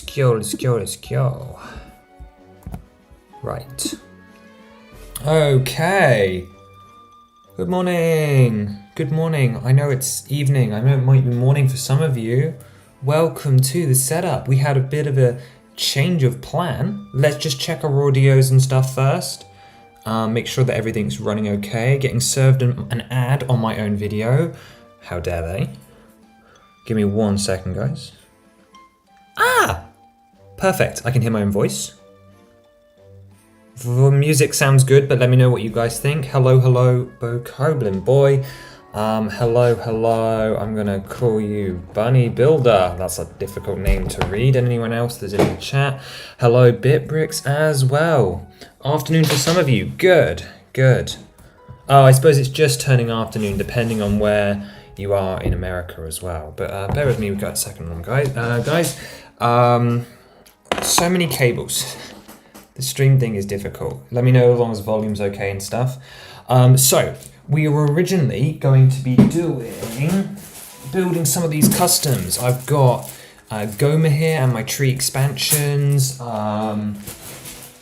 Let's go. Right. Okay. Good morning. Good morning. I know it's evening. I know it might be morning for some of you. Welcome to the setup. We had a bit of a change of plan. Let's just check our audios and stuff first. Make sure that everything's running okay. Getting served an ad on my own video. How dare they? Give me 1 second, guys. Perfect. I can hear my own voice. The music sounds good, but let me know what you guys think. Hello, Bokoblin boy. Hello. I'm gonna call you Bunny Builder. That's a difficult name to read. Anyone else that's in the chat? Hello, Bitbricks as well. Afternoon for some of you. Good. Oh, I suppose it's just turning afternoon, depending on where you are in America as well. But bear with me. We've got a second one, guys. So many cables. The stream thing is difficult. Let me know as long as the volume's okay and stuff. So we were originally going to be building some of these customs. I've got Goma here and my tree expansions,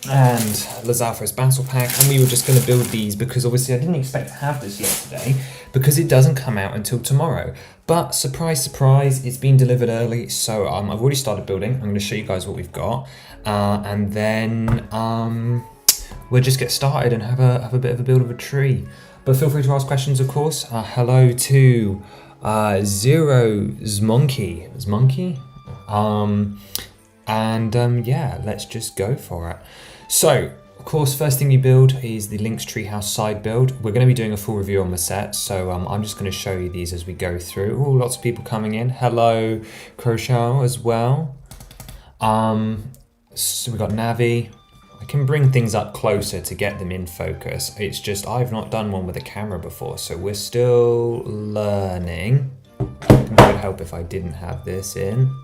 and Lazarfo's battle pack, and we were just going to build these because obviously I didn't expect to have this yesterday because it doesn't come out until tomorrow. But surprise, it's been delivered early, so I've already started building. I'm going to show you guys what we've got, and then we'll just get started and have a bit of a build of a tree. But feel free to ask questions, of course. Hello to Zero Zmonkey. Yeah, let's just go for it. So, of course, first thing you build is the Link's Treehouse side build. We're going to be doing a full review on the set, so I'm just going to show you these as we go through. Oh, lots of people coming in. Hello, Crochet as well. So we got Navi. I can bring things up closer to get them in focus. It's just I've not done one with a camera before, so we're still learning. It would help if I didn't have this in.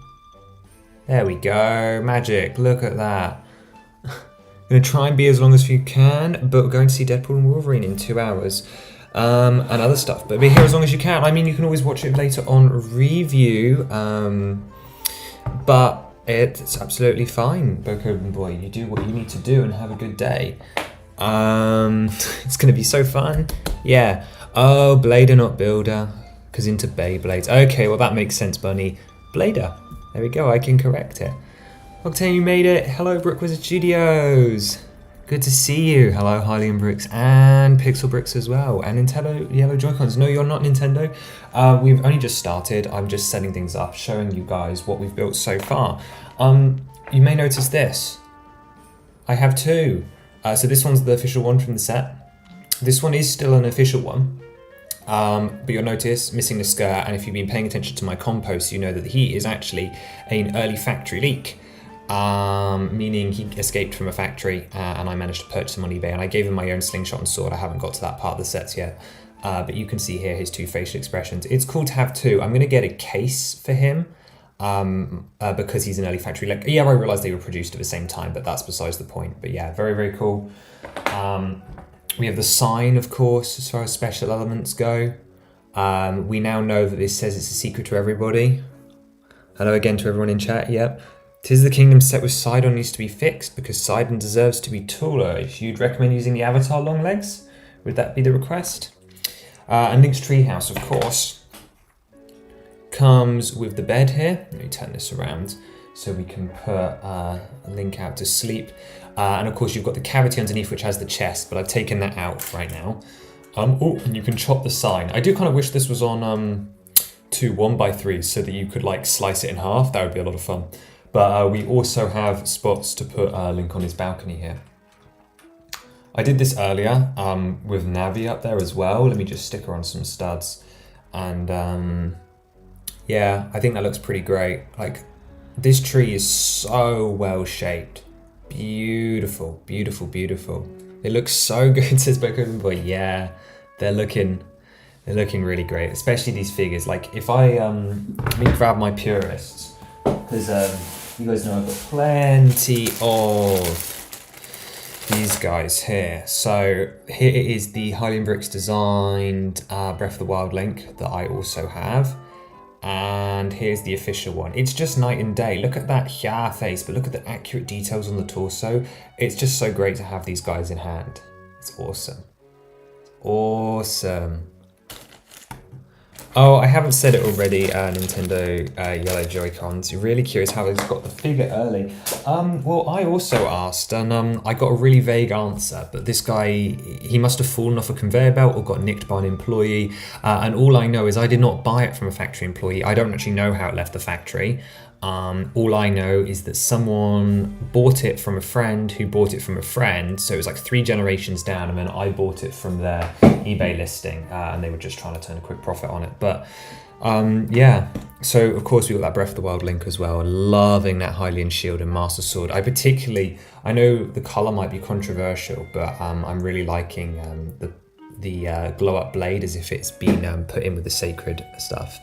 There we go, magic, look at that. I'm gonna try and be as long as you can, but we're going to see Deadpool and Wolverine in 2 hours. And other stuff, but be here as long as you can. I mean, you can always watch it later on review, but it's absolutely fine, Bokoblin boy. You do what you need to do and have a good day. It's gonna be so fun. Yeah. Oh, Blader, not Builder, because into Beyblades. Okay, well that makes sense, Bunny. Blader. There we go, I can correct it. Octane, you made it. Hello, Brookwizard Studios. Good to see you. Hello, Hylian Bricks and Pixel Bricks as well. And Nintendo Yellow Joy-Cons. No, you're not Nintendo. We've only just started. I'm just setting things up, showing you guys what we've built so far. You may notice this. I have two. So this one's the official one from the set. This one is still an official one. But you'll notice missing the skirt, and if you've been paying attention to my compost, you know that he is actually an early factory leak, meaning he escaped from a factory, and I managed to purchase him on eBay, and I gave him my own slingshot and sword. I haven't got to that part of the sets yet, but you can see here his two facial expressions. It's cool to have two. I'm going to get a case for him, because he's an early factory leak. Yeah, I realised they were produced at the same time, but that's besides the point. But yeah, very, very cool. We have the sign, of course, as far as special elements go. We now know that this says it's a secret to everybody. Hello again to everyone in chat, yep. 'Tis the kingdom set with Sidon needs to be fixed because Sidon deserves to be taller. If you'd recommend using the avatar long legs, would that be the request? And Link's Treehouse, of course, comes with the bed here. Let me turn this around so we can put Link out to sleep. And of course you've got the cavity underneath which has the chest, but I've taken that out right now. Oh, and you can chop the sign. I do kind of wish this was on 2 1x3s so that you could like slice it in half. That would be a lot of fun. But we also have spots to put Link on his balcony here. I did this earlier with Navi up there as well. Let me just stick her on some studs. And yeah, I think that looks pretty great. Like, this tree is so well shaped. Beautiful. It looks so good, says Bokoblin boy. Yeah, they're looking really great, especially these figures. Like, if I let me grab my purists, because you guys know I've got plenty of these guys here. So here it is, the Hylian Bricks designed Breath of the Wild Link that I also have. And here's the official one. It's just night and day. Look at that face, but look at the accurate details on the torso. It's just so great to have these guys in hand. It's awesome. Awesome. Oh, I haven't said it already, Nintendo Yellow Joy-Cons. You're really curious how they got the figure early. Well, I also asked, and I got a really vague answer, but this guy, he must have fallen off a conveyor belt or got nicked by an employee, and all I know is I did not buy it from a factory employee. I don't actually know how it left the factory. All I know is that someone bought it from a friend who bought it from a friend, so it was like 3 generations down, and then I bought it from their eBay listing, and they were just trying to turn a quick profit on it. But yeah, so of course we got that Breath of the Wild link as well. Loving that Hylian shield and Master Sword. I know the color might be controversial, but I'm really liking the glow up blade as if it's been put in with the sacred stuff.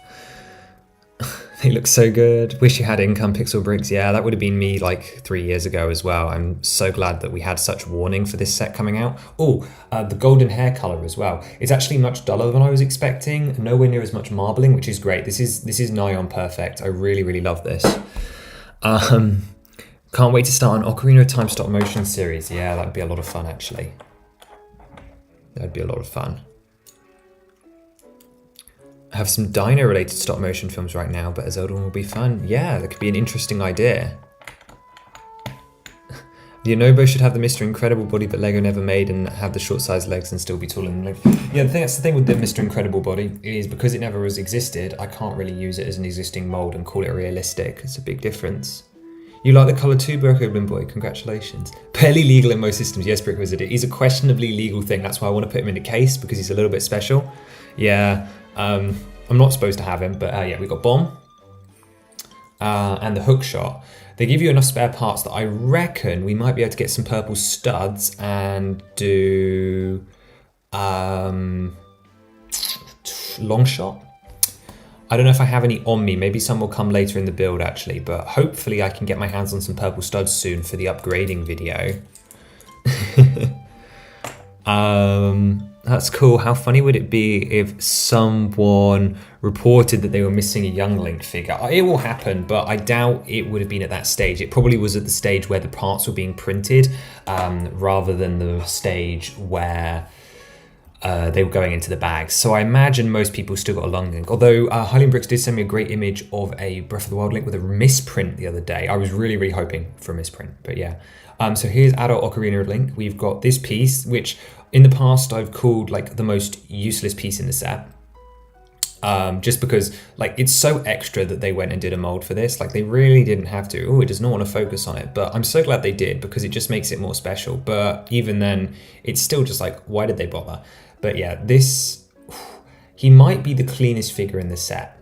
They look so good. Wish you had income pixel bricks. Yeah, that would have been me like 3 years ago as well. I'm so glad that we had such warning for this set coming out. Oh, the golden hair color as well. It's actually much duller than I was expecting. Nowhere near as much marbling, which is great. This is nigh on perfect. I really, really love this. Can't wait to start an Ocarina of Time stop motion series. Yeah, that'd be a lot of fun actually. That'd be a lot of fun. I have some dino related stop motion films right now, but a Zelda one will be fun. Yeah, that could be an interesting idea. The Onobo should have the Mr. Incredible body, but Lego never made, and have the short sized legs and still be taller than Lego. Yeah, that's the thing with the Mr. Incredible body, is because it never has existed, I can't really use it as an existing mold and call it realistic. It's a big difference. You like the colour too, Goblin Boy? Congratulations. Barely legal in most systems. Yes, Brick Wizard. He's a questionably legal thing. That's why I want to put him in a case, because he's a little bit special. Yeah. I'm not supposed to have him, but yeah, we got Bomb and the hook shot. They give you enough spare parts that I reckon we might be able to get some purple studs and do long shot. I don't know if I have any on me. Maybe some will come later in the build actually, but hopefully I can get my hands on some purple studs soon for the upgrading video. That's cool. How funny would it be if someone reported that they were missing a Young Link figure? It will happen, but I doubt it would have been at that stage. It probably was at the stage where the parts were being printed, rather than the stage where they were going into the bags. So I imagine most people still got a Young Link. Although Hylian Bricks did send me a great image of a Breath of the Wild Link with a misprint the other day. I was really, really hoping for a misprint, but yeah. So here's Adult Ocarina of Link. We've got this piece, which in the past I've called like the most useless piece in the set. Just because like it's so extra that they went and did a mold for this. Like they really didn't have to. Oh, it does not want to focus on it, but I'm so glad they did because it just makes it more special. But even then, it's still just like, why did they bother? But yeah, he might be the cleanest figure in the set,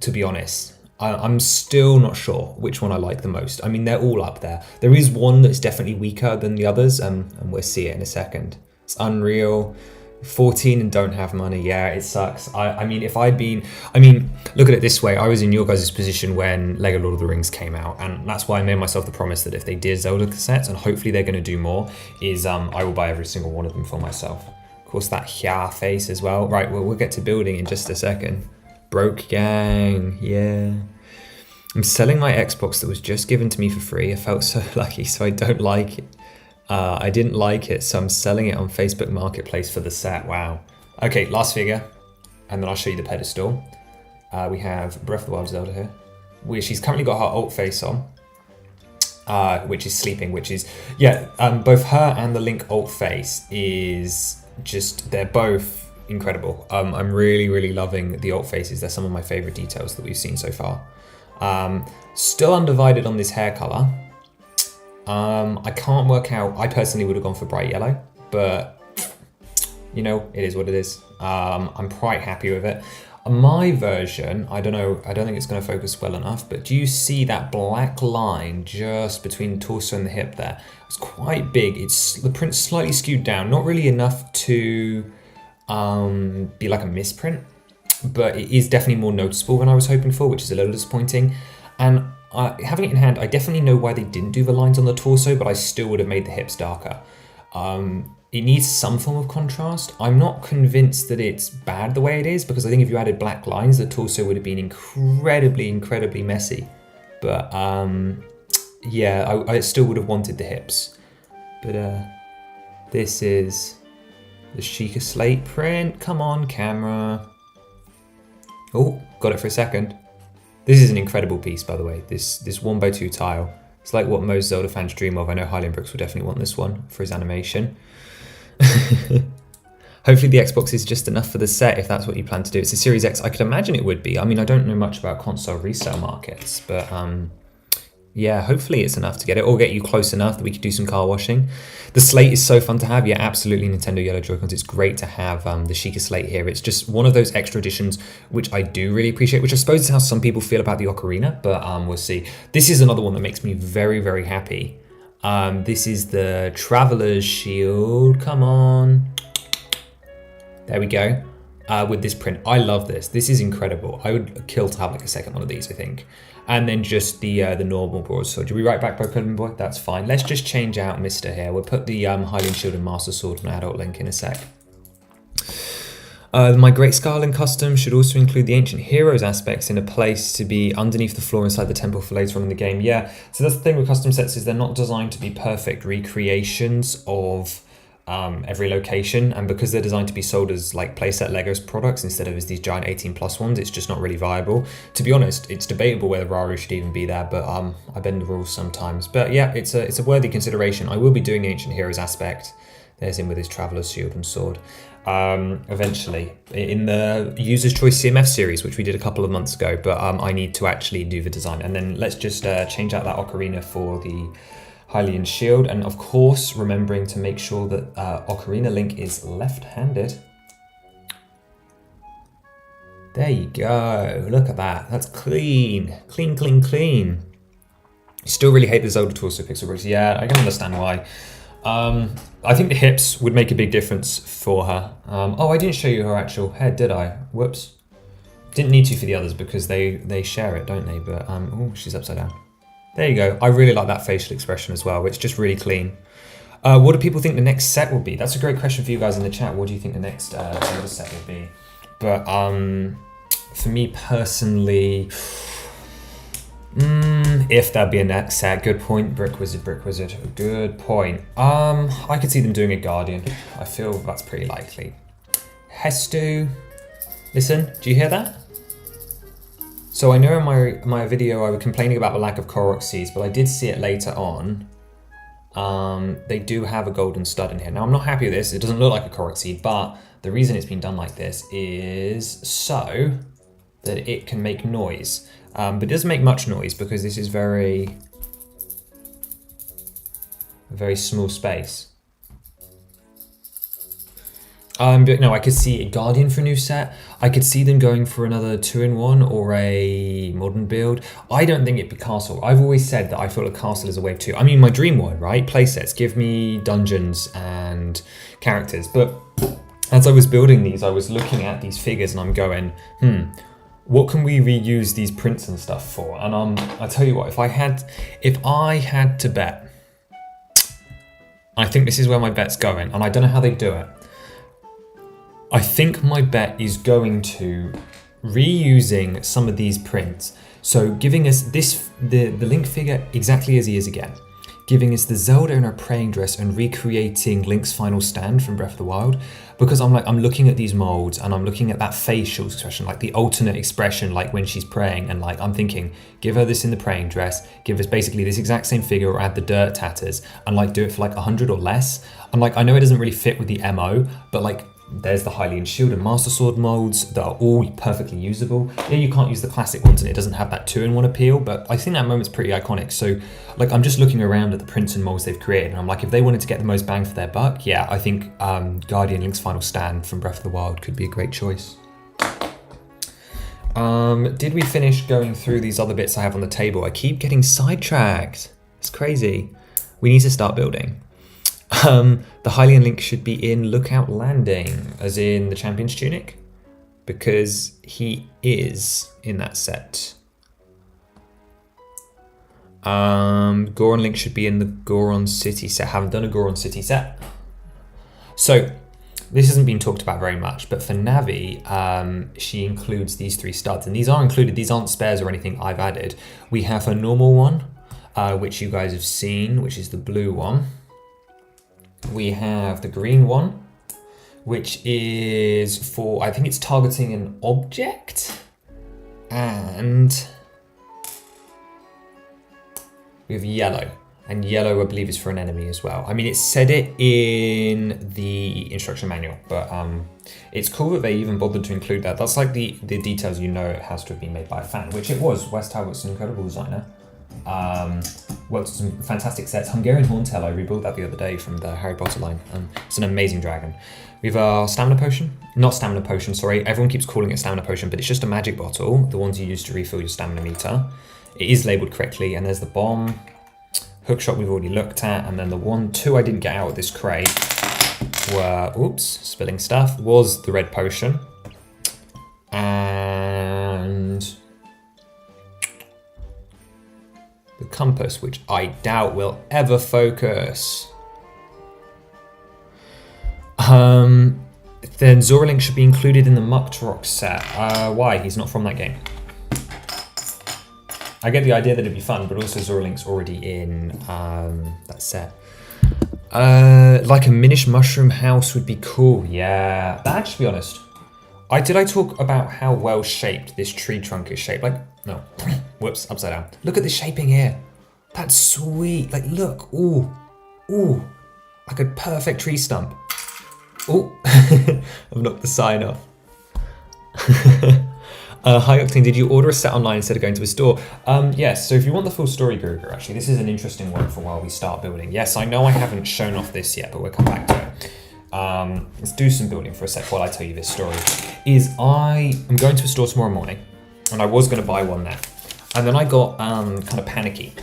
to be honest. I'm still not sure which one I like the most. I mean, they're all up there. There is one that's definitely weaker than the others, and we'll see it in a second. It's Unreal. 14 and don't have money. Yeah, it sucks. I mean, look at it this way. I was in your guys' position when Lego Lord of the Rings came out, and that's why I made myself the promise that if they did Zelda cassettes, and hopefully they're going to do more, is I will buy every single one of them for myself. Of course, that Hya face as well. Right, well, we'll get to building in just a second. Broke gang, yeah. I'm selling my Xbox that was just given to me for free. I felt so lucky, so I don't like it. I didn't like it, so I'm selling it on Facebook Marketplace for the set. Wow. Okay, last figure, and then I'll show you the pedestal. We have Breath of the Wild Zelda here, which she's currently got her alt face on, which is sleeping, which is, yeah, both her and the Link alt face is just, they're both incredible. I'm really, really loving the alt faces. They're some of my favorite details that we've seen so far. Still undivided on this hair color. I can't work out, I personally would have gone for bright yellow, but you know, it is what it is. I'm quite happy with it. My version, I don't know, I don't think it's going to focus well enough, but do you see that black line just between the torso and the hip there? It's quite big. The print's slightly skewed down, not really enough to be like a misprint, but it is definitely more noticeable than I was hoping for, which is a little disappointing. And having it in hand, I definitely know why they didn't do the lines on the torso, but I still would have made the hips darker. it needs some form of contrast. I'm not convinced that it's bad the way it is, because I think if you added black lines, the torso would have been incredibly messy. But yeah, I still would have wanted the hips. But this is the Sheikah Slate print. Come on, camera. Oh, got it for a second. This is an incredible piece, by the way. This 1x2 tile. It's like what most Zelda fans dream of. I know Hylian Brooks will definitely want this one for his animation. Hopefully the Xbox is just enough for the set, if that's what you plan to do. It's a Series X. I could imagine it would be. I mean, I don't know much about console resale markets, but yeah, hopefully it's enough to get it, or get you close enough that we could do some car washing. The Slate is so fun to have. Yeah, absolutely, Nintendo Yellow Joy-Cons. It's great to have the Sheikah Slate here. It's just one of those extra editions which I do really appreciate, which I suppose is how some people feel about the Ocarina, but we'll see. This is another one that makes me very happy. This is the Traveler's Shield. Come on. There we go. With this print. I love this. This is incredible. I would kill to have like a second one of these, I think. And then just the normal broadsword. Do we write back Pokemon Boy? That's fine. Let's just change out Mr. here. We'll put the Hylian Shield and Master Sword on Adult Link in a sec. My Great Scarlet custom should also include the Ancient Heroes aspects in a place to be underneath the floor inside the temple for later on in the game. Yeah, so that's the thing with custom sets, is they're not designed to be perfect recreations of every location, and because they're designed to be sold as like playset Legos products instead of as these giant 18+ ones, it's just not really viable. To be honest, it's debatable whether Raru should even be there, but I bend the rules sometimes. But yeah, it's a worthy consideration. I will be doing the Ancient Heroes aspect. There's him with his Traveler's Shield and Sword. Eventually, in the User's Choice CMF series, which we did a couple of months ago, but I need to actually do the design. And then let's just change out that Ocarina for the Hylian Shield, and of course remembering to make sure that Ocarina Link is left-handed. There you go, look at that, that's clean. Clean. Still really hate the Zelda torso pixel bricks. Yeah, I can understand why. I think the hips would make a big difference for her. Oh, I didn't show you her actual head, did I? Whoops. Didn't need to for the others because they share it, don't they? But oh, she's upside down. There you go. I really like that facial expression as well. It's just really clean. What do people think the next set will be? That's a great question for you guys in the chat. What do you think the next Zelda set will be? But for me personally, if there'd be a next set, good point. Brick Wizard, good point. I could see them doing a Guardian. I feel that's pretty likely. Hestu, listen, do you hear that? So I know in my video I was complaining about the lack of Korok seeds, but I did see it later on. They do have a golden stud in here. Now I'm not happy with this, it doesn't look like a Korok seed, but the reason it's been done like this is so that it can make noise. But it doesn't make much noise because this is very small space. But no, I could see a Guardian for a new set. I could see them going for another 2-in-1 or a modern build. I don't think it'd be Castle. I've always said that I feel like Castle is a wave 2. I mean, my dream one, right? Playsets, give me dungeons and characters. But as I was building these, I was looking at these figures and I'm going, what can we reuse these prints and stuff for? And I tell you what, if I had to bet, I think this is where my bet's going, and I don't know how they do it. I think my bet is going to reusing some of these prints. So giving us the Link figure exactly as he is again. Giving us the Zelda in her praying dress and recreating Link's final stand from Breath of the Wild. Because I'm looking at these molds and I'm looking at that facial expression, like the alternate expression, like when she's praying, and like I'm thinking, give her this in the praying dress, give us basically this exact same figure or add the dirt tatters and like do it for like 100 or less. And like, I know it doesn't really fit with the MO, but like, there's the Hylian Shield and Master Sword molds that are all perfectly usable. Yeah, you can't use the classic ones and it doesn't have that 2-in-1 appeal, but I think that moment's pretty iconic. So like, I'm just looking around at the prints and molds they've created and I'm like, if they wanted to get the most bang for their buck, yeah, I think Guardian Link's Final Stand from Breath of the Wild could be a great choice. Did we finish going through these other bits I have on the table? I keep getting sidetracked. It's crazy. We need to start building. The Hylian Link should be in Lookout Landing, as in the Champion's Tunic, because he is in that set. Goron Link should be in the Goron City set. Haven't done a Goron City set. So this hasn't been talked about very much, but for Navi, she includes these 3 studs, and these are included. These aren't spares or anything I've added. We have a normal one, which you guys have seen, which is the blue one. We have the green one, which is for, I think it's targeting an object. And we have yellow. And yellow, I believe, is for an enemy as well. I mean, it said it in the instruction manual, but it's cool that they even bothered to include that. That's like the details, you know, it has to have been made by a fan, which it was. Wes Talbot's an incredible designer. Worked on some fantastic sets. Hungarian Horntail, I rebuilt that the other day from the Harry Potter line. It's an amazing dragon. We have our stamina potion. Not stamina potion, sorry. Everyone keeps calling it stamina potion, but it's just a magic bottle, the ones you use to refill your stamina meter. It is labelled correctly, and there's the bomb. Hookshot we've already looked at, and then the 2 I didn't get out of this crate were, oops, spilling stuff, was the red potion. And the compass, which I doubt will ever focus. Then Zoralink should be included in the Muktarok set. Why? He's not from that game. I get the idea that it'd be fun, but also Zoralink's already in that set. Like a Minish Mushroom House would be cool. Yeah, actually, to be honest, did I talk about how well shaped this tree trunk is shaped? Like, no, whoops, upside down. Look at the shaping here. That's sweet. Like, look, ooh, like a perfect tree stump. Ooh, I've knocked the sign off. Hi Octane, did you order a set online instead of going to a store? Yes, so if you want the full story, Guru, actually, this is an interesting one for while we start building. Yes, I know I haven't shown off this yet, but we'll come back to it. Let's do some building for a sec while I tell you this story. I am going to a store tomorrow morning, and I was going to buy one there. And then I got kind of panicky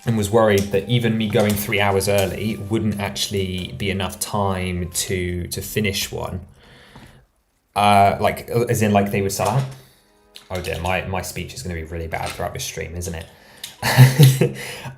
and was worried that even me going 3 hours early wouldn't actually be enough time to finish one. Like, as in, like, they would sell out. Oh dear, my speech is going to be really bad throughout this stream, isn't it?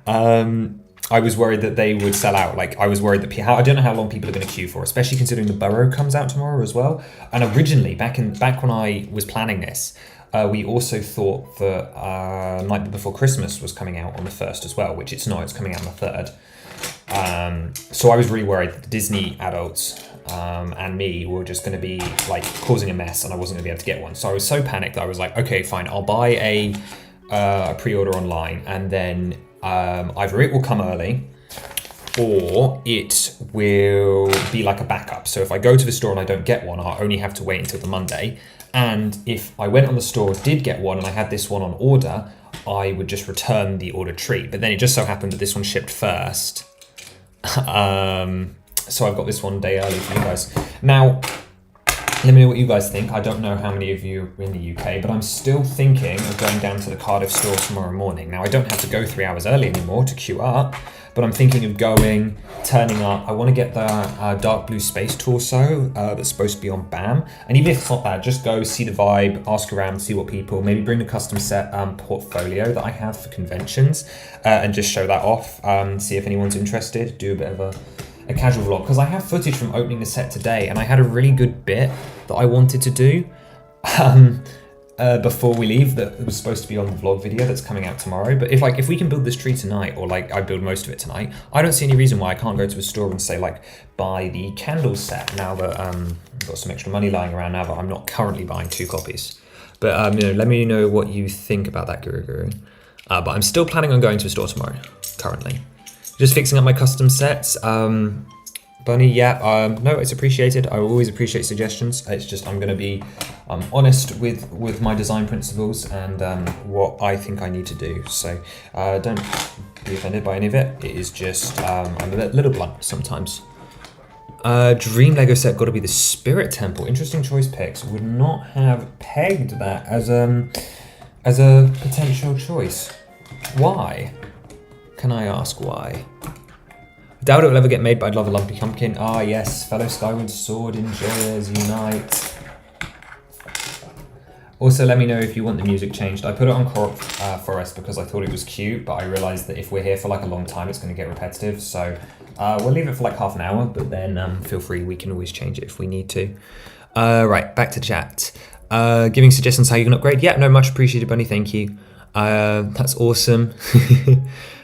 I was worried that they would sell out. Like, I was worried that I don't know how long people are going to queue for, especially considering the Burrow comes out tomorrow as well. And originally, back when I was planning this, we also thought that Night Before Christmas was coming out on the 1st as well, which it's not. It's coming out on the 3rd. So I was really worried that the Disney adults and me were just going to be like causing a mess, and I wasn't going to be able to get one. So I was so panicked that I was like, okay, fine, I'll buy a pre-order online, and then either it will come early or it will be like a backup. So if I go to the store and I don't get one, I'll only have to wait until the Monday. And if I went on the store, did get one, and I had this one on order, I would just return the ordered treat. But then it just so happened that this one shipped first. So I've got this one day early for you guys. Now, let me know what you guys think. I don't know how many of you are in the UK, but I'm still thinking of going down to the Cardiff store tomorrow morning. Now, I don't have to go 3 hours early anymore to queue up, but I'm thinking of going, turning up. I want to get the dark blue space torso that's supposed to be on BAM. And even if it's not that, just go see the vibe, ask around, see what people, maybe bring the custom set portfolio that I have for conventions and just show that off, see if anyone's interested, do a bit of a casual vlog, because I have footage from opening the set today, and I had a really good bit that I wanted to do before we leave that was supposed to be on the vlog video that's coming out tomorrow. But if we can build this tree tonight, or like I build most of it tonight, I don't see any reason why I can't go to a store and say like buy the candle set now that I've got some extra money lying around now that I'm not currently buying 2 copies. But let me know what you think about that, Guru. But I'm still planning on going to a store tomorrow currently. Just fixing up my custom sets. Bunny, yeah, no, it's appreciated. I always appreciate suggestions. It's just I'm going to be honest with my design principles and what I think I need to do. So don't be offended by any of it. It is just I'm a little blunt sometimes. Dream Lego set got to be the Spirit Temple. Interesting choice picks. Would not have pegged that as a potential choice. Why? Can I ask why? I doubt it will ever get made, but I'd love a lumpy pumpkin. Ah, yes, fellow Skyward Sword enjoyers unite. Also, let me know if you want the music changed. I put it on Korok Forest because I thought it was cute, but I realised that if we're here for like a long time, it's going to get repetitive. So We'll leave it for like half an hour, but then feel free, we can always change it if we need to. Right, back to chat. Giving suggestions how you can upgrade. Yeah, no, much appreciated, Bunny, thank you. That's awesome.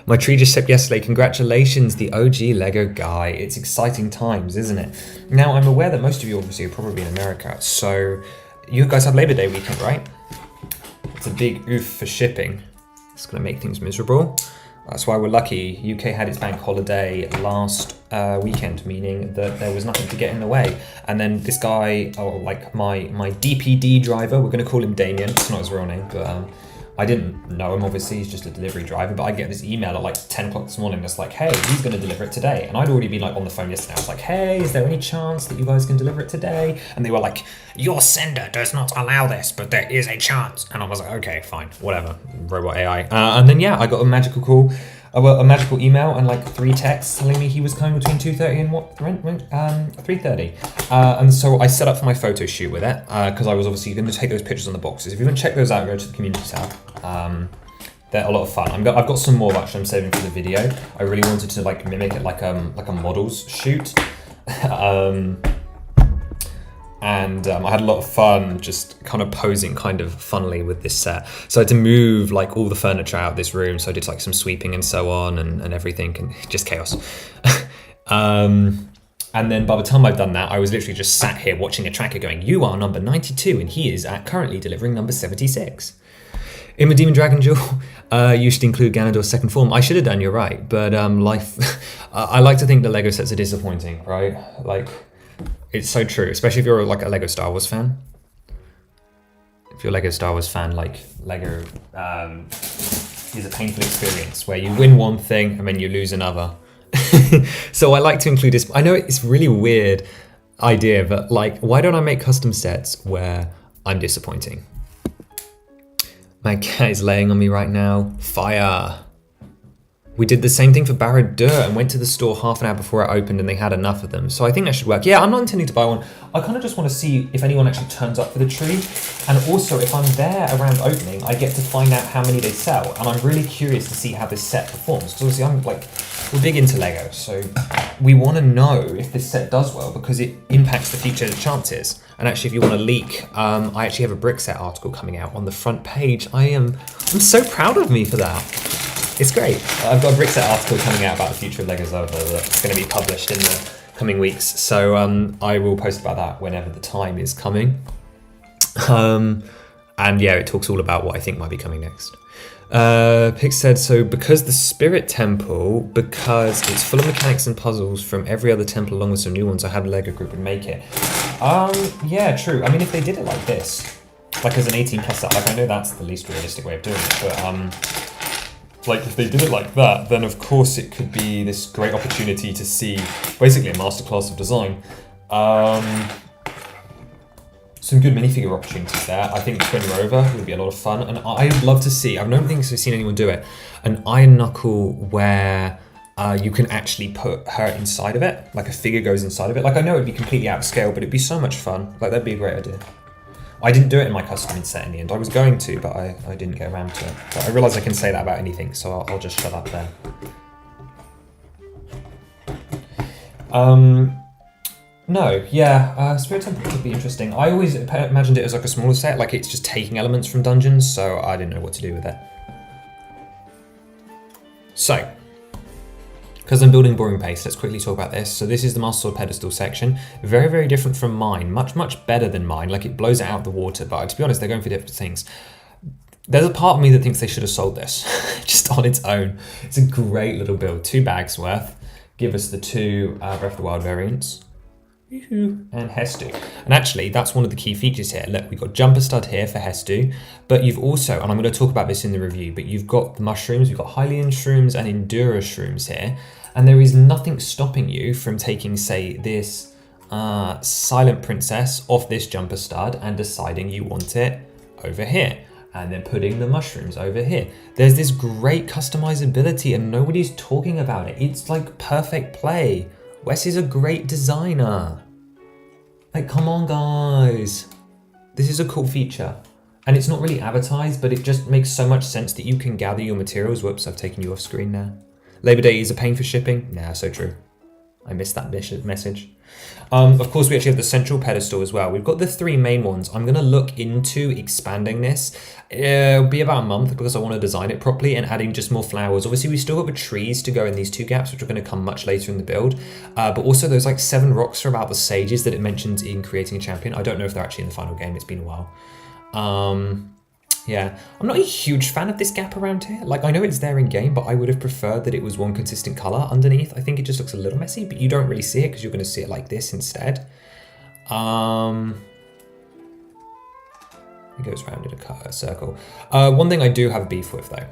My tree just shipped yesterday. Congratulations, the OG Lego guy. It's exciting times, isn't it? Now, I'm aware that most of you obviously are probably in America, so you guys have Labor Day weekend, right? It's a big oof for shipping. It's gonna make things miserable. That's why we're lucky. UK had its bank holiday last weekend, meaning that there was nothing to get in the way. And then this guy, like my DPD driver, we're gonna call him Damien, it's not his real name, but I didn't know him, obviously, he's just a delivery driver, but I get this email at like 10 o'clock this morning that's like, hey, he's gonna deliver it today. And I'd already been like on the phone yesterday. I was like, hey, is there any chance that you guys can deliver it today? And they were like, your sender does not allow this, but there is a chance. And I was like, okay, fine, whatever, robot AI. And then yeah, I got a magical call, a magical email and like 3 texts telling me he was coming between 2:30 and 3:30. And so I set up for my photo shoot with it because I was obviously going to take those pictures on the boxes. If you want to check those out, go to the community tab. They're a lot of fun. I've got some more actually I'm saving for the video. I really wanted to like mimic it like a models shoot. And I had a lot of fun just kind of posing kind of funnily with this set. So I had to move like all the furniture out of this room. So I did like some sweeping and so on and everything, and just chaos. And then by the time I've done that, I was literally just sat here watching a tracker going, you are number 92 and he is currently delivering number 76. In the Demon Dragon Duel, you should include Ganondorf's second form. I should have done, you're right. But life, I like to think the Lego sets are disappointing, right? Like, it's so true, especially if you're like a Lego Star Wars fan. If you're a Lego Star Wars fan, like Lego is a painful experience where you win one thing and then you lose another. So I like to include this. I know it's really weird idea, but like, why don't I make custom sets where I'm disappointing? My cat is laying on me right now. Fire. We did the same thing for Barad-dûr and went to the store half an hour before it opened and they had enough of them. So I think that should work. Yeah, I'm not intending to buy one. I kind of just want to see if anyone actually turns up for the tree. And also if I'm there around opening, I get to find out how many they sell. And I'm really curious to see how this set performs. Because obviously we're big into Lego. So we want to know if this set does well because it impacts the future chances. And actually, if you want to leak, I actually have a brick set article coming out on the front page. I'm so proud of me for that. It's great. I've got a brick set article coming out about the future of Lego Zelda that's going to be published in the coming weeks. So I will post about that whenever the time is coming. And yeah, it talks all about what I think might be coming next. Pix said, so because the Spirit Temple, because it's full of mechanics and puzzles from every other temple along with some new ones, I had a Lego group would make it. Yeah, true. I mean, if they did it like this, like as an 18 plus set, like I know that's the least realistic way of doing it, but like if they did it like that, then of course it could be this great opportunity to see basically a masterclass of design. Some good minifigure opportunities there. I think Twin Rover would be a lot of fun, and I'd love to see, I don't think I've seen anyone do it, an Iron Knuckle where you can actually put her inside of it, like a figure goes inside of it. Like I know it'd be completely out of scale, but it'd be so much fun. Like that'd be a great idea. I didn't do it in my custom set in the end. I was going to, but I didn't get around to it. But I realise I can say that about anything, so I'll just shut up there. No, yeah, Spirit Temple could be interesting. I always imagined it as like a smaller set, like it's just taking elements from dungeons, so I didn't know what to do with it. So, because I'm building boring pace, let's quickly talk about this. So this is the Master Sword pedestal section. Very, very different from mine. Much, much better than mine. Like it blows it out of the water, but to be honest, they're going for different things. There's a part of me that thinks they should have sold this just on its own. It's a great little build, 2 bags worth. Give us the 2 Breath of the Wild variants. And Hestu. And actually, that's one of the key features here. Look, we've got jumper stud here for Hestu, but you've also, and I'm going to talk about this in the review, but you've got the mushrooms, you've got Hylian shrooms and Endura shrooms here, and there is nothing stopping you from taking, say, this Silent Princess off this jumper stud and deciding you want it over here, and then putting the mushrooms over here. There's this great customizability and nobody's talking about it. It's like perfect play. Wes is a great designer. Like, come on, guys. This is a cool feature. And it's not really advertised, but it just makes so much sense that you can gather your materials. Whoops, I've taken you off screen now. Labor Day is a pain for shipping. Nah, so true. I missed that message. Of course, we actually have the central pedestal as well. We've got the 3 main ones. I'm going to look into expanding this. It'll be about a month because I want to design it properly and adding just more flowers. Obviously, we still got the trees to go in these 2 gaps, which are going to come much later in the build. But also those like 7 rocks are about the sages that it mentions in creating a champion. I don't know if they're actually in the final game. It's been a while. Yeah, I'm not a huge fan of this gap around here. Like, I know it's there in game, but I would have preferred that it was one consistent color underneath. I think it just looks a little messy, but you don't really see it because you're going to see it like this instead. It goes around in a circle. One thing I do have beef with though,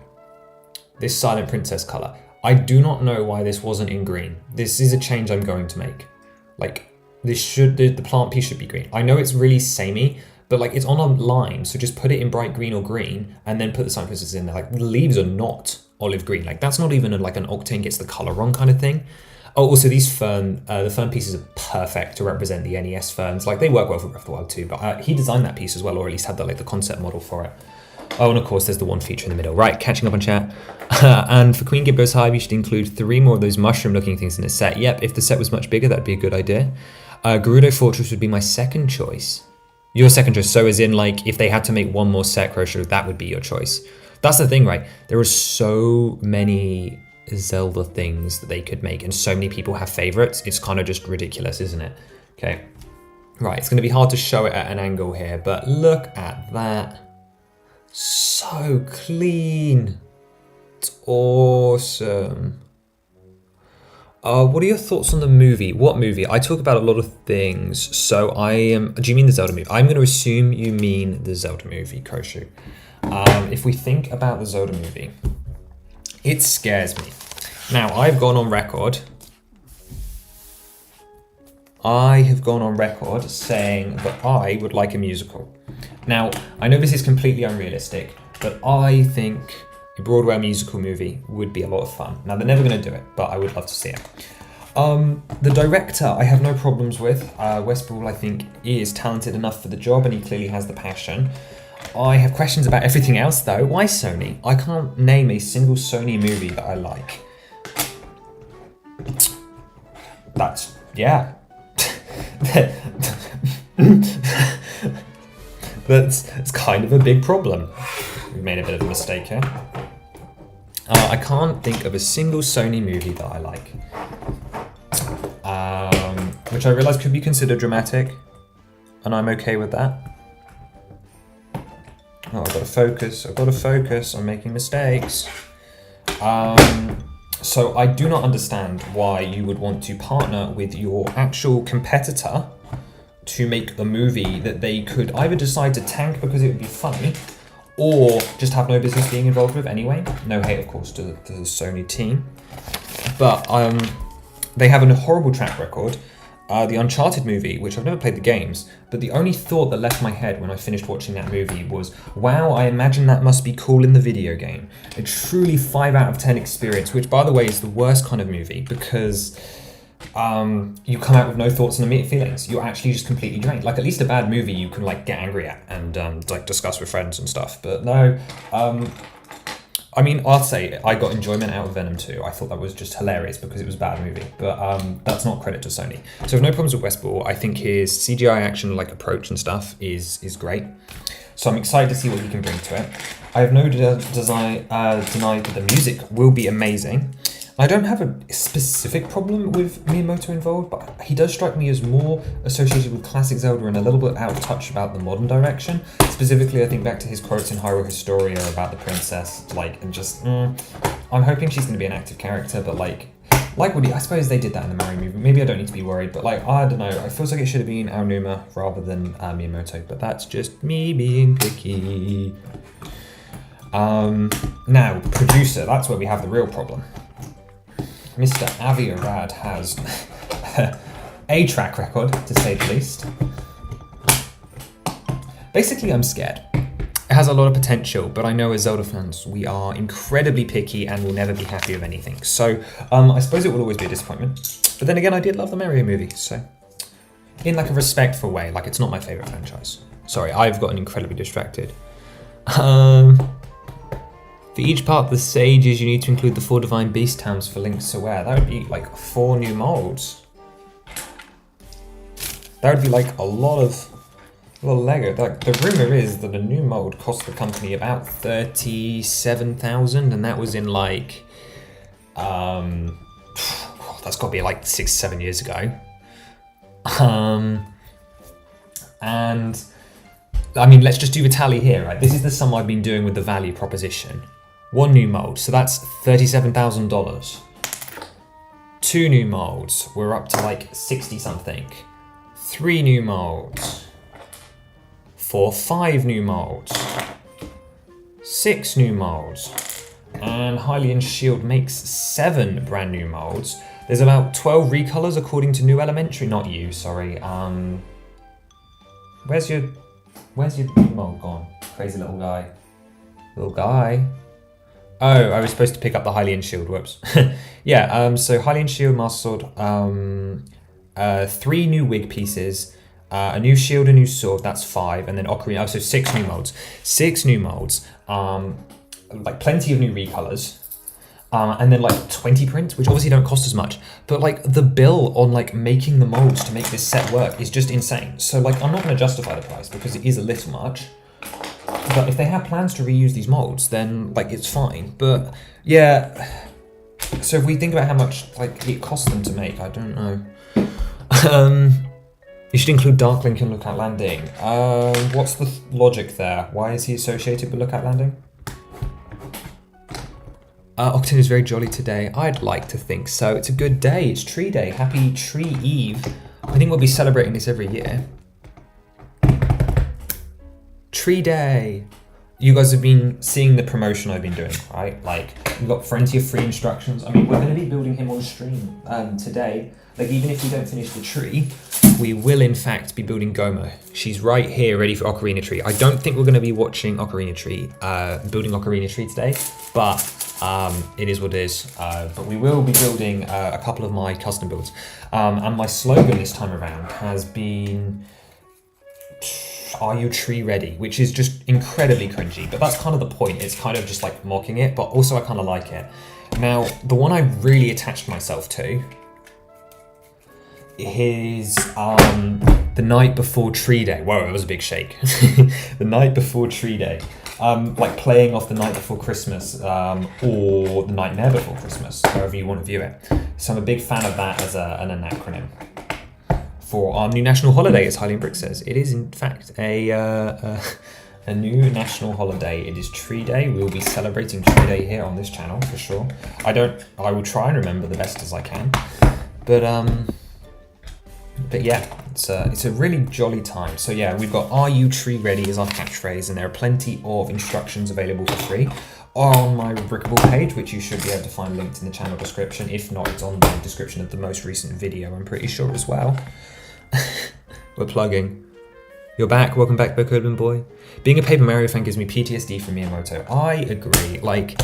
this Silent Princess color. I do not know why this wasn't in green. This is a change I'm going to make. Like, the plant piece should be green. I know it's really samey, but like it's on a line, so just put it in bright green or green and then put the Silent Princess in there. Like, the leaves are not olive green. Like, that's not even like an Octane gets the color wrong kind of thing. Oh, also these the fern pieces are perfect to represent the NES ferns. Like, they work well for Breath of the Wild too, but he designed that piece as well, or at least had the concept model for it. Oh, and of course there's the one feature in the middle. Right, catching up on chat. And for Queen Gibbo's Hive, you should include 3 more of those mushroom looking things in a set. Yep, if the set was much bigger, that'd be a good idea. Gerudo Fortress would be my second choice. Your second choice, so as in like, if they had to make one more set, Crochet, that would be your choice. That's the thing, right? There are so many Zelda things that they could make and so many people have favorites. It's kind of just ridiculous, isn't it? Okay, right, it's gonna be hard to show it at an angle here, but look at that. So clean. It's awesome. What are your thoughts on the movie? What movie? I talk about a lot of things, so do you mean the Zelda movie? I'm going to assume you mean the Zelda movie, Koshu. If we think about the Zelda movie, it scares me. Now, I've gone on record. I have gone on record saying that I would like a musical. Now, I know this is completely unrealistic, but I think a Broadway musical movie would be a lot of fun. Now, they're never going to do it, but I would love to see it. The director, I have no problems with. Wes Ball, I think, is talented enough for the job, and he clearly has the passion. I have questions about everything else, though. Why Sony? I can't name a single Sony movie that I like. Yeah. That's kind of a big problem. We made a bit of a mistake here. I can't think of a single Sony movie that I like. Which I realise could be considered dramatic, and I'm okay with that. Oh, I've got to focus, I'm making mistakes. So I do not understand why you would want to partner with your actual competitor to make a movie that they could either decide to tank because it would be funny, or just have no business being involved with anyway. No hate, of course, to the Sony team. But they have a horrible track record. The Uncharted movie, which I've never played the games, but the only thought that left my head when I finished watching that movie was, wow, I imagine that must be cool in the video game. A truly 5 out of 10 experience, which, by the way, is the worst kind of movie because you come out with no thoughts and immediate feelings. You're actually just completely drained. Like, at least a bad movie you can like get angry at and like discuss with friends and stuff. But no, I mean, I'll say I got enjoyment out of Venom 2. I thought that was just hilarious because it was a bad movie. But that's not credit to Sony. So I have no problems with Wes Ball. I think his CGI action like approach and stuff is great. So I'm excited to see what he can bring to it. I have no denied that the music will be amazing. I don't have a specific problem with Miyamoto involved, but he does strike me as more associated with classic Zelda and a little bit out of touch about the modern direction. Specifically, I think back to his quotes in Hyrule Historia about the princess, like, and just, I'm hoping she's going to be an active character, but like Woody, I suppose they did that in the Mario movie. Maybe I don't need to be worried, but like, I don't know, it feels like it should have been Aonuma rather than Miyamoto, but that's just me being picky. Now, producer, that's where we have the real problem. Mr. Avi Arad has a track record, to say the least. Basically, I'm scared. It has a lot of potential, but I know as Zelda fans, we are incredibly picky and will never be happy with anything. So I suppose it will always be a disappointment. But then again, I did love the Mario movie, so in like a respectful way, like it's not my favorite franchise. Sorry, I've gotten incredibly distracted. For each part of the sages, you need to include the 4 Divine Beast Towns for Link's Aware. That would be like 4 new molds. That would be like a lot of Lego. Like, the rumor is that a new mold cost the company about 37,000, and that was in like, that's got to be like 6-7 years ago. And I mean, let's just do the tally here, right? This is the sum I've been doing with the value proposition. 1 new mold, so that's $37,000. 2 new molds, we're up to like 60 something. 3 new molds. 5 new molds. 6 new molds. And Hylian Shield makes 7 brand new molds. There's about 12 recolors according to New Elementary. Not you, sorry. Where's your mold gone? Crazy little guy. Little guy. Oh, I was supposed to pick up the Hylian Shield, whoops. Yeah, so Hylian Shield, Master Sword, 3 new wig pieces, a new shield, a new sword, that's 5, and then Ocarina, so 6 new molds. 6 new molds, like plenty of new recolors, and then like 20 prints, which obviously don't cost as much, but like the bill on like making the molds to make this set work is just insane. So like, I'm not gonna justify the price because it is a little much. But if they have plans to reuse these molds, then like it's fine. But yeah, so if we think about how much like it costs them to make, I don't know. You should include Dark Link in Lookout Landing. What's the logic there? Why is he associated with Lookout Landing? Octane is very jolly today. I'd like to think so. It's a good day. It's Tree Day. Happy Tree Eve. I think we'll be celebrating this every year. Tree Day. You guys have been seeing the promotion I've been doing, right? Like, we've got plenty of free instructions. I mean, we're going to be building him on stream today. Like, even if we don't finish the tree, we will in fact be building Goma. She's right here, ready for Ocarina Tree. I don't think we're going to be watching Ocarina Tree, building Ocarina Tree today, but it is what it is. But we will be building a couple of my custom builds. And my slogan this time around has been, "Are you tree ready?" Which is just incredibly cringy, but that's kind of the point. It's kind of just like mocking it, but also I kind of like it. Now, the one I really attached myself to is the night before Tree Day. Whoa, it was a big shake. The night before Tree Day. Like playing off the night before Christmas, or the nightmare before Christmas, however you want to view it. So I'm a big fan of that as an acronym. For our new national holiday, as Hylian Brick says. It is in fact a new national holiday. It is Tree Day. We will be celebrating Tree Day here on this channel for sure. I will try and remember the best as I can. But yeah, it's a really jolly time. So yeah, we've got "Are you tree ready" as our catchphrase, and there are plenty of instructions available for free on my Brickable page, which you should be able to find linked in the channel description. If not, it's on the description of the most recent video, I'm pretty sure as well. We're plugging. You're back. Welcome back, Bokoban Boy. Being a Paper Mario fan gives me PTSD from Miyamoto. I agree. Like,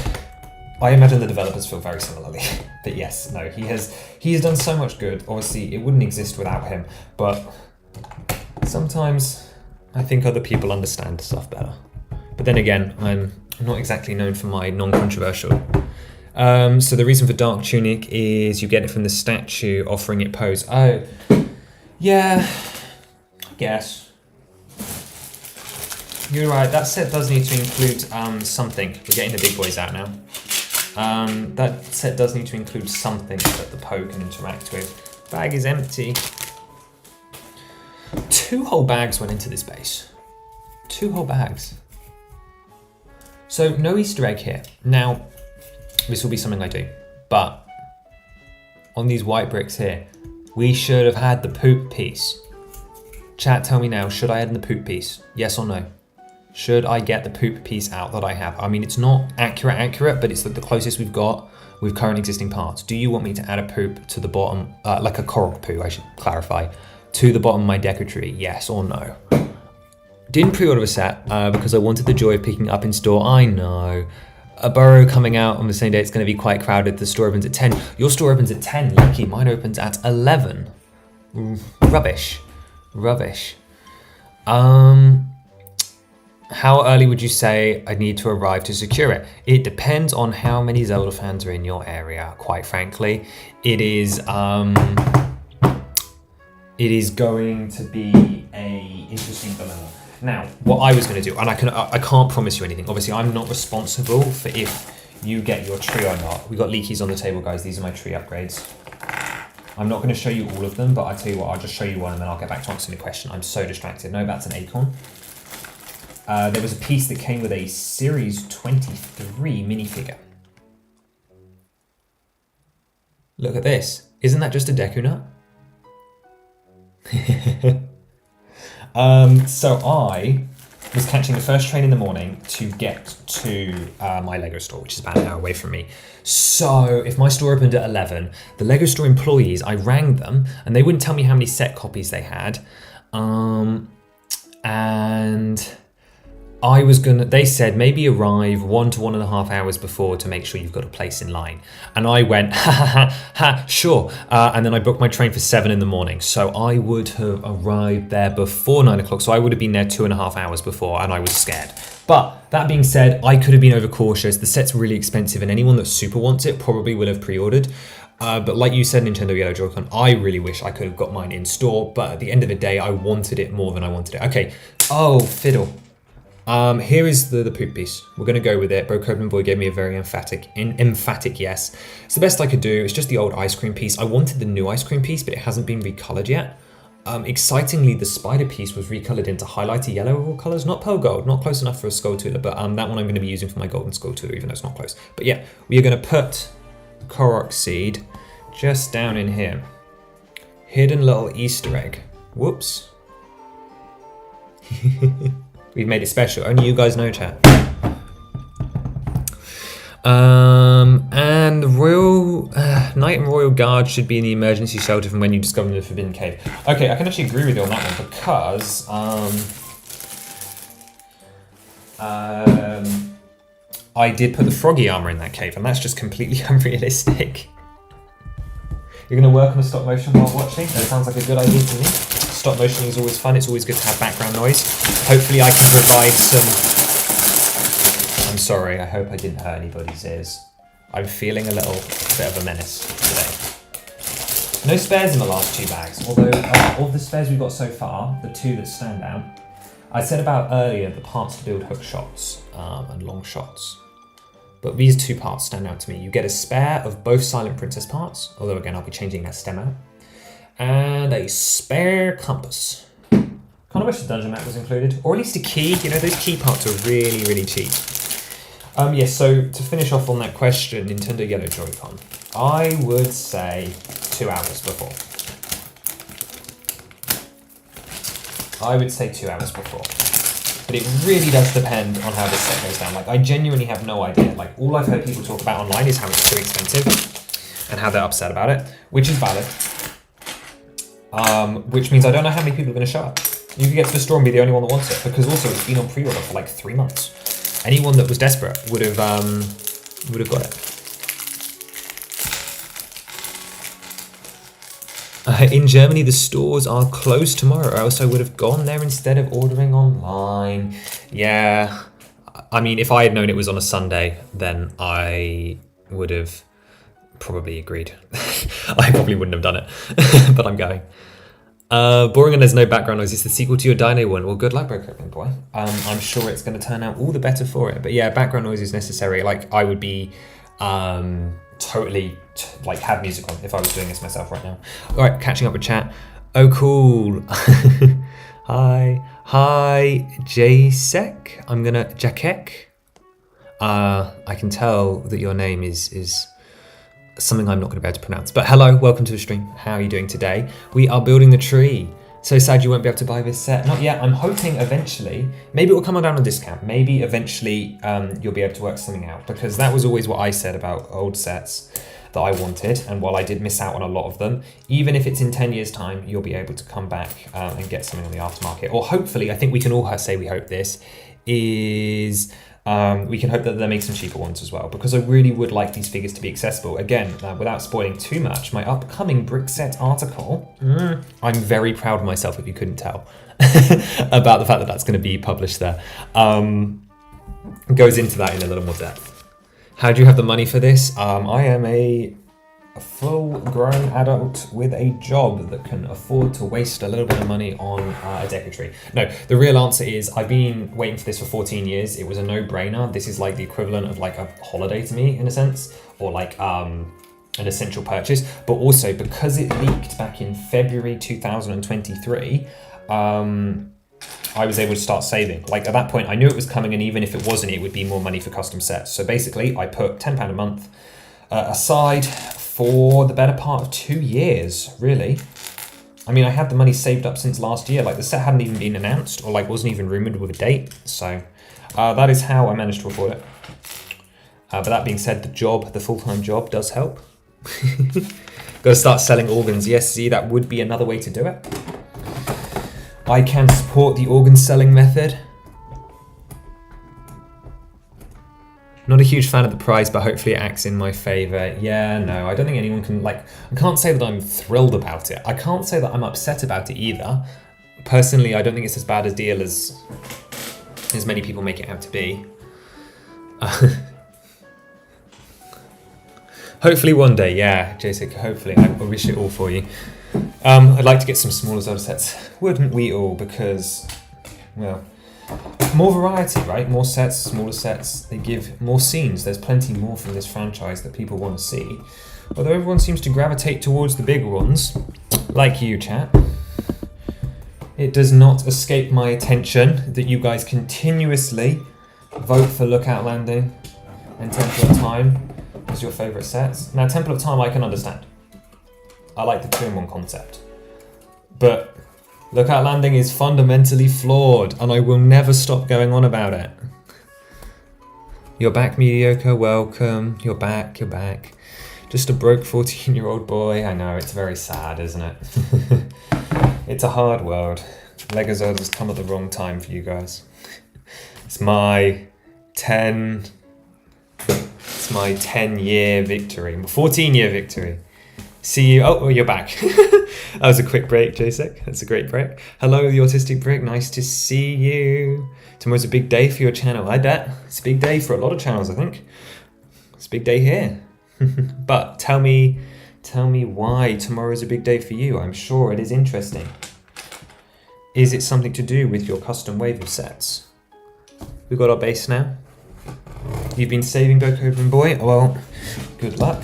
I imagine the developers feel very similarly. But yes, no, he has done so much good. Obviously, it wouldn't exist without him. But sometimes I think other people understand stuff better. But then again, I'm not exactly known for my non-controversial. So the reason for Dark Tunic is you get it from the statue offering it pose. Oh, yeah, I guess. You're right, that set does need to include something. We're getting the big boys out now. That set does need to include something that the Poe can interact with. Bag is empty. 2 whole bags went into this base. 2 whole bags. So no Easter egg here. Now, this will be something I do, but on these white bricks here, we should have had the poop piece. Chat, tell me now, should I add in the poop piece? Yes or no? Should I get the poop piece out that I have? I mean, it's not accurate, but it's the closest we've got with current existing parts. Do you want me to add a poop to the bottom, like a Korok poo, I should clarify, to the bottom of my Deku tree? Yes or no? Didn't pre-order a set because I wanted the joy of picking it up in store. I know. A Burrow coming out on the same day, it's going to be quite crowded. The store opens at 10. Your store opens at 10, lucky. Mine opens at 11. Rubbish. How early would you say I need to arrive to secure it? It depends on how many Zelda fans are in your area, quite frankly. It it is going to be a interesting dilemma. Now, what I was going to do, and I can't promise you anything. Obviously, I'm not responsible for if you get your tree or not. We got leakies on the table, guys. These are my tree upgrades. I'm not going to show you all of them, but I'll tell you what, I'll just show you one and then I'll get back to answering the question. I'm so distracted. No, that's an acorn. There was a piece that came with a Series 23 minifigure. Look at this. Isn't that just a Deku nut? So I was catching the first train in the morning to get to my Lego store, which is about an hour away from me. So if my store opened at 11, the Lego store employees, I rang them and they wouldn't tell me how many set copies they had. And they said maybe arrive 1 to 1.5 hours before to make sure you've got a place in line. And I went, sure. And then I booked my train for 7 in the morning. So I would have arrived there before 9 o'clock. So I would have been there 2.5 hours before and I was scared. But that being said, I could have been overcautious. The set's really expensive and anyone that super wants it probably will have pre-ordered. But like you said, Nintendo Yellow Joy-Con, I really wish I could have got mine in store. But at the end of the day, I wanted it more than I wanted it. Okay. Oh, fiddle. Here is the poop piece. We're going to go with it. Bro Copeland Boy gave me a very emphatic yes. It's the best I could do. It's just the old ice cream piece. I wanted the new ice cream piece, but it hasn't been recolored yet. Excitingly, the spider piece was recolored into highlighter yellow of all colors, not pearl gold, not close enough for a skull tooler, but that one I'm going to be using for my golden skull tooler, even though it's not close. But yeah, we are going to put Korok seed just down in here. Hidden little Easter egg. Whoops. We've made it special. Only you guys know, chat. And the Royal Knight and Royal Guard should be in the emergency shelter from when you discover the Forbidden Cave. Okay, I can actually agree with you on that one because I did put the froggy armor in that cave, and that's just completely unrealistic. You're going to work on a stop motion while watching? That sounds like a good idea to me. Stop motion is always fun. It's always good to have background noise. Hopefully I can provide some... I'm sorry, I hope I didn't hurt anybody's ears. I'm feeling a little bit of a menace today. No spares in the last 2 bags, although of the spares we've got so far, the 2 that stand out, I said about earlier the parts to build hook shots and long shots. But these 2 parts stand out to me. You get a spare of both Silent Princess parts, although again I'll be changing that stem out. And a spare compass. Kind of wish the dungeon map was included, or at least a key. You know, those key parts are really, really cheap. Yes, so to finish off on that question, Nintendo Yellow Joy-Con, I would say 2 hours before. I would say 2 hours before. But it really does depend on how this set goes down. Like, I genuinely have no idea. Like, all I've heard people talk about online is how it's too expensive and how they're upset about it, which is valid. Which means I don't know how many people are going to show up. You could get to the store and be the only one that wants it, because also it's been on pre-order for like 3 months. Anyone that was desperate would have got it. In Germany, the stores are closed tomorrow, or else I would have gone there instead of ordering online. Yeah, I mean, if I had known it was on a Sunday, then I would have probably agreed. I probably wouldn't have done it, but I'm going. Boring and there's no background noise. It's the sequel to your Dino one. Well, good luck, Broken Boy. I'm sure it's going to turn out all the better for it. But yeah, background noise is necessary. Like, I would be totally have music on if I was doing this myself right now. All right, catching up with chat. Oh, cool. Hi, Jasek. I'm gonna Jakek. I can tell that your name is something I'm not going to be able to pronounce. But hello, welcome to the stream. How are you doing today? We are building the tree. So sad you won't be able to buy this set. Not yet. I'm hoping eventually, maybe it will come down on discount. Maybe eventually you'll be able to work something out, because that was always what I said about old sets that I wanted. And while I did miss out on a lot of them, even if it's in 10 years time, you'll be able to come back and get something on the aftermarket. Or hopefully, I think we can all say we hope this is... we can hope that they make some cheaper ones as well, because I really would like these figures to be accessible. Again, without spoiling too much, my upcoming brick set article, I'm very proud of myself if you couldn't tell, about the fact that that's going to be published there, goes into that in a little more depth. How do you have the money for this? I am a a full-grown adult with a job that can afford to waste a little bit of money on a Deku tree. No, the real answer is I've been waiting for this for 14 years. It was a no-brainer. This is like the equivalent of like a holiday to me in a sense, or like an essential purchase. But also because it leaked back in February 2023, I was able to start saving. Like at that point, I knew it was coming, and even if it wasn't, it would be more money for custom sets. So basically, I put £10 a month aside for the better part of 2 years, really. I mean, I had the money saved up since last year. Like the set hadn't even been announced, or like wasn't even rumored with a date. So that is how I managed to afford it. But that being said, the full-time job does help. Gotta start selling organs. Yes, see, that would be another way to do it. I can support the organ selling method. Not a huge fan of the price, but hopefully it acts in my favor. Yeah, no, I don't think anyone can, like, I can't say that I'm thrilled about it. I can't say that I'm upset about it either. Personally, I don't think it's as bad a deal as many people make it out to be. Hopefully one day, yeah, Jacek, hopefully. I wish it all for you. I'd like to get some smaller Zelda sets, wouldn't we all? Because, well, more variety, right? More sets, smaller sets, they give more scenes. There's plenty more from this franchise that people want to see. Although everyone seems to gravitate towards the bigger ones, like you, chat. It does not escape my attention that you guys continuously vote for Lookout Landing and Temple of Time as your favourite sets. Now, Temple of Time I can understand. I like the 2-in-1 concept. But Lookout Landing is fundamentally flawed, and I will never stop going on about it. You're back, Mediocre, welcome. You're back, you're back. Just a broke 14-year-old boy. I know, it's very sad, isn't it? It's a hard world. Lego Zelda's come at the wrong time for you guys. It's my 10-year victory. 14-year victory. See you. Oh, you're back. That was a quick break, Jacek. That's a great break. Hello, the Autistic Brick. Nice to see you. Tomorrow's a big day for your channel. I bet. It's a big day for a lot of channels, I think. It's a big day here. But tell me why tomorrow's a big day for you. I'm sure it is interesting. Is it something to do with your custom wave of sets? We've got our base now. You've been saving Bokoblin Boy? Well, good luck.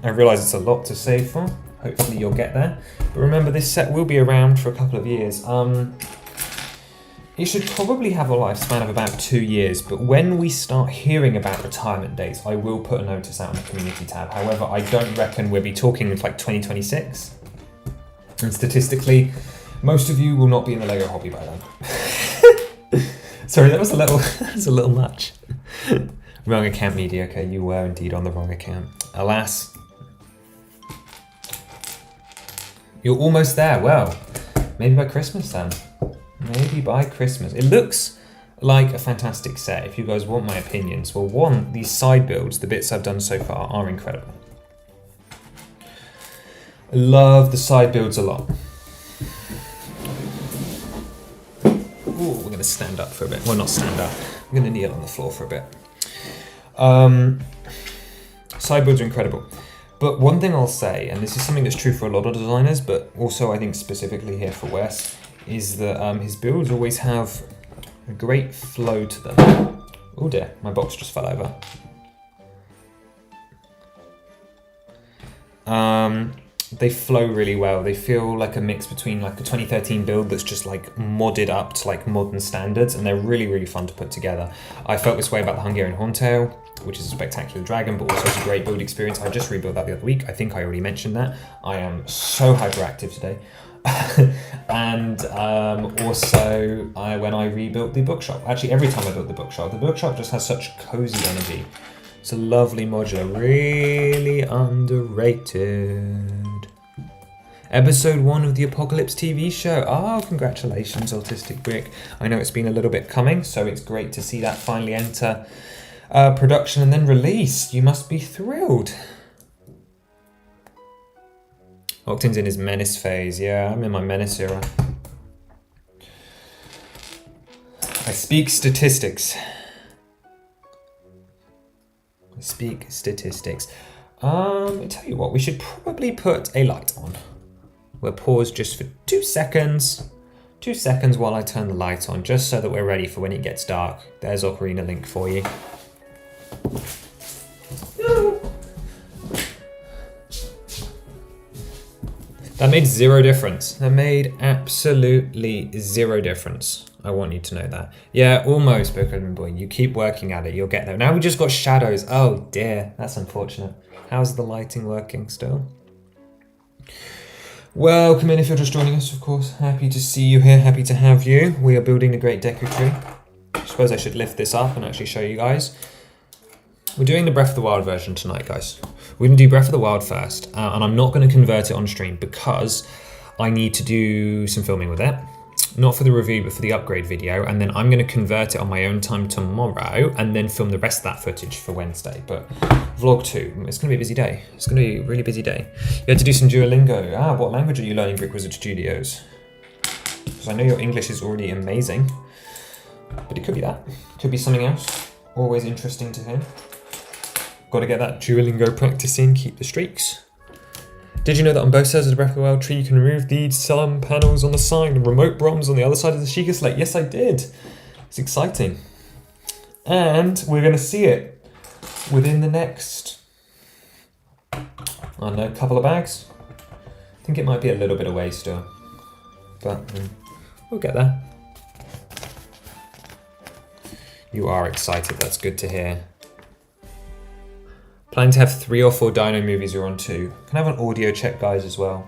I realise it's a lot to save for. Hopefully you'll get there. But remember, this set will be around for a couple of years. It should probably have a lifespan of about 2 years, but when we start hearing about retirement dates, I will put a notice out on the community tab. However, I don't reckon we'll be talking like 2026. And statistically, most of you will not be in the LEGO hobby by then. Sorry, that was a little much. Wrong account, Mediocre. You were indeed on the wrong account. Alas. You're almost there. Well, maybe by Christmas then. Maybe by Christmas. It looks like a fantastic set. If you guys want my opinions, well, one, these side builds, the bits I've done so far, are incredible. I love the side builds a lot. Ooh, we're going to stand up for a bit. Well, not stand up. I'm going to kneel on the floor for a bit. Side builds are incredible. But one thing I'll say, and this is something that's true for a lot of designers, but also I think specifically here for Wes, is that his builds always have a great flow to them. Oh dear, my box just fell over. They flow really well. They feel like a mix between like a 2013 build that's just like modded up to like modern standards, and they're really, really fun to put together. I felt this way about the Hungarian Horntail, which is a spectacular dragon, but also it's a great build experience. I just rebuilt that the other week. I think I already mentioned that. I am so hyperactive today. And also when I rebuilt the bookshop. Actually, every time I built the bookshop just has such cozy energy. It's a lovely modular, really underrated. Episode 1 of the Apocalypse TV show. Oh, congratulations, Autistic Brick. I know it's been a little bit coming, so it's great to see that finally enter production and then release. You must be thrilled. Octane's in his menace phase. Yeah, I'm in my menace era. I speak statistics. I tell you what, we should probably put a light on. We'll pause just for 2 seconds. 2 seconds while I turn the light on, just so that we're ready for when it gets dark. There's Ocarina Link for you. That made 0 difference. That made absolutely 0 difference. I want you to know that. Yeah, almost, Pokemon Boy. You keep working at it, you'll get there. Now we just got shadows. Oh dear, that's unfortunate. How's the lighting working still? Welcome in if you're just joining us, of course. Happy to see you here, happy to have you. We are building the Great Deku Tree. I suppose I should lift this up and actually show you guys. We're doing the Breath of the Wild version tonight, guys. We're going to do Breath of the Wild first, and I'm not going to convert it on stream because I need to do some filming with it. Not for the review, but for the upgrade video, and then I'm going to convert it on my own time tomorrow, and then film the rest of that footage for Wednesday. But vlog 2, it's going to be a busy day. It's going to be a really busy day. You had to do some Duolingo. What language are you learning, Brick Wizard Studios? Because I know your English is already amazing, but it could be that. Could be something else. Always interesting to hear. Got to get that Duolingo practice in, keep the streaks. Did you know that on both sides of the Breath of the Wild tree you can remove the sun panels on the side and remote broms on the other side of the Sheikah Slate? Yes, I did. It's exciting. And we're going to see it within the next, I don't know, couple of bags. I think it might be a little bit away still, but we'll get there. You are excited, that's good to hear. Planning to have 3 or 4 Dino movies, you're on 2. Can I have an audio check, guys, as well?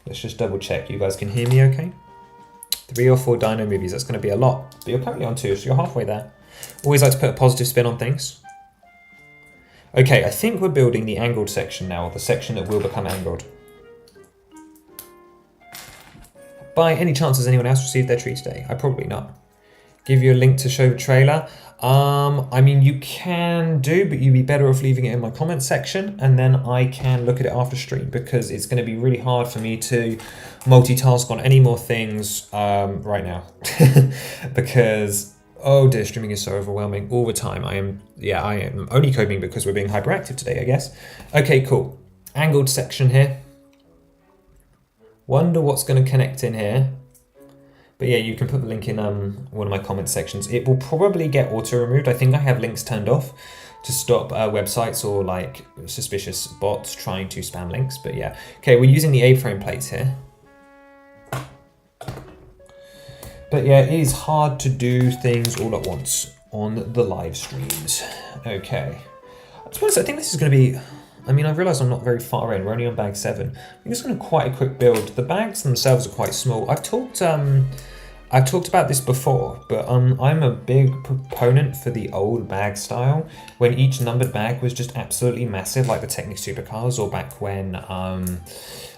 Let's just double check. You guys can hear me okay? 3 or 4 Dino movies, that's going to be a lot. But you're currently on 2, so you're halfway there. Always like to put a positive spin on things. Okay, I think we're building the angled section now, or the section that will become angled. By any chance, has anyone else received their treat today? I probably not. Give you a link to show the trailer. I mean, you can do, but you'd be better off leaving it in my comment section, and then I can look at it after stream, because it's going to be really hard for me to multitask on any more things right now. Because, oh dear, streaming is so overwhelming all the time. I am only coping because we're being hyperactive today, I guess. Okay, cool. Angled section here. Wonder what's going to connect in here. But yeah, you can put the link in one of my comment sections. It will probably get auto-removed. I think I have links turned off to stop websites or like suspicious bots trying to spam links. But yeah, okay, we're using the A-frame plates here. But yeah, it is hard to do things all at once on the live streams. Okay, to be honest, I think this is going to be, I mean, I've realised I'm not very far in. We're only on bag 7. I think it's going to be quite a quick build. The bags themselves are quite small. I've talked about this before, but I'm a big proponent for the old bag style, when each numbered bag was just absolutely massive, like the Technic Supercars, or back when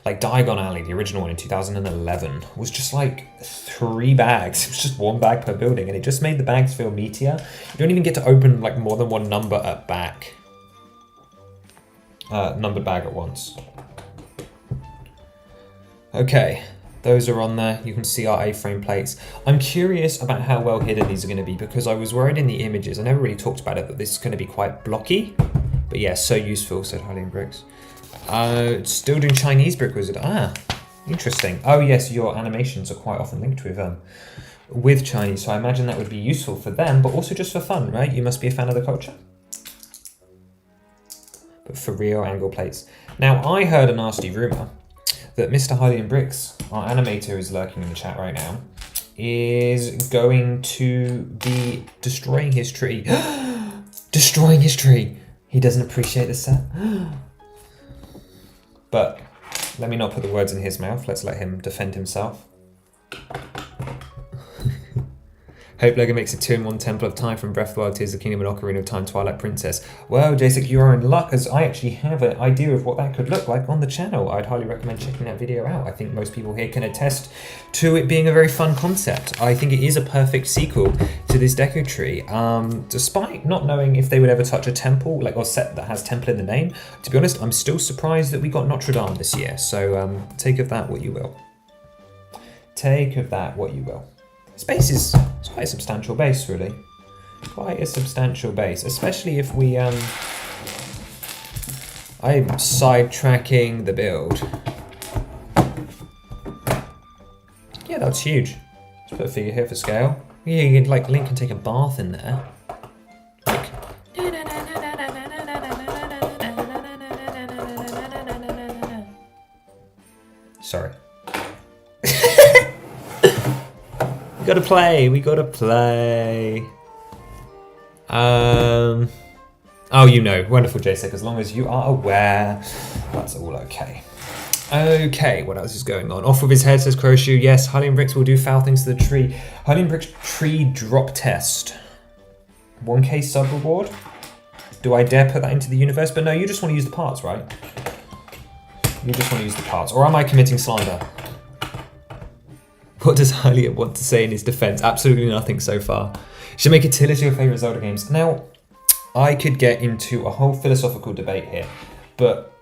like Diagon Alley, the original one in 2011, was just like 3 bags. It was just 1 bag per building, and it just made the bags feel meatier. You don't even get to open like more than 1 number at back. Numbered bag at once. Okay, those are on there. You can see our A-frame plates. I'm curious about how well hidden these are going to be, because I was worried in the images, I never really talked about it, that this is going to be quite blocky. But yeah, so useful, said Hylian Bricks. Still doing Chinese Brick Wizard. Interesting. Oh yes, your animations are quite often linked with Chinese, so I imagine that would be useful for them, but also just for fun, right? You must be a fan of the culture. But for real, angle plates. Now, I heard a nasty rumour that Mr. Hylian Bricks, our animator who's lurking in the chat right now, is going to be destroying his tree. Destroying his tree! He doesn't appreciate the set. But let me not put the words in his mouth. Let's let him defend himself. Hope Lego makes a 2-in-1 Temple of Time from Breath of the Wild, Tears of the Kingdom, and Ocarina of Time Twilight Princess. Well, Jacek, you are in luck, as I actually have an idea of what that could look like on the channel. I'd highly recommend checking that video out. I think most people here can attest to it being a very fun concept. I think it is a perfect sequel to this Deku Tree. Despite not knowing if they would ever touch a temple, like, or set that has temple in the name, to be honest, I'm still surprised that we got Notre Dame this year. So take of that what you will. Take of that what you will. This base is quite a substantial base, really. Quite a substantial base, especially if we... I'm sidetracking the build. Yeah, that's huge. Let's put a figure here for scale. Yeah, you can, like, Link can take a bath in there. Like, sorry. We gotta play. We gotta play. Oh, you know, wonderful, JSEC. As long as you are aware, that's all okay. Okay, what else is going on? Off with his head, says Crowshoe. Yes, Hylian Bricks will do foul things to the tree. Hylian Bricks tree drop test. 1k sub reward. Do I dare put that into the universe? But no, you just want to use the parts, right? You just want to use the parts. Or am I committing slander? What does Hylian want to say in his defense? Absolutely nothing so far. Should make a tier list of your favorite Zelda games. Now, I could get into a whole philosophical debate here, but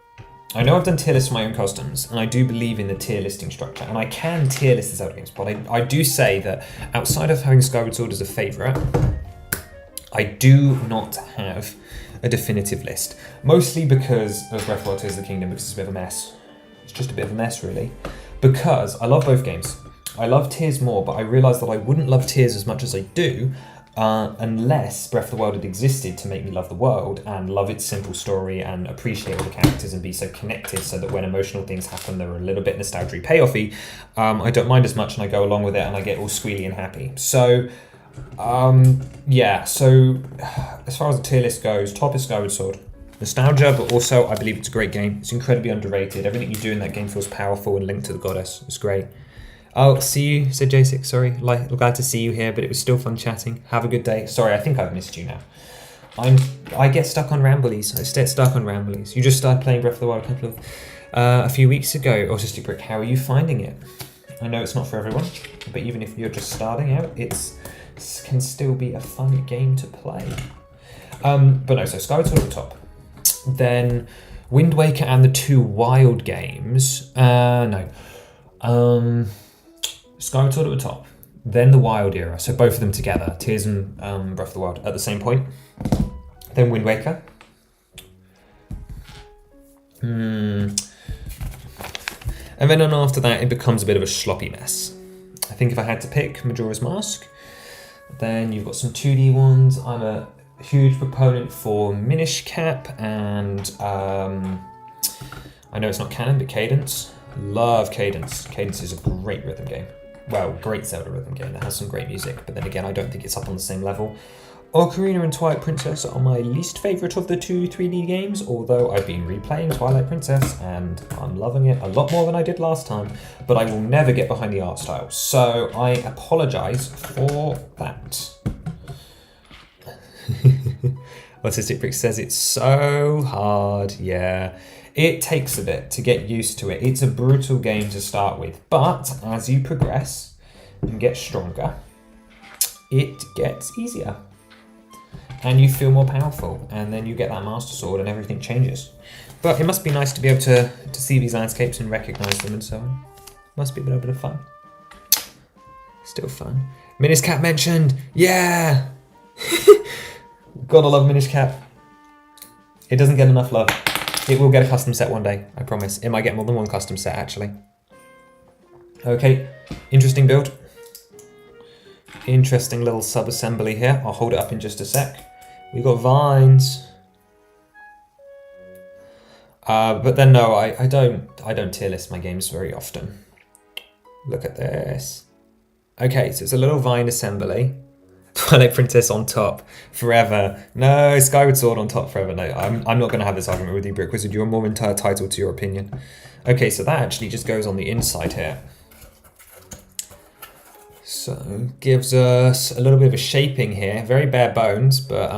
I know I've done tier lists for my own customs, and I do believe in the tier listing structure, and I can tier list the Zelda games, but I do say that outside of having Skyward Sword as a favourite, I do not have a definitive list. Mostly because of Breath of the Wild, Tears of the Kingdom, because it's a bit of a mess. It's just a bit of a mess, really. Because I love both games. I love Tears more, but I realise that I wouldn't love Tears as much as I do unless Breath of the Wild had existed to make me love the world and love its simple story and appreciate all the characters and be so connected so that when emotional things happen, they're a little bit nostalgia payoffy. I don't mind as much and I go along with it and I get all squealy and happy. So, yeah, so as far as the tier list goes, top is Skyward Sword. Nostalgia, but also I believe it's a great game. It's incredibly underrated. Everything you do in that game feels powerful and linked to the goddess. It's great. Oh, see you, said J6, sorry. Glad to see you here, but it was still fun chatting. Have a good day. Sorry, I think I've missed you now. I get stuck on Ramblies. I get stuck on Ramblies. You just started playing Breath of the Wild a few weeks ago. Autistic Brick, how are you finding it? I know it's not for everyone, but even if you're just starting out, it can still be a fun game to play. But no, so Skyward Sword at the top. Then Wind Waker and the 2 Wild games. No. Skyward Sword at the top, then the Wild era, so both of them together, Tears and Breath of the Wild at the same point. Then Wind Waker. And then after that, it becomes a bit of a sloppy mess. I think if I had to pick Majora's Mask, then you've got some 2D ones. I'm a huge proponent for Minish Cap and I know it's not canon, but Cadence. Love Cadence. Cadence is a great rhythm game. Well, great Zelda rhythm game that has some great music, but then again, I don't think it's up on the same level. Ocarina and Twilight Princess are my least favourite of the 2 3D games, although I've been replaying Twilight Princess and I'm loving it a lot more than I did last time, but I will never get behind the art style, so I apologise for that. Autistic Brick says it's so hard, yeah. It takes a bit to get used to it. It's a brutal game to start with, but as you progress and get stronger, it gets easier. And you feel more powerful, and then you get that Master Sword and everything changes. But it must be nice to be able to see these landscapes and recognise them and so on. Must be a little bit of fun. Still fun. Minish Cap mentioned! Yeah! Gotta love Minish Cap. It doesn't get enough love. It will get a custom set one day, I promise. It might get more than one custom set, actually. Okay, interesting build. Interesting little sub-assembly here. I'll hold it up in just a sec. We got vines. But then no, I don't tier list my games very often. Look at this. Okay, so it's a little vine assembly. Twilight Princess on top forever. No, Skyward Sword on top forever. No, I'm not going to have this argument with you, Brick Wizard. You're more entitled to your opinion. Okay, so that actually just goes on the inside here. So, gives us a little bit of a shaping here. Very bare bones, but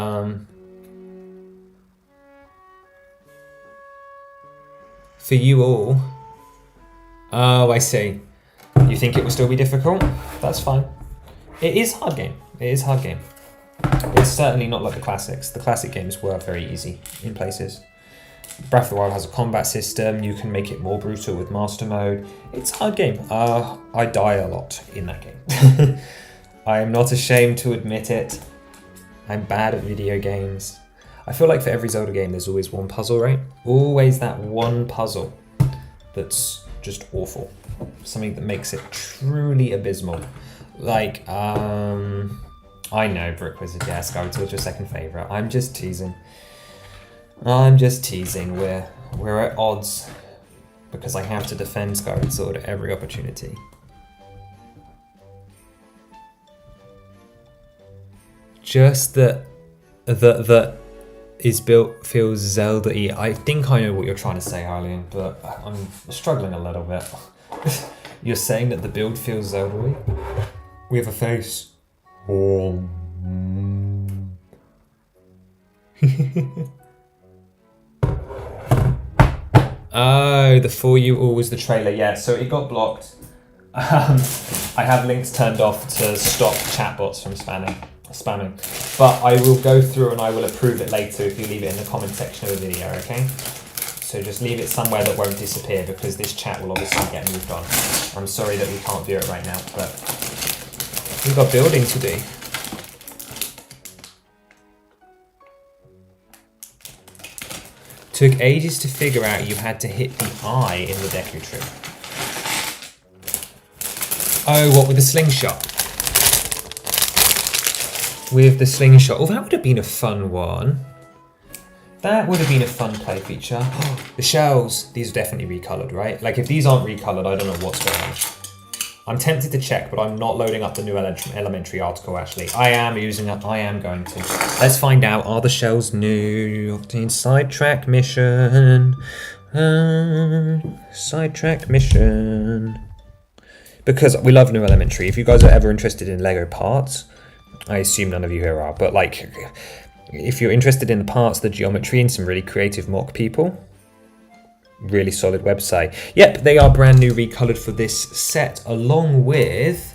for you all. Oh, I see. You think it will still be difficult? That's fine. It is a hard game. It is a hard game. It's certainly not like the classics. The classic games were very easy in places. Breath of the Wild has a combat system. You can make it more brutal with Master Mode. It's a hard game. I die a lot in that game. I am not ashamed to admit it. I'm bad at video games. I feel like for every Zelda game, there's always one puzzle, right? Always that one puzzle that's just awful. Something that makes it truly abysmal. Like, I know, Brook Wizard, yeah, Skyward Sword's your second favourite. I'm just teasing. I'm just teasing. We're at odds because I have to defend Skyward Sword at every opportunity. Just that is built feels Zelda-y. I think I know what you're trying to say, Harleen, but I'm struggling a little bit. You're saying that the build feels Zelda-y? We have a face. Oh. Oh, the For You All was the trailer. Yeah, so it got blocked. I have links turned off to stop chatbots from spamming. But I will go through and I will approve it later if you leave it in the comment section of the video, okay? So just leave it somewhere that won't disappear because this chat will obviously get moved on. I'm sorry that we can't view it right now, but we've got building to do. Took ages to figure out you had to hit the eye in the Deku tree. Oh, what with the slingshot? With the slingshot. Oh, that would have been a fun one. That would have been a fun play feature. The shells. These are definitely recolored, right? Like, if these aren't recolored, I don't know what's going on. I'm tempted to check, but I'm not loading up the new elementary article, actually. I am going to. Let's find out. Are the shells new? Octane sidetrack mission. Sidetrack mission. Because we love new elementary. If you guys are ever interested in Lego parts, I assume none of you here are, but like, if you're interested in the parts, the geometry, and some really creative mock people, really solid website. Yep, they are brand new, recolored for this set, along with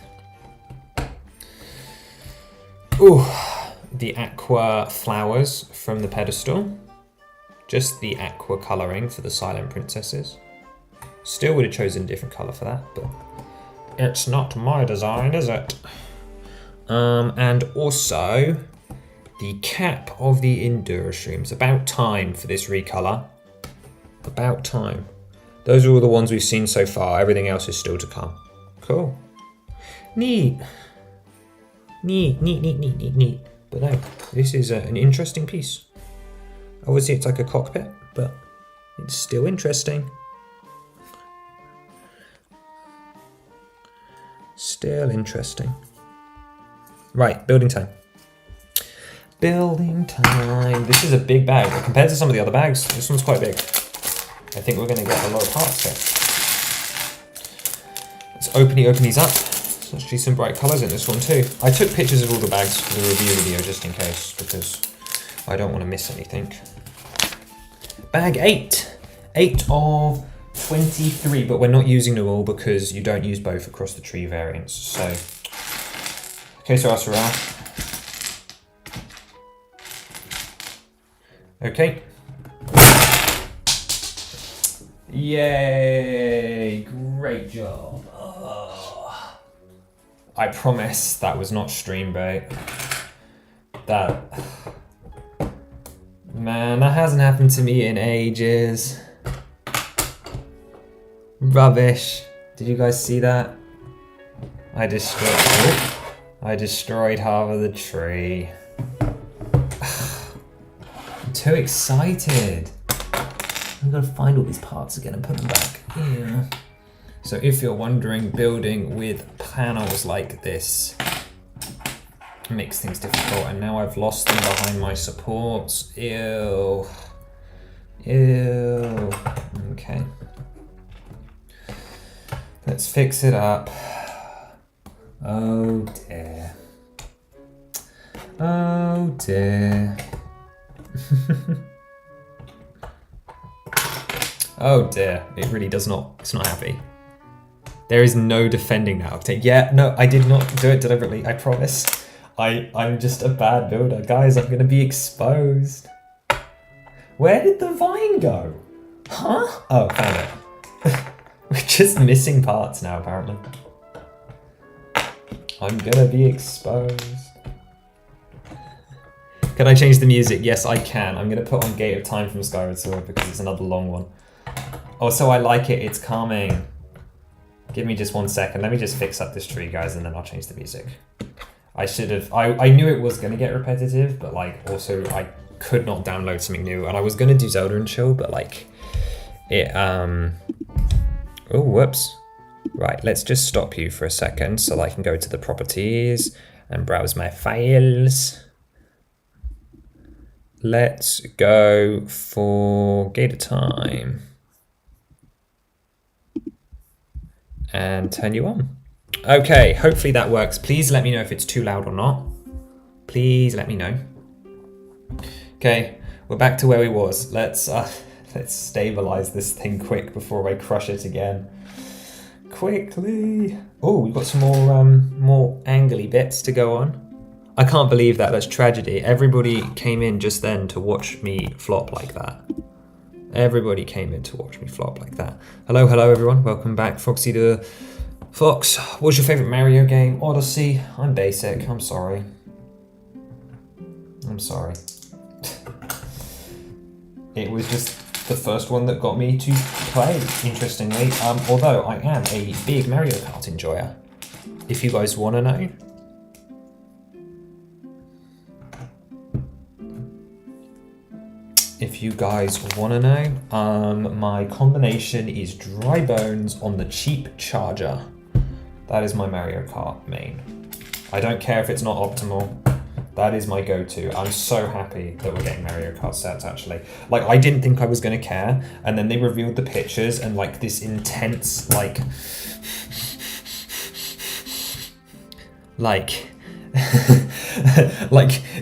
the aqua flowers from the pedestal. Just the aqua colouring for the silent princesses. Still would have chosen a different colour for that, but it's not my design, is it? And also the cap of the Endura shrooms. About time for this recolor. About time. Those are all the ones we've seen so far. Everything else is still to come. Cool. Neat. Neat. But no, this is an interesting piece. Obviously it's like a cockpit, but it's still interesting. Still interesting. Right, building time. Building time. This is a big bag. Compared to some of the other bags, this one's quite big. I think we're going to get a lot of parts here. Let's open these up. There's actually some bright colours in this one too. I took pictures of all the bags for the review video just in case, because I don't want to miss anything. Bag 8. 8 of 23, but we're not using them all because you don't use both across the tree variants. So, okay, so Asura. Okay. Yay! Great job. Oh. I promise that was not stream bait. Man, that hasn't happened to me in ages. Rubbish. Did you guys see that? I destroyed half of the tree. I'm too excited. I'm gonna find all these parts again and put them back here. So if you're wondering, building with panels like this makes things difficult, and now I've lost them behind my supports. Ew. Okay. Let's fix it up. Oh dear. Oh dear. Oh dear, it really does not, it's not happy. There is no defending that Octane. Yeah, no, I did not do it deliberately, I promise. I'm just a bad builder. Guys, I'm gonna be exposed. Where did the vine go? Huh? Oh, found it. We're just missing parts now, apparently. I'm gonna be exposed. Can I change the music? Yes, I can. I'm going to put on Gate of Time from Skyward Sword because it's another long one. Also, I like it. It's calming. Give me just 1 second. Let me just fix up this tree, guys, and then I'll change the music. I should have... I knew it was going to get repetitive, but, like, also I could not download something new. And I was going to do Zelda and Chill, but, like, it... Oh, whoops. Right, let's just stop you for a second so I can go to the properties and browse my files. Let's go for Gate of Time. And turn you on. Okay, hopefully that works. Please let me know if it's too loud or not. Please let me know. Okay, we're back to where we was. Let's stabilize this thing quick before I crush it again. Quickly. Oh, we've got some more angly bits to go on. I can't believe that. That's tragedy. Everybody came in just then to watch me flop like that. Everybody came in to watch me flop like that. Hello, everyone. Welcome back. Foxy the Fox. What's your favorite Mario game? Odyssey. I'm basic. I'm sorry. I'm sorry. It was just the first one that got me to play, interestingly. Although I am a big Mario Kart enjoyer. If you guys want to know. If you guys want to know, my combination is Dry Bones on the cheap charger. That is my Mario Kart main. I don't care if it's not optimal. That is my go-to. I'm so happy that we're getting Mario Kart sets, actually. Like, I didn't think I was going to care, and then they revealed the pictures and, like, this intense, like like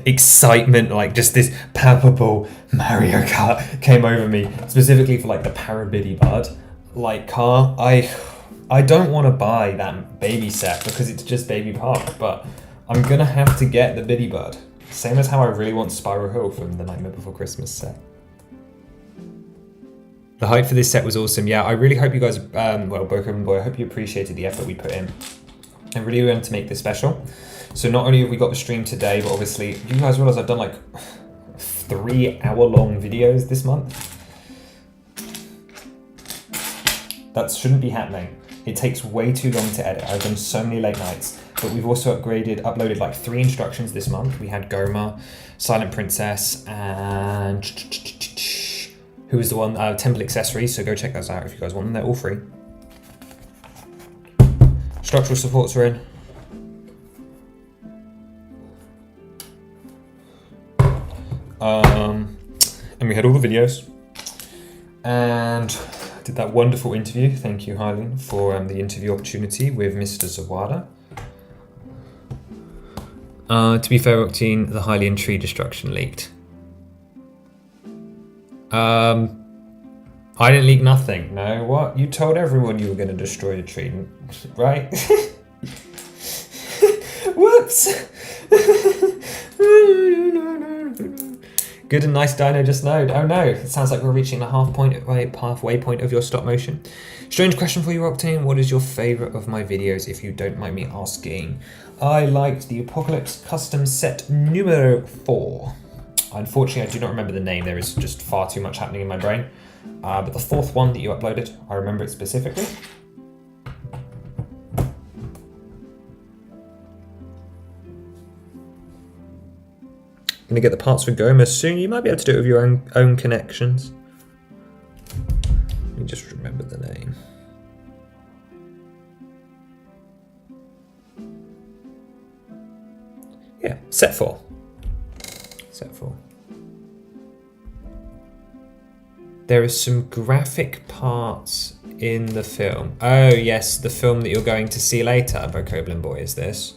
excitement, like just this palpable Mario Kart came over me, specifically for like the Parabiddy Bud like car. I don't want to buy that baby set because it's just Baby Park, but I'm gonna have to get the Biddy Bud. Same as how I really want Spiral Hill from the Nightmare Before Christmas set. The hype for this set was awesome. Yeah, I really hope you guys, well, Boco and Boy, I hope you appreciated the effort we put in. I really wanted to make this special. So not only have we got the stream today, but obviously, you guys realize I've done like 3-hour-long videos this month? That shouldn't be happening. It takes way too long to edit. I've done so many late nights, but we've also uploaded like 3 instructions this month. We had Goma, Silent Princess, and who was the one? Temple Accessories, so go check those out if you guys want them. They're all free. Structural supports are in. And we had all the videos. And I did that wonderful interview. Thank you, Hyland, for the interview opportunity with Mr. Zawada. To be fair, Octane, the Hylian tree destruction leaked. I didn't leak nothing. No, what? You told everyone you were going to destroy the tree, right? Whoops! Good and nice dino just node. Oh no, it sounds like we're reaching the halfway point of your stop motion. Strange question for you, Octane. What is your favourite of my videos, if you don't mind me asking? I liked the Apocalypse Custom Set numero 4. Unfortunately, I do not remember the name. There is just far too much happening in my brain. But the 4th one that you uploaded, I remember it specifically. I'm gonna get the parts for Goma soon. You might be able to do it with your own connections. Let me just remember the name. Yeah, set 4. Set 4. There is some graphic parts in the film. Oh yes, the film that you're going to see later, Bokoblin Boy, is this?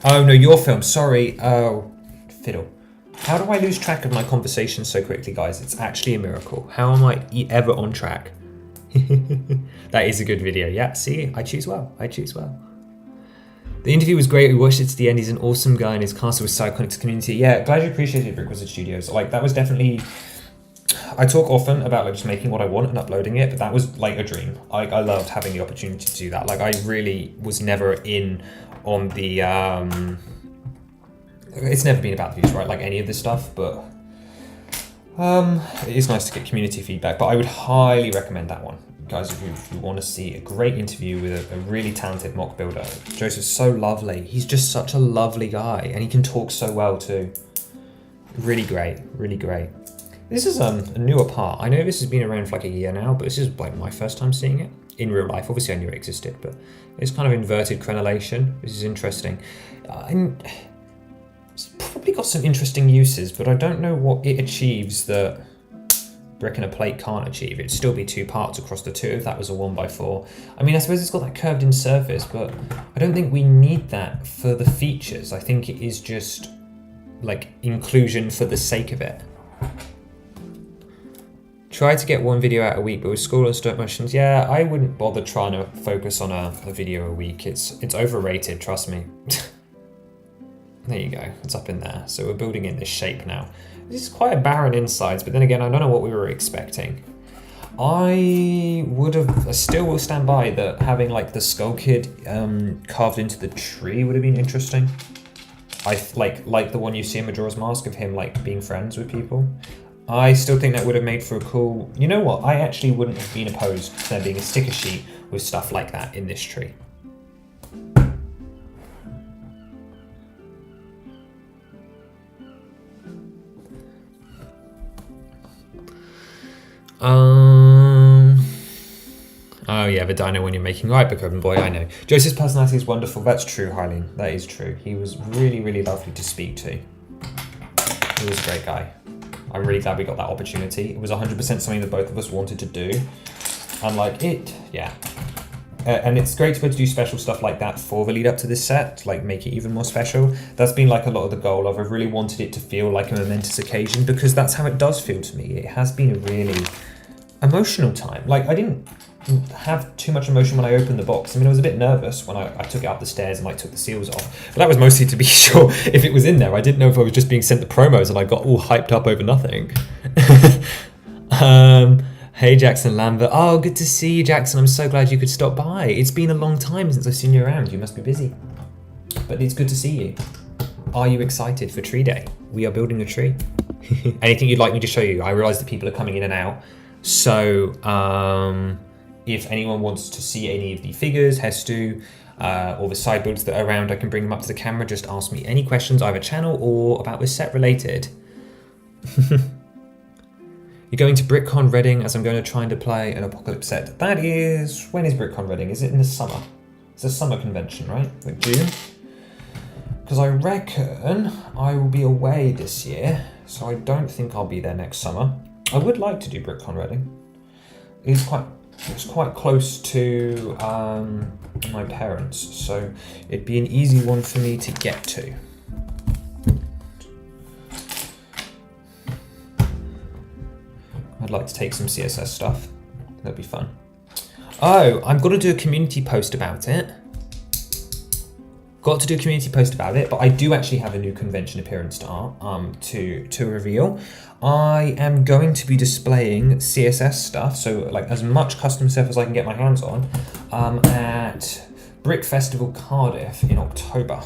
Oh no, your film, sorry. Oh, fiddle. How do I lose track of my conversations so quickly, guys? It's actually a miracle. How am I ever on track? That is a good video. Yeah, see, I choose well. I choose well. The interview was great. We watched it to the end. He's an awesome guy and his castle was so iconic to the community. Yeah, glad you appreciated Brickwizzard Studios. Like, that was definitely I talk often about like just making what I want and uploading it, but that was like a dream. I loved having the opportunity to do that. Like I really was never in on the, it's never been about the views, right? Like any of this stuff, but it is nice to get community feedback, but I would highly recommend that one. Guys, if you want to see a great interview with a really talented mock builder. Joseph's so lovely. He's just such a lovely guy, and he can talk so well too. Really great, really great. This is a newer part. I know this has been around for like a year now, but this is like my first time seeing it in real life. Obviously I knew it existed, but it's kind of inverted crenellation. This is interesting. And it's probably got some interesting uses, but I don't know what it achieves that brick and a plate can't achieve. It'd still be 2 parts across the 2 if that was a 1x4. I mean, I suppose it's got that curved in surface, but I don't think we need that for the features. I think it is just like inclusion for the sake of it. Try to get 1 video out a week, but with school and stop motions, yeah, I wouldn't bother trying to focus on a video a week. It's overrated, trust me. There you go, it's up in there. So we're building in this shape now. This is quite a barren insides, but then again, I don't know what we were expecting. I still will stand by that having like the Skull Kid carved into the tree would have been interesting. I like the one you see in Majora's Mask of him like being friends with people. I still think that would have made for a cool, you know what, I actually wouldn't have been opposed to there being a sticker sheet with stuff like that in this tree. Oh yeah, the dino when you're making right, Bokoban boy, I know. Joseph's personality is wonderful. That's true, Hyleen. That is true. He was really, really lovely to speak to. He was a great guy. I'm really glad we got that opportunity. It was 100% something that both of us wanted to do. And like yeah. And it's great to be able to do special stuff like that for the lead up to this set, like make it even more special. That's been like a lot of the goal of, I've really wanted it to feel like a momentous occasion because that's how it does feel to me. It has been a really emotional time. Like I didn't have too much emotion when I opened the box. I mean, I was a bit nervous when I took it up the stairs and like took the seals off, but that was mostly to be sure if it was in there. I didn't know if I was just being sent the promos and I got all hyped up over nothing. Hey Jackson Lambert. Oh, good to see you, Jackson. I'm so glad you could stop by. It's been a long time since I've seen you around. You must be busy, but it's good to see you. Are you excited for Tree Day? We are building a tree. Anything you'd like me to show you? I realize that people are coming in and out, so if anyone wants to see any of the figures, Hestu, or the side builds that are around, I can bring them up to the camera. Just ask me any questions, either channel or about this set related. You're going to BrickCon Reading as I'm going to try and play an Apocalypse set. That is, when is BrickCon Reading? Is it in the summer? It's a summer convention, right? Like June? Because I reckon I will be away this year, so I don't think I'll be there next summer. I would like to do BrickCon Reading. It's quite close to my parents, so it'd be an easy one for me to get to. I'd like to take some CSS stuff. That'd be fun. Oh, I've got to do a community post about it. Got to do a community post about it, but I do actually have a new convention appearance to reveal. I am going to be displaying CSS stuff, so like as much custom stuff as I can get my hands on, at Brick Festival Cardiff in October.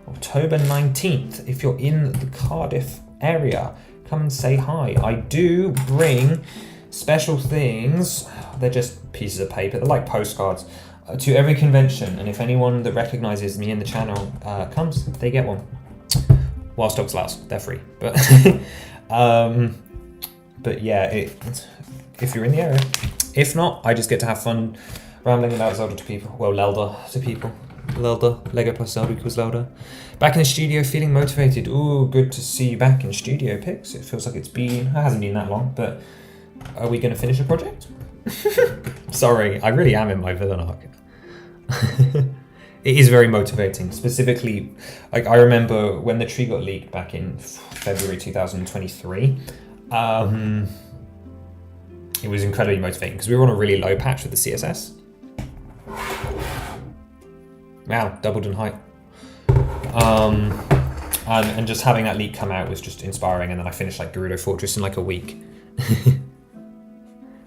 October 19th. If you're in the Cardiff area, come and say hi. I do bring special things. They're just pieces of paper. They're like postcards to every convention. And if anyone that recognizes me in the channel comes, they get one. While stocks last, they're free. But but yeah, if you're in the area. If not, I just get to have fun rambling about Zelda to people. Well, Zelda to people. Zelda, Lego plus Zelda equals Zelda. Back in the studio, feeling motivated. Ooh, good to see you back in studio, Pix. It feels like it hasn't been that long, but are we going to finish a project? Sorry, I really am in my villain arc. It is very motivating. Specifically, like I remember when the tree got leaked back in February 2023. It was incredibly motivating because we were on a really low patch with the CSS. Wow, doubled in height. And just having that leak come out was just inspiring, and then I finished like Gerudo Fortress in like a week.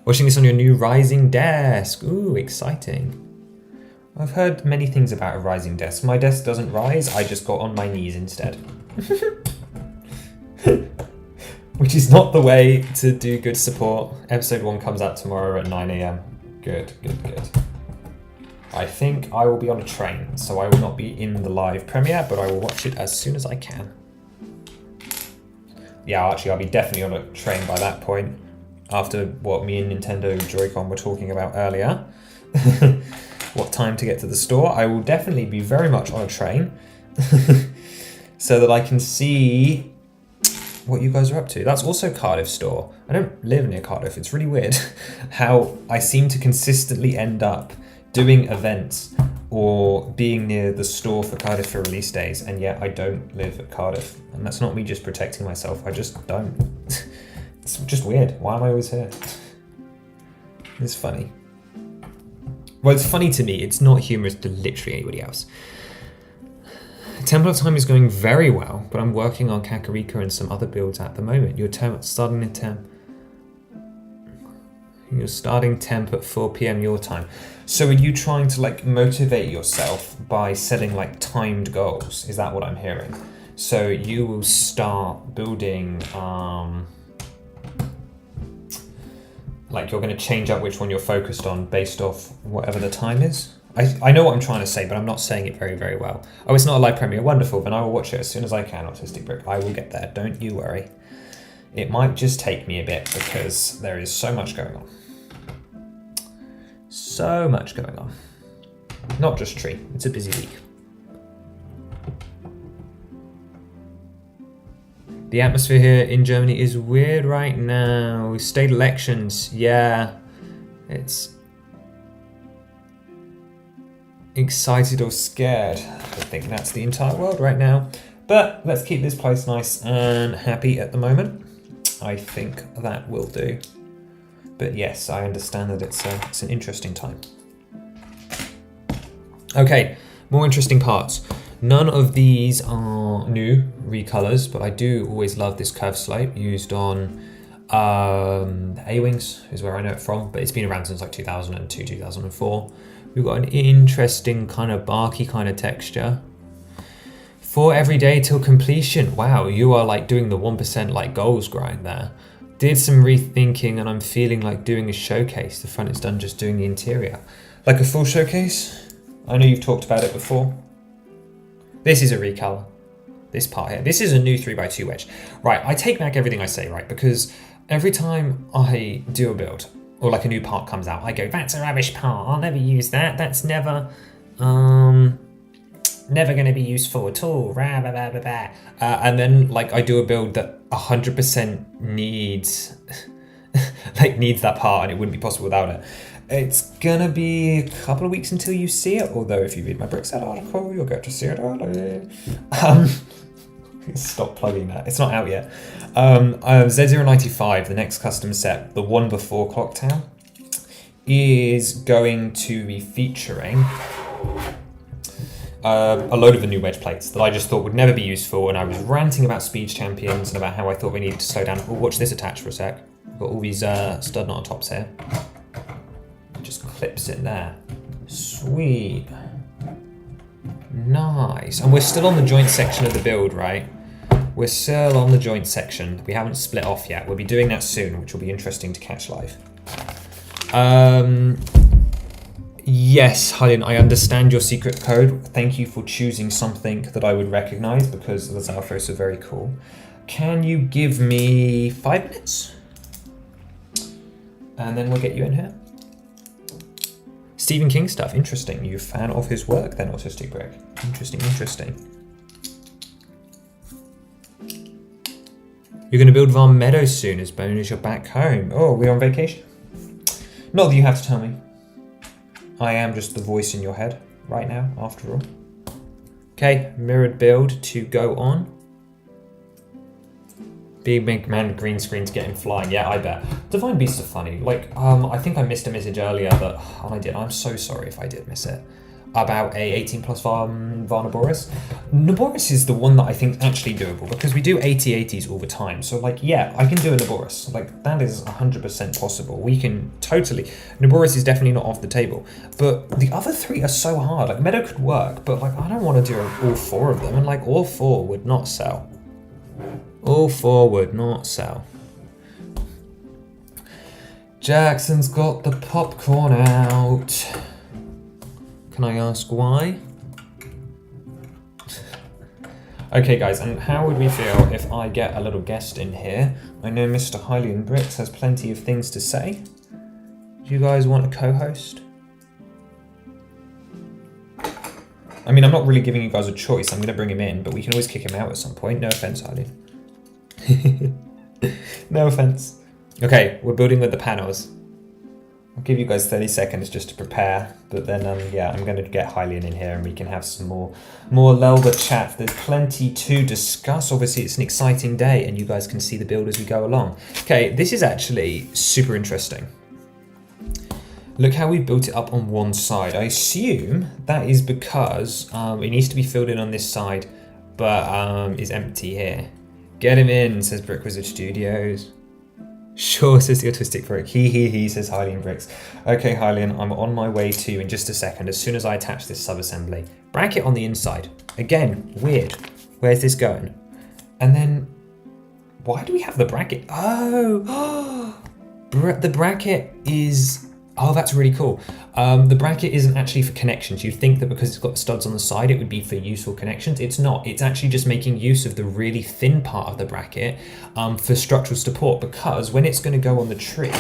Watching this on your new rising desk. Ooh, exciting. I've heard many things about a rising desk. My desk doesn't rise, I just got on my knees instead. Which is not the way to do good support. Episode 1 comes out tomorrow at 9 AM. Good, good, good. I think I will be on a train, so I will not be in the live premiere, but I will watch it as soon as I can. Yeah, actually, I'll be definitely on a train by that point, after what me and Nintendo Joy-Con were talking about earlier. What time to get to the store. I will definitely be very much on a train, so that I can see what you guys are up to. That's also Cardiff store. I don't live near Cardiff. It's really weird how I seem to consistently end up doing events or being near the store for Cardiff for release days, and yet I don't live at Cardiff. And that's not me just protecting myself, I just don't. It's just weird. Why am I always here? It's funny. Well, it's funny to me. It's not humorous to literally anybody else. Temple of Time is going very well, but I'm working on Kakarika and some other builds at the moment. You're starting temp at 4 PM your time. So are you trying to like motivate yourself by setting like timed goals? Is that what I'm hearing? So you will start building, like you're going to change up which one you're focused on based off whatever the time is? I know what I'm trying to say, but I'm not saying it very, very well. Oh, it's not a live premiere. Wonderful. Then I will watch it as soon as I can, Autistic Brick. I will get there. Don't you worry. It might just take me a bit because there is so much going on. So much going on. Not just Tree. It's a busy week. The atmosphere here in Germany is weird right now. State elections. Yeah. It's excited or scared. I think that's the entire world right now. But let's keep this place nice and happy at the moment. I think that will do. But yes, I understand that it's an interesting time. Okay, more interesting parts. None of these are new recolors, but I do always love this curved slope used on the A-Wings is where I know it from, but it's been around since like 2002, 2004. We've got an interesting kind of barky kind of texture. For every day till completion. Wow, you are like doing the 1% like goals grind there. Did some rethinking and I'm feeling like doing a showcase. The front is done just doing the interior. Like a full showcase? I know you've talked about it before. This is a recolor. This part here. This is a new 3x2 wedge. Right, I take back everything I say, right? Because every time I do a build, or like a new part comes out, I go, that's a rubbish part, I'll never use that. That's never going to be useful at all. And then like I do a build that 100% needs needs that part and it wouldn't be possible without it. It's gonna be a couple of weeks until you see it, although if you read my Brickset article, you'll get to see it early. Stop plugging that. It's not out yet. Z095, the next custom set, the one before Clocktown, is going to be featuring a load of the new wedge plates that I just thought would never be useful, and I was ranting about speed champions and about how I thought we needed to slow down. Oh, watch this attach for a sec. We've got all these stud knot tops here. Just clips in there. Sweet. Nice. And we're still on the joint section of the build, right? We're still on the joint section. We haven't split off yet. We'll be doing that soon, which will be interesting to catch live. Yes, Hullion, I understand your secret code. Thank you for choosing something that I would recognize because the Zalfos are very cool. Can you give me 5 minutes? And then we'll get you in here. Stephen King stuff, interesting. You a fan of his work then, Autistic Brick? Interesting, interesting. You're going to build Varn Meadows soon as Bone is you're back home. Oh, we're on vacation? Not that you have to tell me. I am just the voice in your head right now, after all. Okay, mirrored build to go on. Big man green screen to get him flying. Yeah, I bet. Divine Beasts are funny. Like, I think I missed a message earlier that, and I did. I'm so sorry if I did miss it. about a 18 plus var Naboris. Naboris is the one that I think is actually doable because we do 80/80s all the time. So like, yeah, I can do a Naboris. Like that is 100% possible. We can totally. Naboris is definitely not off the table. But the other three are so hard. Like Meadow could work, but like I don't want to do all four of them. And like all four would not sell. All four would not sell. Jackson's got the popcorn out. Can I ask why? Okay guys, and how would we feel if I get a little guest in here? I know Mr. Hylian Bricks has plenty of things to say. Do you guys want a co-host? I mean, I'm not really giving you guys a choice. I'm going to bring him in, but we can always kick him out at some point. No offense, Hylian. No offense. Okay, we're building with the panels. I'll give you guys 30 seconds just to prepare, but then yeah, I'm going to get Hylian in here and we can have some more Lelba chat. There's plenty to discuss. Obviously, it's an exciting day and you guys can see the build as we go along. Okay, this is actually super interesting. Look how we built it up on one side. I assume that is because it needs to be filled in on this side, but is empty here. Get him in, says Brick Wizard Studios. Sure, says the autistic Brick. He, says Hylian Bricks. Okay, Hylian, I'm on my way to you in just a second, as soon as I attach this sub-assembly. Bracket on the inside. Again, weird. Where's this going? And then, why do we have the bracket? Oh, the bracket is... Oh, that's really cool. The bracket isn't actually for connections. You'd think that because it's got studs on the side, it would be for useful connections. It's not. It's actually just making use of the really thin part of the bracket for structural support, because when it's going to go on the tree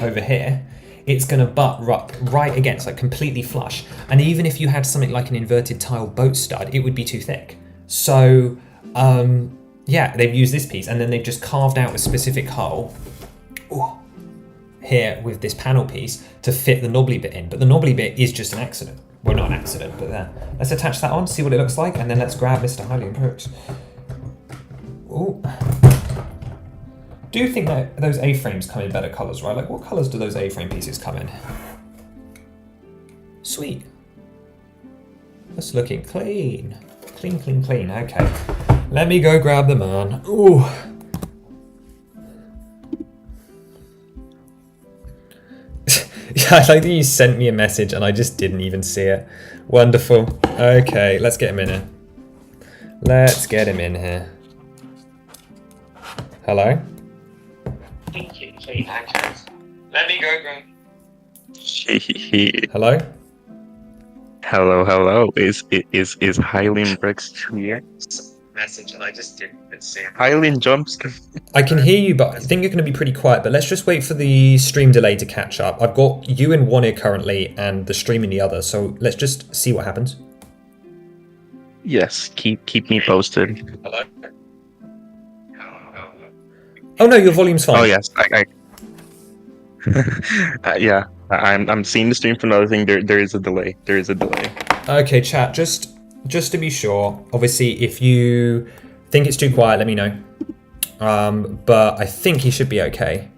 over here, it's going to butt right against, like completely flush. And even if you had something like an inverted tile boat stud, it would be too thick. So, yeah, they've used this piece and then they've just carved out a specific hole. Ooh. Here with this panel piece to fit the knobbly bit in, but the knobbly bit is just an accident. Well, not an accident, but there. Let's attach that on, see what it looks like, and then let's grab Mr. Hylian Bricks. Ooh. Do you think that those A-frames come in better colours, right? Like, what colours do those A-frame pieces come in? Sweet. That's looking clean. Clean. Okay. Let me go grab the man. Ooh. Yeah, I like that you sent me a message and I just didn't even see it. Wonderful. Okay, let's get him in here. Let's get him in here. Hello? Thank you. Let me go, Greg. Hello? Hello. Is Hylian Bricks here? Message and I just didn't see it. Hylian jumps. I can hear you, but I think you're going to be pretty quiet. But let's just wait for the stream delay to catch up. I've got you in one ear currently and the stream in the other. So let's just see what happens. Yes, keep me posted. Hello. Oh no, your volume's fine. Oh yes, I yeah. I'm seeing the stream from another thing. There is a delay. Okay, chat. Just to be sure, obviously, if you think it's too quiet, let me know. But I think he should be okay.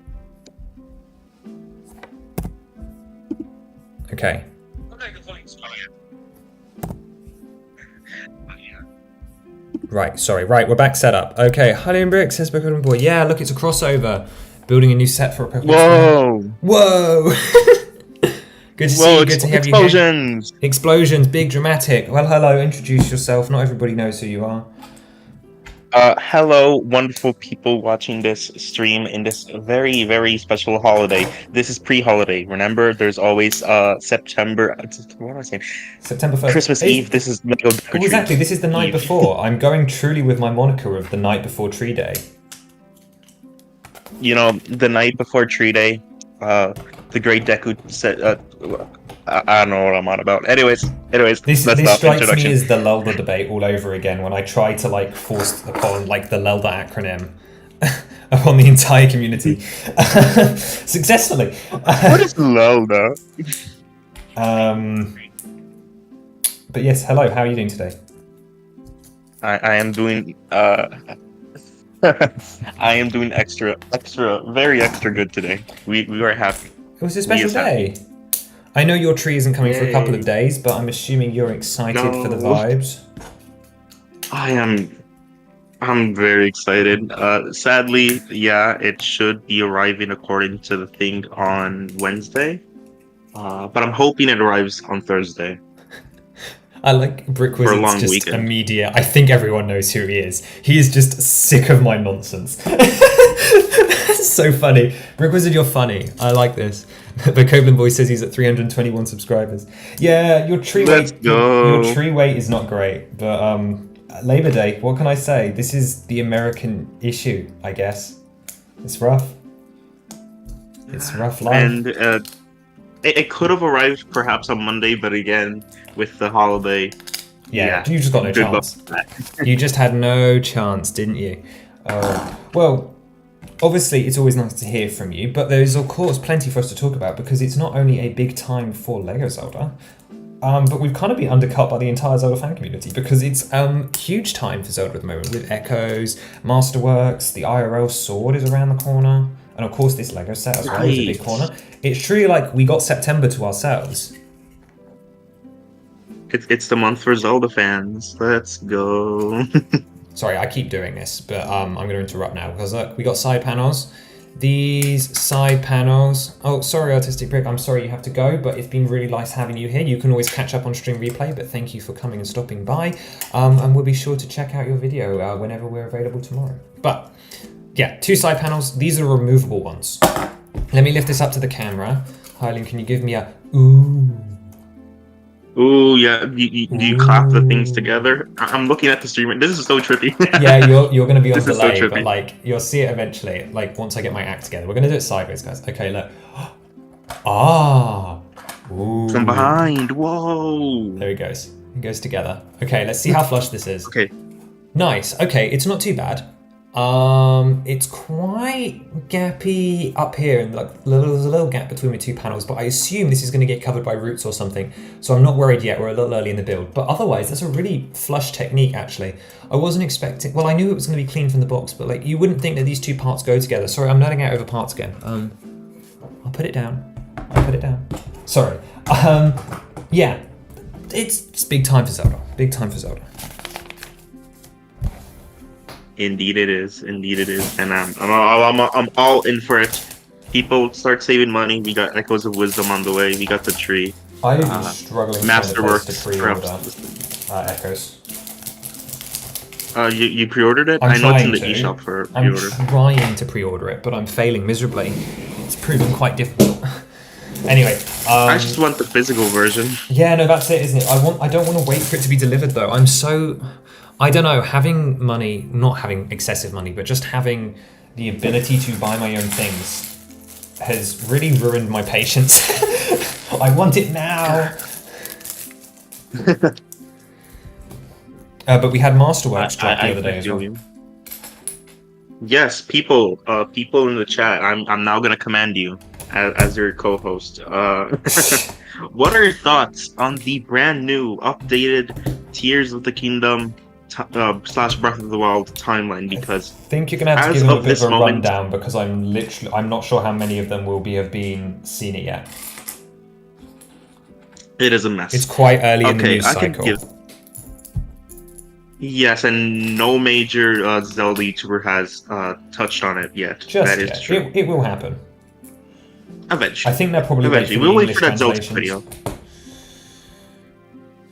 Okay. Right, sorry. Right, we're back set up. Okay, Hylian Bricks says Pokemon Boy. Yeah, look, it's a crossover. Building a new set for a Pokemon. Whoa! Good to see you, good to have you here. Explosions! Explosions, big, dramatic. Well, hello, introduce yourself. Not everybody knows who you are. Hello, wonderful people watching this stream in this very, very special holiday. This is pre-holiday. Remember, there's always September... What am I saying? September 1st. Christmas Eve. This is... Exactly, this is the night before. I'm going truly with my moniker of the night before Tree Day. You know, the night before Tree Day, the great Deku said... I don't know what I'm on about. Anyways, this strikes me as the Lelda debate all over again when I try to like force upon like the Lelda acronym upon the entire community successfully. What is Lelda? But yes, hello. How are you doing today? I am doing I am doing extra, very extra good today. We are happy. It was a special day. I know your tree isn't coming for a couple of Yay. days, but I'm assuming you're excited for the No. vibes. I am. I'm very excited. Sadly, yeah, it should be arriving according to the thing on Wednesday. But I'm hoping it arrives on Thursday I like Brick for a Wizard's long just weekend. immediate. I think everyone knows who he is. He is just sick of my nonsense. So funny. Brick Wizard, you're funny. I like this. But Copeland Boy says he's at 321 subscribers. Yeah, your tree Let's weight. Your go. tree weight is not great, but Labor Day. What can I say? This is the American issue, I guess. It's rough. It's rough life. And it could have arrived perhaps on Monday, but again, with the holiday, Yeah, you just got no good luck chance. with that. You just had no chance, didn't you? Well, obviously it's always nice to hear from you, but there's of course plenty for us to talk about because it's not only a big time for LEGO Zelda, but we've kind of been undercut by the entire Zelda fan community because it's huge time for Zelda at the moment with Echoes, Masterworks, the IRL sword is around the corner, and of course this LEGO set as well is a big Right. corner. It's truly like we got September to ourselves. It's the month for Zelda fans. Let's go. Sorry, I keep doing this, but I'm going to interrupt now because look, we got side panels. These side panels. Oh, sorry, Artistic Brick. I'm sorry you have to go, but it's been really nice having you here. You can always catch up on stream replay, but thank you for coming and stopping by. And we'll be sure to check out your video whenever we're available tomorrow. But yeah, two side panels. These are removable ones. Let me lift this up to the camera. Hylian, can you give me a ooh? Ooh, yeah. Do you clap the things together? I'm looking at the stream. This is so trippy. Yeah, you're going to be on This is so delay, but trippy. like you'll see it eventually. Like once I get my act together, we're going to do it sideways, guys. Okay, look. Ah. Ooh. From behind. Whoa. There he goes. It goes together. Okay, let's see how flush this is. Okay. Nice. Okay, it's not too bad. It's quite gappy up here, and like there's a little gap between the two panels, but I assume this is going to get covered by roots or something, so I'm not worried yet. We're a little early in the build, but otherwise that's a really flush technique actually. I wasn't expecting, well, I knew it was going to be clean from the box, but like you wouldn't think that these two parts go together. Sorry, I'm nerding out over parts again. I'll put it down. Sorry. Yeah, it's big time for Zelda. Big time for Zelda. Indeed it is. Indeed it is. And I'm all in for it. People start saving money. We got Echoes of Wisdom on the way. We got the tree. I'm struggling to find a place Masterworks. to pre-order Echoes. You pre-ordered it? I'm I know it's in the trying to. eShop for I'm pre-order. trying to pre-order it, but I'm failing miserably. It's proven quite difficult. Anyway, I just want the physical version. yeah, no, that's it, isn't it? I don't want to wait for it to be delivered though. I don't know, having money, not having excessive money, but just having the ability to buy my own things has really ruined my patience. I want it now. But we had Masterworks drop the other day as well. Yes, people in the chat. I'm now gonna command you as your co-host. What are your thoughts on the brand new updated Tears of the Kingdom / Breath of the Wild timeline? Because I think you're gonna have to as give them a of bit this of a moment- rundown because I'm not sure how many of them will have been seen it yet. it is a mess. It's quite early in the Okay, news I can cycle. give. Yes, and no major Zelda YouTuber has touched on it yet. Just that is yet. true. It will happen. Eventually. I think they're probably waiting Eventually. for the We'll wait English for that Zelda translations. video.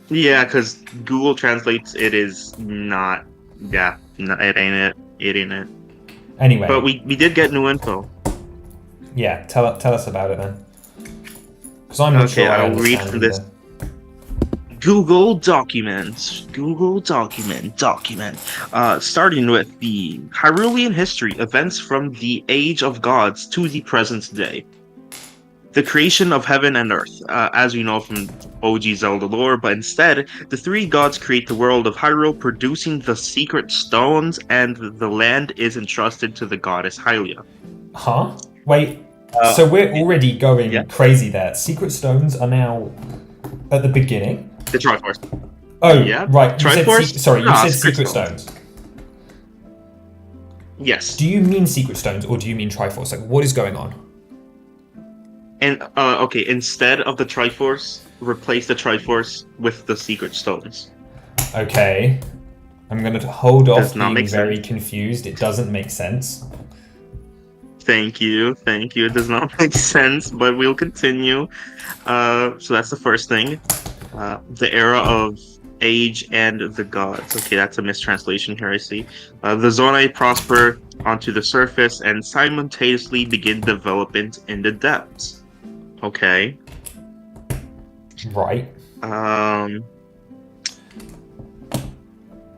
Yeah, because Google translates it is not. Yeah, no, it ain't it. It ain't it. Anyway, But we did get new info. yeah, tell us about it then. Because I'm not Okay, sure I I'll read understand from this. either. Google Documents. Google document. Starting with the Hyrulean history, events from the Age of Gods to the present day. The creation of heaven and earth, as we know from OG Zelda lore, but instead, the three gods create the world of Hyrule, producing the secret stones, and the land is entrusted to the goddess Hylia. Huh? Wait. So we're already going yeah. crazy there. Secret stones are now at the beginning. The Triforce. Oh, Yeah. right. You said Triforce? sorry, you Nah, said secret secret stones. stones. Yes. Do you mean secret stones or do you mean Triforce? Like, what is going on? And okay, instead of the Triforce, replace the Triforce with the Secret Stones. Okay. I'm going to hold Does off not being make very sense. confused. It doesn't make sense. Thank you, thank you. It does not make sense, but we'll continue. So that's the first thing. The era of age and the gods. Okay, that's a mistranslation here, I see. The Zonai prosper onto the surface and simultaneously begin development in the depths. Okay. Right.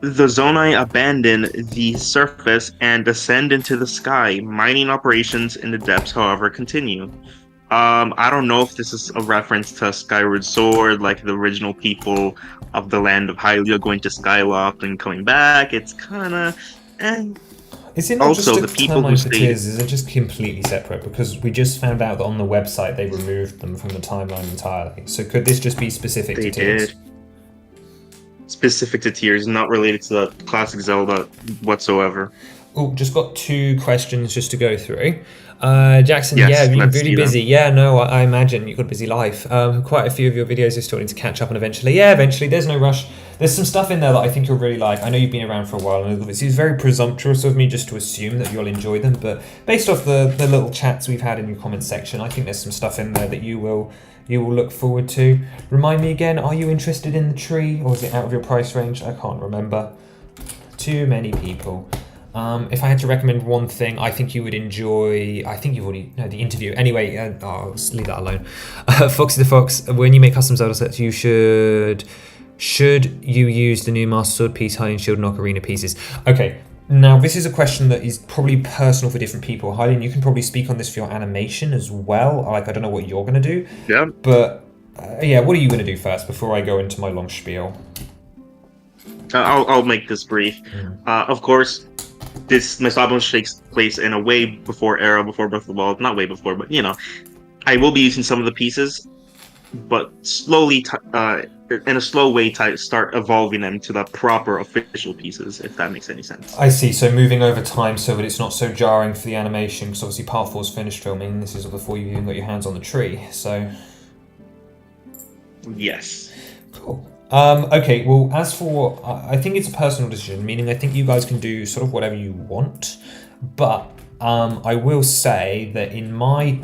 The Zonai abandon the surface and descend into the sky. Mining operations in the depths, however, continue. I don't know if this is a reference to Skyward Sword, like the original people of the land of Hylia going to Skyloft and coming back. It's kind of. Is it not just Also, a the people who timeline for stayed. tiers? Is it just completely separate? Because we just found out that on the website they removed them from the timeline entirely. So could this just be specific to They tiers? did. Specific to tiers, not related to the classic Zelda whatsoever. Oh, just got 2 questions just to go through. Jackson, yeah, Yes, you've been let's really see them. busy. Yeah, no, I imagine you've got a busy life. Quite a few of your videos are starting to catch up, and eventually, yeah, eventually, there's no rush. There's some stuff in there that I think you'll really like. I know you've been around for a while, and it's very presumptuous of me just to assume that you'll enjoy them, but based off the little chats we've had in your comments section, I think there's some stuff in there that you will look forward to. Remind me again, are you interested in the tree, or is it out of your price range? I can't remember. Too many people. If I had to recommend one thing, I think you would enjoy. I think you've already know the interview. Anyway, I'll just leave that alone. Foxy the Fox. When you make custom Zelda sets, you should you use the new Master Sword piece, Hylian Shield, and Ocarina pieces? Okay. Now this is a question that is probably personal for different people. Hylian, you can probably speak on this for your animation as well. Like I don't know what you're gonna do, Yeah. but yeah, what are you gonna do first before I go into my long spiel? I'll make this brief. Of course, this my problem takes place in a way before era, before Breath of the Wild. Not way before, but I will be using some of the pieces, but slowly, in a slow way, start evolving them to the proper official pieces. If that makes any sense. I see, so moving over time so that it's not so jarring for the animation, because obviously Part 4's finished filming, this is before you've even got your hands on the tree, so... Yes. Cool. Okay, well, as for... I think it's a personal decision, meaning I think you guys can do sort of whatever you want, but I will say that in my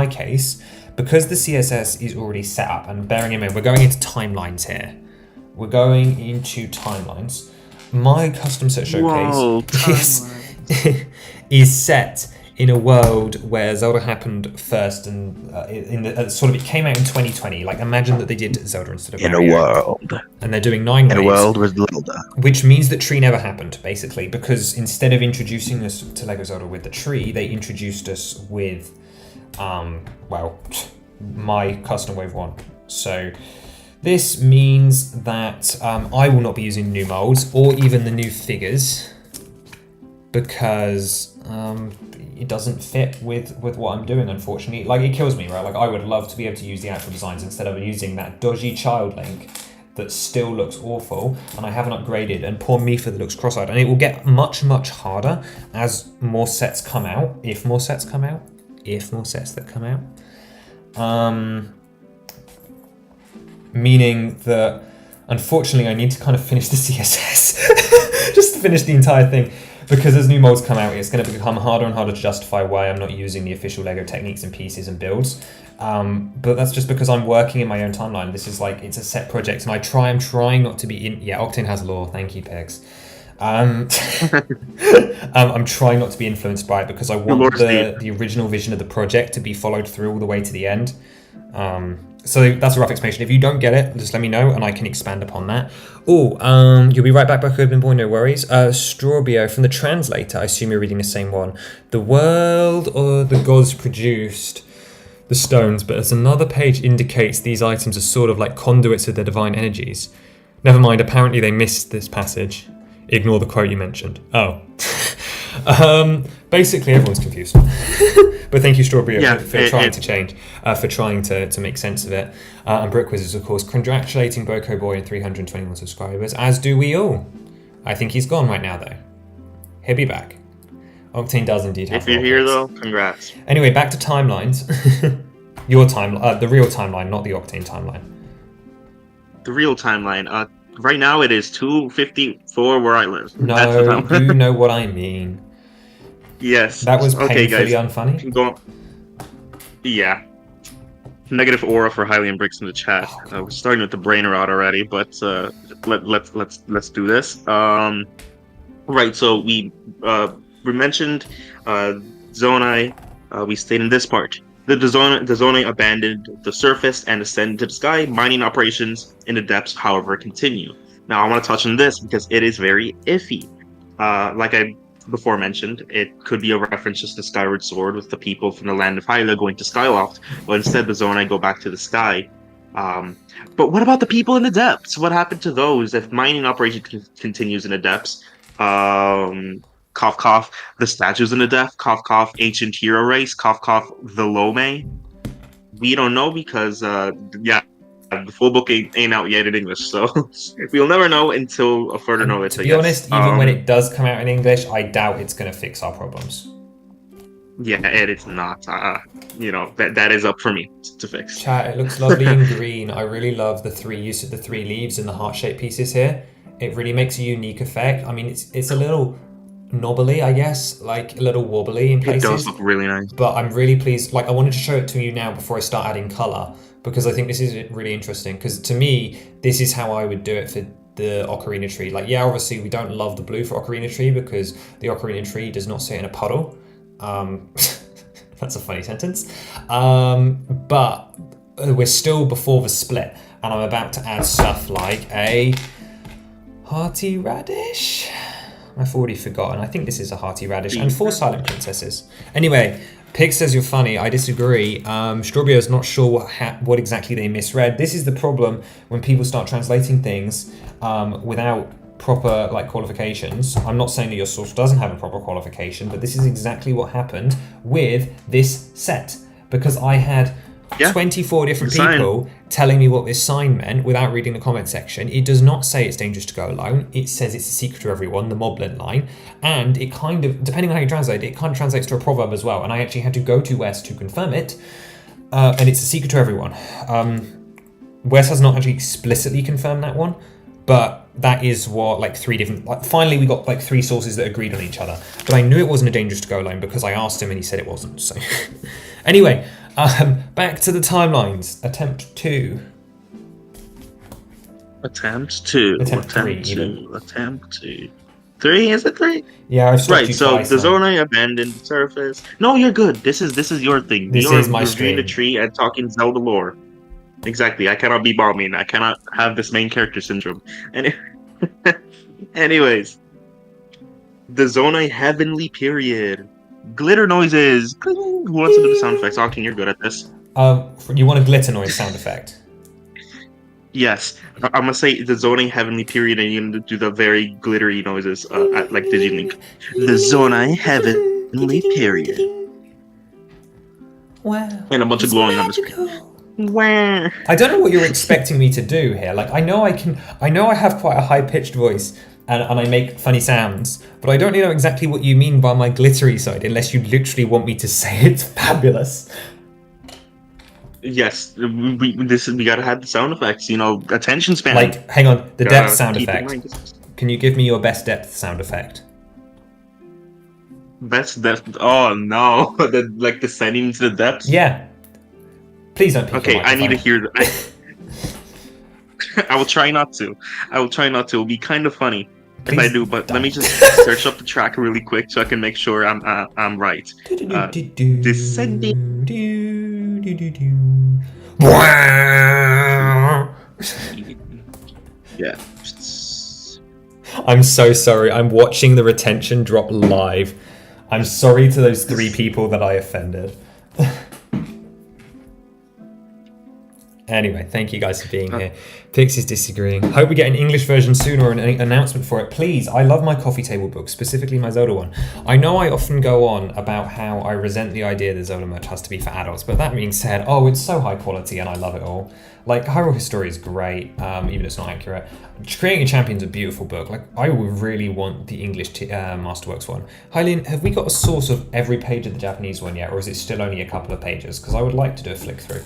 case, because the CSS is already set up, and bearing in mind, we're going into timelines here. We're going into timelines. My custom set showcase is set in a world where Zelda happened first, and in the sort of it came out in 2020. Like imagine that they did Zelda instead of Mario, and they're doing 9 waves. In a world with Zelda. Which means that tree never happened, basically, because instead of introducing us to LEGO Zelda with the tree, they introduced us with, well, my custom wave 1. So this means that I will not be using new molds or even the new figures because it doesn't fit with what I'm doing, unfortunately. Like, it kills me, right? Like, I would love to be able to use the actual designs instead of using that dodgy child link that still looks awful, and I haven't upgraded, and poor Mifa that looks cross-eyed. And it will get much, much harder as more sets come out, if more sets come out, meaning that, unfortunately, I need to kind of finish the CSS, just to finish the entire thing. Because as new molds come out, it's going to become harder and harder to justify why I'm not using the official LEGO techniques and pieces and builds. But that's just because I'm working in my own timeline. This is like, it's a set project, and I'm trying not to be in... Yeah, Octane has lore. Thank you, Pegs. I'm trying not to be influenced by it because I want the original vision of the project to be followed through all the way to the end. So that's a rough explanation. If you don't get it, just let me know and I can expand upon that. Oh, you'll be right back, Urban Boy, no worries. Strawbio from the translator, I assume you're reading the same one. The world or the gods produced the stones, but as another page indicates these items are sort of like conduits of their divine energies. Never mind, apparently they missed this passage. Ignore the quote you mentioned. Oh. Basically, everyone's confused. But thank you, Strawberry, for trying to change, for trying to make sense of it. And Brickwiz is, of course, congratulating Boko Boy and 321 subscribers, as do we all. I think he's gone right now, though. He'll be back. Octane does indeed have... If you're here, though, congrats. Anyway, back to timelines. Your time, the real timeline, not the Octane timeline. The real timeline. Right now it is 2:54 where I live. That's the No, time. you know what I mean. Yes. That was Okay, painfully guys. unfunny. Go. Yeah. Negative aura for Hylian bricks in the chat. Oh, We're starting with the brain rot already, but let's do this. Right. So we mentioned Zonai. We stayed in this part. The Zonai abandoned the surface and ascended to the sky. Mining operations in the depths, however, continue. Now I want to touch on this because it is very iffy. Like I before mentioned, it could be a reference just to Skyward Sword with the people from the land of Hylia going to Skyloft, but instead the Zonai go back to the sky. But what about the people in the depths? What happened to those if mining operation continues in the depths? Cough cough. The statues in the depth. Cough cough. Ancient hero race. Cough cough. The Lome. We don't know because yeah, the full book ain't out yet in English, so we'll never know until a further And notice. to I be guess. honest, even when it does come out in English, I doubt it's going to fix our problems. Yeah, it's not. You know, that is up for me to fix. Chat, it looks lovely in green. I really love the use of the 3 leaves and the heart-shaped pieces here. It really makes a unique effect. I mean, it's a little knobbly, I guess, like a little wobbly in places. It does look really nice. But I'm really pleased. Like, I wanted to show it to you now before I start adding color, because I think this is really interesting. Because to me, this is how I would do it for the Ocarina Tree. Like, yeah, obviously we don't love the blue for Ocarina Tree because the Ocarina Tree does not sit in a puddle. That's a funny sentence. But we're still before the split, and I'm about to add stuff like a hearty radish. I've already forgotten. I think this is a hearty radish and 4 silent princesses. Anyway, Pig says you're funny. I disagree. Strawberry's not sure what exactly they misread. This is the problem when people start translating things without proper qualifications. I'm not saying that your source doesn't have a proper qualification, but this is exactly what happened with this set, because I had 24 different people telling me what this sign meant without reading the comment section. It does not say it's dangerous to go alone. It says it's a secret to everyone, the Moblin line. And it kind of, depending on how you translate it, it kind of translates to a proverb as well. And I actually had to go to Wes to confirm it. And it's a secret to everyone. Wes has not actually explicitly confirmed that one, but that is what 3 different, finally we got 3 sources that agreed on each other. But I knew it wasn't a dangerous to go alone because I asked him and he said it wasn't. So anyway, back to the timelines. Attempt 2. Attempt 2. Attempt 3. Attempt 2. 3? Is it 3? Yeah, I've stopped right. you So twice the now. Zonai abandoned the surface. No, you're good. This is your thing. This You're is my reviewing the stream. tree and talking Zelda lore. Exactly. I cannot be bombing. I cannot have this main character syndrome. And anyways, the Zonai heavenly period. Glitter noises. Who wants to do the sound effects? Octane, you're good at this. You want a glitter noise sound effect? Yes, I'm gonna say the Zonai heavenly period, and you're gonna do the very glittery noises, like Digilink. The Zonai heavenly period. Wow. And a bunch of glowing on the screen. Wow. I don't know what you're expecting me to do here. I know I have quite a high-pitched voice and I make funny sounds, but I don't know exactly what you mean by my glittery side unless you literally want me to say it's fabulous. Yes, we gotta have the sound effects, attention span. Hang on, the depth sound keep in effect. mind. Can you give me your best depth sound effect? Best depth. Oh no, the descending into the depths. Yeah. Please don't pick Okay, your I need to microphone. hear that. I will try not to. It'll be kind of funny if I do, but let me just search up the track really quick so I can make sure I'm right. Descending. Yeah. I'm so sorry. I'm watching the retention drop live. I'm sorry to those 3 people that I offended. Anyway, thank you guys for being here. Pixie's disagreeing. Hope we get an English version soon or an announcement for it. Please, I love my coffee table books, specifically my Zelda one. I know I often go on about how I resent the idea that Zelda merch has to be for adults, but that being said, oh, it's so high quality and I love it all. Like, Hyrule History is great, even if it's not accurate. Creating a Champion's a beautiful book. Like, I would really want the English Masterworks one. Hylian, have we got a source of every page of the Japanese one yet, or is it still only a couple of pages? Because I would like to do a flick through.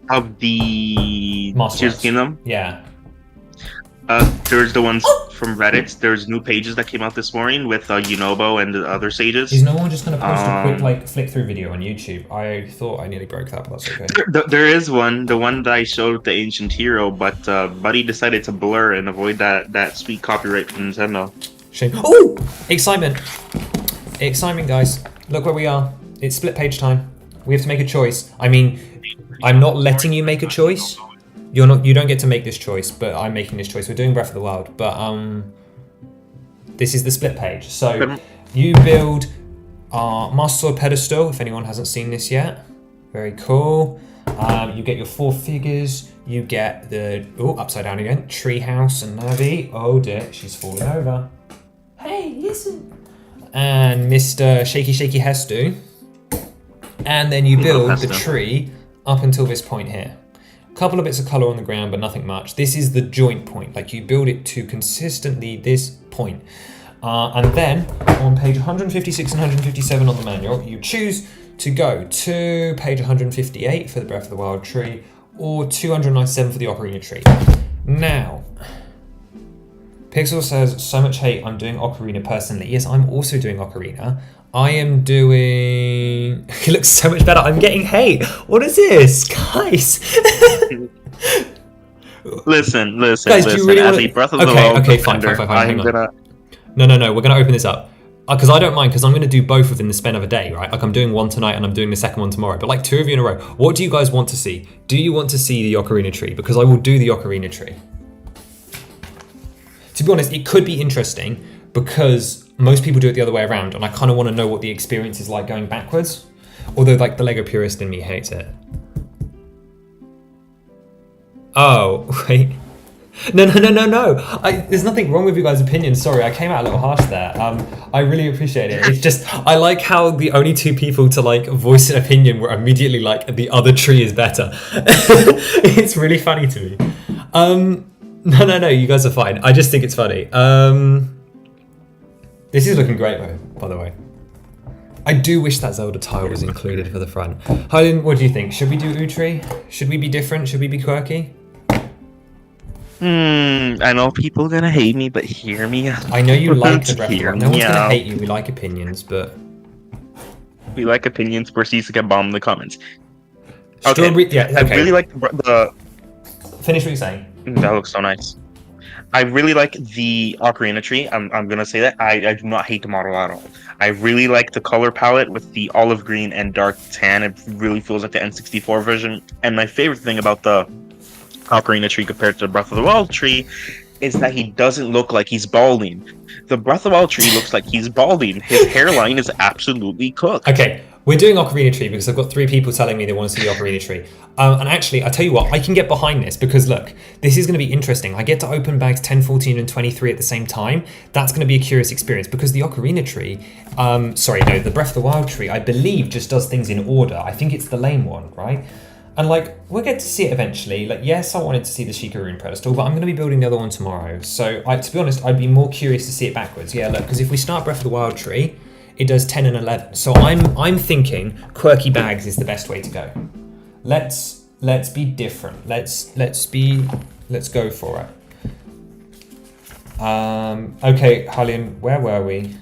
Of the Masterworks. Tears of the Kingdom? Yeah. There's the ones from Reddit. There's new pages that came out this morning with Yunobo and the other sages. Is no one just going to post a quick like flick through video on YouTube? I thought I nearly broke that, but that's okay. There is one, the one that I showed with the ancient hero, but Buddy decided to blur and avoid that sweet copyright from Nintendo. Shame. Oh! Excitement! Excitement, guys. Look where we are. It's split page time. We have to make a choice. I mean, I'm not letting you make a choice. You don't get to make this choice, but I'm making this choice. We're doing Breath of the Wild, but this is the split page. So you build Master Sword pedestal, if anyone hasn't seen this yet. Very cool. You get your 4 figures. You get the upside down again. Treehouse and Navi. Oh dear, she's falling over. Hey, listen. And Mr. Shaky Shaky Hestu. And then you build the tree up until this point here. A couple of bits of colour on the ground, but nothing much. This is the joint point. Like, you build it to consistently this point. And then on page 156 and 157 on the manual, you choose to go to page 158 for the Breath of the Wild tree or 297 for the Ocarina tree. Now, Pixel says, so much hate, I'm doing Ocarina personally. Yes, I'm also doing Ocarina. I am doing... It looks so much better. I'm getting hate. What is this? Guys. Listen. Guys, do you really want to... Breath of the Wild Okay, fine. Hang on. No. We're going to open this up. Because I don't mind, because I'm going to do both within the span of a day, right? Like, I'm doing one tonight and I'm doing the second one tomorrow. But like 2 of you in a row. What do you guys want to see? Do you want to see the Ocarina tree? Because I will do the Ocarina tree. To be honest, it could be interesting because most people do it the other way around, and I kind of want to know what the experience is like going backwards. Although, like, the Lego purist in me hates it. Oh, wait. No. There's nothing wrong with you guys' opinions. Sorry, I came out a little harsh there. I really appreciate it. It's just, I like how the only 2 people to, like, voice an opinion were immediately like, the other tree is better. It's really funny to me. No, you guys are fine. I just think it's funny. This is looking great though, by the way. I do wish that Zelda tile was included for the front. Hylian, what do you think? Should we do Utri? Should we be different? Should we be quirky? I know people are gonna hate me, but hear me out. I know you like the Breath of the Wild. No one's gonna hate you. We like opinions, but... We like opinions. Proceeds to get bombed in the comments. Strawberry... Yeah, okay. I really like the... Finish what you're saying. That looks so nice. I really like the Ocarina tree. I'm gonna say that. I do not hate the model at all. I really like the color palette with the olive green and dark tan. It really feels like the N64 version. And my favorite thing about the Ocarina tree compared to the Breath of the Wild tree is that he doesn't look like he's balding. The Breath of the Wild tree looks like he's balding. His hairline is absolutely cooked. Okay, we're doing Ocarina tree because I've got 3 people telling me they want to see the Ocarina tree. And actually, I tell you what, I can get behind this because look, this is going to be interesting. I get to open bags 10, 14, and 23 at the same time. That's going to be a curious experience because the Ocarina tree, the Breath of the Wild tree, I believe just does things in order. I think it's the lame one, right? And like, we'll get to see it eventually. Like, yes, I wanted to see the Sheikah Rune pedestal, but I'm going to be building the other one tomorrow. So, to be honest, I'd be more curious to see it backwards. Yeah, look, because if we start Breath of the Wild tree, it does 10 and 11. So I'm thinking quirky bags is the best way to go. Let's be different. Let's go for it. Okay, Hylian, where were we?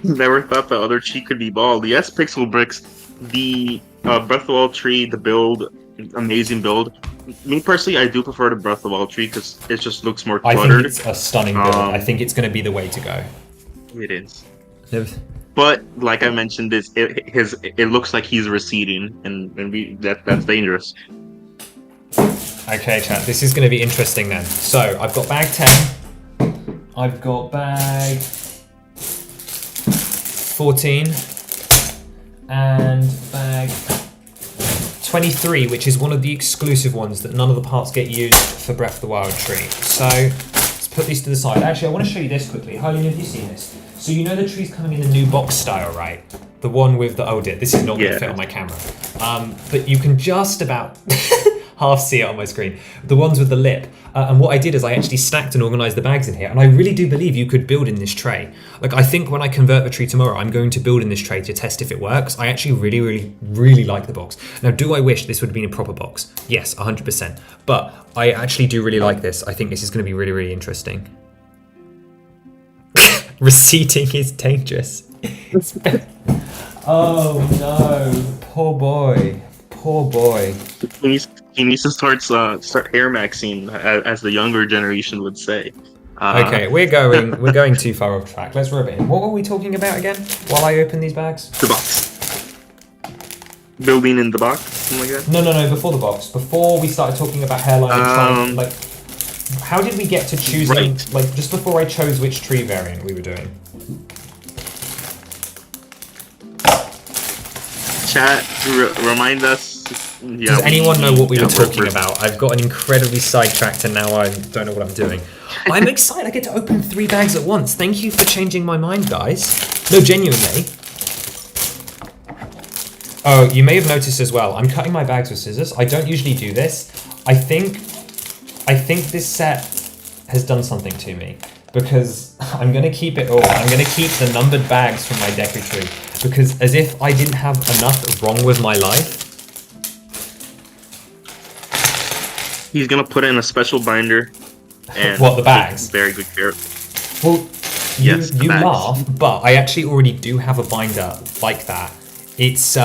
Never thought the other tree could be bald. Yes, Pixel Bricks. The Breath of the Wild tree, the build, amazing build. Me personally, I do prefer the Breath of the Wild tree because it just looks more cluttered. I think it's a stunning build. I think it's going to be the way to go. It is. But like I mentioned, it looks like he's receding, and that's dangerous. Okay, chat. This is going to be interesting then. So I've got bag 10. I've got bag 14. And bag 23, which is one of the exclusive ones that none of the parts get used for Breath of the Wild tree. So let's put these to the side. Actually, I want to show you this quickly. Harleen, have you seen this? So you know the tree's coming in the new box style, right? The one with the, oh dear, this is not going to fit on my camera. But you can just about half see it on my screen. The ones with the lip. And what I did is I actually stacked and organized the bags in here. And I really do believe you could build in this tray. Like, I think when I convert the tree tomorrow, I'm going to build in this tray to test if it works. I actually really, really, really like the box. Now, do I wish this would have been a proper box? Yes, 100%. But I actually do really like this. I think this is going to be really, really interesting. Receding is dangerous. Oh no, poor boy, poor boy. He needs to start hair maxing, as the younger generation would say. Okay, we're going too far off track. Let's rub it in. What were we talking about again? While I open these bags? The box. Building in the box, something like that. No. Before the box. Before we started talking about hairline and trying, like, how did we get to choosing? Right. Like, just before I chose which tree variant we were doing. Chat, remind us. Yeah, Does anyone know what we were talking about? I've gotten incredibly sidetracked and now I don't know what I'm doing. I'm excited. I get to open 3 bags at once. Thank you for changing my mind, guys. No, genuinely. Oh, you may have noticed as well, I'm cutting my bags with scissors. I don't usually do this. I think this set has done something to me because I'm going to keep it all. I'm going to keep the numbered bags from my Deku tree because as if I didn't have enough wrong with my life. He's going to put in a special binder. And what, the bags? Very good care. Well, yes, you laugh, but I actually already do have a binder like that. It's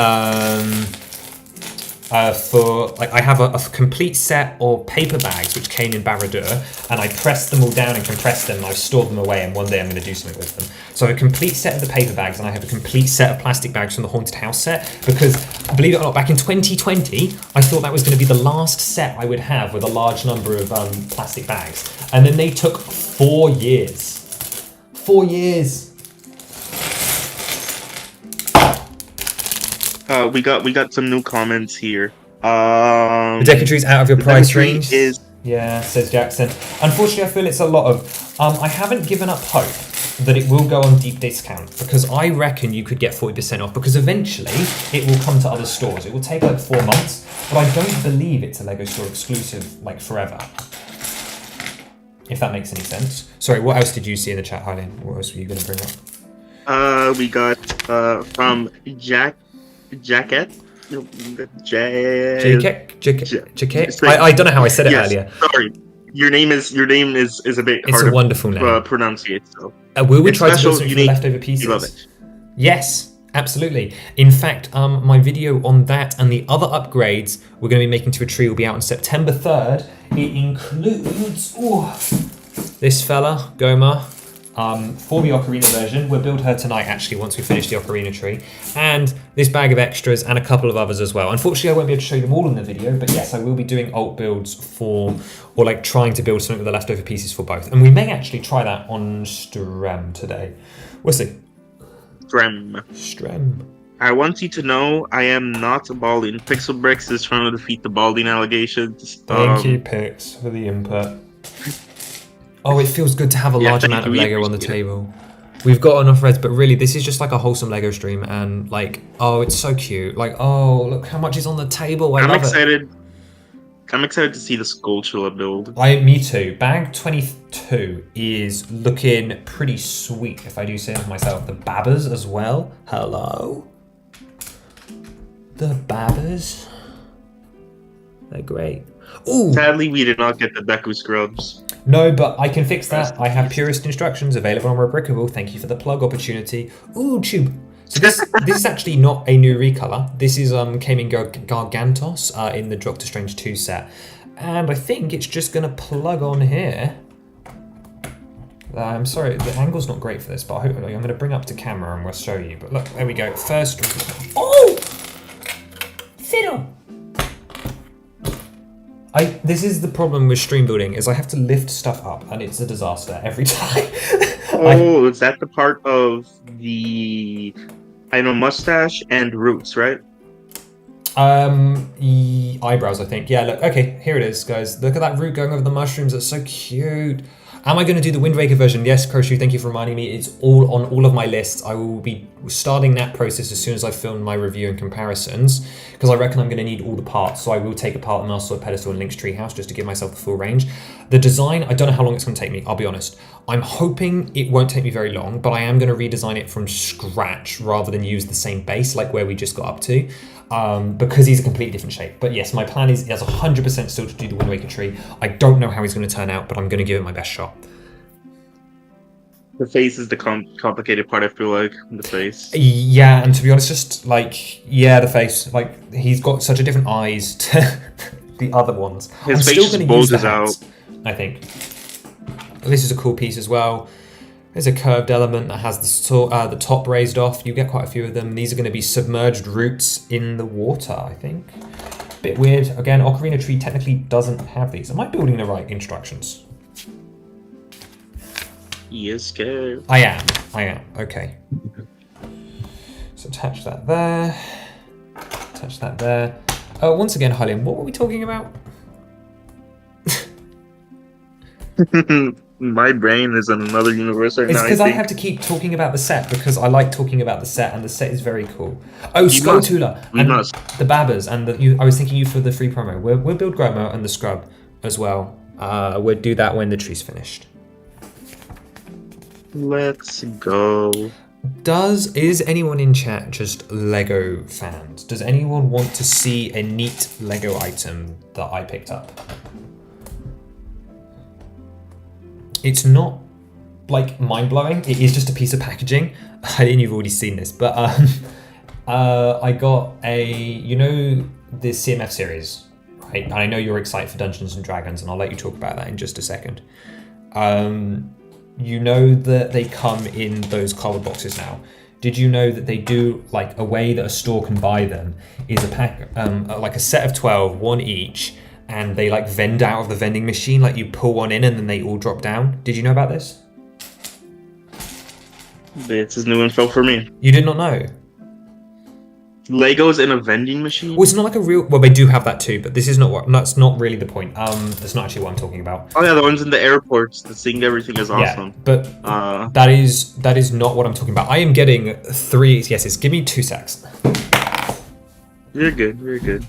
for, like, I have a complete set of paper bags which came in Baradur, and I pressed them all down and compressed them, and I've stored them away, and one day I'm going to do something with them. So I have a complete set of the paper bags, and I have a complete set of plastic bags from the Haunted House set, because, believe it or not, back in 2020, I thought that was going to be the last set I would have with a large number of plastic bags. And then they took 4 years. 4 years! We got some new comments here. The Deku tree's out of your price range. Is... Yeah, says Jackson. Unfortunately, I feel it's a lot of... I haven't given up hope that it will go on deep discount because I reckon you could get 40% off because eventually it will come to other stores. It will take like 4 months, but I don't believe it's a LEGO store exclusive like forever. If that makes any sense. Sorry, what else did you see in the chat, Harleen? What else were you going to bring up? We got from Jacket. I don't know how I said it earlier. Sorry, your name is a bit it's hard a wonderful to name. pronounce it. So. Will we try to build some leftover pieces? You love it. Yes, absolutely. In fact, my video on that and the other upgrades we're going to be making to a tree will be out on September 3rd. It includes this fella, Goma. For the Ocarina version, we'll build her tonight actually once we finish the Ocarina tree, and this bag of extras and a couple of others as well. Unfortunately, I won't be able to show them all in the video, but yes, I will be doing alt builds for, or like trying to build something with the leftover pieces for both, and we may actually try that on Strem today. We'll see. Strem. I want you to know I am not balding. Pixel Bricks is trying to defeat the balding allegations. Thank you, Pix, for the input. Oh, it feels good to have a large amount of Lego on the table. We've got enough reds, but really, this is just like a wholesome Lego stream, and like, oh, it's so cute. Like, oh, look how much is on the table. I'm excited to see the Skulltula build. Me too. Bag 22 is looking pretty sweet, if I do say it myself. The Babbers as well. Hello. The Babbers. They're great. Ooh. Sadly, we did not get the Deku scrubs. No, but I can fix that. I have purist instructions available on Rubricable. Thank you for the plug opportunity. Ooh, tube. So this is actually not a new recolor. This is came in Gargantos in the Doctor Strange 2 set. And I think it's just going to plug on here. I'm sorry, the angle's not great for this, but I hope, I'm going to bring up to camera and we'll show you. But look, there we go. First... Oh! Fiddle! This is the problem with stream building, is I have to lift stuff up, and it's a disaster every time. Oh, is that the part of the, mustache and roots, right? Eyebrows, I think. Yeah, look, okay, here it is, guys. Look at that root going over the mushrooms. That's so cute. Am I going to do the Wind Waker version? Yes, Kroshu, thank you for reminding me. It's all on all of my lists. I will be starting that process as soon as I've filmed my review and comparisons, because I reckon I'm going to need all the parts. So I will take apart the Master Sword Pedestal and Link's Treehouse just to give myself the full range. The design, I don't know how long it's going to take me, I'll be honest. I'm hoping it won't take me very long, but I am going to redesign it from scratch rather than use the same base like where we just got up to. Because he's a completely different shape. But yes, my plan is 100% still to do the Wind Waker tree. I don't know how he's going to turn out, but I'm going to give it my best shot. The face is the complicated part, I feel like, the face. Yeah, and to be honest, just like, yeah, the face. Like, he's got such a different eyes to the other ones. His face just bulges out. I think. This is a cool piece as well. There's a curved element that has the top raised off. You get quite a few of them. These are going to be submerged roots in the water, I think. Bit weird. Again, Ocarina Tree technically doesn't have these. Am I building the right instructions? Yes, scared. I am. Okay. So attach that there. Attach that there. Once again, Hylian, what were we talking about? My brain is in another universe right now. It's because I have to keep talking about the set because I like talking about the set and the set is very cool. Oh, Skulltula and the Babbers and I was thinking you for the free promo. We'll build Gromo and the Scrub as well. We'll do that when the tree's finished. Let's go. Is anyone in chat just Lego fans? Does anyone want to see a neat Lego item that I picked up? It's not like mind-blowing. It is just a piece of packaging. I think you've already seen this, but I got the CMF series, right? And I know you're excited for Dungeons and Dragons, and I'll let you talk about that in just a second. You know that they come in those cardboard boxes now. Did you know that they do, like, a way that a store can buy them is a pack, like a set of 12, one each, and they like vend out of the vending machine, like you pull one in and then they all drop down. Did you know about this? This is new info for me. You did not know? Legos in a vending machine? Well, it's not like a real... Well, they do have that too, but this is not that's not really the point. That's not actually what I'm talking about. Oh yeah, the ones in the airports that think everything is awesome. Yeah, but that is not what I'm talking about. I am getting 3 yeses. Give me 2 secs. You're good, you're good.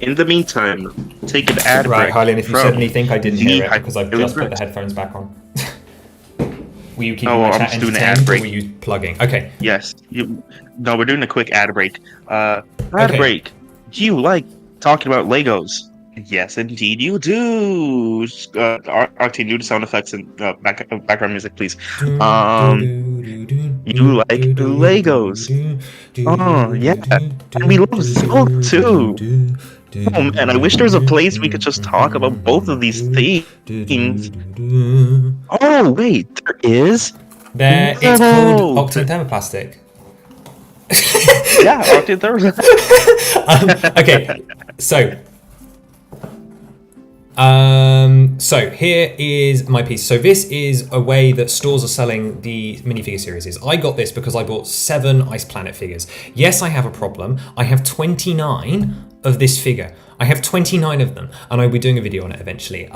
In the meantime, take an ad break. Right, Hylian, if you suddenly think I didn't hear it because I've just put the headphones back on. Were you keeping my chat doing an ad break. Or were you plugging? Okay. Yes. No, we're doing a quick ad break. Break. Do you like talking about Legos? Yes, indeed you do. Octane, do the sound effects and background music, please. You like Legos? Oh, yeah. And we love Zelda too. Oh man, I wish there was a place we could just talk about both of these things. Oh wait, there is? It's called Octane Thermoplastic. Yeah, Octane Thermoplastic. Okay, so here is my piece. So this is a way that stores are selling the minifigure series. I got this because I bought 7 Ice Planet figures. Yes, I have a problem. I have 29 of this figure. I have 29 of them, and I'll be doing a video on it eventually.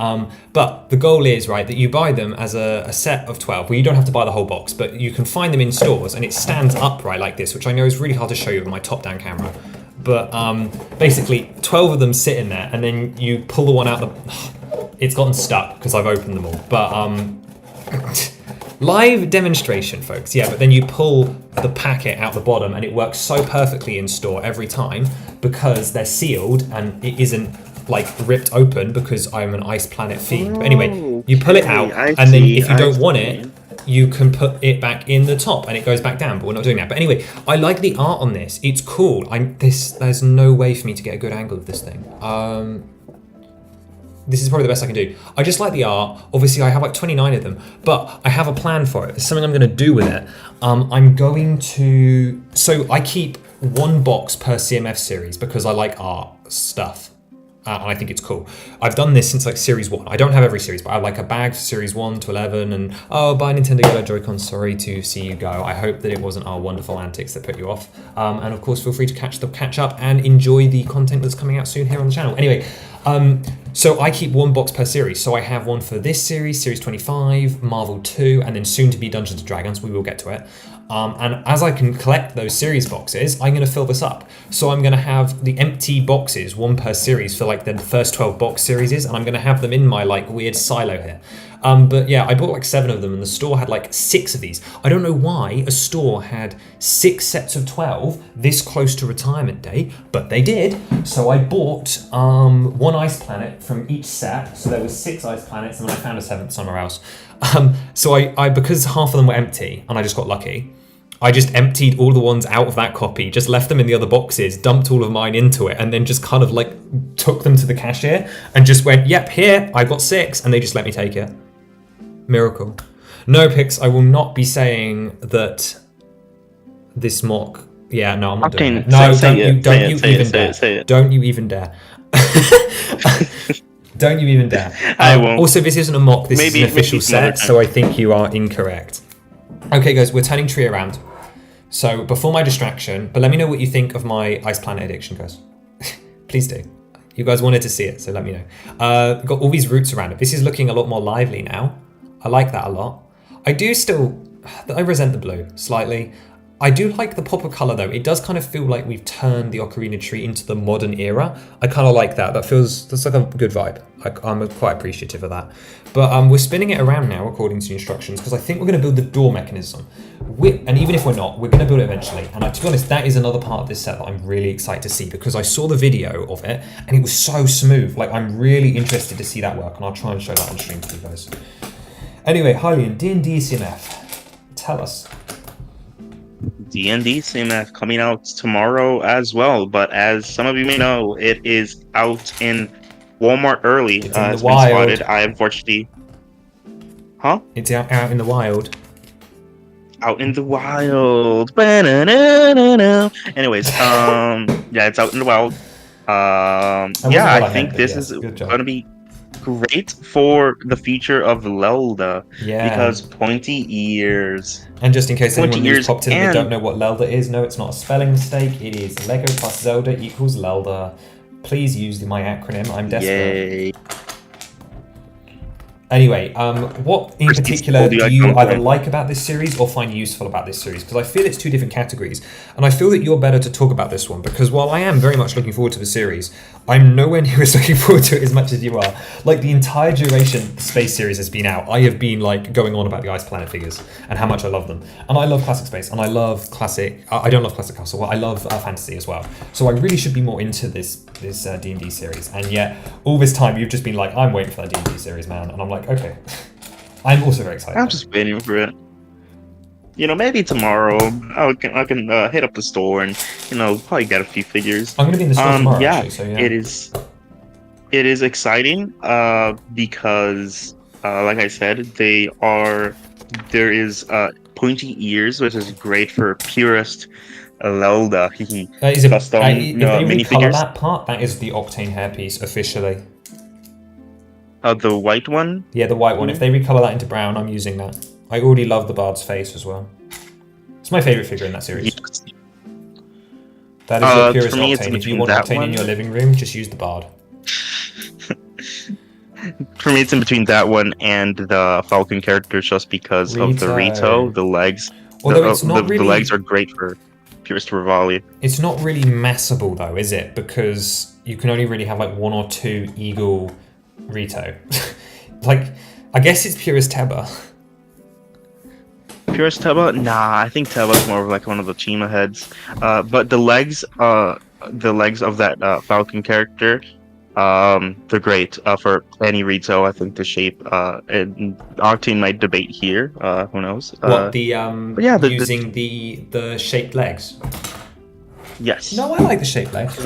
But the goal is, right, that you buy them as a set of 12. Well, you don't have to buy the whole box, but you can find them in stores, and it stands upright like this, which I know is really hard to show you with my top-down camera. But basically, 12 of them sit in there, and then you pull the one out. It's gotten stuck because I've opened them all. But live demonstration, folks. Yeah, but then you pull the packet out the bottom, and it works so perfectly in store every time because they're sealed and it isn't like ripped open because I'm an Ice Planet fiend. But anyway, you pull it out, and then if you don't want it, you can put it back in the top and it goes back down, but we're not doing that. But anyway, I like the art on this. It's cool. There's no way for me to get a good angle of this thing. This is probably the best I can do. I just like the art. Obviously, I have like 29 of them, but I have a plan for it. It's something I'm going to do with it. I'm going to... So I keep 1 box per CMF series because I like art stuff. and I think it's cool. I've done this since like Series 1. I don't have every series, but I have like a bag for Series 1 to 11, and buy Nintendo Yellow Joy-Con, sorry to see you go. I hope that it wasn't our wonderful antics that put you off. And of course, feel free to catch up and enjoy the content that's coming out soon here on the channel. Anyway, so I keep one box per series. So I have one for this series, Series 25, Marvel 2, and then soon to be Dungeons & Dragons. We will get to it. And as I can collect those series boxes, I'm going to fill this up. So I'm going to have the empty boxes, one per series for like the first 12 box series, and I'm going to have them in my like weird silo here. But yeah, I bought like 7 of them and the store had like 6 of these. I don't know why a store had 6 sets of 12 this close to retirement day, but they did. So I bought 1 ice planet from each set. So there was 6 ice planets and then I found a 7th somewhere else. So I because half of them were empty and I just got lucky, I just emptied all the ones out of that copy, just left them in the other boxes, dumped all of mine into it, and then just kind of like took them to the cashier and just went, yep, here, I got 6, and they just let me take it. Miracle. No, Pix, I will not be saying that this mock... Yeah, no, I'm not doing it. No, don't you even dare. Don't you even dare. Don't you even dare. I won't. Also, this isn't a mock, this is an official set, so I think you are incorrect. Okay, guys, we're turning tree around. So, before my distraction, but let me know what you think of my Ice Planet addiction, guys. Please do. You guys wanted to see it, so let me know. Got all these roots around it. This is looking a lot more lively now. I like that a lot. I resent the blue slightly. I do like the pop of colour though. It does kind of feel like we've turned the Ocarina tree into the modern era. I kind of like that. That's like a good vibe. I'm quite appreciative of that. But we're spinning it around now according to the instructions because I think we're going to build the door mechanism. And even if we're not, we're going to build it eventually. And to be honest, that is another part of this set that I'm really excited to see because I saw the video of it and it was so smooth. Like I'm really interested to see that work and I'll try and show that on stream to you guys. Anyway, Hylian, D&D CMF, tell us. D&D CMF coming out tomorrow as well, but as some of you may know, it is out in Walmart early. It's been spotted. I unfortunately... Huh? It's out in the wild. Out in the wild. Anyways, yeah, it's out in the wild. Yeah, I think this is going to be great for the future of Lelda. Yeah. Because pointy ears. And just in case anyone who's popped in and they don't know what Lelda is, no, it's not a spelling mistake. It is Lego plus Zelda equals Lelda. Please use my acronym. I'm desperate. Yay. Anyway, what in particular do you either like about this series or find useful about this series? Because I feel it's 2 different categories, and I feel that you're better to talk about this one, because while I am very much looking forward to the series, I'm nowhere near as looking forward to it as much as you are. Like, the entire duration the Space series has been out, I have been, like, going on about the Ice Planet figures and how much I love them. And I love Classic Space, and I love Classic... I don't love Classic Castle, well, I love Fantasy as well. So I really should be more into this D&D series, and yet, all this time, you've just been like, I'm waiting for that D&D series, man, and I'm like, okay. I'm also very excited. I'm just waiting for it. You know, maybe tomorrow I can hit up the store and, you know, probably get a few figures. I'm gonna be in the store tomorrow. Yeah, actually, so yeah. It is exciting because, like I said, there is pointy ears, which is great for purist Lelda. Is it custom if they minifigures. That part, that is the Octane hairpiece officially. The white one? Yeah, the white one. If they recolor that into brown, I'm using that. I already love the Bard's face as well. It's my favorite figure in that series. Yes. That is your purest for me, Octane. If you want Octane in your living room, just use the Bard. For me, it's in between that one and the Falcon character, just because of the Rito, the legs. Although it's not really... The legs are great for purist Rivali. It's not really massable though, is it? Because you can only really have like 1 or 2 Eagle Rito. Like, I guess it's purist Teba. Purist Teba? Nah, I think Teba's more of like one of the Chima heads. But the legs of that Falcon character, they're great for any Rito. I think the shape, and Octane might debate here. Who knows? Using the shaped legs. Yes. No, I like the shaped legs.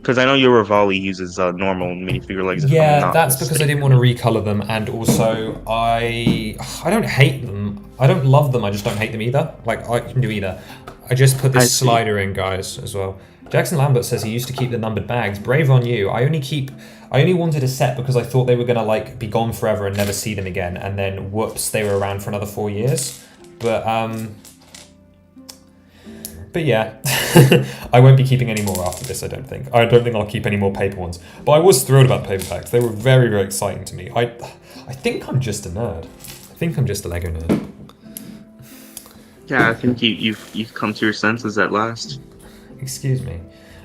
Because I know your Rivali uses normal minifigure legs. Yeah, that's because I didn't want to recolor them, and also I don't hate them. I don't love them. I just don't hate them either. Like, I can do either. I just put I this see. slider in, guys, as well. Jackson Lambert says he used to keep the numbered bags. Brave on you. I only wanted a set because I thought they were gonna like be gone forever and never see them again, and then whoops, they were around for another 4 years. But yeah, I won't be keeping any more after this, I don't think. I don't think I'll keep any more paper ones. But I was thrilled about the paper bags. They were very, very exciting to me. I think I'm just a nerd. I think I'm just a Lego nerd. Yeah, I think you've come to your senses at last. Excuse me.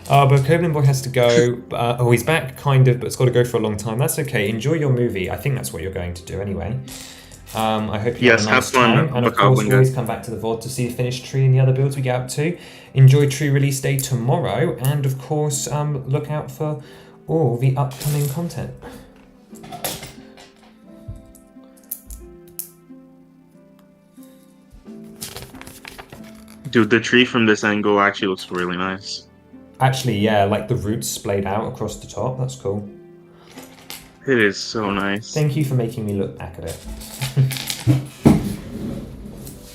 But Coblin Boy has to go. He's back, kind of, but it's got to go for a long time. That's okay. Enjoy your movie. I think that's what you're going to do anyway. I hope you have a nice time. And of course, always come back to the VOD to see the finished tree and the other builds we get up to. Enjoy tree release day tomorrow. And of course, look out for all the upcoming content. Dude, the tree from this angle actually looks really nice. Actually, yeah, like the roots splayed out across the top. That's cool. It is so nice. Thank you for making me look back at it.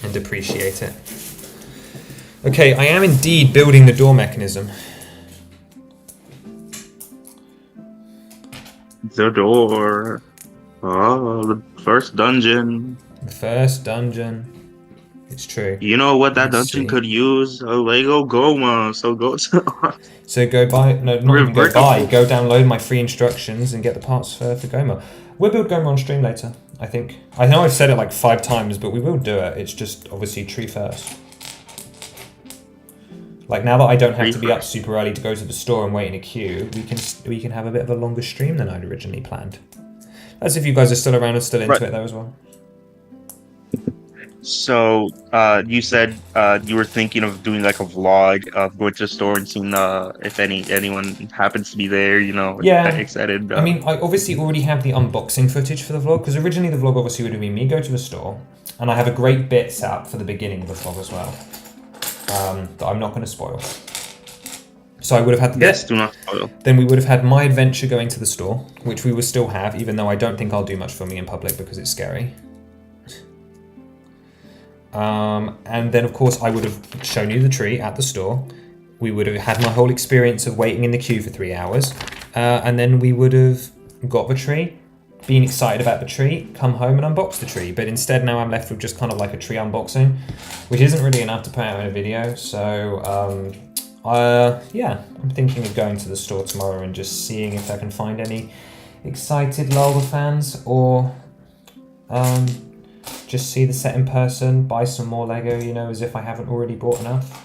And appreciate it. Okay, I am indeed building the door mechanism. The door. Oh, the first dungeon. The first dungeon. It's true. You know what that Let's dungeon see. could use? A Lego Goma. So go to... So go buy, no, not even go Revert- buy, go download my free instructions and get the parts for Goma. We'll build Goma on stream later, I think. I know I've said it like 5 times, but we will do it. It's just obviously tree first. Like now that I don't have to be up super early to go to the store and wait in a queue, we can have a bit of a longer stream than I'd originally planned. That's if you guys are still around and still into it though as well. So, you said you were thinking of doing like a vlog of going to the store and seeing if anyone happens to be there, you know, Yeah. excited. I mean, I obviously already have the unboxing footage for the vlog, because originally the vlog obviously would have been me go to the store, and I have a great bit set up for the beginning of the vlog as well, that I'm not going to spoil. So I would have had the yes, bit, do not spoil. then we would have had my adventure going to the store, which we will still have, even though I don't think I'll do much filming in public because it's scary. And then of course I would have shown you the tree at the store. We would have had my whole experience of waiting in the queue for 3 hours, and then we would have got the tree, been excited about the tree, come home and unbox the tree. But instead now I'm left with just kind of like a tree unboxing, which isn't really enough to put out in a video. So yeah, I'm thinking of going to the store tomorrow and just seeing if I can find any excited Lolga fans, or just see the set in person, buy some more Lego, you know, as if I haven't already bought enough.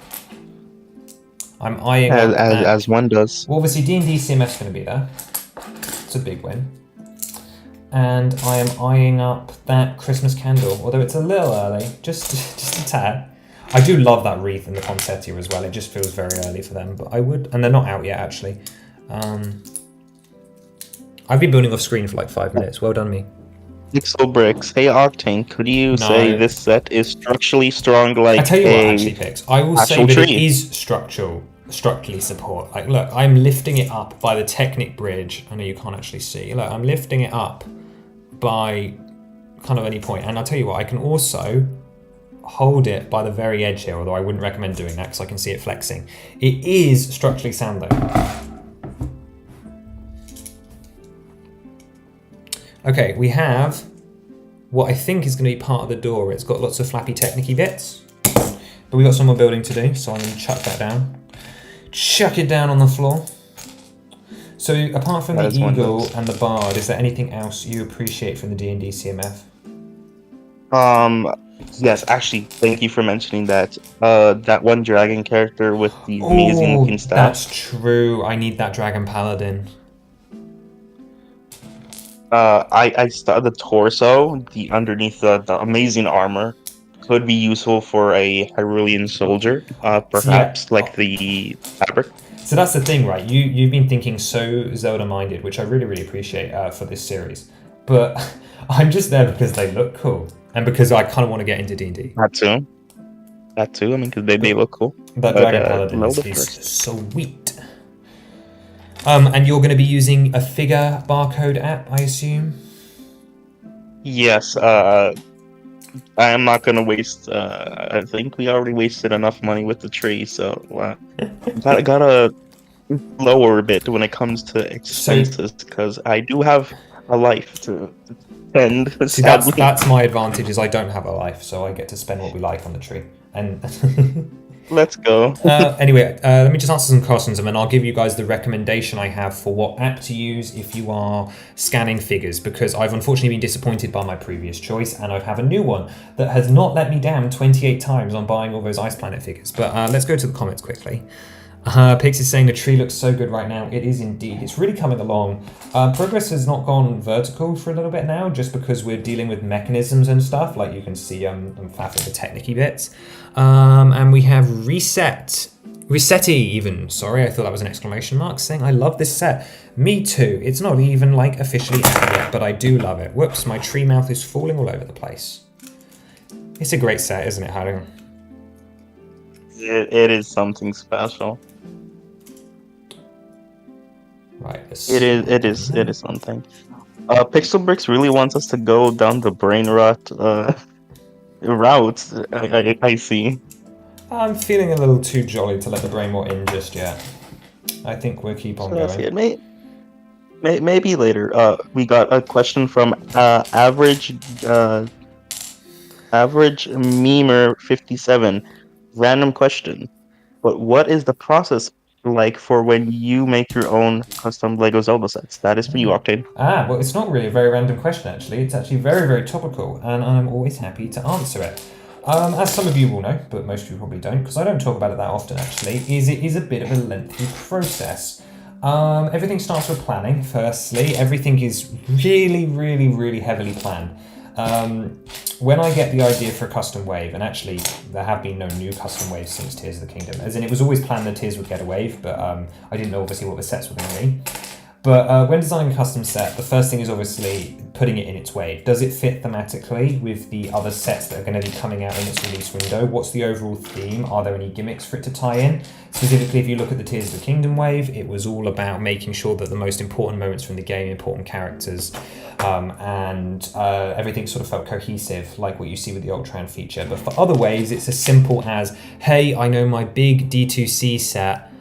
I'm eyeing as one does. Well, obviously D&D CMF's going to be there. It's a big win. And I am eyeing up that Christmas candle, although it's a little early, just a tad. I do love that wreath and the confetti as well. It just feels very early for them, but I would, and they're not out yet actually. I've been building off screen for like 5 minutes. Well done me. Pixel Bricks. Hey Octane, could you say this set is structurally strong like I tell you what, actually, Pix. I will say that it is structurally support. Like, look, I'm lifting it up by the Technic bridge. I know you can't actually see. Look, I'm lifting it up by kind of any point. And I'll tell you what, I can also hold it by the very edge here, although I wouldn't recommend doing that because I can see it flexing. It is structurally sound though. Okay, we have what I think is going to be part of the door. It's got lots of flappy Technic-y bits, but we've got some more building to do, so I'm going to chuck that down. Chuck it down on the floor. So apart from the eagle and the bard, is there anything else you appreciate from the D&D CMF? Yes, actually, thank you for mentioning that. That one dragon character with the amazing looking staff. That's true. I need that dragon paladin. I saw the torso, the underneath the amazing armor, could be useful for a Hyrulean soldier, perhaps like the fabric. So that's the thing, right? You've been thinking so Zelda-minded, which I really, really appreciate for this series. But I'm just there because they look cool, and because I kind of want to get into D&D. That too. I mean, because they look cool. That dragon paladin is sweet. And you're going to be using a figure barcode app, I assume? Yes. I am not gonna waste. I think we already wasted enough money with the tree, so gotta lower a bit when it comes to So expenses because I do have a life to spend. see, Sadly, that's my advantage is I don't have a life, so I get to spend what we like on the tree. And let's go. anyway, let me just answer some questions and then I'll give you guys the recommendation I have for what app to use if you are scanning figures, because I've unfortunately been disappointed by my previous choice and I have a new one that has not let me down 28 times on buying all those Ice Planet figures. But let's go to the comments quickly. Pix is saying the tree looks so good right now. It is indeed. It's really coming along. Progress has not gone vertical for a little bit now, just because we're dealing with mechanisms and stuff. Like you can see, I'm faffing the technicky bits. And we have Resetti even. Sorry, I thought that was an exclamation mark, saying I love this set. Me too. It's not even like officially out yet, but I do love it. Whoops, my tree mouth is falling all over the place. It's a great set, isn't it, Harry? It is something special. Right. It is something. Pixel Bricks really wants us to go down the brain rot route. I see. I'm feeling a little too jolly to let the brain rot in just yet. I think we'll keep on going. It maybe later. We got a question from average memer 57. Random question. But what is the process like for when you make your own custom Lego Zelda sets? That is for you, Octane. Well, it's not really a very random question, actually. It's actually very, very topical, and I'm always happy to answer it. As some of you will know, but most of you probably don't, because I don't talk about it that often, actually, it is a bit of a lengthy process. Everything starts with planning, firstly. Everything is really, really, really heavily planned. When I get the idea for a custom wave, and actually there have been no new custom waves since Tears of the Kingdom, as in it was always planned that Tears would get a wave, but I didn't know obviously what the sets were going to be. But when designing a custom set, the first thing is obviously putting it in its wave. Does it fit thematically with the other sets that are going to be coming out in its release window? What's the overall theme? Are there any gimmicks for it to tie in? Specifically, if you look at the Tears of the Kingdom wave, it was all about making sure that the most important moments from the game, important characters, and everything sort of felt cohesive, like what you see with the Octane feature. But for other waves, it's as simple as, hey, I know my big D2C set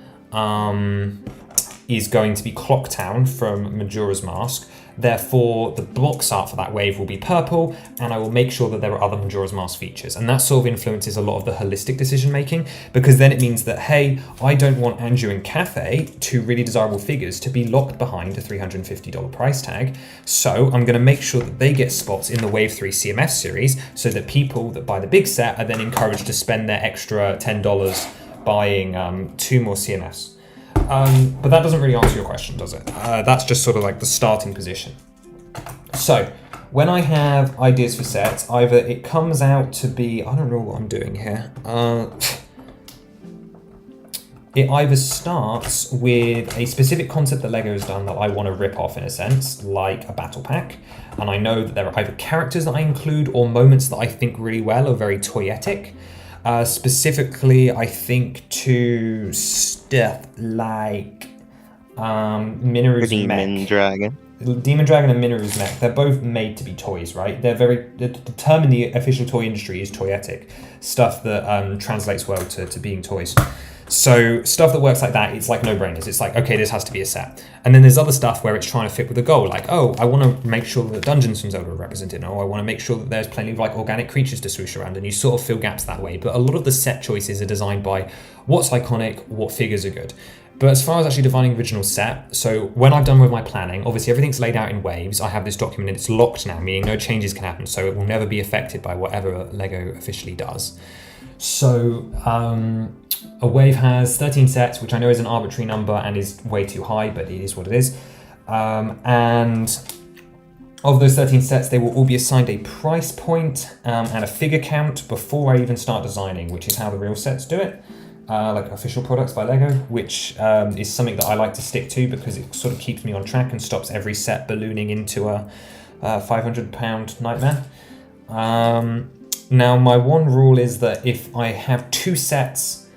is going to be Clocktown from Majora's Mask. Therefore, the blocks art for that wave will be purple, and I will make sure that there are other Majora's Mask features. And that sort of influences a lot of the holistic decision making, because then it means that, hey, I don't want Anju and Cathay, two really desirable figures, to be locked behind a $350 price tag. So I'm going to make sure that they get spots in the Wave 3 CMF series, so that people that buy the big set are then encouraged to spend their extra $10 buying 2 more CMFs. But that doesn't really answer your question, does it? That's just sort of like the starting position. So, when I have ideas for sets, either it comes out to be, I don't know what I'm doing here. It either starts with a specific concept that LEGO has done that I want to rip off in a sense, like a battle pack. And I know that there are either characters that I include or moments that I think really well are very toyetic. Specifically, I think to stuff like Minoru's Demon mech. Dragon. Demon Dragon and Minoru's mech, they're both made to be toys, right? The term in the official toy industry is toyetic. Stuff that translates well to being toys. So stuff that works like that, it's like no-brainers. It's like, okay, this has to be a set. And then there's other stuff where it's trying to fit with a goal, like, oh, I want to make sure that dungeons from Zelda are represented, or I want to make sure that there's plenty of like organic creatures to swoosh around, and you sort of fill gaps that way. But a lot of the set choices are designed by what's iconic, what figures are good. But as far as actually defining original set, so when I've done with my planning, obviously everything's laid out in waves. I have this document and it's locked now, meaning no changes can happen, so it will never be affected by whatever LEGO officially does. So a wave has 13 sets, which I know is an arbitrary number and is way too high, but it is what it is. And of those 13 sets, they will all be assigned a price point and a figure count before I even start designing, which is how the real sets do it. Like official products by LEGO, which is something that I like to stick to because it sort of keeps me on track and stops every set ballooning into a £500 nightmare. Now, my one rule is that if I have 2 sets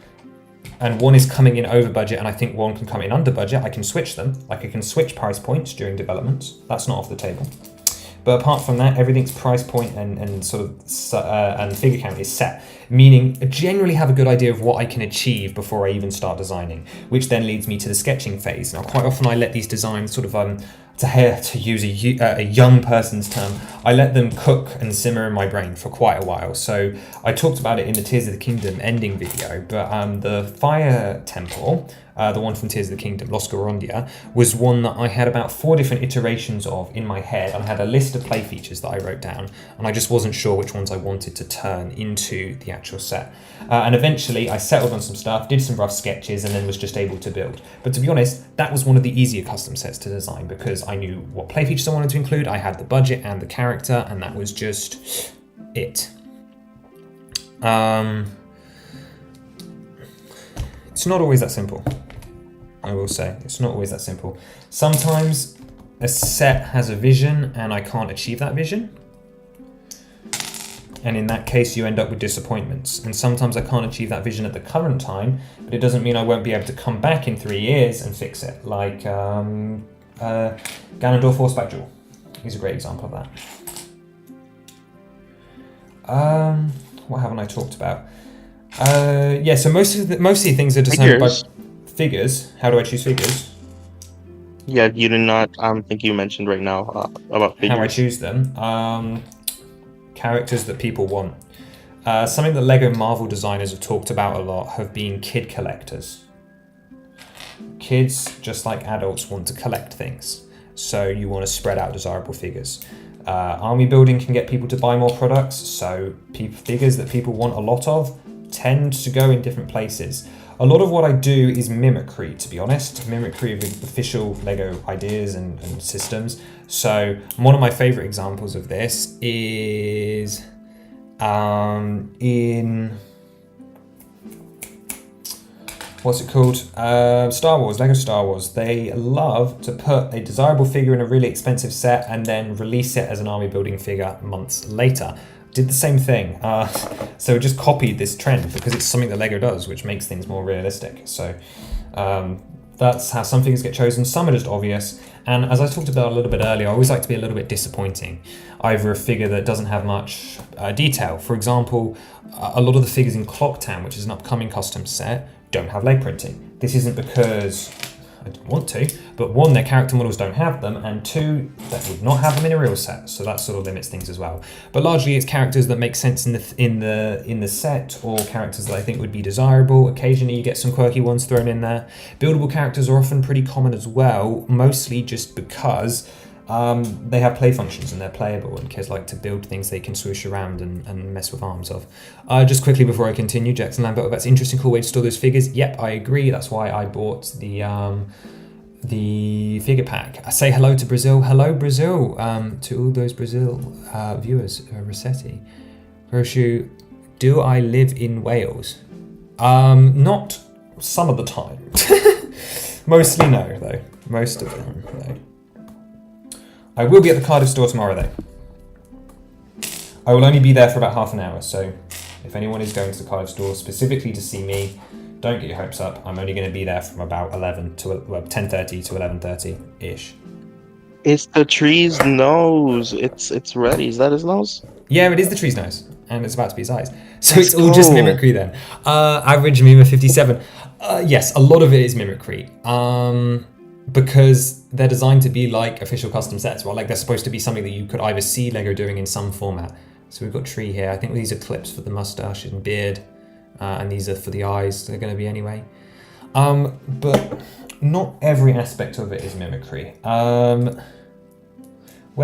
and one is coming in over budget and I think one can come in under budget, I can switch them. Like I can switch price points during development. That's not off the table. But apart from that, everything's price point and sort of and figure count is set, meaning I generally have a good idea of what I can achieve before I even start designing, which then leads me to the sketching phase. Now, quite often I let these designs sort of to use a young person's term, I let them cook and simmer in my brain for quite a while. So I talked about it in the Tears of the Kingdom ending video, but the Fire Temple, the one from Tears of the Kingdom, Los Gorondia, was one that I had about 4 different iterations of in my head. I had a list of play features that I wrote down, and I just wasn't sure which ones I wanted to turn into the actual set. And eventually I settled on some stuff, did some rough sketches, and then was just able to build. But to be honest, that was one of the easier custom sets to design because I knew what play features I wanted to include, I had the budget and the character, and that was just it. It's not always that simple. I will say, it's not always that simple. Sometimes a set has a vision and I can't achieve that vision. And in that case, you end up with disappointments. And sometimes I can't achieve that vision at the current time, but it doesn't mean I won't be able to come back in 3 years and fix it. Like Ganondorf Horseback Duel is a great example of that. What haven't I talked about? Yeah, so most of the things are decided by figures. How do I choose figures? Yeah, you did not think you mentioned right now about figures. How I choose them. Characters that people want. Something that LEGO Marvel designers have talked about a lot have been kid collectors. Kids, just like adults, want to collect things. So you want to spread out desirable figures. Army building can get people to buy more products, so figures that people want a lot of tend to go in different places. A lot of what I do is mimicry, to be honest, mimicry of official LEGO ideas and systems. So one of my favorite examples of this is in what's it called? Star Wars, LEGO Star Wars. They love to put a desirable figure in a really expensive set and then release it as an army building figure months later. Did the same thing. So just copied this trend because it's something that LEGO does, which makes things more realistic. So that's how some figures get chosen. Some are just obvious. And as I talked about a little bit earlier, I always like to be a little bit disappointing. Either a figure that doesn't have much detail. For example, a lot of the figures in Clocktown, which is an upcoming custom set, don't have leg printing. This isn't because I don't want to, but one, their character models don't have them, and two, that would not have them in a real set, so that sort of limits things as well. But largely, it's characters that make sense in the set, or characters that I think would be desirable. Occasionally, you get some quirky ones thrown in there. Buildable characters are often pretty common as well, mostly just because they have play functions and they're playable, and kids like to build things they can swoosh around and mess with arms of. Just quickly before I continue, Jackson Lambert, that's an interesting, cool way to store those figures. Yep, I agree. That's why I bought the figure pack. I say hello to Brazil. Hello, Brazil. To all those Brazil viewers. Rossetti. Roshu, do I live in Wales? Not some of the time. Mostly no, though. Most of the time, though. I will be at the Cardiff store tomorrow, though. I will only be there for about half an hour, so if anyone is going to the Cardiff store specifically to see me, don't get your hopes up. I'm only going to be there from about 10:30 to 11:30-ish. It's the tree's nose. It's ready. Is that his nose? Yeah, it is the tree's nose, and it's about to be his eyes. So it's all just mimicry then. Average meme of 57. Yes, a lot of it is mimicry. Because they're designed to be like official custom sets, right? Like they're supposed to be something that you could either see LEGO doing in some format. So we've got tree here. I think these are clips for the mustache and beard, and these are for the eyes. They're going to be anyway. But not every aspect of it is mimicry. Where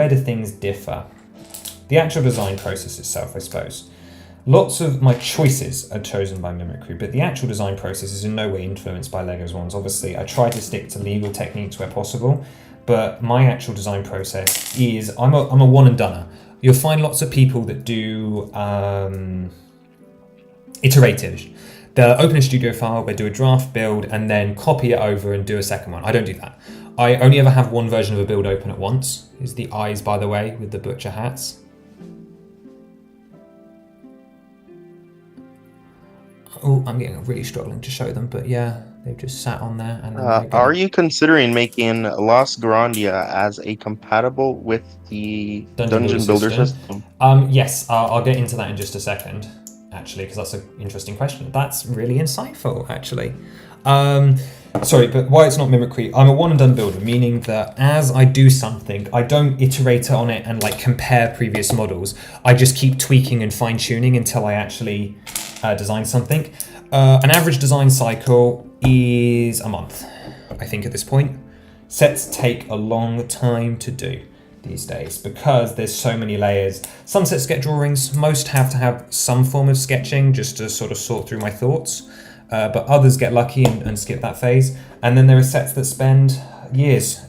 do things differ? The actual design process itself, I suppose. Lots of my choices are chosen by mimicry, but the actual design process is in no way influenced by LEGO's ones. Obviously, I try to stick to legal techniques where possible, but my actual design process is, I'm a one and doneer. You'll find lots of people that do iterative. They'll open a studio file, they do a draft build, and then copy it over and do a second one. I don't do that. I only ever have one version of a build open at once. Is the eyes, by the way, with the butcher hats. Oh, I'm getting really struggling to show them, but yeah, they've just sat on there and then they're Are gonna you considering making Los Grandia as a compatible with the dungeon builder dungeon builder system. system? Yes, I'll get into that in just a second, actually, because that's an interesting question. That's really insightful, actually. Sorry, but why it's not mimicry? I'm a one and done builder, meaning that as I do something, I don't iterate on it and like compare previous models. I just keep tweaking and fine tuning until I actually design something. An average design cycle is a month, I think, at this point. Sets take a long time to do these days because there's so many layers. Some sets get drawings, most have to have some form of sketching just to sort of sort through my thoughts, but others get lucky and skip that phase. And then there are sets that spend years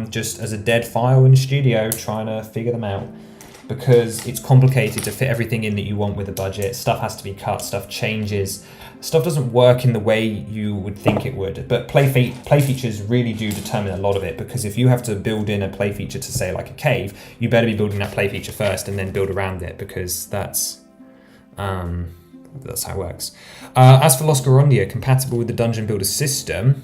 just as a dead file in the studio trying to figure them out, because it's complicated to fit everything in that you want with a budget. Stuff has to be cut, stuff changes, stuff doesn't work in the way you would think it would. But play features really do determine a lot of it, because if you have to build in a play feature to say like a cave, you better be building that play feature first and then build around it, because that's how it works. As for Los Garandia, compatible with the dungeon builder system,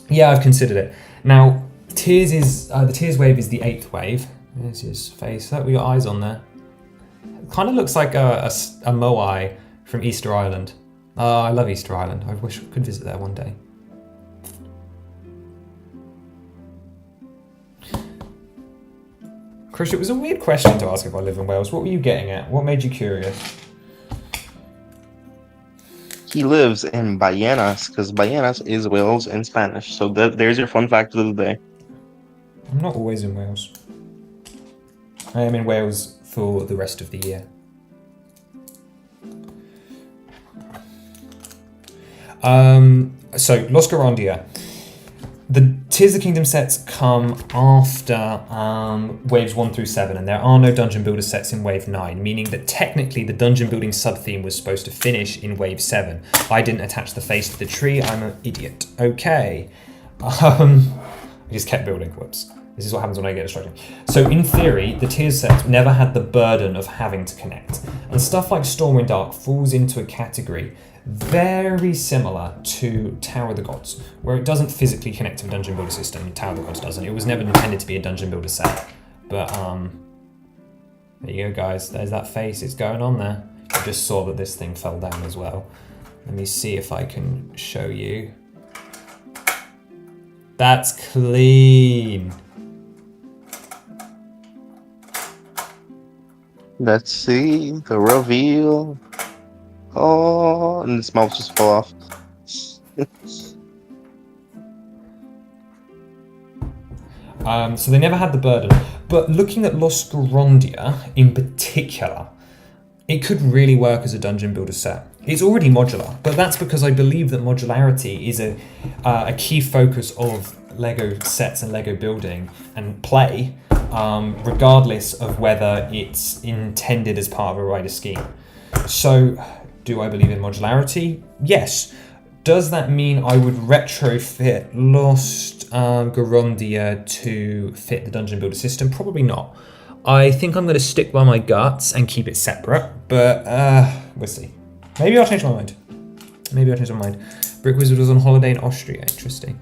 yeah, I've considered it. Now, Tears is the Tears wave is the 8th wave. There's his face. We got eyes on there. It kind of looks like a Moai from Easter Island. I love Easter Island. I wish I could visit there one day. Chris, it was a weird question to ask if I live in Wales. What were you getting at? What made you curious? He lives in Ballenas, because Ballenas is Wales in Spanish. So there's your fun fact of the day. I'm not always in Wales. I am in Wales for the rest of the year. So, Los Garandia. The Tears of the Kingdom sets come after waves 1 through 7, and there are no dungeon builder sets in wave 9, meaning that technically the dungeon building sub-theme was supposed to finish in wave 7. I didn't attach the face to the tree, I'm an idiot. Okay. I just kept building, whoops. This is what happens when I get distracted. So in theory, the Tears sets never had the burden of having to connect. And stuff like Stormwind Arc falls into a category very similar to Tower of the Gods, where it doesn't physically connect to a dungeon builder system. Tower of the Gods doesn't. It was never intended to be a dungeon builder set. But there you go, guys. There's that face. It's going on there. I just saw that this thing fell down as well. Let me see if I can show you. That's clean. Let's see the reveal. Oh, and his mouth just fell off. So they never had the burden. But looking at Los Garandia in particular, it could really work as a dungeon builder set. It's already modular, but that's because I believe that modularity is a key focus of LEGO sets and LEGO building and play, regardless of whether it's intended as part of a wider scheme. So, do I believe in modularity? Yes. Does that mean I would retrofit Lost Garandia to fit the dungeon builder system? Probably not. I think I'm going to stick by my guts and keep it separate, but we'll see. Maybe I'll change my mind. Brick Wizard was on holiday in Austria. Interesting.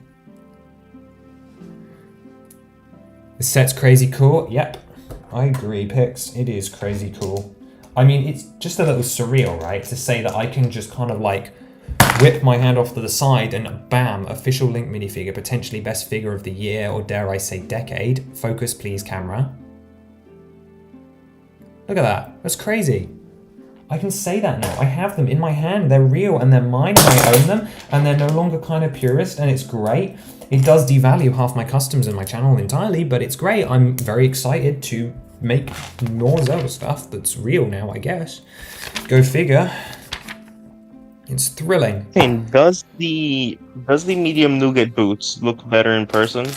The set's crazy cool. Yep, I agree, Pix. It is crazy cool. I mean, it's just a little surreal, right? To say that I can just kind of like whip my hand off to the side and bam, official Link minifigure, potentially best figure of the year, or dare I say decade. Focus, please, camera. Look at that. That's crazy. I can say that now. I have them in my hand. They're real and they're mine and I own them, and they're no longer kind of purist, and it's great. It does devalue half my customs and my channel entirely, but it's great. I'm very excited to make more Zelda stuff that's real now, I guess. Go figure. It's thrilling. And does the medium nougat boots look better in person?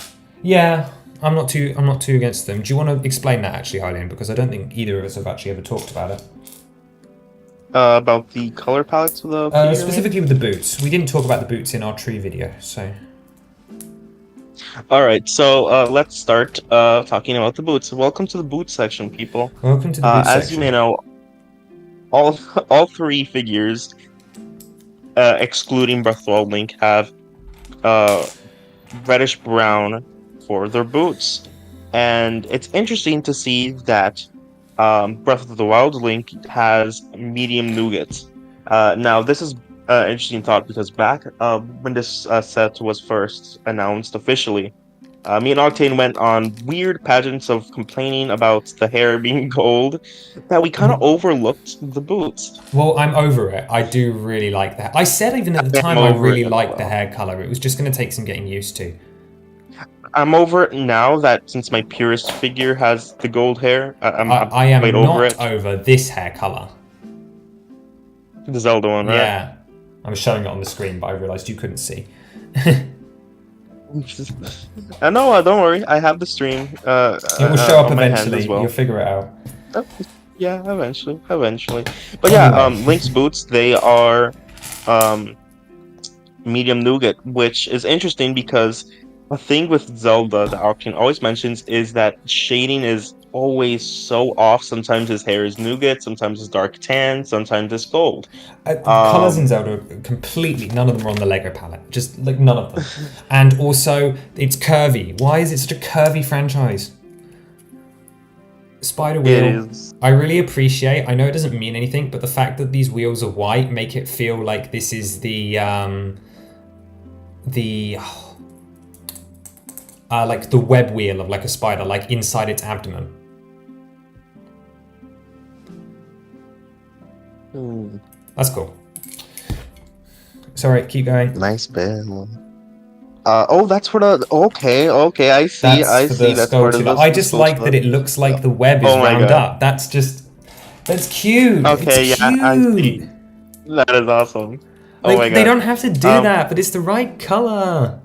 Yeah, I'm not too against them. Do you want to explain that actually, Hylian? Because I don't think either of us have actually ever talked about it. About the color palettes of the figure, specifically with the boots. We didn't talk about the boots in our tree video, so. All right, so let's start talking about the boots. Welcome to the boot section, people. Welcome to the boot section. As you may know, all three figures excluding Breath of the Wild Link, have uh, reddish brown for their boots. And it's interesting to see that Breath of the Wild Link has medium nougat. Now, this is an interesting thought because back when this set was first announced officially, me and Octane went on weird pageants of complaining about the hair being gold that we kind of overlooked the boots. Well, I'm over it. I do really like that. I said even at the I'm time I over really it as liked the well. hair color. It was just going to take some getting used to. I'm over it now that since my purest figure has the gold hair, I'm I quite am over not it. over this hair color. The Zelda one, right? Yeah. I was showing it on the screen, but I realized you couldn't see. No, don't worry. I have the stream It will show up on my hand as eventually. well. You'll figure it out. Oh, yeah, eventually. But yeah, Anyway. Link's boots, they are um, medium nougat, which is interesting because a thing with Zelda that Arkane always mentions is that shading is always so off. Sometimes his hair is nougat, sometimes it's dark tan, sometimes it's gold. The colours in Zelda are completely, none of them are on the Lego palette. Just like none of them. And also, it's curvy. Why is it such a curvy franchise? Spider It wheel. is. I really appreciate, I know it doesn't mean anything, but the fact that these wheels are white make it feel like this is like the web wheel of like a spider, like inside its abdomen. That's cool. Sorry, keep going. Nice bill. Oh, that's for the. Okay, I see. That's for the That's skull part of too. the. I the just skull like that stuff. it looks like the web is Oh my wound God. up. That's cute. Okay, It's yeah, I see. cute. That is awesome. Oh Like my they God. don't have to do that, but it's the right color.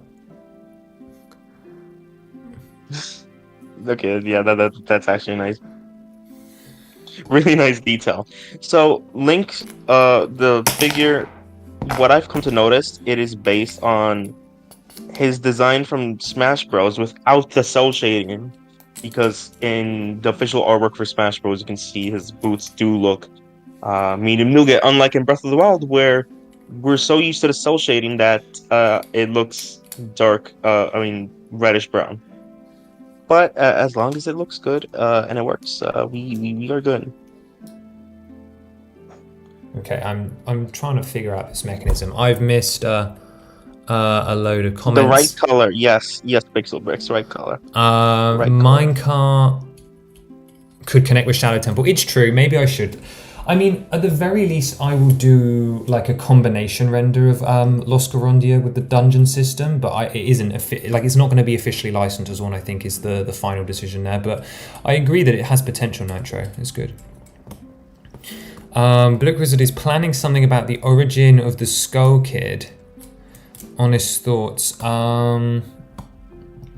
Okay, yeah, that's actually nice. Really nice detail. So Link, the figure, what I've come to notice, it is based on his design from Smash Bros. Without the cell shading, because in the official artwork for Smash Bros, you can see his boots do look medium nougat, unlike in Breath of the Wild, where we're so used to the cell shading that it looks dark. Reddish brown. But as long as it looks good and it works, we are good. Okay, I'm trying to figure out this mechanism. I've missed a load of comments. The right color, yes, Pixel Bricks, right color. Right Minecart could connect with Shadow Temple. It's true. Maybe I should. I mean, at the very least, I will do like a combination render of Los Gorondia with the dungeon system, but it isn't it's not going to be officially licensed as one. I think is the final decision there. But I agree that it has potential. Nitro, it's good. Blue Wizard is planning something about the origin of the Skull Kid. Honest thoughts. Yeah,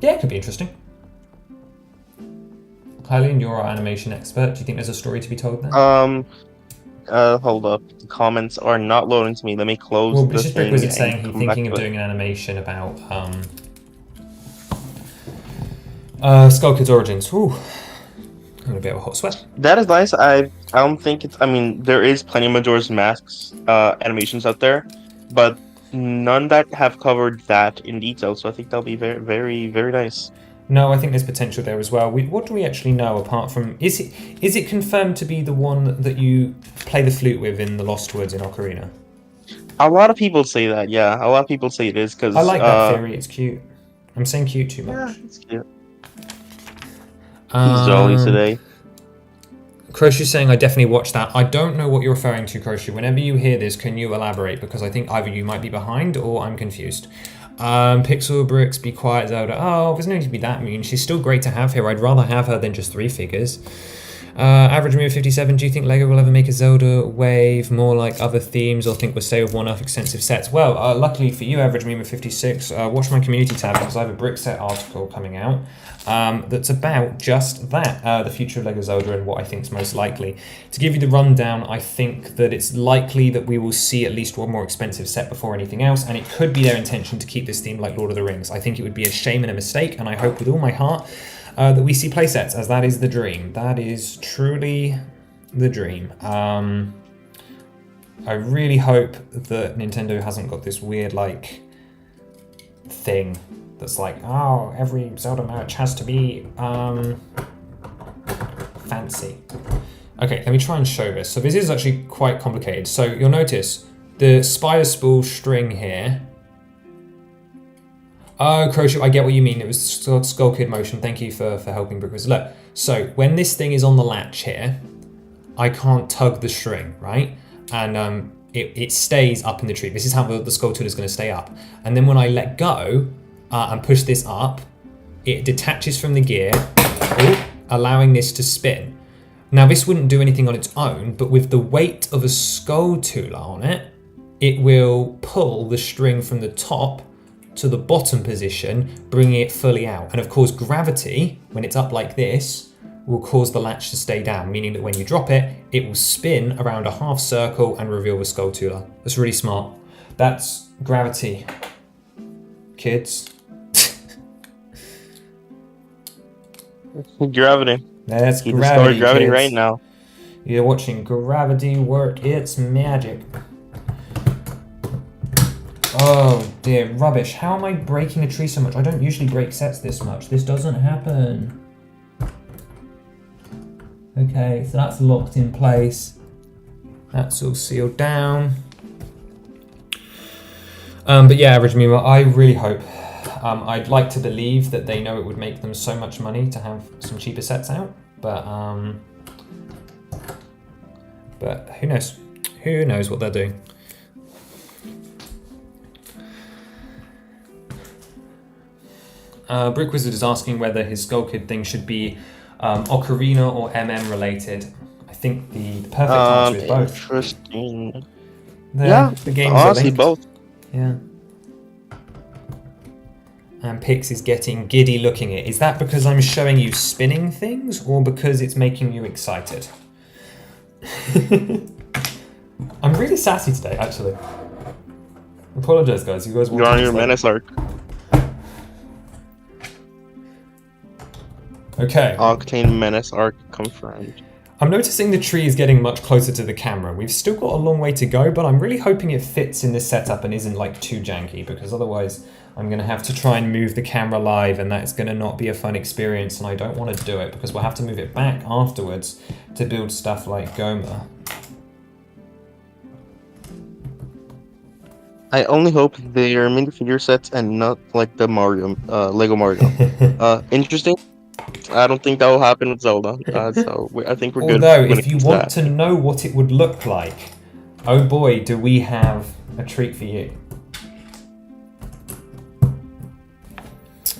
it could be interesting. Kylie, you're our animation expert. Do you think there's a story to be told there? Hold up. The comments are not loading to me. Let me close well, the it's just thing. Wizard saying he's come thinking back of to it. doing an animation about Skull Kid's origins. Ooh. I'm a bit of a hot sweat. That is nice. I don't think it's. I mean, there is plenty of Majora's Mask's animations out there, but none that have covered that in detail. So I think that'll be very, very, very nice. No, I think there's potential there as well. What do we actually know apart from... Is it confirmed to be the one that you play the flute with in the Lost Woods in Ocarina? A lot of people say that, yeah. A lot of people say it is, because... I like that theory, it's cute. I'm saying cute too much. Yeah, it's cute. He's jolly today. Croshu's saying I definitely watched that. I don't know what you're referring to, Croshu. Whenever you hear this, can you elaborate? Because I think either you might be behind or I'm confused. Pixel Bricks, be quiet, Zelda. Oh, there's no need to be that mean. She's still great to have here. I'd rather have her than just 3 figures. Average Move 57, do you think LEGO will ever make a Zelda wave more like other themes or think we'll stay with one-off extensive sets? Well, luckily for you, Average Meme 56, watch my community tab because I have a brick set article coming out that's about just that, the future of LEGO Zelda and what I think is most likely. To give you the rundown, I think that it's likely that we will see at least one more expensive set before anything else, and it could be their intention to keep this theme like Lord of the Rings. I think it would be a shame and a mistake, and I hope with all my heart that we see playsets, as that is the dream. That is truly the dream. I really hope that Nintendo hasn't got this weird, like, thing that's like, oh, every Zelda merch has to be, fancy. Okay, let me try and show this. So this is actually quite complicated. So you'll notice the spider spool string here. Oh, Crochet, I get what you mean. It was Skull Kid motion. Thank you for helping, Brickwiz. Look, so when this thing is on the latch here, I can't tug the string, right? And it stays up in the tree. This is how the Skull tool is going to stay up. And then when I let go and push this up, it detaches from the gear, allowing this to spin. Now this wouldn't do anything on its own, but with the weight of a Skull tool on it, it will pull the string from the top to the bottom position, bringing it fully out. And of course, gravity, when it's up like this, will cause the latch to stay down, meaning that when you drop it, it will spin around a half circle and reveal the Skull Tooler. That's really smart. That's gravity, kids. Gravity. That's You gravity, gravity kids. right now. You're watching gravity work its magic. Oh dear, rubbish. How am I breaking a tree so much? I don't usually break sets this much. This doesn't happen. Okay, so that's locked in place. That's all sealed down. But yeah, Average Memo, I really hope. I'd like to believe that they know it would make them so much money to have some cheaper sets out, but who knows? Who knows what they're doing? Brick Wizard is asking whether his Skull Kid thing should be Ocarina or MM related. I think the perfect answer is both. Interesting. The games honestly, are linked. both. Yeah. And Pix is getting giddy looking at it. Is that because I'm showing you spinning things or because it's making you excited? I'm really sassy today, actually. Apologise, guys. You guys You're on your menace arc. Okay. Octane menace arc confirmed. I'm noticing the tree is getting much closer to the camera. We've still got a long way to go, but I'm really hoping it fits in this setup and isn't like too janky, because otherwise I'm going to have to try and move the camera live and that's going to not be a fun experience, and I don't want to do it because we'll have to move it back afterwards to build stuff like Goma. I only hope they are minifigure sets and not like the Mario, Lego Mario. Interesting. I don't think that will happen with Zelda, so I think we're good. Although, if you want to know what it would look like, oh boy, do we have a treat for you.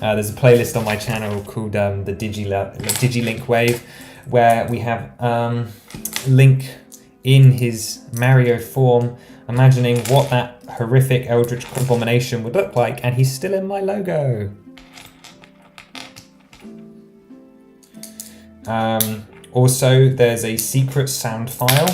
There's a playlist on my channel called the Digilink Wave, where we have Link in his Mario form, imagining what that horrific Eldritch abomination would look like, and he's still in my logo. Also, there's a secret sound file.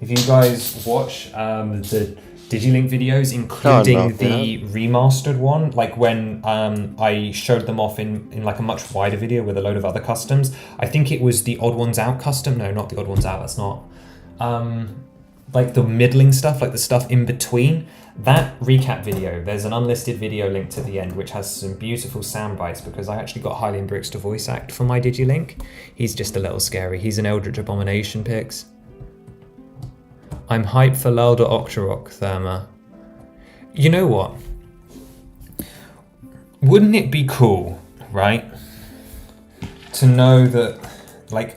If you guys watch the Digilink videos, including the remastered one, like when I showed them off in like a much wider video with a load of other customs. I think it was the Odd Ones Out custom. No, not the Odd Ones Out. That's not. Like the middling stuff, like the stuff in between. That recap video, there's an unlisted video linked at the end which has some beautiful sound bites, because I actually got Hylian Bricks to voice act for my Digilink. He's just a little scary. He's an Eldritch Abomination, Pix. I'm hyped for Lalda Octorok, Therma. You know what? Wouldn't it be cool, right? To know that, like,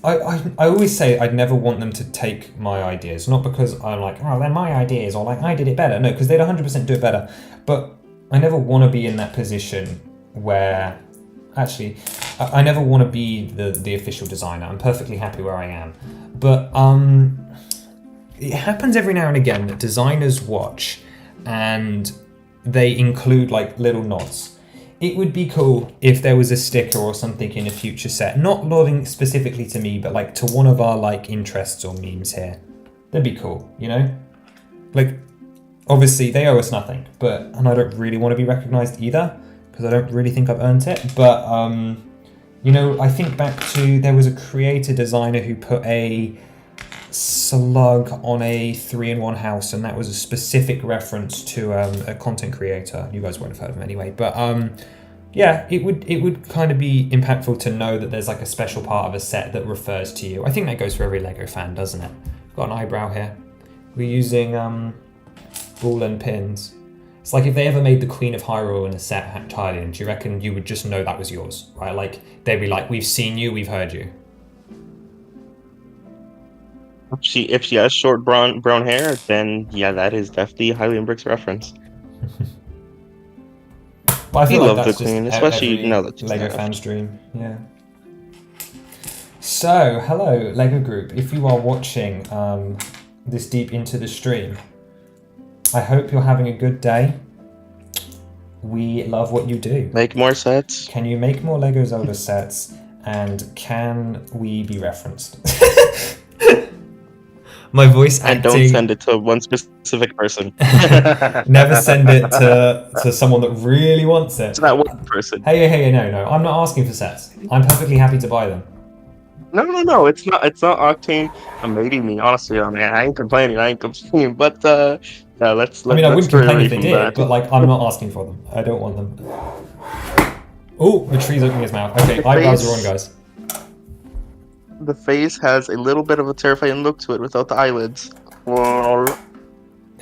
I always say I'd never want them to take my ideas, not because I'm like, oh, they're my ideas, or like, I did it better. No, because they'd 100% do it better. But I never want to be in that position where, actually, I never want to be the official designer. I'm perfectly happy where I am. But it happens every now and again that designers watch and they include like little nods. It would be cool if there was a sticker or something in a future set, not nodding specifically to me, but like to one of our like interests or memes here. That'd be cool, you know? Like, obviously they owe us nothing, and I don't really want to be recognized either, because I don't really think I've earned it. But you know, I think back to, there was a creator designer who put a slug on a 3-in-1 house, and that was a specific reference to a content creator. You guys won't have heard of him anyway, but yeah, it would kind of be impactful to know that there's like a special part of a set that refers to you. I think that goes for every Lego fan, doesn't it? Got an eyebrow here. We're using ball and pins. It's like if they ever made the Queen of Hyrule in a set entirely, do you reckon you would just know that was yours, right? Like they'd be like, we've seen you, we've heard you. If she has short brown hair, then yeah, that is definitely a Hylian Bricks reference. But I feel like love that's the just Queen, especially every now that she's Lego left. fan's dream. Yeah. So, hello, Lego group. If you are watching this deep into the stream, I hope you're having a good day. We love what you do. Make more sets. Can you make more Lego Zelda sets? And can we be referenced? My voice acting. And don't send it to one specific person. Never send it to someone that really wants it. To that one person. Hey, no. I'm not asking for sets. I'm perfectly happy to buy them. No. It's not Octane invading me. Honestly, I mean, I ain't complaining. But yeah, let's. I mean, I wouldn't stray complain away if they from did, that. but like, I'm not asking for them. I don't want them. Oh, the tree's opening his mouth. Okay, eyebrows are on, guys. The face has a little bit of a terrifying look to it without the eyelids. There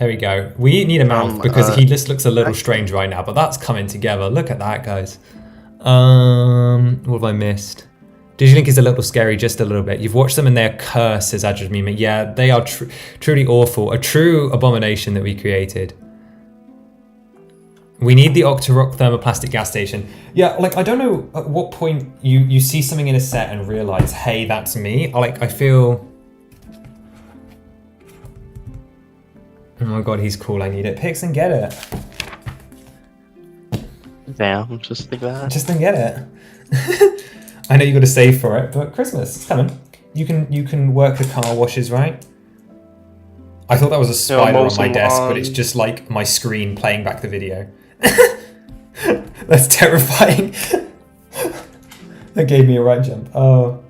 we go. We need a mouth because he just looks a little strange right now, but that's coming together. Look at that, guys. What have I missed? Digilink is a little scary, just a little bit. You've watched them and they're cursed, says Ajamima. Yeah, they are truly awful. A true abomination that we created. We need the Octane Thermoplastic gas station. Yeah, like, I don't know at what point you see something in a set and realize, hey, that's me. Like, I feel... Oh my god, he's cool, I need it. Pix and get it. Damn, just like that. Just then get it. I know you got to save for it, but Christmas, it's coming. You can work the car washes, right? I thought that was a spider on my desk, but it's just like my screen playing back the video. That's terrifying. That gave me a right jump. Oh.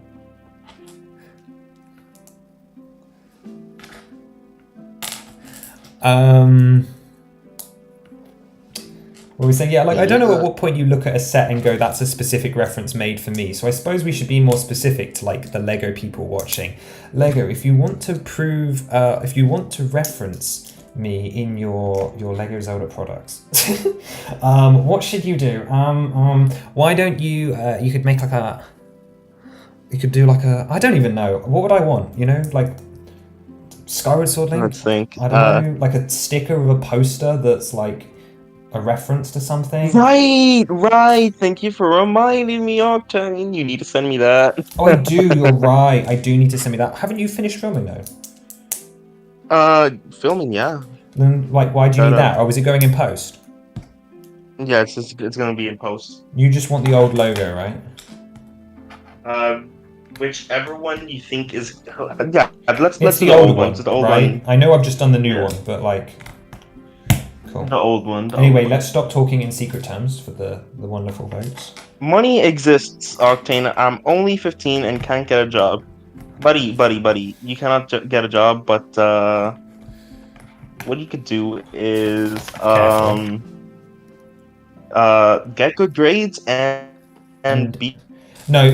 What were we saying? Yeah, like, I don't know at what point you look at a set and go, that's a specific reference made for me. So I suppose we should be more specific to like the Lego people watching. Lego, if you want to prove, if you want to reference me in your Lego Zelda products, what should you do? Why don't you, you could make like a, you could do like a, I don't even know. What would I want? You know, like Skyward Sword Link? Let's think. I don't know, like a sticker of a poster that's like a reference to something. Right. Thank you for reminding me, Octane. You need to send me that. Oh, I do. You're right. I do need to send me that. Haven't you finished filming though? Filming, yeah. Then, like, why do you need that? Or was it going in post? Yeah, it's gonna be in post. You just want the old logo, right? Whichever one you think is. Yeah, let's It's do the old one, The old right? one. I know I've just done the new one, but like, cool. The old one. Anyway, let's stop talking in secret terms for the wonderful folks. Money exists, Octane. I'm only 15 and can't get a job. Buddy. You cannot get a job, but what you could do is get good grades and be. No,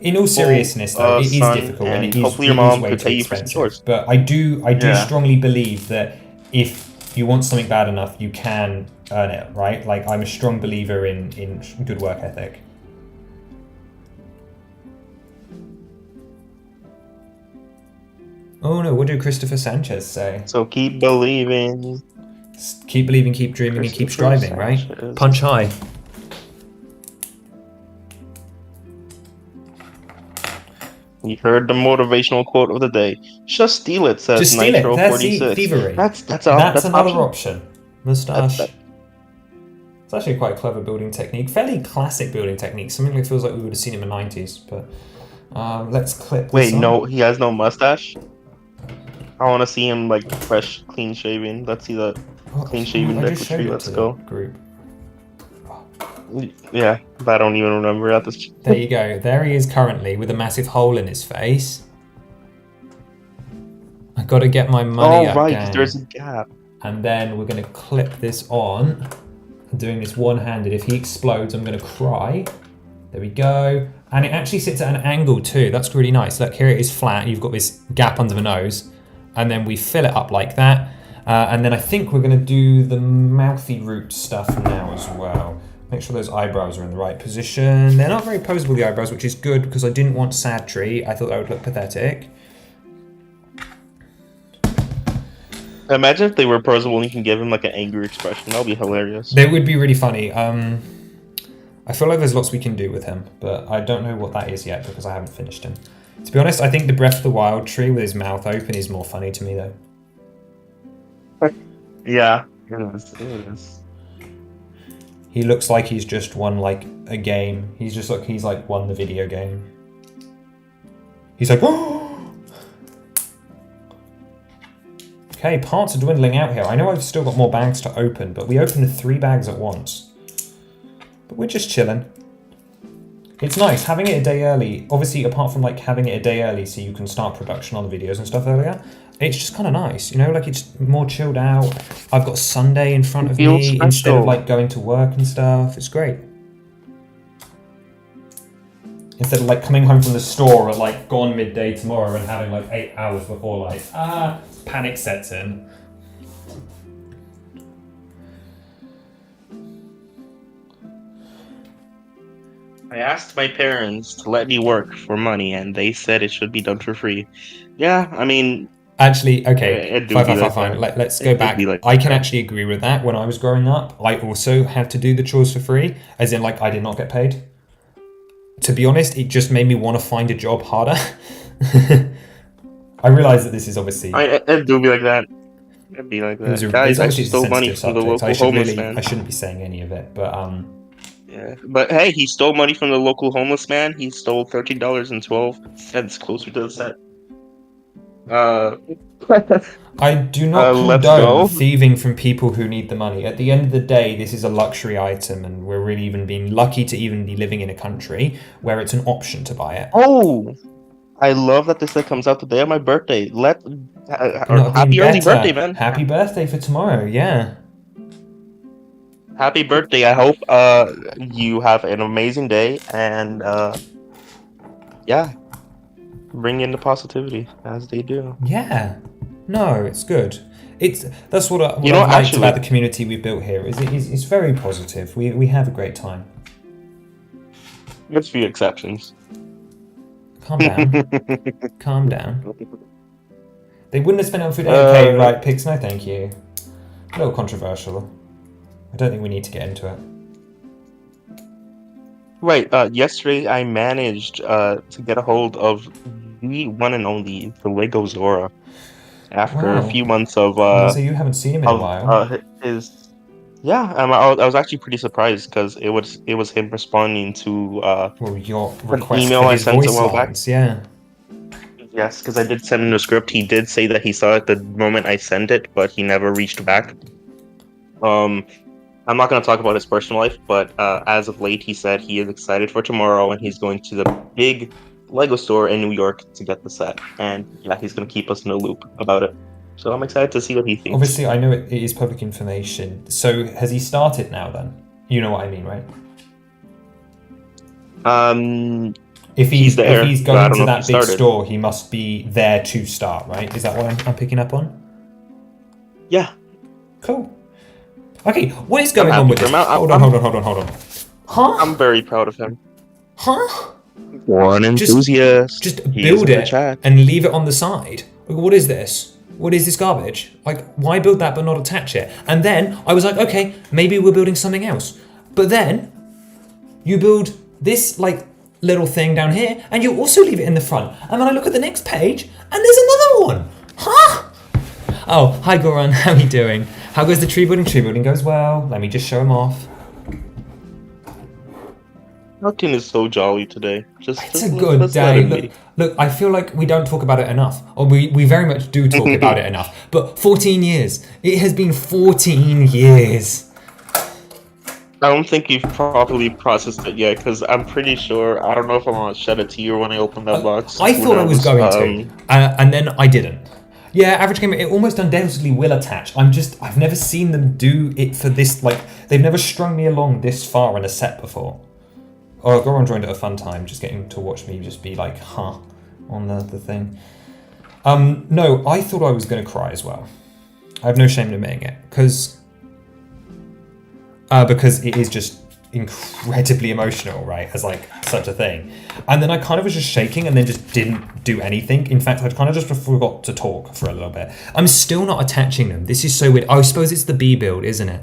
in all seriousness, though, it is son, difficult, and it is hopefully your mom way could too pay you for some expensive. chores. But I do strongly believe that if you want something bad enough, you can earn it, right? Like, I'm a strong believer in good work ethic. Oh no, what did Christopher Sanchez say? So keep believing. Keep believing, keep dreaming, and keep striving, right? Punch high. You heard the motivational quote of the day. Just steal it, says Just steal Nitro it. That's 46. thievery. That's another option. Moustache. That- It's actually quite a clever building technique. Fairly classic building technique. Something that feels like we would have seen in the 90s. But let's clip this Wait, on. no, he has no mustache? I want to see him like fresh, clean shaven. Let's see that clean shaven I Deku just showed tree. it Let's to go. the group. Yeah, but I don't even remember at this. There you go. There he is currently with a massive hole in his face. Got to get my money Oh up, right, gang. there's a gap. And then we're going to clip this on. I'm doing this one-handed. If he explodes, I'm going to cry. There we go. And it actually sits at an angle too. That's really nice. Look, here it is flat. You've got this gap under the nose. And then we fill it up like that. And then I think we're going to do the mouthy root stuff now as well. Make sure those eyebrows are in the right position. They're not very posable, the eyebrows, which is good because I didn't want sad tree. I thought that would look pathetic. Imagine if they were posable and you can give him like an angry expression. That would be hilarious. They would be really funny. I feel like there's lots we can do with him, but I don't know what that is yet because I haven't finished him. To be honest, I think the Breath of the Wild tree with his mouth open is more funny to me though. Yeah, it is. He looks like he's just won like a game. He's just like he's like won the video game. He's like, oh! Okay, parts are dwindling out here. I know I've still got more bags to open, but we opened 3 bags at once. But we're just chilling. It's nice having it a day early. Obviously, apart from like having it a day early so you can start production on the videos and stuff earlier, it's just kind of nice, you know, like it's more chilled out. I've got Sunday in front of me instead of like going to work and stuff. It's great. Instead of like coming home from the store at like gone midday tomorrow and having like 8 hours before like, panic sets in. I asked my parents to let me work for money, and they said it should be done for free. Yeah, I mean... Actually, okay, It'd be like fine. that. Let's go It'd back. be like I can that. actually agree with that. When I was growing up, I also had to do the chores for free, as in like I did not get paid. To be honest, it just made me want to find a job harder. I realise that this is obviously... It'd be like that. It'd be like that. Guys actually stole money from the local homeless man. I shouldn't be saying any of it, but Yeah, but hey, he stole money from the local homeless man. He stole $13.12 closer to the set. I do not let's condone go. thieving from people who need the money. At the end of the day, this is a luxury item, and we're really even being lucky to even be living in a country where it's an option to buy it. Oh, I love that this comes out the day of my birthday. Not Happy being early better. birthday, man! Happy birthday for tomorrow, yeah. Happy birthday! I hope you have an amazing day, and yeah, bring in the positivity as they do. Yeah. No, it's good. That's what I've You know, liked actually- about the community we've built here. It's very positive. We have a great time. There's a few exceptions. Calm down. Calm down. They wouldn't have spent it on food. Okay, right, pigs, no thank you. A little controversial. I don't think we need to get into it. Right. Yesterday, I managed to get a hold of the one and only the Lego Zora. After Wow. a few months of So you haven't seen him in a while. I was actually pretty surprised because it was him responding to Well, your request email for I his sent a voice while back. lines, yeah. yes, because I did send him the script. He did say that he saw it the moment I sent it, but he never reached back. I'm not going to talk about his personal life, but as of late, he said he is excited for tomorrow and he's going to the big Lego store in New York to get the set. And yeah, he's going to keep us in the loop about it. So I'm excited to see what he thinks. Obviously, I know it is public information. So has he started now then? You know what I mean, right? If he's there, if he's but I going don't to know that if he big started. store, he must be there to start, right? Is that what I'm picking up on? Yeah. Cool. Okay, what is going I'm on with happy this? for him. Hold on. Huh? I'm very proud of him. Huh? One enthusiast. Just He build is in the it chat. and leave it on the side. Like, what is this? What is this garbage? Like, why build that but not attach it? And then I was like, okay, maybe we're building something else. But then you build this like little thing down here and you also leave it in the front. And then I look at the next page and there's another one. Huh? Oh, hi Goran, how are you doing? How goes the tree building? Tree building goes well. Let me just show him off. Octane is so jolly today. It's a good day. Look, I feel like we don't talk about it enough. Or we very much do talk about it enough. But 14 years. It has been 14 years. I don't think you've properly processed it yet, because I'm pretty sure, I don't know if I'm going to shed a tear when I open that box. I Who thought I was knows? going to. And then I didn't. Yeah, average gamer, it almost undoubtedly will attach. I've never seen them do it for this, like, they've never strung me along this far in a set before. Oh, Goron joined at a fun time, just getting to watch me just be like, huh, on the thing. No, I thought I was going to cry as well. I have no shame in admitting it, because it is just incredibly emotional, right, as like such a thing. And then I kind of was just shaking and then just didn't do anything. In fact, I kind of just forgot to talk for a little bit. I'm still not attaching them. This is so weird. I suppose it's the B build, isn't it?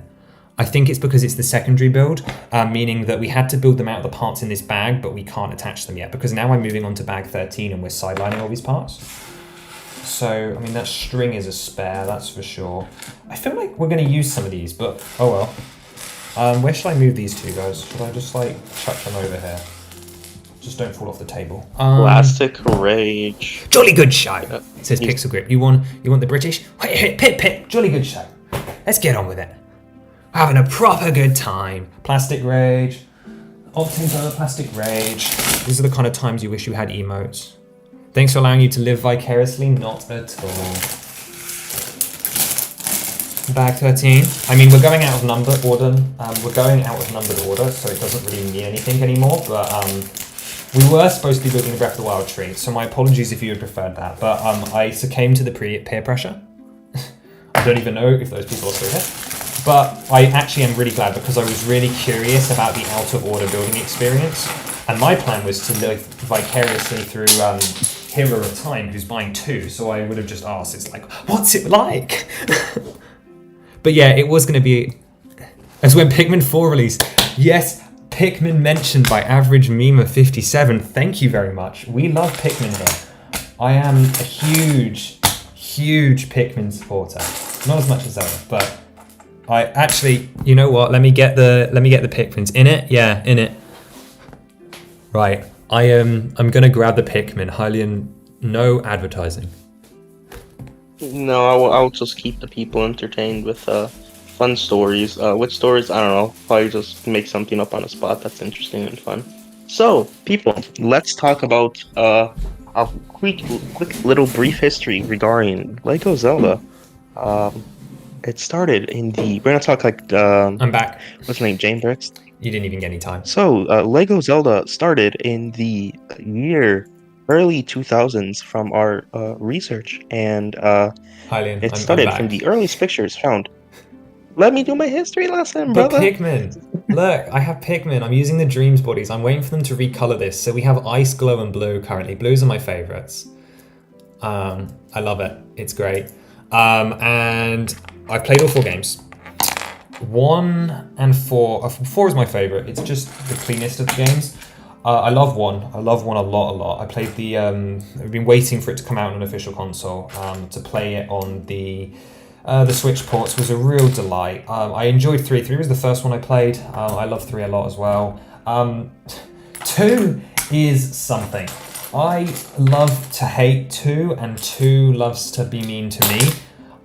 I think it's because it's the secondary build, meaning that we had to build them out of the parts in this bag, but we can't attach them yet, because now I'm moving on to bag 13 and we're sidelining all these parts. So, I mean, that string is a spare, that's for sure. I feel like we're going to use some of these, but oh well. Where should I move these to, guys? Should I just, like, chuck them over here? Just don't fall off the table. Plastic Rage. Jolly good show, it says Pixel Grip. You want the British? Pit, jolly good show. Let's get on with it. We're having a proper good time. Plastic Rage. Octane Thermoplastic Rage. These are the kind of times you wish you had emotes. Thanks for allowing you to live vicariously. Not at all. Bag 13. I mean, we're going out of numbered order. We're going out of numbered order, so it doesn't really mean anything anymore. But we were supposed to be building the Breath of the Wild tree, so my apologies if you had preferred that. But I succumbed to the peer pressure. I don't even know if those people are still here. But I actually am really glad, because I was really curious about the out of order building experience, and my plan was to live vicariously through Hero of Time, who's buying 2. So I would have just asked, it's like, what's it like? But yeah, it was going to be as when Pikmin 4 released. Yes, Pikmin mentioned by Average Meme of 57. Thank you very much. We love Pikmin here. I am a huge Pikmin supporter. Not as much as Zelda, but I actually, you know what? Let me get the Pikmins in it. Yeah, in it. Right. I'm gonna grab the Pikmin. Hylian, no advertising. No, I'll just keep the people entertained with fun stories. Which stories? I don't know. Probably just make something up on the spot that's interesting and fun. So, people, let's talk about a quick little brief history regarding Lego Zelda. It started in the... We're gonna talk like... I'm back. What's his name? Jane Bricks? You didn't even get any time. So, Lego Zelda started in the year... early 2000s from our research, and Hylian, it started from the earliest pictures found. Let me do my history lesson, brother. But Pikmin, look, I have Pikmin. I'm using the Dreams bodies. I'm waiting for them to recolor this. So we have Ice, Glow, and Blue currently. Blues are my favorites. I love it. It's great. And I've played all 4 games. 1 and 4. 4 is my favorite. It's just the cleanest of the games. I love 1. I love 1 a lot. I played the... I've been waiting for it to come out on an official console. To play it on the Switch ports was a real delight. I enjoyed 3. 3 was the first one I played. I love 3 a lot as well. 2 is something. I love to hate 2, and 2 loves to be mean to me.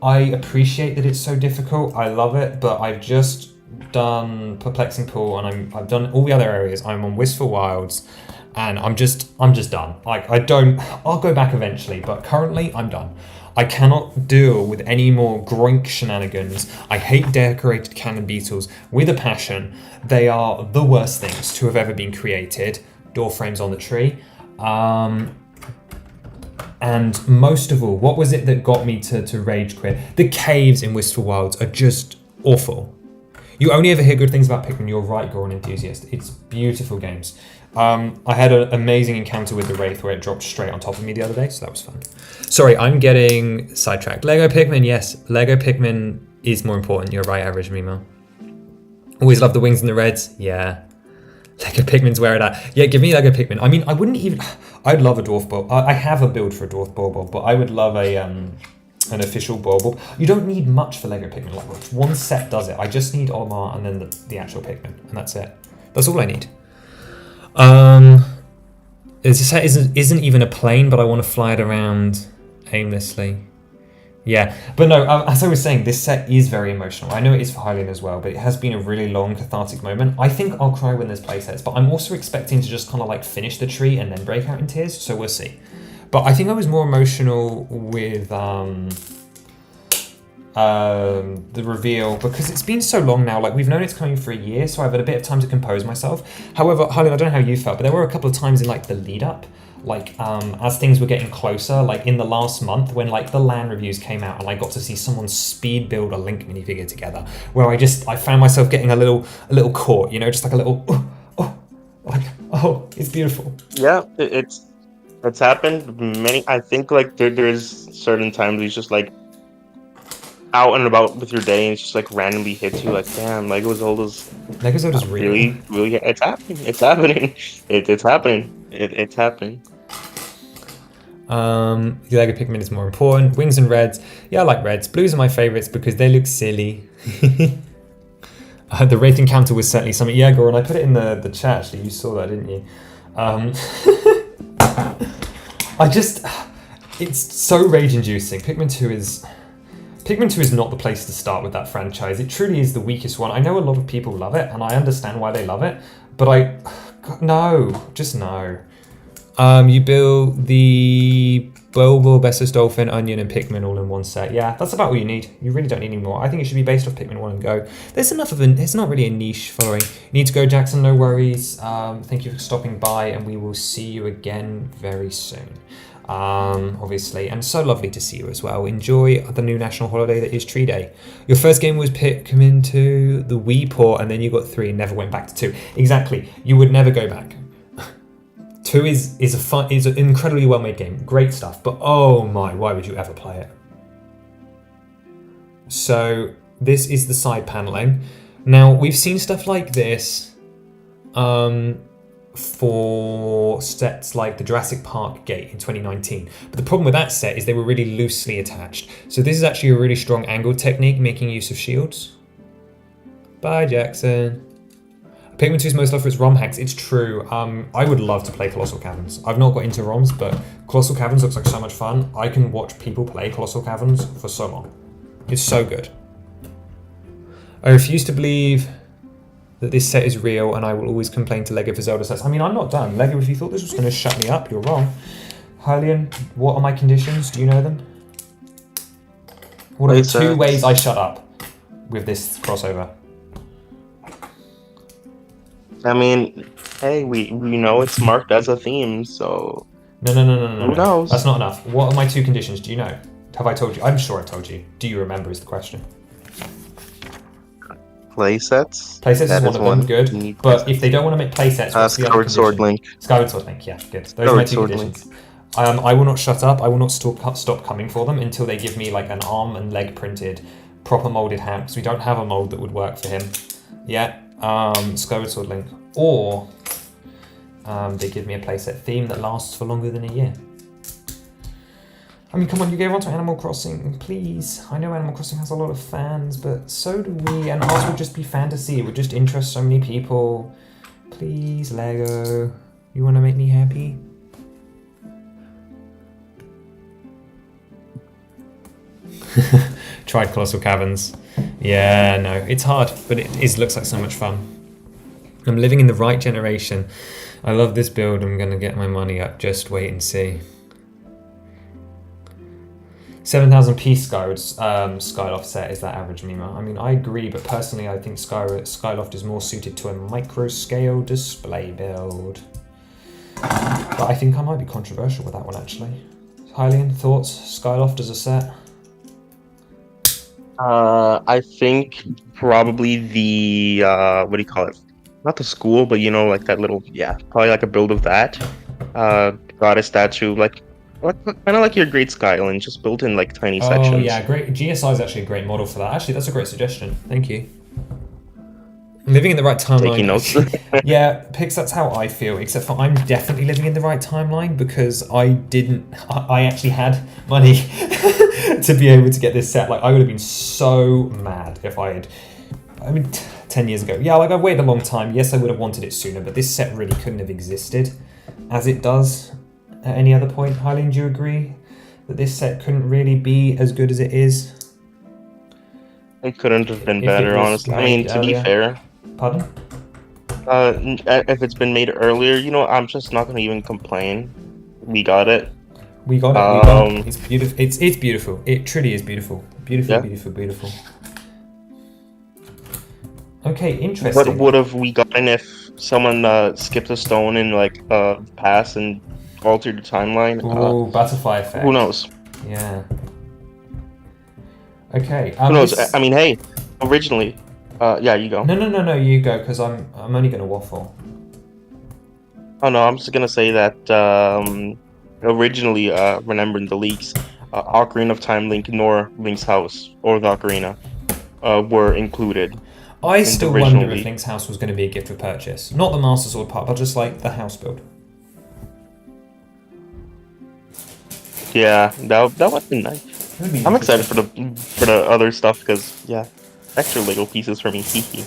I appreciate that it's so difficult. I love it, but I've just done Perplexing Pool, and I've done all the other areas. I'm on Wistful Wilds, and I'm just done. Like, I'll go back eventually, but currently I'm done. I cannot deal with any more groink shenanigans. I hate decorated cannon beetles with a passion. They are the worst things to have ever been created. Door frames on the tree. And most of all, what was it that got me to rage quit? The caves in Wistful Wilds are just awful. You only ever hear good things about Pikmin. You're right, Goron Enthusiast. It's beautiful games. I had an amazing encounter with the Wraith where it dropped straight on top of me the other day, so that was fun. Sorry, I'm getting sidetracked. Lego Pikmin, yes. Lego Pikmin is more important. You're right, Average Mimo. Always love the wings and the reds. Yeah. Lego Pikmin's where it at. Yeah, give me Lego Pikmin. I mean, I wouldn't even... I'd love a Dwarf Bulb. I have a build for a Dwarf Bulb, but I would love an official Bulb. You don't need much for Lego Pikmin. Like, one set does it. I just need Olimar and then the actual Pikmin, and that's it. That's all I need. This set isn't even a plane, but I want to fly it around aimlessly. Yeah, but no, as I was saying, this set is very emotional. I know it is for Hylian as well, but it has been a really long, cathartic moment. I think I'll cry when there's playsets, but I'm also expecting to just kind of like finish the tree and then break out in tears, so we'll see. But I think I was more emotional with the reveal because it's been so long now. Like we've known it's coming for a year, so I've had a bit of time to compose myself. However, Harlan, I don't know how you felt, but there were a couple of times in like the lead up, like as things were getting closer, like in the last month when like the LAN reviews came out and I got to see someone speed build a Link minifigure together, where I found myself getting a little caught, you know, just like a little like it's beautiful. Yeah, it's happened many. I think like there's certain times it's just like out and about with your day and it's just like randomly hits you like, damn, Lego Zelda's real. really it's happening. It's happening. It's happening. It's happening. The Lego Pikmin is more important. Wings and reds. Yeah, I like reds. Blues are my favorites because they look silly. The Wraith encounter was certainly something. Yeah, Goran, I put it in the chat actually. You saw that, didn't you? It's so rage-inducing. Pikmin 2 is not the place to start with that franchise. It truly is the weakest one. I know a lot of people love it, and I understand why they love it, but no. You build the Bulbul, Bessus, Dolphin, Onion, and Pikmin all in one set. Yeah, that's about all you need. You really don't need any more. I think it should be based off Pikmin 1 and Go. There's not really a niche following. You need to go, Jackson, no worries. Thank you for stopping by, and we will see you again very soon. Obviously, and so lovely to see you as well. Enjoy the new national holiday that is Tree Day. Your first game was Pikmin 2, the Wii port, and then you got 3 and never went back to 2. Exactly, you would never go back. 2 is an incredibly well made game, great stuff, but oh my, why would you ever play it? So this is the side paneling. Now we've seen stuff like this for sets like the Jurassic Park gate in 2019. But the problem with that set is they were really loosely attached. So this is actually a really strong angle technique making use of shields. Bye, Jackson. Pikmin 2's most loved for its ROM hacks. It's true. I would love to play Colossal Caverns. I've not got into ROMs, but Colossal Caverns looks like so much fun. I can watch people play Colossal Caverns for so long. It's so good. I refuse to believe that this set is real, and I will always complain to LEGO for Zelda sets. I mean, I'm not done. LEGO, if you thought this was going to shut me up, you're wrong. Hylian, what are my conditions? Do you know them? What are the 2 ways I shut up with this crossover? I mean, hey, we know it's marked as a theme, so... No. Who knows? That's not enough. What are my 2 conditions? Do you know? Have I told you? I'm sure I told you. Do you remember is the question. Playsets? Playsets is one of them, good. But if they don't want to make playsets, what's the other Skyward Sword Link. Skyward Sword Link, yeah, good. Those are my 2 conditions. I will not shut up. I will not stop coming for them until they give me like an arm and leg printed, proper molded hand, because we don't have a mold that would work for him. Yeah. Skyward Sword Link, or they give me a playset theme that lasts for longer than a year. I mean, come on, you go on to Animal Crossing, please. I know Animal Crossing has a lot of fans, but so do we, and ours would just be fantasy. It would just interest so many people. Please, LEGO, you want to make me happy? Tried Colossal Caverns. Yeah, no, it's hard, but it looks like so much fun. I'm living in the right generation. I love this build. I'm going to get my money up. Just wait and see. 7,000 piece Skyloft set is that average Mima. I mean, I agree, but personally I think Skyloft is more suited to a micro scale display build. But I think I might be controversial with that one actually. Hylian, thoughts? Skyloft as a set? I think probably the what do you call it? Not the school, but you know, like that little, yeah, probably like a build of that. Goddess statue, like kind of like your Great Sky Island, just built in like tiny sections. Oh yeah, great. GSI is actually a great model for that. Actually, that's a great suggestion. Thank you. Living in the right timeline. Taking notes. Yeah, Pix, that's how I feel, except for I'm definitely living in the right timeline because I actually had money to be able to get this set. Like, I would have been so mad if I had, 10 years ago. Yeah, like, I've waited a long time. Yes, I would have wanted it sooner, but this set really couldn't have existed as it does at any other point. Hylian, do you agree that this set couldn't really be as good as it is? It couldn't have been better, honestly. I mean, to be fair. Pardon? If it's been made earlier, you know, I'm just not going to even complain. We got it. We got it. We won. It's beautiful. It's beautiful. It truly is beautiful. Beautiful, Yeah. beautiful. Okay, What interesting. would have we gotten if someone skipped a stone in like past and altered the timeline? Ooh, butterfly effect. Who knows? Yeah. Okay. Who knows? this- I mean, hey, originally, yeah, you go. No. You go, because I'm only gonna waffle. Oh no, I'm just gonna say that originally, remembering the leaks, Ocarina of Time Link nor Link's house or the Ocarina were included. I the still original wonder if leak. Link's house was going to be a gift for purchase. Not the Master Sword part, but just like the house build. Yeah, that would be nice. It would be I'm excited interesting. for the other stuff because yeah, extra Lego pieces for me. Hee.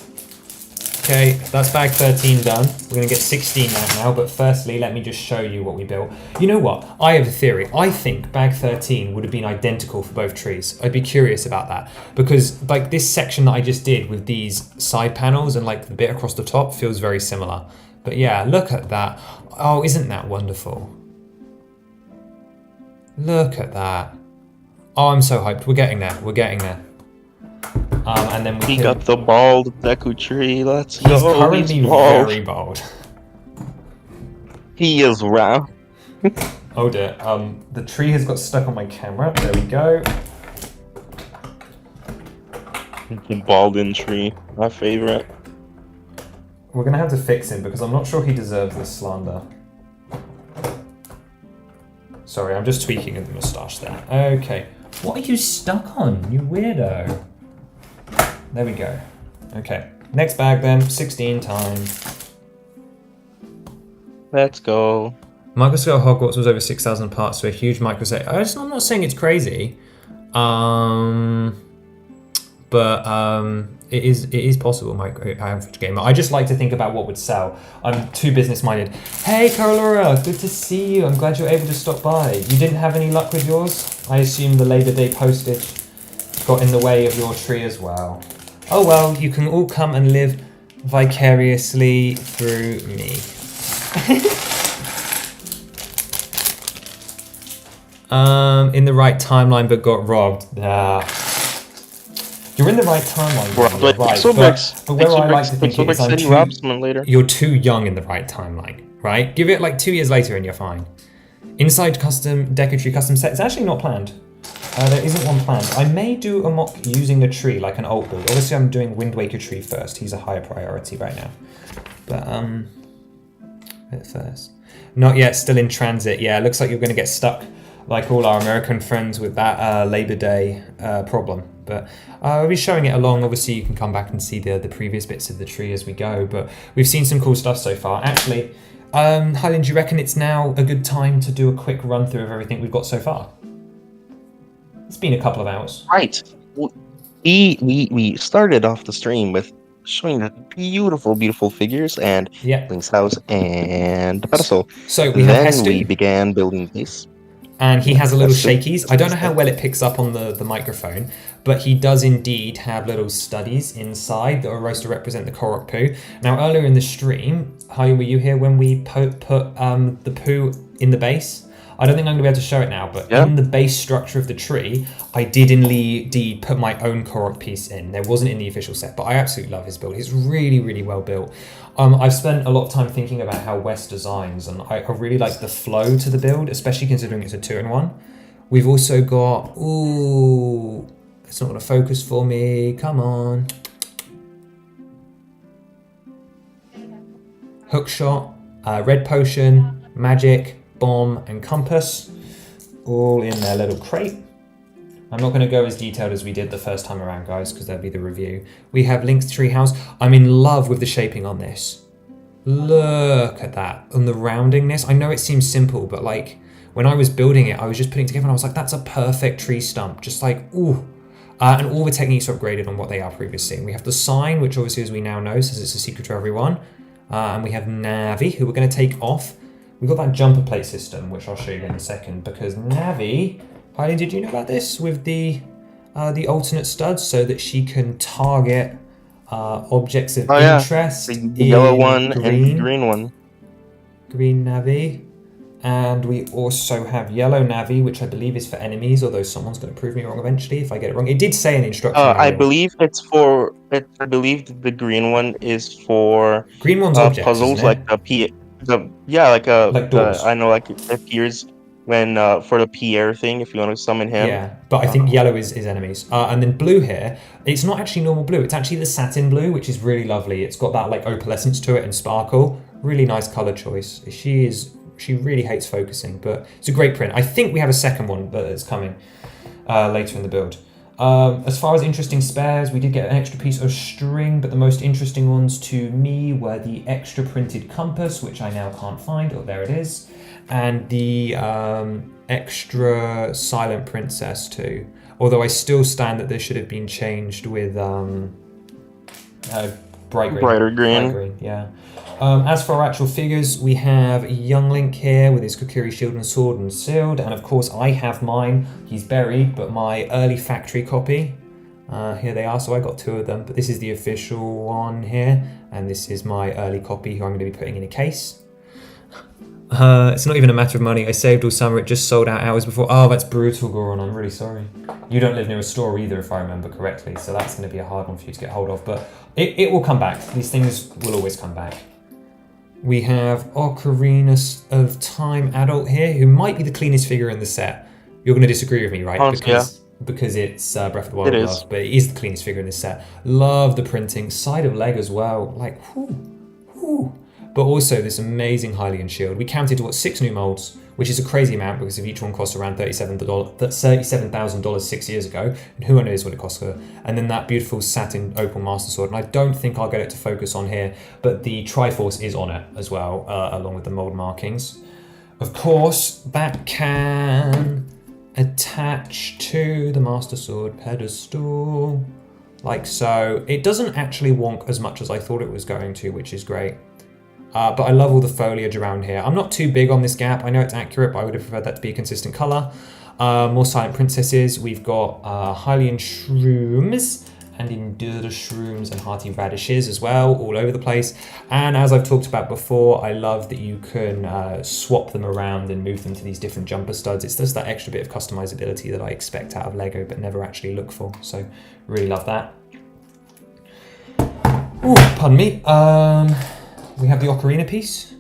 Okay, that's bag 13 done. We're going to get 16 now, but firstly, let me just show you what we built. You know what? I have a theory. I think bag 13 would have been identical for both trees. I'd be curious about that. Because like this section that I just did with these side panels and like the bit across the top feels very similar. But yeah, look at that. Oh, isn't that wonderful? Look at that. Oh, I'm so hyped. We're getting there. We're getting there. And then We got the bald Deku tree. Let's go. He's currently bald. very bold. He is round. Oh dear. The tree has got stuck on my camera. There we go. The balding tree, my favorite. We're gonna have to fix him because I'm not sure he deserves this slander. Sorry, I'm just tweaking the moustache there. Okay. What are you stuck on, you weirdo? There we go. Okay. Next bag then, 16 times. Let's go. Microscale Hogwarts was over 6,000 parts, so a huge microscale. I'm not saying it's crazy. It is possible, average gamer. I just like to think about what would sell. I'm too business-minded. Hey, Carolora, good to see you. I'm glad you're able to stop by. You didn't have any luck with yours? I assume the Labor Day postage got in the way of your tree as well. Oh well, you can all come and live vicariously through me. In the right timeline, but got robbed. You're in the right timeline. Robbed You're by right, Pixelbricks. but where I like to think Pixelbricks is said he robs someone later. you're too young in the right timeline, right? Give it like 2 years later and you're fine. Inside custom Deku tree custom set. It's actually not planned. There isn't one planned. I may do a mock using a tree, like an alt build. Obviously, I'm doing Wind Waker tree first. He's a higher priority right now. But, at first. Not yet, still in transit. Yeah, it looks like you're going to get stuck, like all our American friends, with that Labor Day problem. But I'll be showing it along. Obviously, you can come back and see the previous bits of the tree as we go. But we've seen some cool stuff so far. Actually, Hyland, do you reckon it's now a good time to do a quick run through of everything we've got so far? It's been a couple of hours. Right. We started off the stream with showing the beautiful figures and Yeah. Link's house and the pedestal. So we have Then we Hestu, began building base. and he has a little Hestu. shakies. I don't know how well it picks up on the microphone, but he does indeed have little studies inside that are supposed to represent the Korok poo. Now, earlier in the stream, Hyland, were you here when we put the poo in the base? I don't think I'm going to be able to show it now, but Yeah. in the base structure of the tree, I did indeed put my own Korok piece in. There wasn't in the official set, but I absolutely love his build. It's really, really well built. I've spent a lot of time thinking about how Wes designs, and I really like the flow to the build, especially considering it's a 2-in-1. We've also got, ooh, it's not going to focus for me. Come on. Hookshot, red potion, magic, bomb, and compass, all in their little crate. I'm not going to go as detailed as we did the first time around, guys, because that'll be the review. We have Link's treehouse. I'm in love with the shaping on this. Look at that, and the roundingness. I know it seems simple, but like when I was building it, I was just putting it together and I was like, that's a perfect tree stump. Just like, ooh. And all the techniques are upgraded on what they are previously. And we have the sign, which obviously, as we now know, says it's a secret to everyone. And we have Navi, who we're going to take off. We've got that jumper plate system, which I'll show you in a second, because Navi, Heidi, did you know about this? With the alternate studs, so that she can target objects of interest. The yellow one and the green one. Green Navi. And we also have yellow Navi, which I believe is for enemies, although someone's going to prove me wrong eventually if I get it wrong. It did say in the instruction I manual. believe it's for. I believe the green one is for Green one's objects, puzzles isn't like it? the P. The yeah, like Like doors. I know like it appears when for the Pierre thing if you want to summon him. Yeah, but I think yellow is enemies. And then blue here, it's not actually normal blue. It's actually the satin blue, which is really lovely. It's got that like opalescence to it and sparkle. Really nice color choice. She really hates focusing, but it's a great print. I think we have a second one that's coming later in the build. As far as interesting spares, we did get an extra piece of string, but the most interesting ones to me were the extra printed compass, which I now can't find. Oh, there it is. And the extra silent princess too. Although I still stand that this should have been changed with bright green. Brighter green. Bright green, yeah. As for our actual figures, we have young Link here with his Kokiri shield and sword and sealed, and of course I have mine. He's buried, but my early factory copy. Here they are, so I got two of them, but this is the official one here, and this is my early copy who I'm going to be putting in a case. It's not even a matter of money. I saved all summer, it just sold out hours before. Oh, that's brutal, Goron, I'm really sorry. You don't live near a store either, if I remember correctly, so that's going to be a hard one for you to get hold of, but it will come back. These things will always come back. We have Ocarina of Time Adult here, who might be the cleanest figure in the set. You're going to disagree with me, right? Honestly, Because it's Breath of the Wild, It is. but it is the cleanest figure in this set. Love the printing, side of leg as well, like whoo, whoo. But also this amazing Hylian shield. We counted 6 new molds, which is a crazy amount because if each one cost around $37,000 6 years ago, and who knows what it costs her. And then that beautiful satin opal master sword, and I don't think I'll get it to focus on here, but the Triforce is on it as well, along with the mold markings. Of course, that can attach to the master sword pedestal, like so. It doesn't actually wonk as much as I thought it was going to, which is great. But I love all the foliage around here. I'm not too big on this gap. I know it's accurate, but I would have preferred that to be a consistent colour. More silent princesses. We've got Hylian shrooms and Endura shrooms and hearty radishes as well, all over the place. And as I've talked about before, I love that you can swap them around and move them to these different jumper studs. It's just that extra bit of customizability that I expect out of Lego, but never actually look for. So really love that. Ooh, pardon me. We have the Ocarina piece.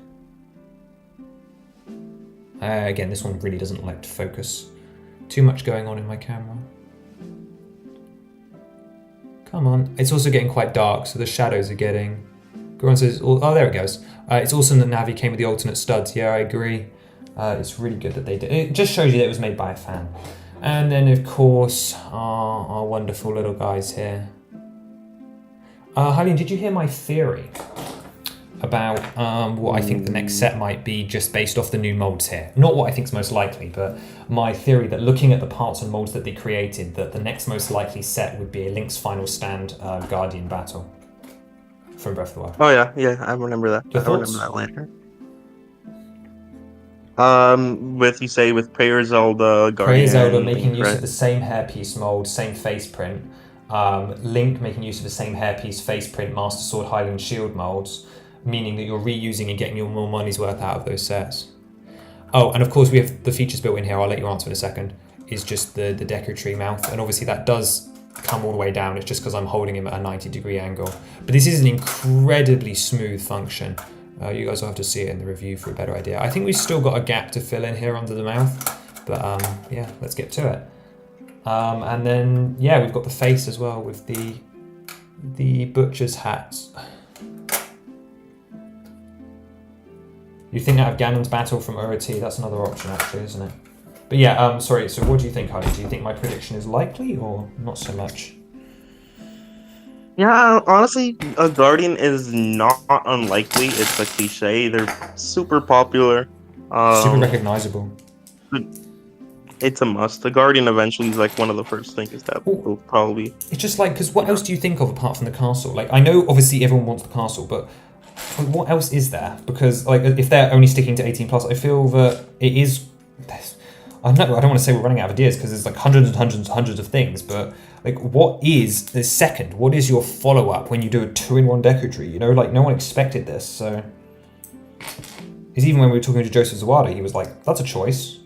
Again, this one really doesn't like to focus. Too much going on in my camera. Come on. It's also getting quite dark, so the shadows are getting... Goron says, oh, there it goes. It's awesome that Navi came with the alternate studs. Yeah, I agree. It's really good that they did. It just shows you that it was made by a fan. And then, of course, our wonderful little guys here. Hylian, did you hear my theory about what I think the next set might be just based off the new molds here? Not what I think is most likely, but my theory that looking at the parts and molds that they created, that the next most likely set would be a Link's Final Stand Guardian battle from Breath of the Wild. Oh yeah, I remember that. Your I remember thoughts? that later. With Prayer Zelda, Guardian. Prayer Zelda making Link, use right? of the same hairpiece mold, same face print. Link making use of the same hairpiece, face print, Master Sword, Hylian Shield molds, meaning that you're reusing and getting your more money's worth out of those sets. Oh, and of course we have the features built in here, I'll let you answer in a second, is just the Deku tree mouth, and obviously that does come all the way down, it's just because I'm holding him at a 90-degree angle. But this is an incredibly smooth function. You guys will have to see it in the review for a better idea. I think we've still got a gap to fill in here under the mouth, but yeah, let's get to it. And then, yeah, we've got the face as well with the butcher's hats. You think out of Ganon's battle from Ura-T, that's another option actually, isn't it? But yeah, sorry, so what do you think, Hardy? Do you think my prediction is likely or not so much? Yeah, honestly, a Guardian is not unlikely. It's a cliche. They're super popular. Super recognizable. It's a must. The Guardian eventually is like one of the first things that will probably... It's just like, because what else do you think of apart from the castle? Like, I know obviously everyone wants the castle, but what else is there? Because like, if they're only sticking to 18 plus, I feel that it is... I don't want to say we're running out of ideas because there's like hundreds and hundreds and hundreds of things, but like, what is the second? What is your follow-up when you do a 2-in-1 Deku tree? You know, like no one expected this, so... Because even when we were talking to Joseph Zawada, he was like, that's a choice.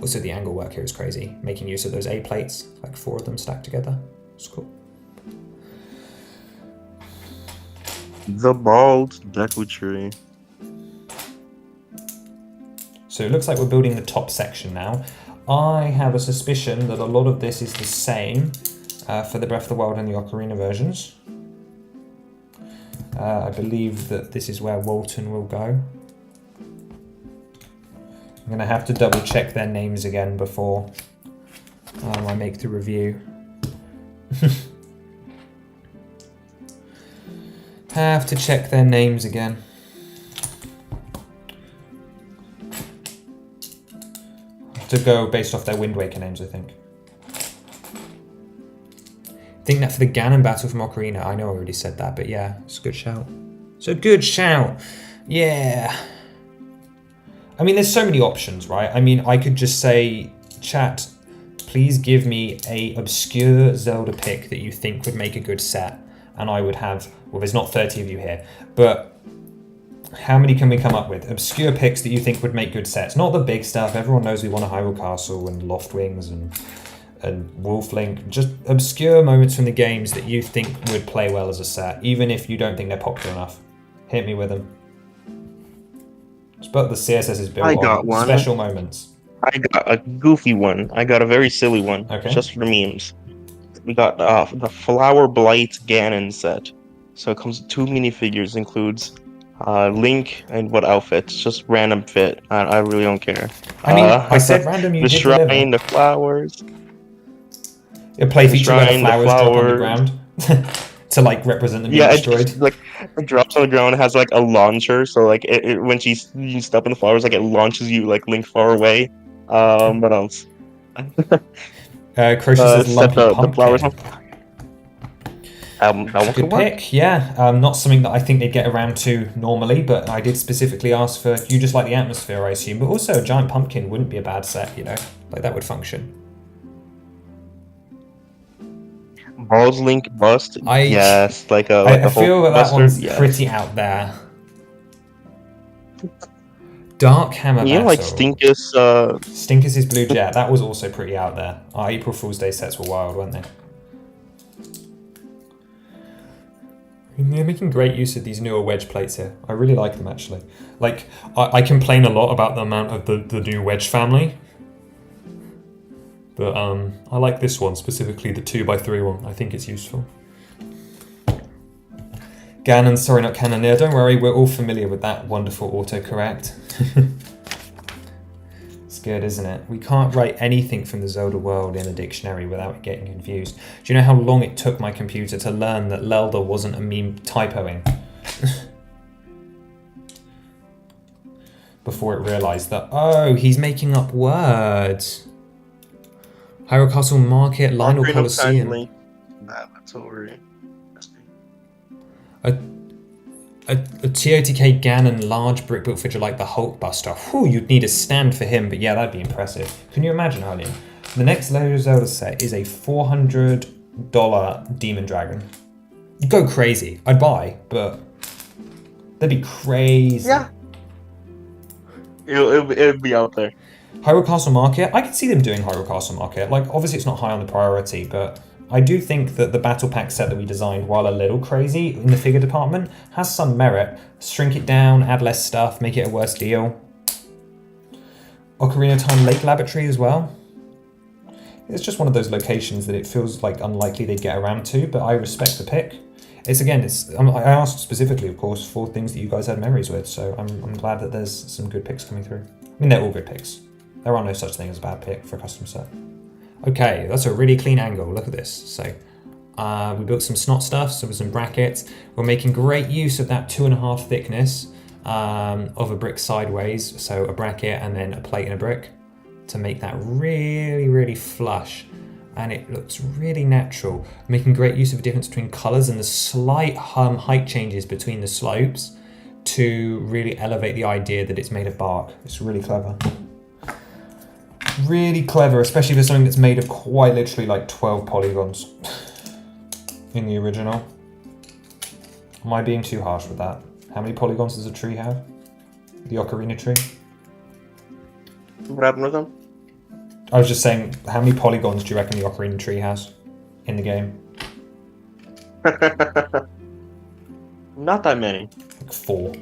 Also, the angle work here is crazy. Making use of those A plates, like 4 of them stacked together. It's cool. The bald Deku tree. So it looks like we're building the top section now. I have a suspicion that a lot of this is the same for the Breath of the Wild and the Ocarina versions. I believe that this is where Walton will go. I'm going to have to double check their names again before I make the review. Have to check their names again. To go based off their Wind Waker names, I think. I think that for the Ganon battle from Ocarina, I know I already said that, but yeah, it's a good shout. It's a good shout! Yeah! I mean, there's so many options, right? I mean, I could just say, chat, please give me a obscure Zelda pick that you think would make a good set, and I would have, well, there's not 30 of you here, but how many can we come up with? Obscure picks that you think would make good sets. Not the big stuff. Everyone knows we want a Hyrule Castle and Loft Wings and Wolf Link. Just obscure moments from the games that you think would play well as a set, even if you don't think they're popular enough. Hit me with them. But the CSS is built on one. Special moments. I got a goofy one. I got a very silly one. Okay. Just for the memes. We got the Flower Blight Ganon set. So it comes with 2 minifigures, includes Link and what outfit? Just random fit. I really don't care. I mean, I said random, you the did shrine, deliver. the flowers. A play feature where the shrine, the flowers drop on the flowers. ground to like represent them being Yeah, it destroyed. just, like it drops on the ground. It has like a launcher, so like when you step in the flowers, like it launches you like Link far away. What else? Croesus says set Lumpy the flowers on Pumpkin. fire. That one Good could work. pick, yeah. Not something that I think they'd get around to normally, but I did specifically ask for, you just like the atmosphere, I assume, but also a giant pumpkin wouldn't be a bad set, you know? Like, that would function. Balls Link bust. I the feel that Buster, one's yes. pretty out there. Dark Hammer You know, like Battle. Stinkus. Stinkus is Blue Jet. That was also pretty out there. Our April Fool's Day sets were wild, weren't they? They're making great use of these newer wedge plates here. I really like them, actually. Like, I complain a lot about the amount of the new wedge family. But I like this one, specifically the 2x3 one. I think it's useful. Ganon, sorry, not Cannoneer. Don't worry, we're all familiar with that wonderful autocorrect. It's good, isn't it? We can't write anything from the Zelda world in a dictionary without it getting confused. Do you know how long it took my computer to learn that Lelda wasn't a meme typoing? Before it realised that, oh, he's making up words. Hyrule Castle Market, Lionel Ocarina of Time Coliseum. Link. Nah, that's over it. A TOTK Ganon large brick built figure like the Hulkbuster. Whew, you'd need a stand for him, but yeah, that'd be impressive. Can you imagine, Harleen? The next Legend of Zelda set is a $400 Demon Dragon. You'd go crazy. I'd buy, but that'd be crazy. Yeah. It'll be out there. Hyrule Castle Market, I could see them doing Hyrule Castle Market. Like, obviously it's not high on the priority, but I do think that the Battle Pack set that we designed, while a little crazy in the figure department, has some merit. Shrink it down, add less stuff, make it a worse deal. Ocarina of Time Lake Laboratory as well. It's just one of those locations that it feels like unlikely they'd get around to, but I respect the pick. I asked specifically, of course, for things that you guys had memories with, so I'm glad that there's some good picks coming through. I mean, they're all good picks. There are no such thing as a bad pick for a custom set. Okay, that's a really clean angle. Look at this. So we built some snot stuff, so with some brackets. We're making great use of that 2.5 thickness of a brick sideways. So a bracket and then a plate and a brick to make that really, really flush. And it looks really natural. Making great use of the difference between colors and the slight height changes between the slopes to really elevate the idea that it's made of bark. It's really clever. Really clever, especially for something that's made of quite literally like 12 polygons in the original. Am I being too harsh with that? How many polygons does a tree have? The ocarina tree? What happened with them? I was just saying, how many polygons do you reckon the ocarina tree has in the game? Not that many. Like 4.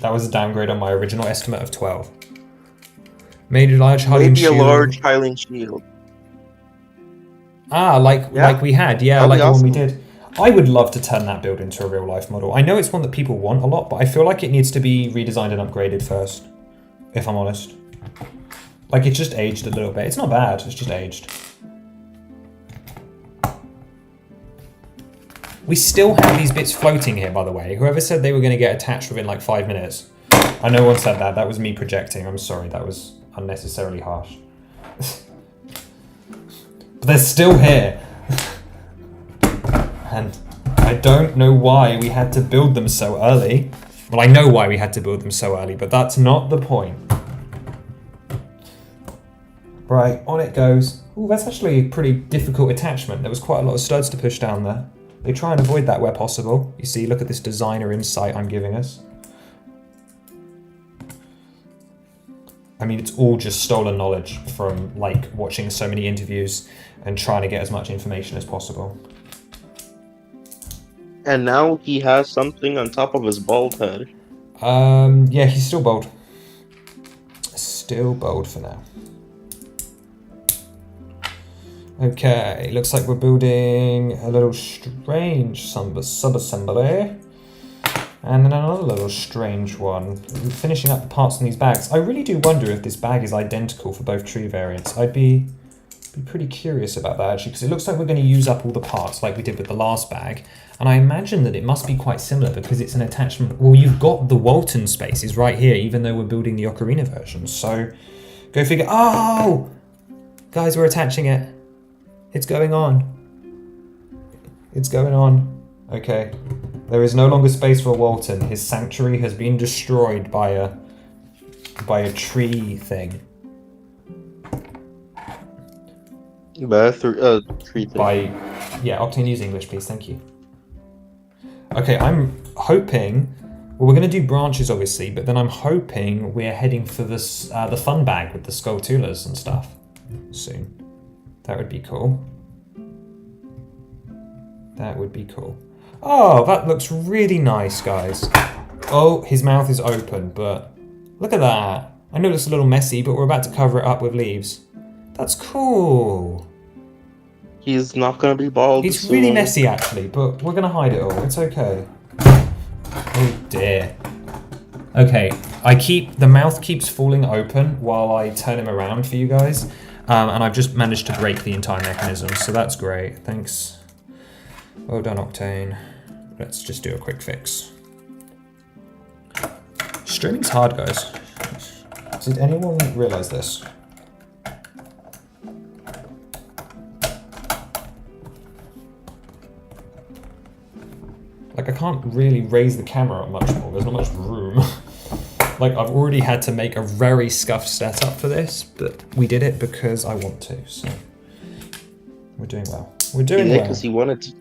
That was a downgrade on my original estimate of 12. Made a large Hylian Maybe shield. a large Hylian shield. Ah, like we had, yeah, That'd like be the one we awesome. did. I would love to turn that build into a real life model. I know it's one that people want a lot, but I feel like it needs to be redesigned and upgraded first, if I'm honest. Like, it's just aged a little bit. It's not bad, it's just aged. We still have these bits floating here, by the way. Whoever said they were going to get attached within like 5 minutes. I know one said that. That was me projecting. I'm sorry. That was unnecessarily harsh. But they're still here. And I don't know why we had to build them so early. Well, I know why we had to build them so early, but that's not the point. Right, on it goes. Ooh, that's actually a pretty difficult attachment. There was quite a lot of studs to push down there. They try and avoid that where possible. You see, look at this designer insight I'm giving us. I mean, it's all just stolen knowledge from, like, watching so many interviews and trying to get as much information as possible. And now he has something on top of his bald head. Yeah, he's still bald. Still bald for now. Okay, looks like we're building a little strange sub-assembly. And then another little strange one. We're finishing up the parts in these bags. I really do wonder if this bag is identical for both tree variants. I'd be pretty curious about that actually, because it looks like we're going to use up all the parts like we did with the last bag. And I imagine that it must be quite similar because it's an attachment. Well, you've got the Walton spaces right here, even though we're building the Ocarina version. So, go figure. Oh! Guys, we're attaching it. It's going on. It's going on. Okay. There is no longer space for Walton. His sanctuary has been destroyed by a tree thing. Tree thing. Yeah, Octane, use English, please. Thank you. Okay, I'm hoping. Well, we're going to do branches, obviously, but then I'm hoping we're heading for this the fun bag with the Skulltulas and stuff soon. That would be cool. That would be cool. Oh, that looks really nice, guys. Oh, his mouth is open, but look at that. I know it's a little messy, but we're about to cover it up with leaves. That's cool. He's not gonna be bald. It's soon. really messy, actually, but we're gonna hide it all. It's okay. Oh dear. Okay, the mouth keeps falling open while I turn him around for you guys, and I've just managed to break the entire mechanism, so that's great. Thanks. Well done, Octane. Let's just do a quick fix. Streaming's hard, guys. Did anyone realize this? Like, I can't really raise the camera up much more. There's not much room. Like, I've already had to make a very scuffed setup for this, but we did it because I want to, so we're doing well. We're doing well. Because he wanted to.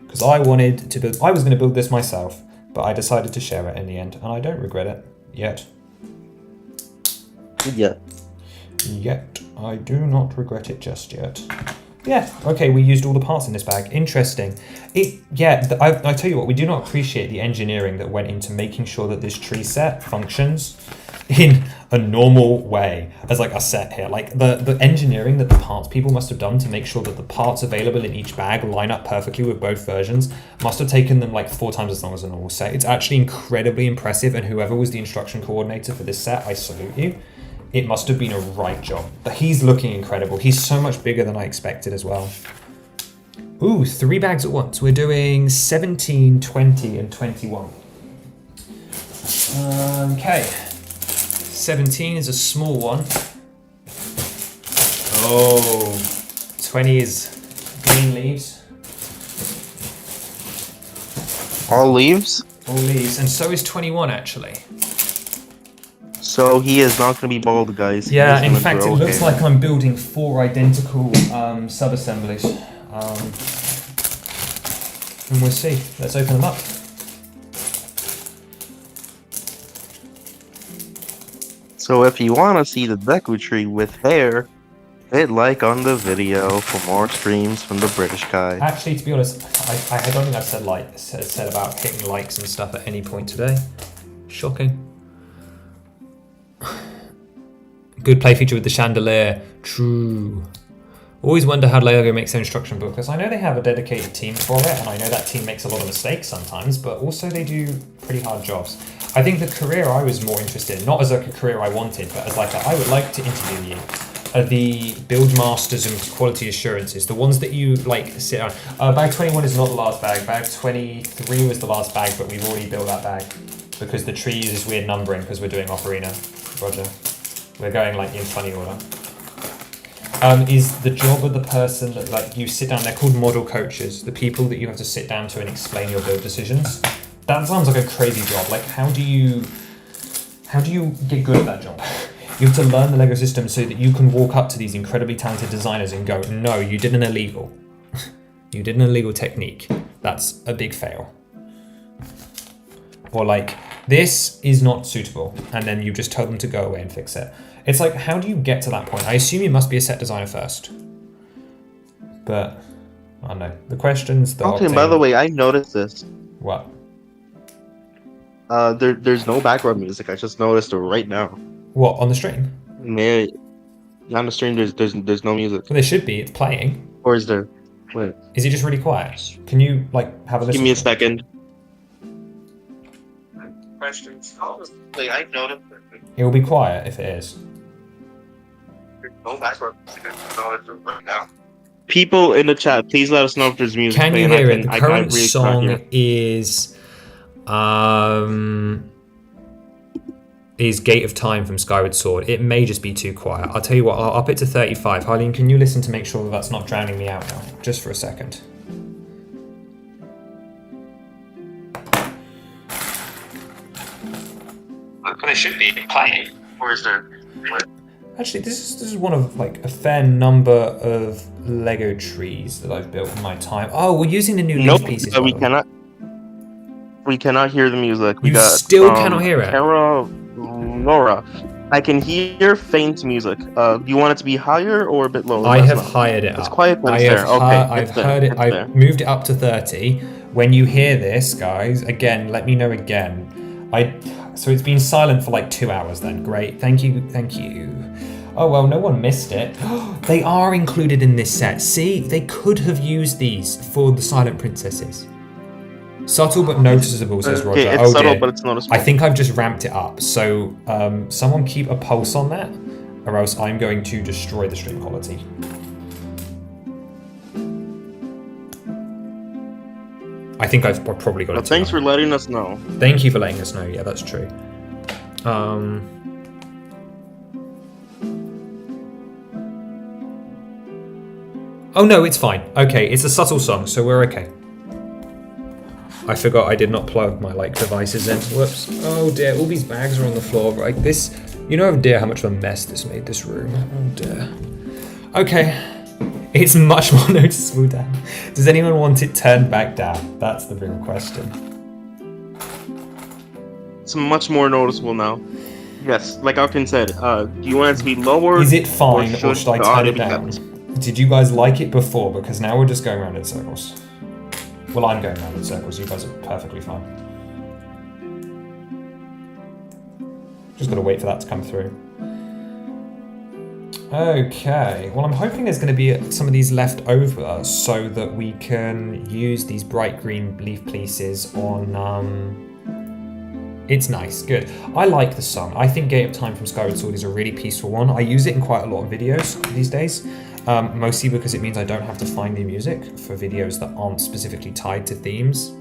Because I wanted to build. I was going to build this myself, but I decided to share it in the end, and I don't regret it yet. Yeah. Yet. I do not regret it just yet. Yeah, okay, we used all the parts in this bag. Interesting. I tell you what, we do not appreciate the engineering that went into making sure that this tree set functions in a normal way as like a set here. Like the engineering that the parts people must have done to make sure that the parts available in each bag line up perfectly with both versions must have taken them like 4 times as long as a normal set. It's actually incredibly impressive, and whoever was the instruction coordinator for this set, I salute you. It must have been a right job. But he's looking incredible. He's so much bigger than I expected as well. Ooh, 3 bags at once. We're doing 17, 20, and 21. Okay. 17 is a small one. Oh, 20 is green leaves. All leaves? All leaves, and so is 21 actually. So he is not going to be bald, guys. Yeah, in fact, it looks like I'm building 4 identical sub-assemblies. And we'll see. Let's open them up. So if you want to see the Deku tree with hair, hit like on the video for more streams from the British guy. Actually, to be honest, I don't think I've said about hitting likes and stuff at any point today. Shocking. Good play feature with the chandelier. True. Always wonder how Lego makes their instruction booklets. I know they have a dedicated team for it, and I know that team makes a lot of mistakes sometimes, but also they do pretty hard jobs. I think the career I was more interested in, not as like a career I wanted, but as like I would like to interview you, are the build masters and quality assurances, the ones that you like sit on. Bag 21 is not the last bag. Bag 23 was the last bag, but we've already built that bag because the tree uses weird numbering because we're doing Ocarina. Roger. We're going like in funny order. Is the job of the person that like you sit down, they're called model coaches, the people that you have to sit down to and explain your build decisions. That sounds like a crazy job. Like how do you get good at that job? You have to learn the Lego system so that you can walk up to these incredibly talented designers and go, no, you did an illegal. You did an illegal technique. That's a big fail. Or like, this is not suitable. And then you just tell them to go away and fix it. It's like, how do you get to that point? I assume you must be a set designer first. But, I don't know. The questions that Okay, by the way, I noticed this. What? There's no background music. I just noticed it right now. What, on the stream? Man, on the stream, there's no music. Well, there should be. It's playing. Or is there? Wait. Is it just really quiet? Can you, like, have a listen? Give me a second. Questions. Wait, I noticed It will be quiet if it is. there's no background music. Right now. People in the chat, please let us know if there's music. Can you playing. hear it? The I current really can't song hear. is Gate of Time from Skyward Sword. It may just be too quiet. I'll tell you what, I'll up it to 35. Harleen, can you listen to make sure that that's not drowning me out now? Just for a second. But it should be playing. Or is there? Actually, this is one of like a fair number of Lego trees that I've built in my time. Oh, we're using the new leaf pieces. we cannot. We cannot hear the music. We You got, still cannot hear it? Tara, Nora. I can hear faint music. Do you want it to be higher or a bit lower? I have hired it up. It's quiet when I it's have there. Okay, I've it's there. heard it. It's I've there. moved it up to 30. When you hear this, guys, again, let me know again. So it's been silent for like 2 hours then. Great. Thank you. Thank you. Oh, well, no one missed it. They are included in this set. See, they could have used these for the Silent Princesses. Subtle but noticeable, says Roger. Okay, it's oh, subtle, dear. but it's noticeable. I think I've just ramped it up. So someone keep a pulse on that, or else I'm going to destroy the stream quality. I think I've probably got it. Thanks for letting us know. Thank you for letting us know. Yeah, that's true. Oh no, it's fine. Okay, it's a subtle song, so we're okay. I forgot I did not plug my like devices in. Whoops. Oh dear, all these bags are on the floor. Like this, you know, dear, how much of a mess this made this room. Oh dear. Okay. It's much more noticeable down. Does anyone want it turned back down? That's the real question. It's much more noticeable now. Yes, like Octane said, do you want it to be lower? Is it fine, or should I the turn audio it be down? kept? Did you guys like it before? Because now we're just going around in circles. Well, I'm going around in circles. You guys are perfectly fine. Just gotta wait for that to come through. Okay, well I'm hoping there's going to be some of these left over so that we can use these bright green leaf pieces on... It's nice, good. I like the song. I think Gate of Time from Skyward Sword is a really peaceful one. I use it in quite a lot of videos these days, mostly because it means I don't have to find new music for videos that aren't specifically tied to themes.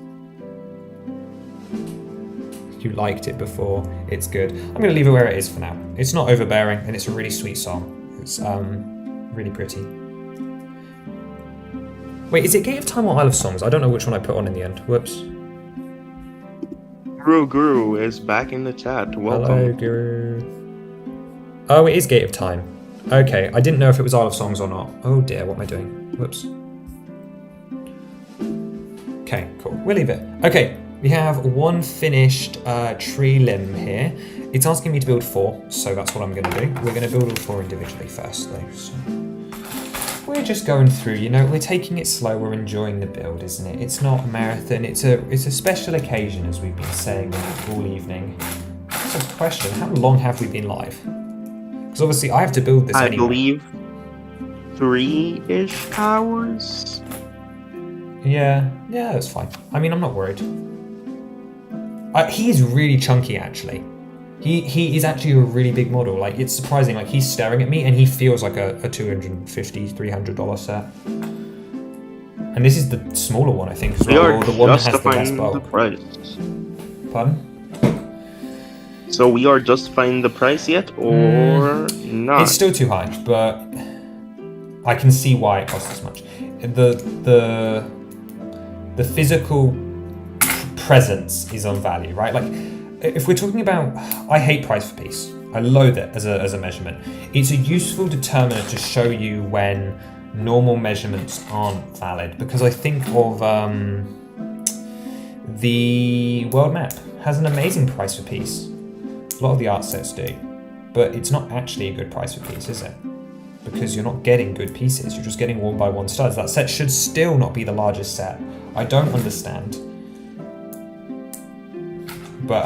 You liked it before, it's good. I'm going to leave it where it is for now. It's not overbearing and it's a really sweet song. It's really pretty. Wait, is it Gate of Time or Isle of Songs? I don't know which one I put on in the end. Whoops. Guru is back in the chat. Welcome. Hello, Guru. Oh, it is Gate of Time. Okay, I didn't know if it was Isle of Songs or not. Oh dear, what am I doing? Whoops. Okay, cool. We'll leave it. Okay, We have one finished tree limb here. It's asking me to build 4, so that's what I'm going to do. We're going to build all 4 individually first, though. So we're just going through, you know, we're taking it slow, we're enjoying the build, isn't it? It's not a marathon, it's a special occasion, as we've been saying all evening. That's a question, how long have we been live? Because obviously I have to build this I anyway. believe 3-ish hours. Yeah, that's fine. I mean, I'm not worried. He's really chunky, actually. He is actually a really big model. Like, it's surprising. Like, he's staring at me, and he feels like a $250, $300 set. And this is the smaller one, I think, as well. Or the one that has the less bulk. The price. Pardon? So we are justifying the price yet, or not? It's still too high, but I can see why it costs this much. The physical presence is on value, right? Like, if we're talking about, I hate price per piece. I loathe it as a measurement. It's a useful determiner to show you when normal measurements aren't valid, because I think of the world map has an amazing price per piece. A lot of the art sets do, but it's not actually a good price per piece, is it? Because you're not getting good pieces, you're just getting 1x1 studs. That set should still not be the largest set. I don't understand. But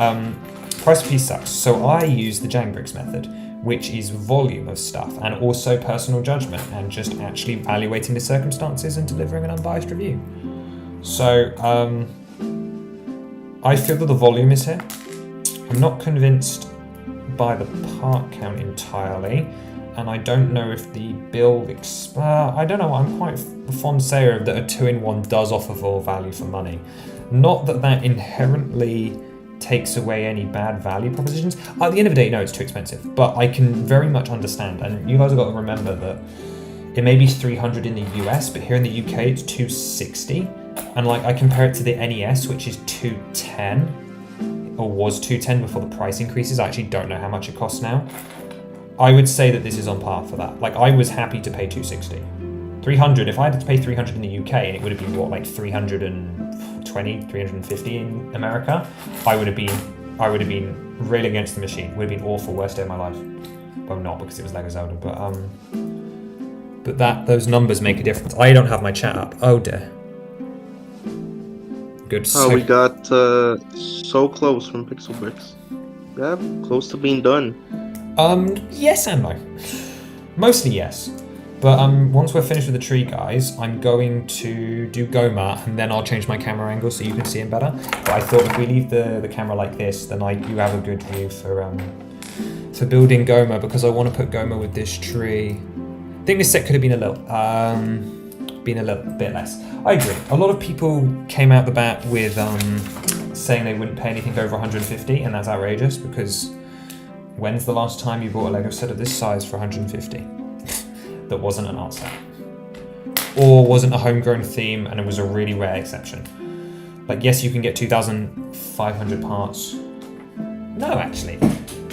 price per piece sucks. So I use the Jangbricks method, which is volume of stuff and also personal judgment and just actually evaluating the circumstances and delivering an unbiased review. So I feel that the volume is here. I'm not convinced by the part count entirely, and I don't know if the build I don't know, I'm quite a fond sayer that a 2-in-1 does offer full value for money. Not that that inherently takes away any bad value propositions. At the end of the day, no, it's too expensive, but I can very much understand, and you guys have got to remember that it may be $300 in the US, but here in the UK it's $260, and like I compare it to the NES, which is $210, or was $210 before the price increases. I actually don't know how much it costs now. I would say that this is on par for that. Like, I was happy to pay $260. $300, if I had to pay $300 in the UK, and it would have been what, like $320, $350 in America, I would have been railing against the machine. Would have been awful, worst day of my life. Well, not because it was Lego Zelda, but those numbers make a difference. I don't have my chat up. Oh dear. Good. Oh, we got so close from Pixel Bricks. Yeah, close to being done. Yes and no. Mostly yes. But once we're finished with the tree, guys, I'm going to do Goma, and then I'll change my camera angle so you can see him better. But I thought if we leave the camera like this, then you have a good view for building Goma, because I want to put Goma with this tree. I think this set could have been a little bit less. I agree. A lot of people came out the bat with saying they wouldn't pay anything over 150, and that's outrageous, because when's the last time you bought a Lego set of this size for 150? That wasn't an art set, or wasn't a homegrown theme, and it was a really rare exception. Like, yes, you can get 2,500 parts. No, actually.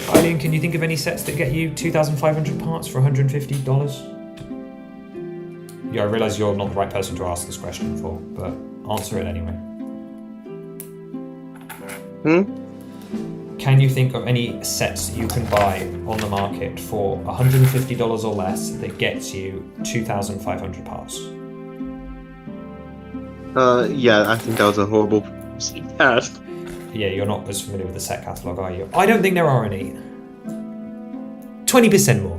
Eileen, can you think of any sets that get you 2,500 parts for $150? Yeah, I realise you're not the right person to ask this question for, but answer it anyway. Can you think of any sets that you can buy on the market for $150 or less that gets you 2,500 parts? Yeah, I think that was a horrible task. Yeah, you're not as familiar with the set catalogue, are you? I don't think there are any. 20% more.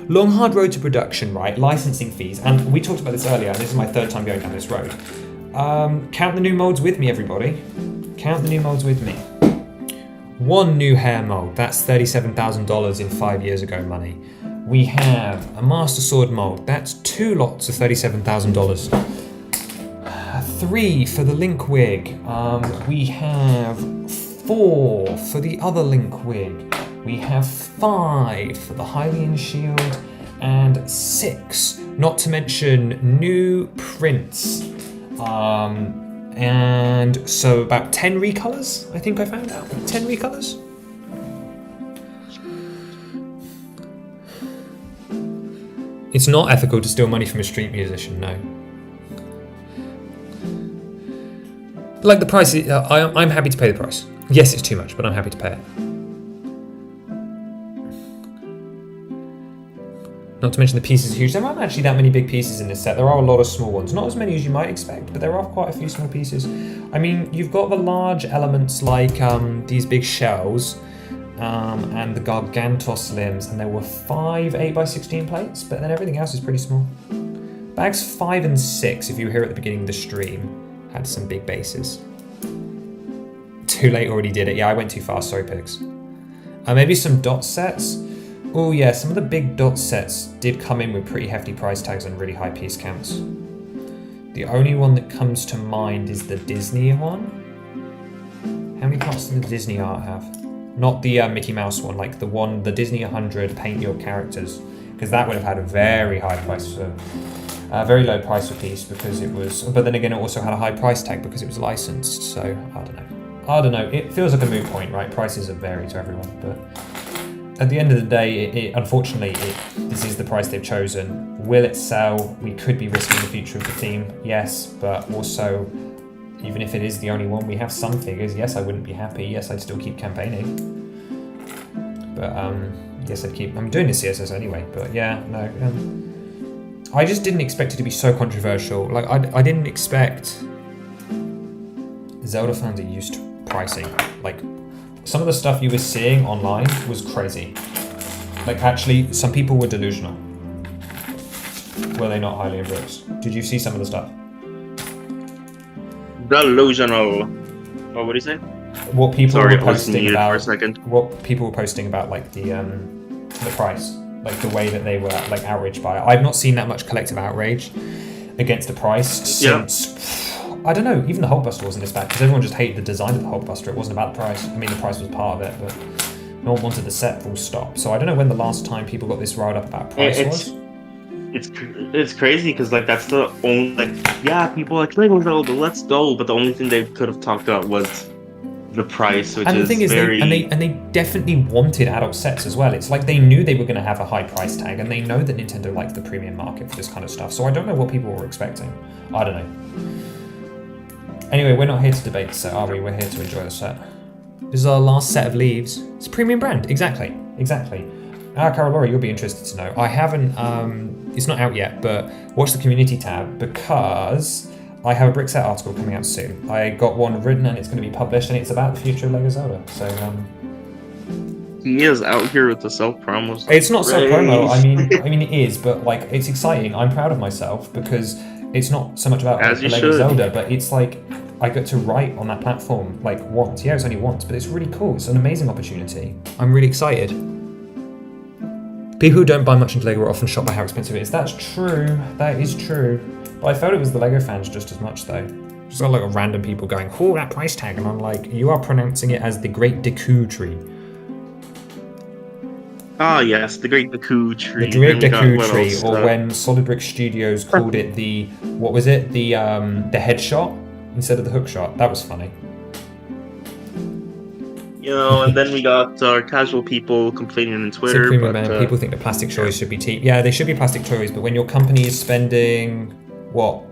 Long, hard road to production, right? Licensing fees, and we talked about this earlier, and this is my third time going down this road. Count the new molds with me, everybody. Count the new molds with me. One new hair mold, that's $37,000 in 5 years ago money. We have a Master Sword mold, that's 2 lots of $37,000. 3 for the Link wig. We have 4 for the other Link wig. We have 5 for the Hylian shield, and 6, not to mention new prints. And so about 10 recolors, I think I found out. 10 recolors? It's not ethical to steal money from a street musician, no. Like the price, I'm happy to pay the price. Yes, it's too much, but I'm happy to pay it. Not to mention the pieces are huge. There aren't actually that many big pieces in this set. There are a lot of small ones. Not as many as you might expect, but there are quite a few small pieces. I mean, you've got the large elements like these big shells and the Gargantos limbs, and there were 5 8x16 plates, but then everything else is pretty small. Bags 5 and 6, if you were here at the beginning of the stream, had some big bases. Too late, already did it. Yeah, I went too fast, sorry pigs. Maybe some dot sets. Oh yeah, some of the big dot sets did come in with pretty hefty price tags and really high piece counts. The only one that comes to mind is the Disney one. How many parts does the Disney art have? Not the Mickey Mouse one, like the Disney 100 paint your characters, because that would have had a very high price for, very low price per piece because it was, but then again it also had a high price tag because it was licensed, so I don't know, it feels like a moot point, right? Prices vary to everyone, but at the end of the day, unfortunately, this is the price they've chosen. Will it sell? We could be risking the future of the theme, yes, but also, even if it is the only one, we have some figures. Yes, I wouldn't be happy. Yes, I'd still keep campaigning. But yes, I'm doing the CSS anyway, but yeah, no. I just didn't expect it to be so controversial. Like, I didn't expect Zelda fans are used to pricing. Like, some of the stuff you were seeing online was crazy. Like, actually, some people were delusional. Were they not, highly and Brooks? Did you see some of the stuff? Delusional. Oh, what do you say? What people Sorry, were posting about? For a second. What people were posting about, like the price, like the way that they were like outraged by it. I've not seen that much collective outrage against the price since. I don't know, even the Hulkbuster wasn't this bad, because everyone just hated the design of the Hulkbuster. It wasn't about the price. I mean, the price was part of it, but no one wanted the set full stop. So I don't know when the last time people got this riled up about price was. It's crazy, because like that's the only, like, yeah, people are like, Lego Zelda, let's go, but the only thing they could have talked about was the price, which and the thing is, very... they definitely wanted adult sets as well. It's like they knew they were going to have a high price tag, and they know that Nintendo liked the premium market for this kind of stuff. So I don't know what people were expecting. I don't know. Anyway, we're not here to debate the set, are we? We're here to enjoy the set. This is our last set of leaves. It's a premium brand, exactly. Carol Laura, you'll be interested to know. I haven't, it's not out yet, but watch the community tab because I have a brick set article coming out soon. I got one written and it's going to be published, and it's about the future of LEGO Zelda. So, he is out here with the self-promo. It's not self-promo, I mean it is, but like, it's exciting. I'm proud of myself because it's not so much about LEGO Zelda, but it's like, I get to write on that platform, like, once. Yeah, it's only once, but it's really cool. It's an amazing opportunity. I'm really excited. People who don't buy much into LEGO are often shocked by how expensive it is. That's true. That is true. But I felt it was the LEGO fans just as much, though. Just got like random people going, oh, that price tag. And I'm like, you are pronouncing it as the Great Deku Tree. Ah, yes, the Great Deku Tree. The Great Deku Tree, or when Solid Brick Studios called it the, what was it? The headshot instead of the hook shot. That was funny. You know, and then we got our casual people complaining on Twitter. People think the plastic toys should be cheap. Yeah, they should be plastic toys, but when your company is spending, what,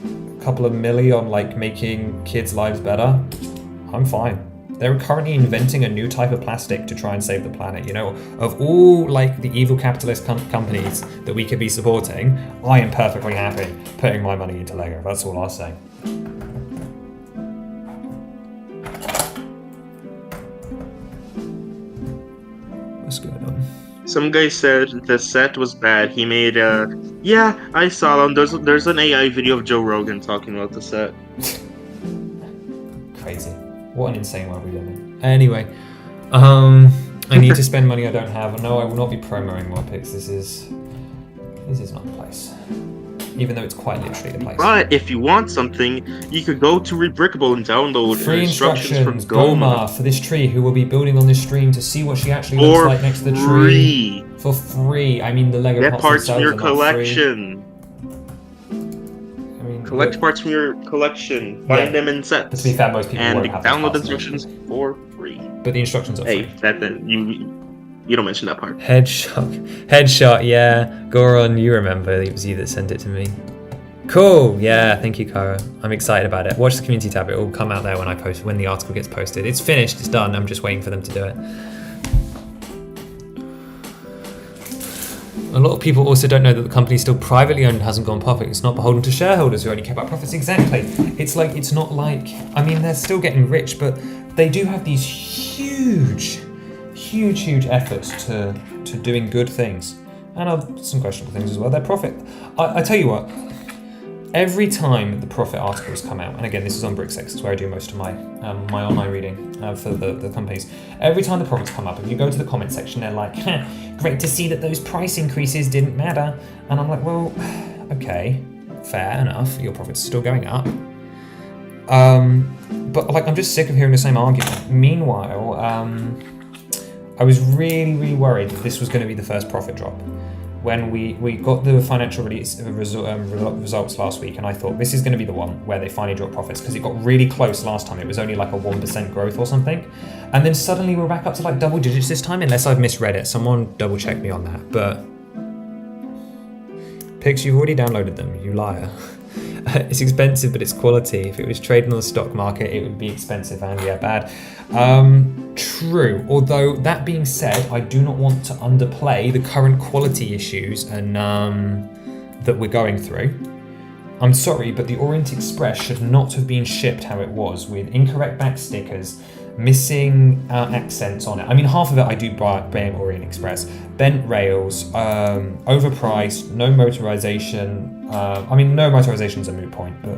a couple of million on like making kids' lives better, I'm fine. They're currently inventing a new type of plastic to try and save the planet. You know, of all like the evil capitalist companies that we could be supporting, I am perfectly happy putting my money into LEGO. That's all I'll say. What's going on? Some guy said the set was bad. He made a... Yeah, I saw them. There's an AI video of Joe Rogan talking about the set. Crazy. What an insane world we live in. Anyway, I need to spend money I don't have. No, I will not be promoting Warpix. This is not the place. Even though it's quite literally the place. But if you want something, you could go to Rebrickable and download free instructions from Goma for this tree, who will be building on this stream to see what she actually looks like next to the tree. For free. I mean, the Lego Get parts from your collection. Collect parts from your collection. Find them in sets. To be fair, most people and won't have download the instructions for free. But the instructions are free. Hey, you don't mention that part. Headshot, yeah. Goron, you remember. It was you that sent it to me. Cool. Yeah, thank you, Kara. I'm excited about it. Watch the community tab. It will come out there when the article gets posted. It's finished. It's done. I'm just waiting for them to do it. A lot of people also don't know that the company is still privately owned and hasn't gone public. It's not beholden to shareholders who only care about profits. Exactly. It's not like, I mean, they're still getting rich, but they do have these huge efforts to doing good things. And some questionable things as well. Their profit. I tell you what, every time the profit articles come out, and again, this is on BrickSex, it's where I do most of my my online reading for the companies. Every time the profits come up, if you go to the comment section, they're like, great to see that those price increases didn't matter. And I'm like, well, okay, fair enough, your profits are still going up. But I'm just sick of hearing the same argument. Meanwhile, I was really worried that this was going to be the first profit drop. When we got the financial results last week, and I thought this is going to be the one where they finally drop profits, because it got really close last time. It was only like a 1% growth or something, and then suddenly we're back up to like double digits this time, unless I've misread it. Someone double check me on that. But Pix, you've already downloaded them, you liar. It's expensive, but it's quality. If it was trading on the stock market, it would be expensive and bad. True. Although that being said, I do not want to underplay the current quality issues and that we're going through. I'm sorry, but the Orient Express should not have been shipped how it was, with incorrect back stickers, missing accents on it. I mean, half of it I do blame Orient Express. Bent rails, overpriced, no motorization. I mean, no motorization is a moot point, but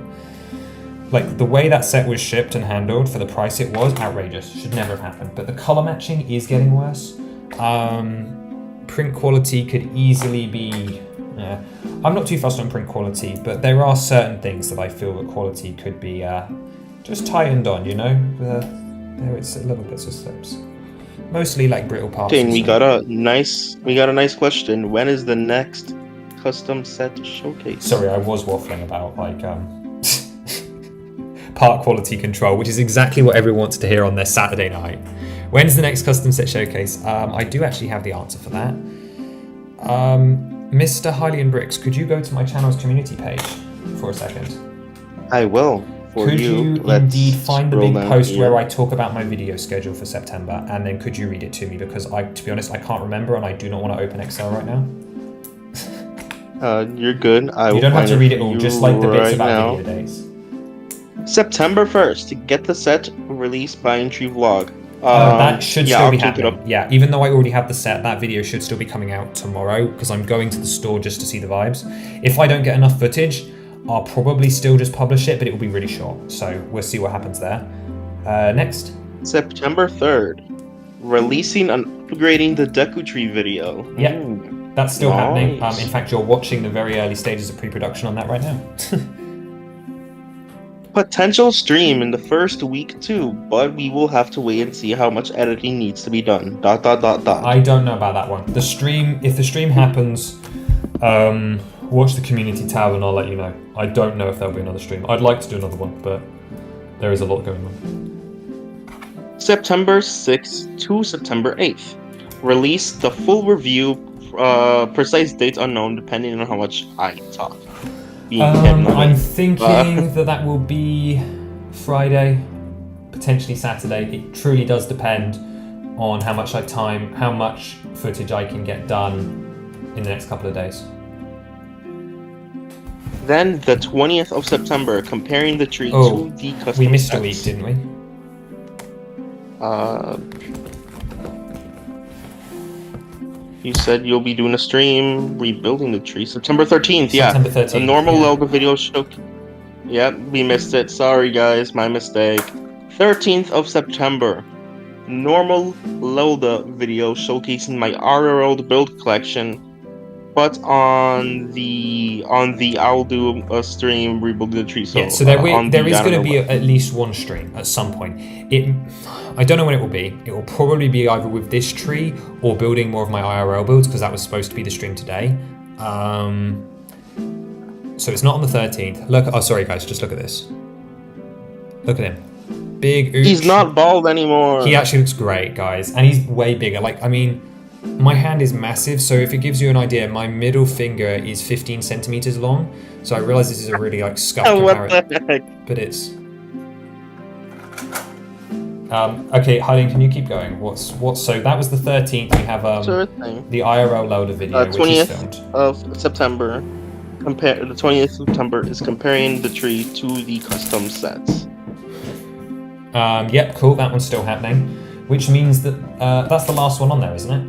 like the way that set was shipped and handled for the price it was, outrageous. Should never have happened. But the color matching is getting worse. Print quality could easily be. I'm not too fussed on print quality, but there are certain things that I feel that quality could be just tightened on. You know, there it's a little bits of slips. Mostly like brittle parts. Dane, we got a nice question. When is the next custom set showcase? Sorry, I was waffling about part quality control, which is exactly what everyone wants to hear on their Saturday night. When's the next custom set showcase? I do actually have the answer for that. Mr. Hylian Bricks, could you go to my channel's community page for a second? I will. Could you indeed find the big post where I talk about my video schedule for September, and then could you read it to me, because to be honest, I can't remember and I do not want to open Excel right now. You're good. You don't have to read it all, just like the bits about video days. September 1st, get the set released by Entry Vlog. That should still be happening. Yeah, even though I already have the set, that video should still be coming out tomorrow, because I'm going to the store just to see the vibes. If I don't get enough footage, I'll probably still just publish it, but it will be really short. So we'll see what happens there. Next. September 3rd, releasing and upgrading the Deku Tree video. Yeah, that's still happening. In fact, you're watching the very early stages of pre-production on that right now. Potential stream in the first week too, but we will have to wait and see how much editing needs to be done. ... I don't know about that one. If the stream happens, watch the community tab and I'll let you know. I don't know if there'll be another stream. I'd like to do another one, but there is a lot going on. September 6th to September 8th. Release the full review, precise dates unknown depending on how much I talk. I'm thinking that will be Friday, potentially Saturday. It truly does depend on how much how much footage I can get done in the next couple of days. Then the 20th of September, comparing the tree to the custom we missed sets. a week, didn't we? You said you'll be doing a stream rebuilding the tree. September 13th, September 13th, a normal logo video show. Yep, we missed it. Sorry guys, my mistake. 13th of September, normal Loda video showcasing my RRL build collection. But on the I'll do a stream rebuilding the tree. So, so there is going to be at least one stream at some point. I don't know when it will be. It will probably be either with this tree or building more of my IRL builds, because that was supposed to be the stream today. So it's not on the 13th. Look, sorry guys, just look at this. Look at him. Big ooch. He's not bald anymore. He actually looks great, guys, and he's way bigger. I mean, My hand is massive, so if it gives you an idea, my middle finger is 15 centimeters long. So I realize this is a really like scuffed What comparison, the heck? but it's. Okay, Hylian, can you keep going? What's so that was the 13th. We have Sure thing. the IRL loader video, which is 20th filmed. of September. The 20th of September is comparing the tree to the custom sets. Yep, cool. That one's still happening, which means that that's the last one on there, isn't it?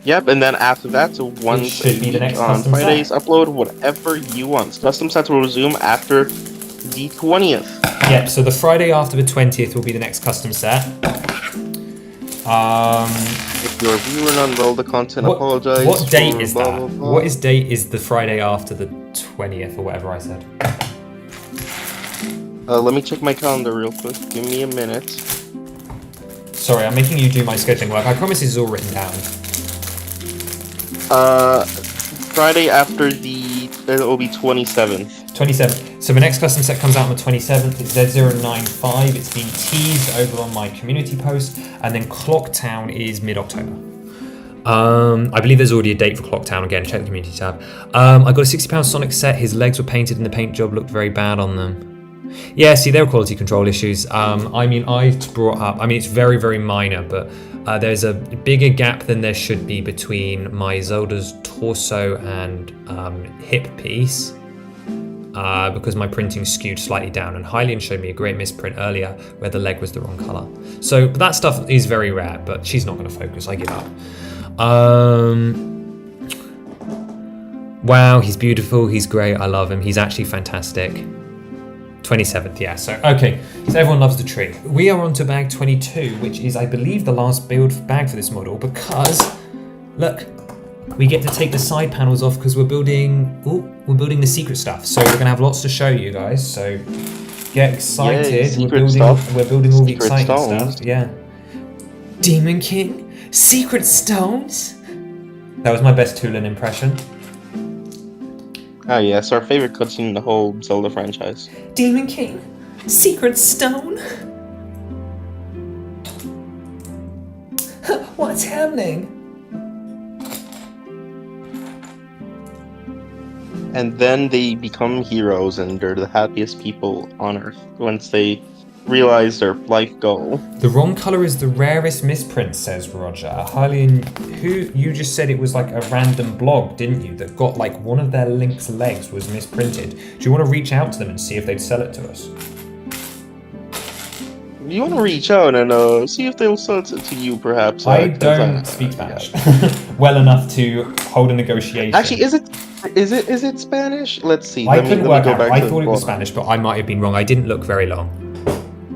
Yep, and then after that, so once should be the next on custom Fridays, set. upload whatever you want. Custom sets will resume after the 20th. Yep. So the Friday after the 20th will be the next custom set. If you're viewing on well the content, apologize. What date for is blah, that? blah, blah. What date is the Friday after the 20th or whatever I said? Let me check my calendar real quick. Give me a minute. Sorry, I'm making you do my scheduling work. I promise this is all written down. Friday after it will be 27th. 27th. So the next custom set comes out on the 27th. It's Z095. It's been teased over on my community post. And then Clocktown is mid-October. I believe there's already a date for Clocktown. Again, check the community tab. I got a £60 Sonic set. His legs were painted and the paint job looked very bad on them. Yeah, see, there are quality control issues. I mean, I've brought up, I mean, it's very, very minor, but there's a bigger gap than there should be between my Zelda's torso and hip piece because my printing skewed slightly down, and Hylian showed me a great misprint earlier where the leg was the wrong color. So that stuff is very rare, but she's not going to focus. I give up. Wow, he's beautiful. He's great. I love him. He's actually fantastic. 27th, yeah. So, okay. So everyone loves the tree. We are on to bag 22, which is, I believe, the last build bag for this model because, look, we get to take the side panels off because we're building the secret stuff. So we're going to have lots to show you guys. So get excited. Yay, we're building all the Secret exciting stones. stuff. Yeah. Demon King? Secret stones? That was my best Tulin impression. Ah, yes, our favorite cutscene in the whole Zelda franchise. Demon King, secret stone. What's happening? And then they become heroes, and they're the happiest people on Earth once they realize their life goal. The wrong color is the rarest misprint, says Roger. Hylian, who you just said it was like a random blog, didn't you? That got like one of their Link's legs was misprinted. Do you want to reach out to them and see if they'd sell it to us? You want to reach out and see if they'll sell it to you, perhaps. I don't speak Spanish well enough to hold a negotiation. Actually, is it Spanish? Let's see. I Let me couldn't go work out. back I to thought it the was blog. Spanish, but I might have been wrong. I didn't look very long.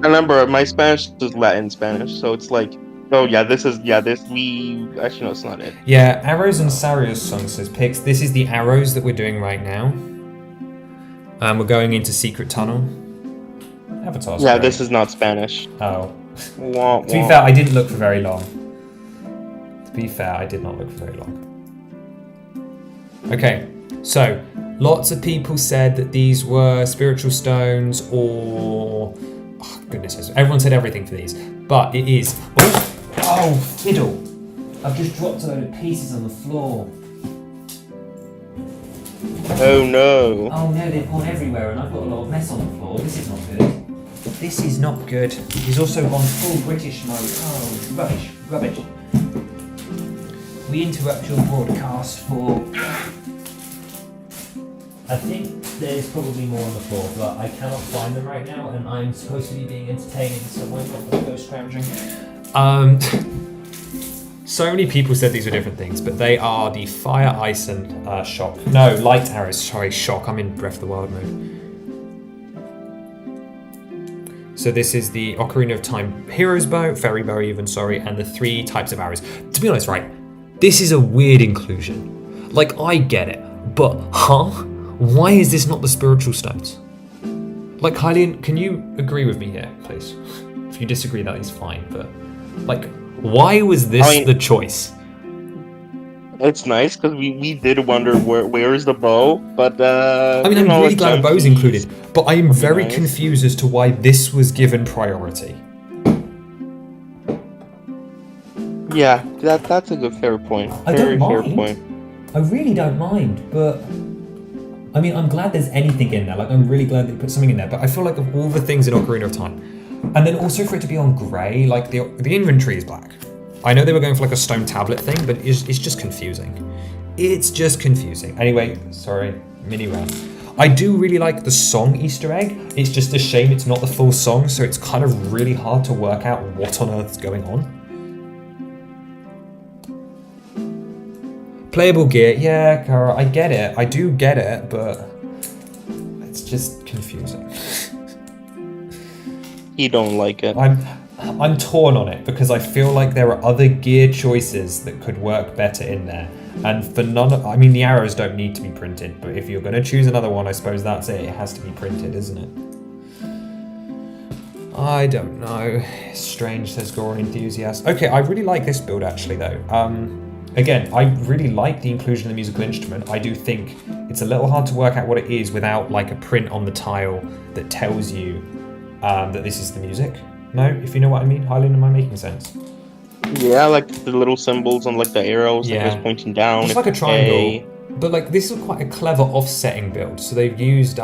Remember, my Spanish is Latin Spanish, so it's like, oh yeah, actually no, it's not it. Yeah, Arrows and Sario's song says Pix. This is the arrows that we're doing right now. We're going into Secret Tunnel. Avatar's Yeah, great. this is not Spanish. Oh. Wah, To be wah. fair, I didn't look for very long. To be fair, I did not look for very long. Okay, so lots of people said that these were spiritual stones or... Oh, goodness, everyone said everything for these. But it is... Oh, fiddle! I've just dropped a load of pieces on the floor. Oh no. Oh no, they've gone everywhere and I've got a lot of mess on the floor. This is not good. This is not good. He's also gone full British mode. Oh, rubbish, rubbish. We interrupt your broadcast for... I think there's probably more on the floor, but I cannot find them right now, and I'm supposed to be being entertaining, so I'm not going to go scrounging. So many people said these were different things, but they are the Fire, Ice, and Shock. No, Light Arrows. Sorry, Shock. I'm in Breath of the Wild mode. So this is the Ocarina of Time Hero's Bow, Fairy Bow even, sorry, and the 3 types of arrows. To be honest, right, this is a weird inclusion. Like, I get it, but why is this not the spiritual stones? Like, Hylian, can you agree with me here, please? If you disagree, that is fine, but, like, why was this the choice? It's nice because we did wonder where is the bow, but I mean, I'm really glad a bow's included, but I am very confused as to why this was given priority. Yeah, that's a good fair point. I Very don't fair mind. point. I really don't mind, but I mean, I'm glad there's anything in there. Like, I'm really glad they put something in there. But I feel like of all the things in Ocarina of Time, and then also for it to be on grey, like the inventory is black. I know they were going for like a stone tablet thing, but it's just confusing. It's just confusing. Anyway, sorry, mini rant. I do really like the song Easter egg. It's just a shame it's not the full song, so it's kind of really hard to work out what on earth's going on. Playable gear, yeah, Cara, I get it. I do get it, but it's just confusing. You don't like it. I'm torn on it because I feel like there are other gear choices that could work better in there. And for I mean, the arrows don't need to be printed, but if you're going to choose another one, I suppose that's it. It has to be printed, isn't it? I don't know. Strange, says Goron Enthusiast. Okay, I really like this build actually, though. Again, I really like the inclusion of the musical instrument. I do think it's a little hard to work out what it is without like a print on the tile that tells you that this is the music. No, if you know what I mean. Hylian, am I making sense? Yeah, like the little symbols on like the arrows, Yeah. like just pointing down. It's like a triangle. But like this is quite a clever offsetting build. So they've used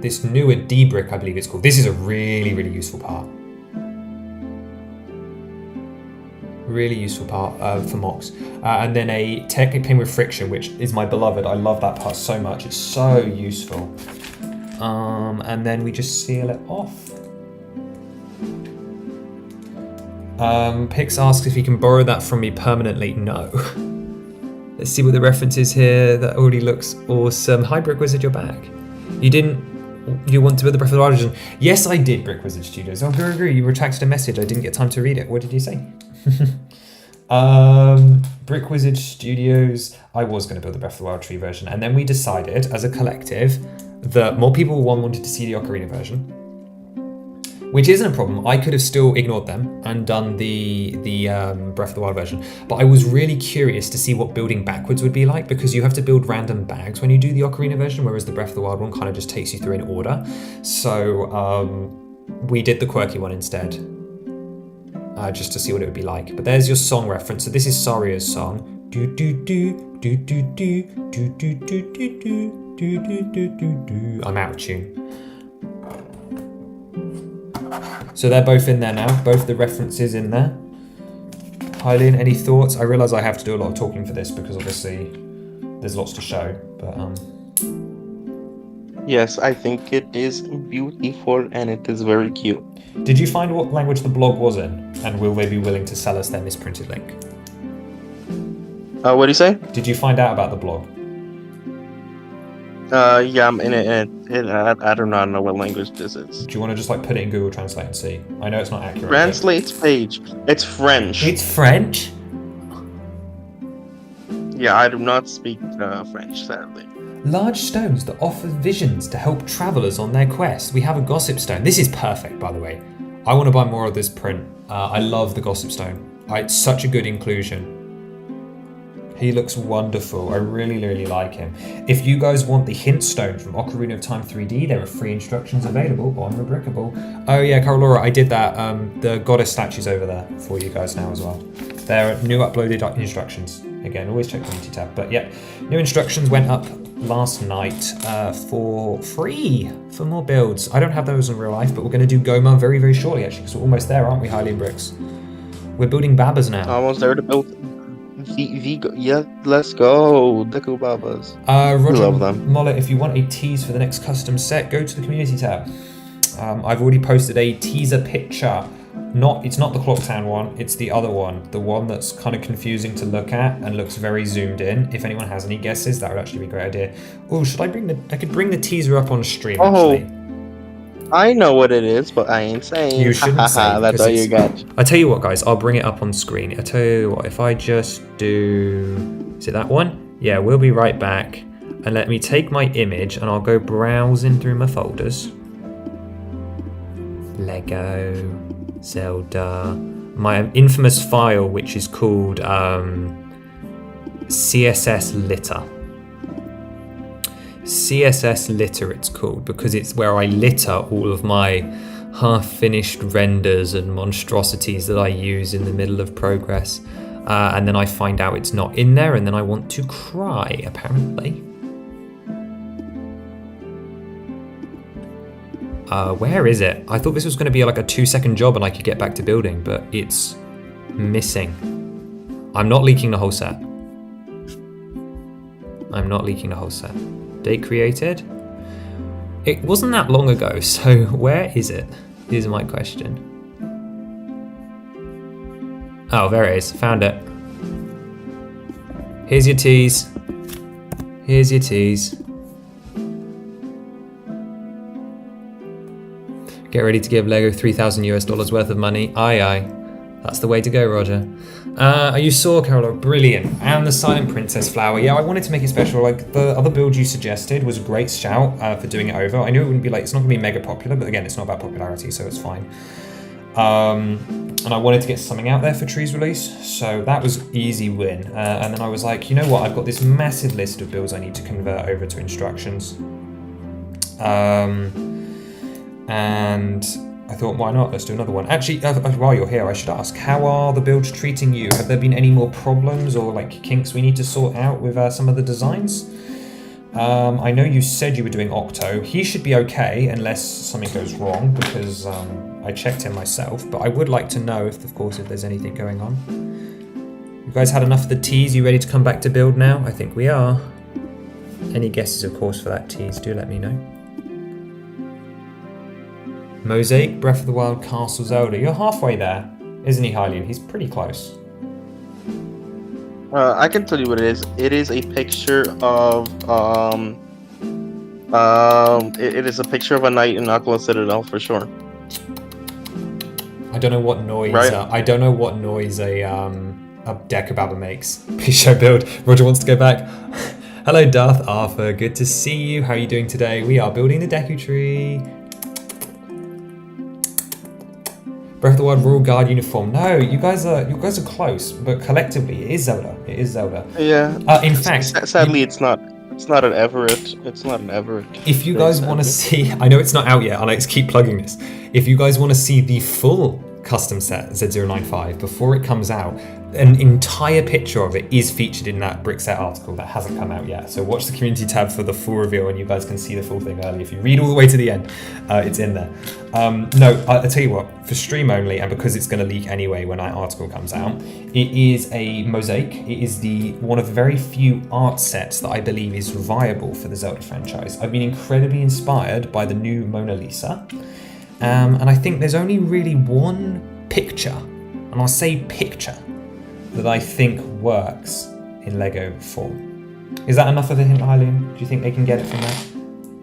this newer D brick, I believe it's called. This is a really, really useful part. Really useful part for mocks. And then a technic pin with friction, which is my beloved. I love that part so much. It's so useful. And then we just seal it off. Pix asks if he can borrow that from me permanently. No. Let's see what the reference is here. That already looks awesome. Hi, Brick Wizard, you're back. You want to build the Breath of the Wild version? Yes, I did, Brick Wizard Studios. Oh, Guru, you retracted a message. I didn't get time to read it. What did you say? Brick Wizard Studios. I was going to build the Breath of the Wild tree version, and then we decided, as a collective, that more people wanted to see the Ocarina version. Which isn't a problem. I could have still ignored them and done the Breath of the Wild version. But I was really curious to see what building backwards would be like, because you have to build random bags when you do the Ocarina version, whereas the Breath of the Wild one kind of just takes you through in order. So we did the quirky one instead, just to see what it would be like. But there's your song reference. So this is Saria's song. Do do do do do do do do do do do do do do do. I'm out of tune. So they're both in there now, both the references in there. Hylian, any thoughts? I realise I have to do a lot of talking for this because obviously there's lots to show, but Yes, I think it is beautiful and it is very cute. Did you find what language the blog was in? And will they be willing to sell us their misprinted link? What do you say? Did you find out about the blog? Yeah, I'm in it. I do not know what language this is. Do you want to just like put it in Google Translate and see? I know it's not accurate. Translates page. It's French. It's French? Yeah, I do not speak French, sadly. Large stones that offer visions to help travelers on their quest. We have a gossip stone. This is perfect, by the way. I want to buy more of this print. I love the gossip stone. It's such a good inclusion. He looks wonderful. I really, really like him. If you guys want the hint stone from Ocarina of Time 3D, there are free instructions available on Rubricable. Oh yeah, Carolora, I did that. The goddess statue's over there for you guys now as well. There are new uploaded instructions. Again, always check the community tab. But yeah, new instructions went up last night for free for more builds. I don't have those in real life, but we're going to do Goma very, very shortly actually, because we're almost there, aren't we, Hylian Bricks? We're building Babas now. Almost there to build. Yeah, let's go. Deku Babas. Roger love them. Mollet, if you want a tease for the next custom set, go to the community tab. I've already posted a teaser picture. It's not the Clocktown one, it's the other one. The one that's kind of confusing to look at and looks very zoomed in. If anyone has any guesses, that would actually be a great idea. Oh, should I I could bring the teaser up on stream actually. I know what it is, but I ain't saying. You shouldn't say. That's all you got. I tell you what, guys, I'll bring it up on screen. I tell you what, if I just do, is it that one? Yeah, we'll be right back. And let me take my image and I'll go browsing through my folders. Lego, Zelda, my infamous file, which is called CSS Litter. CSS Litter it's called, because it's where I litter all of my half-finished renders and monstrosities that I use in the middle of progress. and then I find out it's not in there, and then I want to cry, apparently. Where is it? I thought this was going to be like a 2-second job and I could get back to building, but it's missing. I'm not leaking the whole set. I'm not leaking the whole set. Date created? It wasn't that long ago, so where is it? Is my question. Oh, there it is. Found it. Here's your teas. Here's your teas. Get ready to give Lego 3,000 US dollars worth of money. Aye, aye. That's the way to go, Roger. You saw Carol, brilliant. And the Silent Princess flower. Yeah, I wanted to make it special. Like the other build you suggested was a great shout for doing it over. I knew it wouldn't be like, it's not gonna be mega popular, but again, it's not about popularity, so it's fine. And I wanted to get something out there for Tree's release, so that was easy win. And then I was like, you know what? I've got this massive list of builds I need to convert over to instructions. And I thought, why not? Let's do another one. Actually, while you're here, I should ask, how are the builds treating you? Have there been any more problems or like kinks we need to sort out with some of the designs? I know you said you were doing Octo. He should be okay unless something goes wrong, because I checked him myself, but I would like to know if there's anything going on. You guys had enough of the tease? You ready to come back to build now? I think we are. Any guesses, of course, for that tease, do let me know. Mosaic, Breath of the Wild, Castle Zelda. You're halfway there, isn't he, Hylian? He's pretty close. I can tell you what it is. It is a picture of it is a picture of a knight in Aquila Citadel for sure. I don't know what noise. Right. I don't know what noise a Deku Baba makes. Please show build. Roger wants to go back. Hello, Darth Arthur. Good to see you. How are you doing today? We are building the Deku tree. Breath of the Wild Royal Guard uniform. No, you guys are close, but collectively it is Zelda. It is Zelda. Yeah. In fact, sadly, it's not. It's not an Everett. It's not an Everett. If you guys want to see, I know it's not out yet, and I just keep plugging this. If you guys want to see the full custom set Z095 before it comes out, an entire picture of it is featured in that Brickset article that hasn't come out yet. So watch the community tab for the full reveal, and you guys can see the full thing early. If you read all the way to the end, it's in there. No, I'll tell you what, for stream only, and because it's going to leak anyway when that article comes out, it is a mosaic. It is one of the very few art sets that I believe is viable for the Zelda franchise. I've been incredibly inspired by the new Mona Lisa, and I think there's only really one picture, and I'll say picture, that I think works in Lego form. Is that enough of a hint, Hylian? Do you think they can get it from that?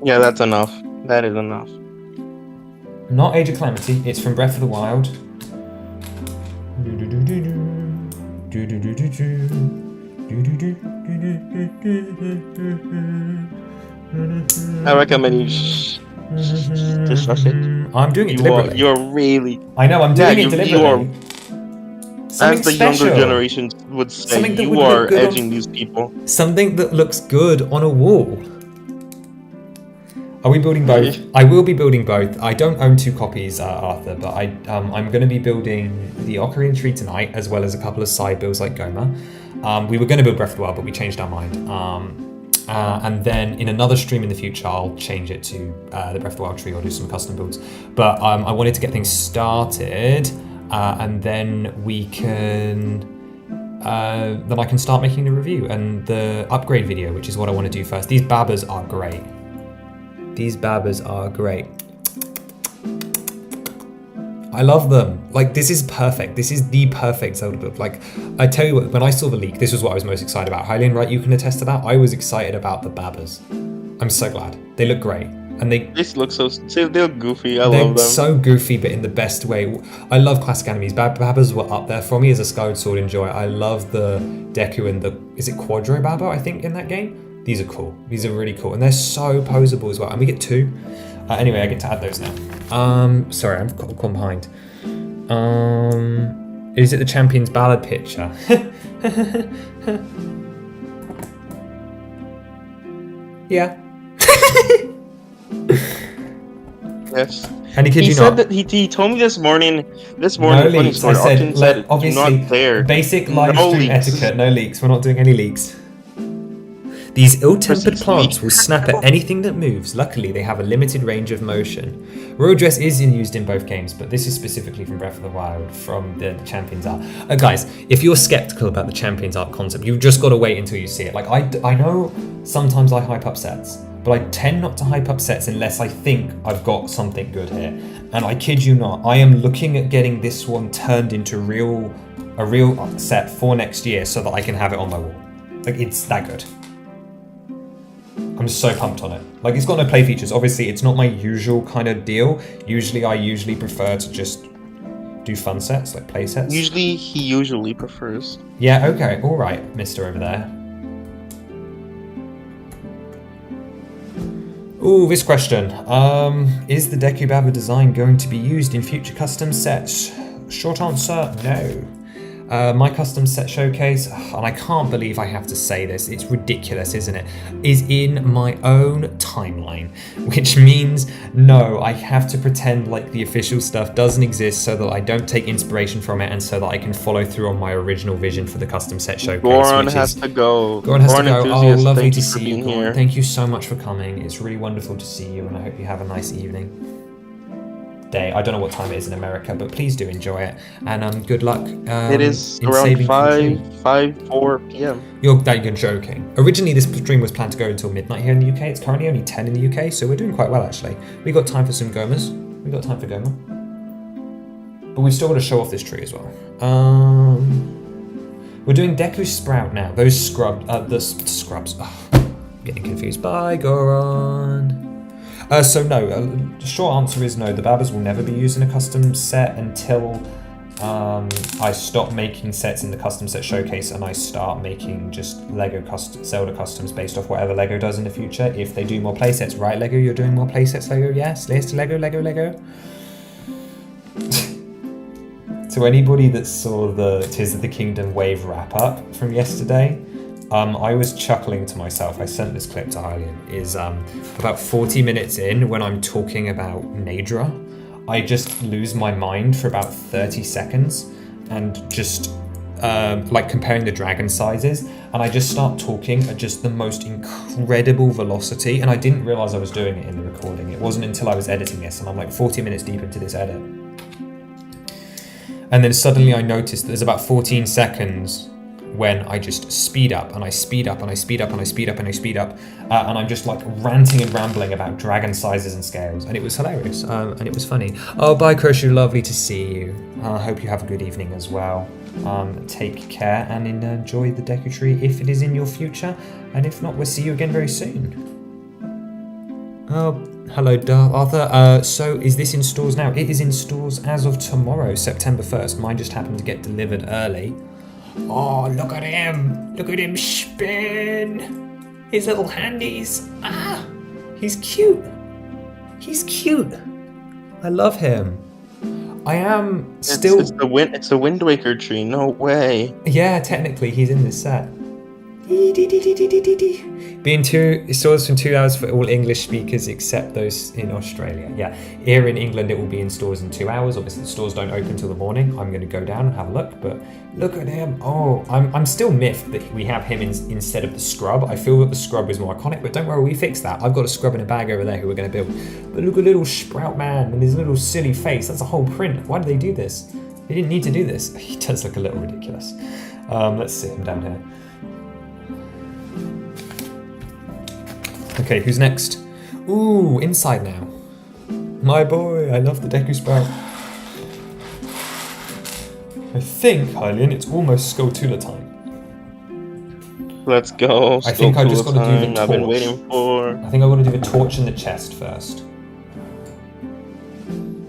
Yeah, that's enough. That is enough. Not Age of Calamity, it's from Breath of the Wild. I recommend you just rush it. I'm doing it deliberately. You're really. I know, I'm doing it deliberately. As the younger generation would say, you are edging these people. Something that looks good on a wall. Are we building both? I will be building both. I don't own 2 copies, Arthur, but I'm going to be building the Ocarina Tree tonight, as well as a couple of side builds like Goma. We were going to build Breath of the Wild, but we changed our mind. And then in another stream in the future, I'll change it to the Breath of the Wild tree or do some custom builds. But I wanted to get things started, and then we can... then I can start making the review and the upgrade video, which is what I want to do first. These Babas are great. These Babas are great. I love them. Like, this is perfect. This is the perfect Zelda build. Like, I tell you what, when I saw the leak, this was what I was most excited about. Hylian, right? You can attest to that. I was excited about the Babas. I'm so glad. They look great. And they look so... They look goofy. I love them. They're so goofy, but in the best way. I love classic enemies. Babas were up there for me as a Skyward Sword enjoyer. I love the Deku and the... Is it Quadro Baba, I think, in that game? These are cool. These are really cool. And they're so posable as well. And we get 2. Anyway, I get to add those now. Sorry, I'm gone behind. Is it the Champions Ballad picture? Yeah. Yes. And he kid He you said not. that he told me this morning. This No morning, funny leaks. I story. said, Octane said, "Do obviously, not dare." basic live No stream leaks. etiquette, no leaks. We're not doing any leaks. These ill-tempered Precisely. plants will snap at anything that moves. Luckily, they have a limited range of motion. Royal dress is used in both games, but this is specifically from Breath of the Wild, from the Champions Art. Guys, if you're skeptical about the Champions Art concept, you've just got to wait until you see it. Like, I know sometimes I hype up sets, but I tend not to hype up sets unless I think I've got something good here. And I kid you not, I am looking at getting this one turned into a real set for next year so that I can have it on my wall. Like, it's that good. I'm so pumped on it. Like, it's got no play features. Obviously, it's not my usual kind of deal. I prefer to just do fun sets, like play sets. He usually prefers. Yeah, okay, all right, mister over there. Ooh, this question. Is the Deku Baba design going to be used in future custom sets? Short answer, no. My custom set showcase, and I can't believe I have to say this, it's ridiculous, isn't it? Is in my own timeline, which means no, I have to pretend like the official stuff doesn't exist so that I don't take inspiration from it and so that I can follow through on my original vision for the custom set showcase. Goran has to go. Goran has to go. Oh, Enthusiast, lovely thank to you for see you, being Goran. here. Thank you so much for coming. It's really wonderful to see you, and I hope you have a nice evening. Day. I don't know what time it is in America, but please do enjoy it, and good luck. It is in around saving country. 4 p.m. You're joking. Originally, this stream was planned to go until midnight here in the UK. It's currently only 10 in the UK, so we're doing quite well actually. We got time for some Gomas. We got time for Goma, but we've still got to show off this tree as well. We're doing Deku Sprout now. Those scrubs. Oh, I'm getting confused. Bye, Goron. So no, the short answer is no, the Babas will never be used in a custom set until I stop making sets in the custom set showcase and I start making just Lego Zelda customs based off whatever Lego does in the future. If they do more playsets, right Lego, you're doing more playsets, Lego? Yes, Lego. To anybody that saw the Tears of the Kingdom wave wrap up from yesterday, I was chuckling to myself. I sent this clip to Hylian. Is about 40 minutes in, when I'm talking about Nadra, I just lose my mind for about 30 seconds and just like comparing the dragon sizes, and I just start talking at just the most incredible velocity, and I didn't realize I was doing it in the recording. It wasn't until I was editing this, and I'm like 40 minutes deep into this edit. And then suddenly I noticed that there's about 14 seconds when I just speed up and I speed up and I speed up and I speed up and I speed up, and I'm just like ranting and rambling about dragon sizes and scales, and it was hilarious, and it was funny. Oh, bye Kroshu, lovely to see you. I hope you have a good evening as well. Take care and enjoy the Deku Tree if it is in your future, and if not, we'll see you again very soon. Oh, hello Arthur. So is this in stores now? It is in stores as of tomorrow, September 1st. Mine just happened to get delivered early. Oh, look at him! Look at him spin! His little handies! Ah! He's cute! He's cute! I love him. I am still... It's the Wind Waker tree, no way. Yeah, technically he's in this set. Being stores from 2 hours for all English speakers except those in Australia. Yeah, here in England it will be in stores in 2 hours. Obviously the stores don't open till the morning. I'm going to go down and have a look, but look at him. Oh, I'm still miffed that we have him instead of the scrub. I feel that the scrub is more iconic, but don't worry, we fixed that. I've got a scrub in a bag over there who we're going to build. But look at little Sprout Man and his little silly face. That's a whole print. Why did they do this? They didn't need to do this. He does look a little ridiculous. Let's sit him down here. Okay, who's next? Ooh, inside now. My boy, I love the Deku Sprout. I think, Hylian, it's almost Skulltula time. Let's go. I think I just got to do the torch. I've been waiting for. I think I got to do the torch in the chest first.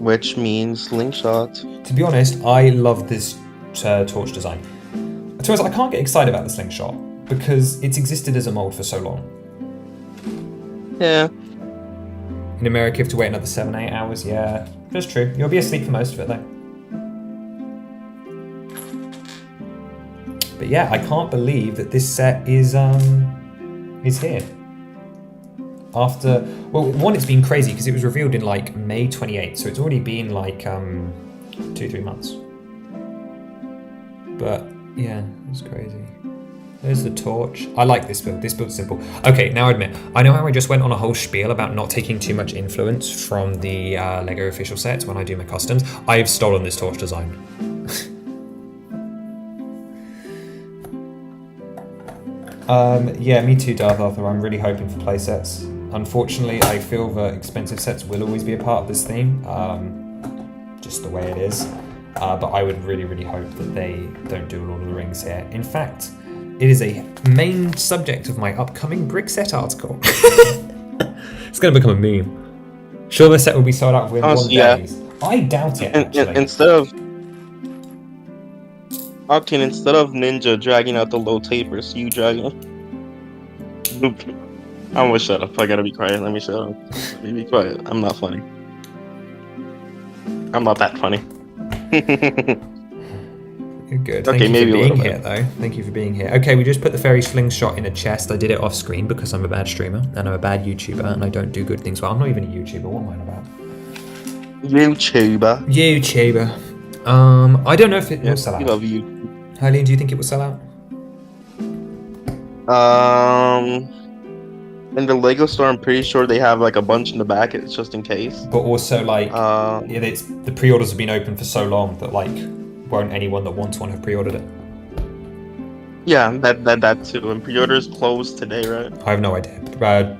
Which means slingshot. To be honest, I love this torch design. To be honest, I can't get excited about the slingshot because it's existed as a mold for so long. Yeah. In America, you have to wait another 7-8 hours. Yeah, that's true. You'll be asleep for most of it, though. But yeah, I can't believe that this set is here. after. Well, one, it's been crazy because it was revealed in like May 28th, so it's already been like 2-3 months. But yeah, it's crazy. There's the torch. I like this build. This build's simple. Okay, now I admit, I know how I just went on a whole spiel about not taking too much influence from the LEGO official sets when I do my customs. I've stolen this torch design. Yeah, me too, Darth Arthur. I'm really hoping for playsets. Unfortunately, I feel that expensive sets will always be a part of this theme, just the way it is. But I would really, really hope that they don't do Lord of the Rings here. In fact, it is a main subject of my upcoming brick set article. It's going to become a meme. Sure, the set will be sold out within 1 day. I doubt it, actually. Instead of Octane, instead of Ninja dragging out the low tapers, you dragging. I'm gonna shut up. I gotta be quiet. Let me shut up. Let me be quiet. I'm not funny. I'm not that funny. You're good. Okay, Thank you maybe for a being little here, though. Thank you for being here. Okay, we just put the fairy slingshot in a chest. I did it off screen because I'm a bad streamer and I'm a bad YouTuber and I don't do good things well. I'm not even a YouTuber. What am I on about? YouTuber. I don't know if it will sell out. We love you. Eileen, do you think it will sell out? In the Lego store, I'm pretty sure they have like a bunch in the back. It's just in case. But also, like, it's the pre-orders have been open for so long that like, won't anyone that wants one have pre-ordered it? Yeah, that too. And pre-orders closed today, right? I have no idea.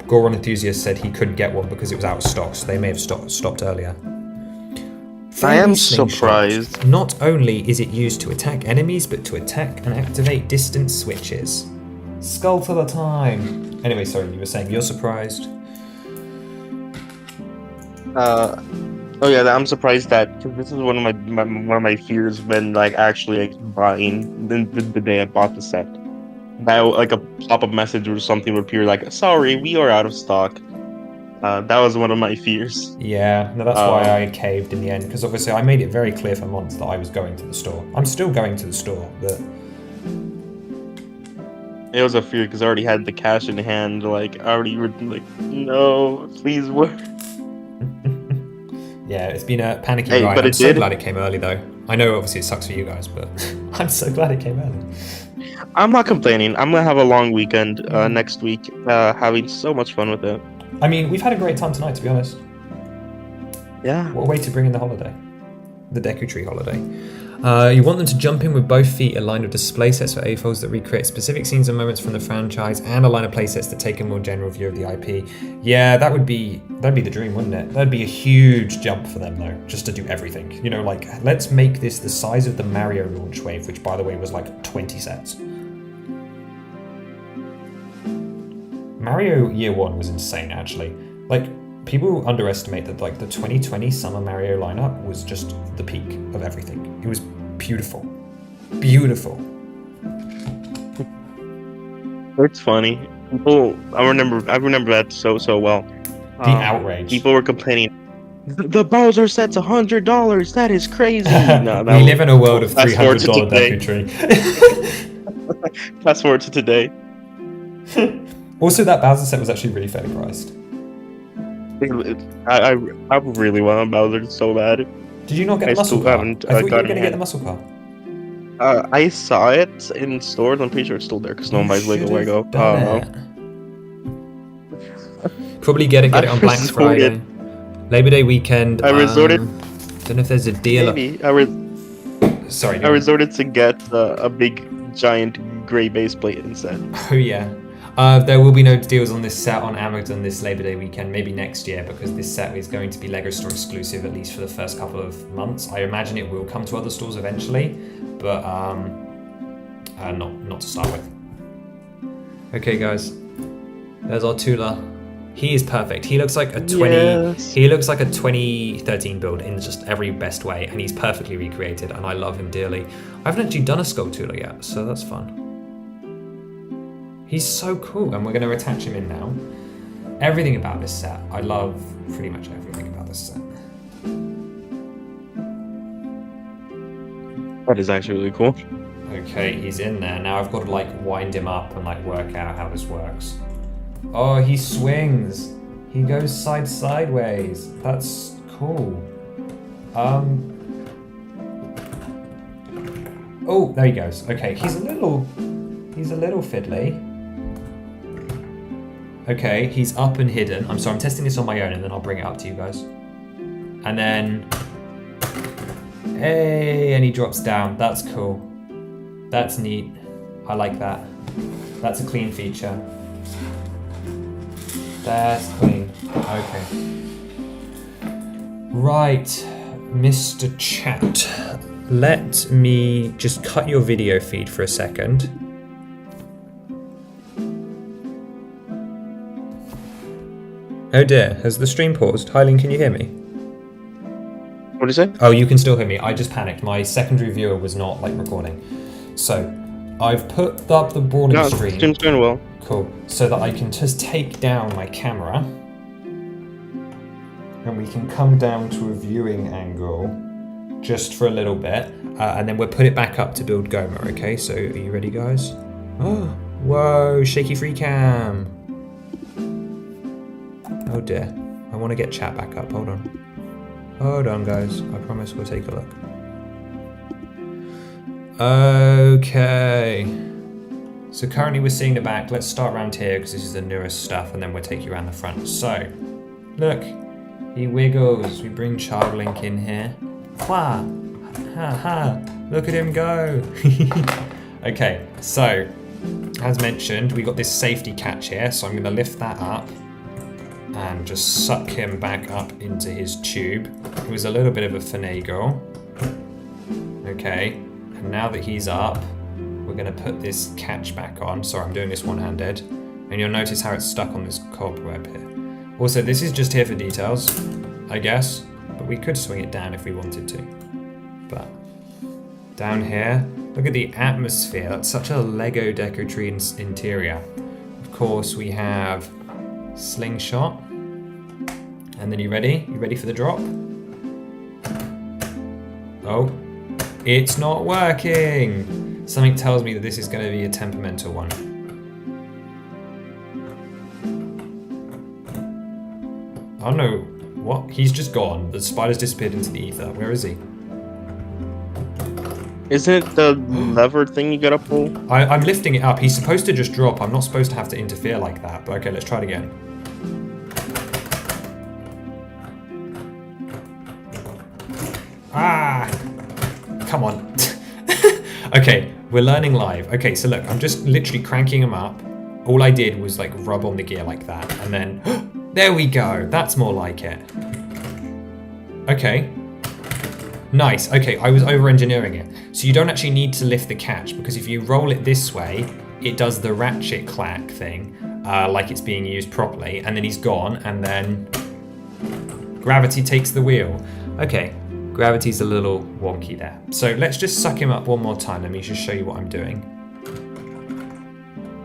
Goron Enthusiast said he couldn't get one because it was out of stock, so they may have stopped earlier. I am Slingshot. surprised. Not only is it used to attack enemies, but to attack and activate distance switches. Skull to the time. Anyway, sorry, you were saying you're surprised. Oh yeah, I'm surprised that cause this is one of my fears when like actually like buying the day I bought the set. That like a pop-up message or something would appear like, "Sorry, we are out of stock." That was one of my fears. Yeah, no, that's why I caved in the end, because obviously I made it very clear for months that I was going to the store. I'm still going to the store, but It was a fear because I already had the cash in hand. Like I already were like, "No, please work." yeah, it's been a panicky Hey, ride. but I'm it so did. glad it came early, though. I know obviously it sucks for you guys, but I'm so glad it came early. I'm not complaining. I'm gonna have a long weekend next week, having so much fun with it. I mean, we've had a great time tonight, to be honest. Yeah. What a way to bring in the holiday. The Deku Tree holiday. You want them to jump in with both feet aligned with display sets for AFOs that recreate specific scenes and moments from the franchise, and a line of playsets that take a more general view of the IP. Yeah, that'd be the dream, wouldn't it? That'd be a huge jump for them, though, just to do everything. You know, like, let's make this the size of the Mario launch wave, which, by the way, was like 20 sets. Mario Year 1 was insane, actually. Like, people underestimate that, like, the 2020 Summer Mario lineup was just the peak of everything. It was beautiful. Beautiful. It's funny. People, I remember that so well. The outrage. People were complaining. The Bowser set's $100. That is crazy. No, we live in a world of $300 today. Deku Tree. Fast forward to today. Also, that Bowser set was actually really fairly priced. I really want Bowser so bad. Did you not get the muscle car? I thought you were going to get the muscle car. I saw it in stores. I'm pretty sure it's still there because no one buys Lego. Probably get it on Black Friday. Labor Day weekend. I resorted. Don't know if there's a deal. Maybe. Sorry. I resorted to get a big, giant gray base plate instead. Oh yeah. There will be no deals on this set on Amazon this Labor Day weekend, maybe next year, because this set is going to be LEGO Store exclusive, at least for the first couple of months. I imagine it will come to other stores eventually, but not to start with. Okay, guys, there's our Tula. He is perfect. He looks like a 20. Yes. He looks like a 2013 build in just every best way, and he's perfectly recreated, and I love him dearly. I haven't actually done a Skull Tula yet, so that's fun. He's so cool, and we're going to attach him in now. Everything about this set, I love pretty much everything about this set. That is actually really cool. Okay, he's in there. Now I've got to like wind him up and like work out how this works. Oh, he swings. He goes sideways. That's cool. Oh, there he goes. Okay, he's a little fiddly. Okay, he's up and hidden. I'm sorry, I'm testing this on my own and then I'll bring it up to you guys. And then, hey, and he drops down. That's cool. That's neat. I like that. That's a clean feature. That's clean. Okay. Right, Mr. Chat. Let me just cut your video feed for a second. Oh dear, has the stream paused? Hylian, can you hear me? What is it? Oh, you can still hear me. I just panicked. My secondary viewer was not recording. So, I've put up the boarding stream. Stream's going well. Cool. So that I can just take down my camera. And we can come down to a viewing angle just for a little bit. And then we'll put it back up to build Gomer, okay? So, are you ready, guys? Oh, whoa, shaky free cam. Oh dear. I want to get chat back up. Hold on. Hold on, guys. I promise we'll take a look. Okay. So currently we're seeing the back. Let's start around here because this is the newest stuff and then we'll take you around the front. So, look. He wiggles. We bring Child Link in here. Wah! Ha ha! Look at him go! Okay, so, as mentioned, we got this safety catch here. So I'm going to lift that up. And just suck him back up into his tube. It was a little bit of a finagle. Okay, and now that he's up, we're going to put this catch back on. Sorry, I'm doing this one-handed. And you'll notice how it's stuck on this cobweb here. Also, this is just here for details, I guess. But we could swing it down if we wanted to. But down here, look at the atmosphere. That's such a Lego Deku tree interior. Of course, we have slingshot. And then you ready? You ready for the drop? Oh, it's not working. Something tells me that this is going to be a temperamental one. Oh no, what? He's just gone. The spider's disappeared into the ether. Where is he? Isn't it the lever thing you gotta pull? I'm lifting it up. He's supposed to just drop. I'm not supposed to have to interfere like that. But okay, let's try it again. Ah! Come on. Okay, we're learning live. Okay, so look, I'm just literally cranking him up. All I did was rub on the gear like that. And then, there we go. That's more like it. Okay. Nice. Okay, I was over-engineering it. So you don't actually need to lift the catch, because if you roll it this way, it does the ratchet clack thing, like it's being used properly, and then he's gone, and then gravity takes the wheel. Okay, gravity's a little wonky there. So let's just suck him up one more time. Let me just show you what I'm doing.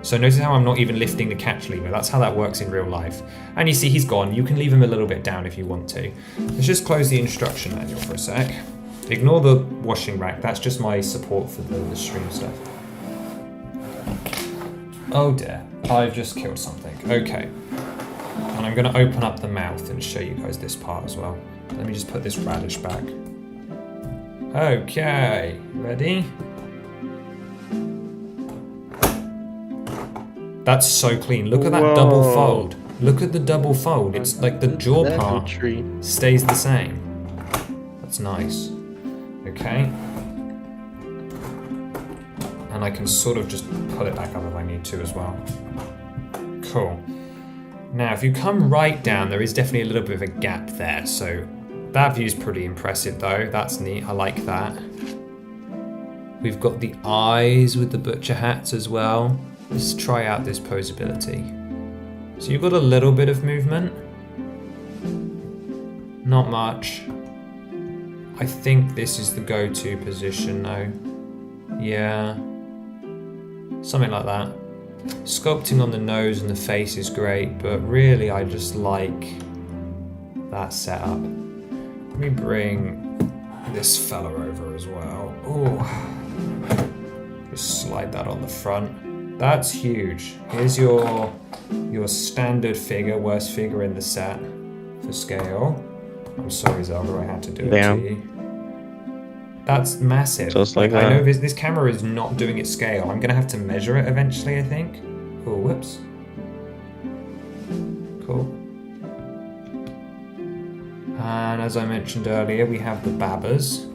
So notice how I'm not even lifting the catch lever. That's how that works in real life. And you see he's gone. You can leave him a little bit down if you want to. Let's just close the instruction manual for a sec. Ignore the washing rack. That's just my support for the stream stuff. Oh dear. I've just killed something. Okay. And I'm going to open up the mouth and show you guys this part as well. Let me just put this radish back. Okay. Ready? That's so clean. Look at that double fold. Look at the double fold. It's like the jaw part stays the same. That's nice. Okay. And I can sort of just pull it back up if I need to as well. Cool. Now, if you come right down, there is definitely a little bit of a gap there. So that view's pretty impressive though. That's neat. I like that. We've got the eyes with the butcher hats as well. Let's try out this posability. So you've got a little bit of movement. Not much. I think this is the go-to position though. Yeah. Something like that. Sculpting on the nose and the face is great, but really I just like that setup. Let me bring this fella over as well. Oh, just slide that on the front. That's huge. Here's your standard figure, worst figure in the set for scale. I'm sorry, Zelda, I had to do it Damn. to you. That's massive. Just like I that. know this camera is not doing its scale. I'm gonna have to measure it eventually, I think. Oh, whoops. Cool. And as I mentioned earlier, we have the babbers,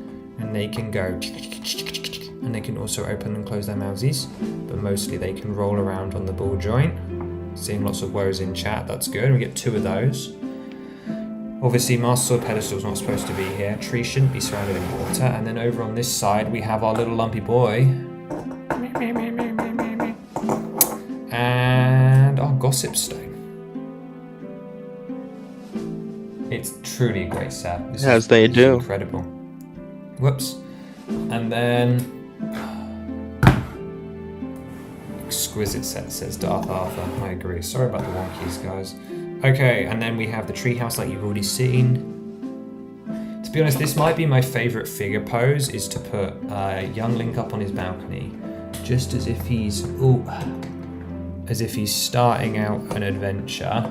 and they can go, and they can also open and close their mouthsies, but mostly they can roll around on the ball joint. Seeing lots of woes in chat, that's good. We get 2 of those. Obviously, Master Sword pedestal's not supposed to be here. Tree shouldn't be surrounded in water. And then over on this side, we have our little lumpy boy. And our gossip stone. It's truly a great set. This As is they do. Incredible. Whoops. And then... Exquisite set, says Darth Arthur. I agree. Sorry about the wonkies, guys. Okay, and then we have the treehouse like you've already seen. To be honest, this might be my favourite figure pose, is to put young Link up on his balcony, just as if he's starting out an adventure.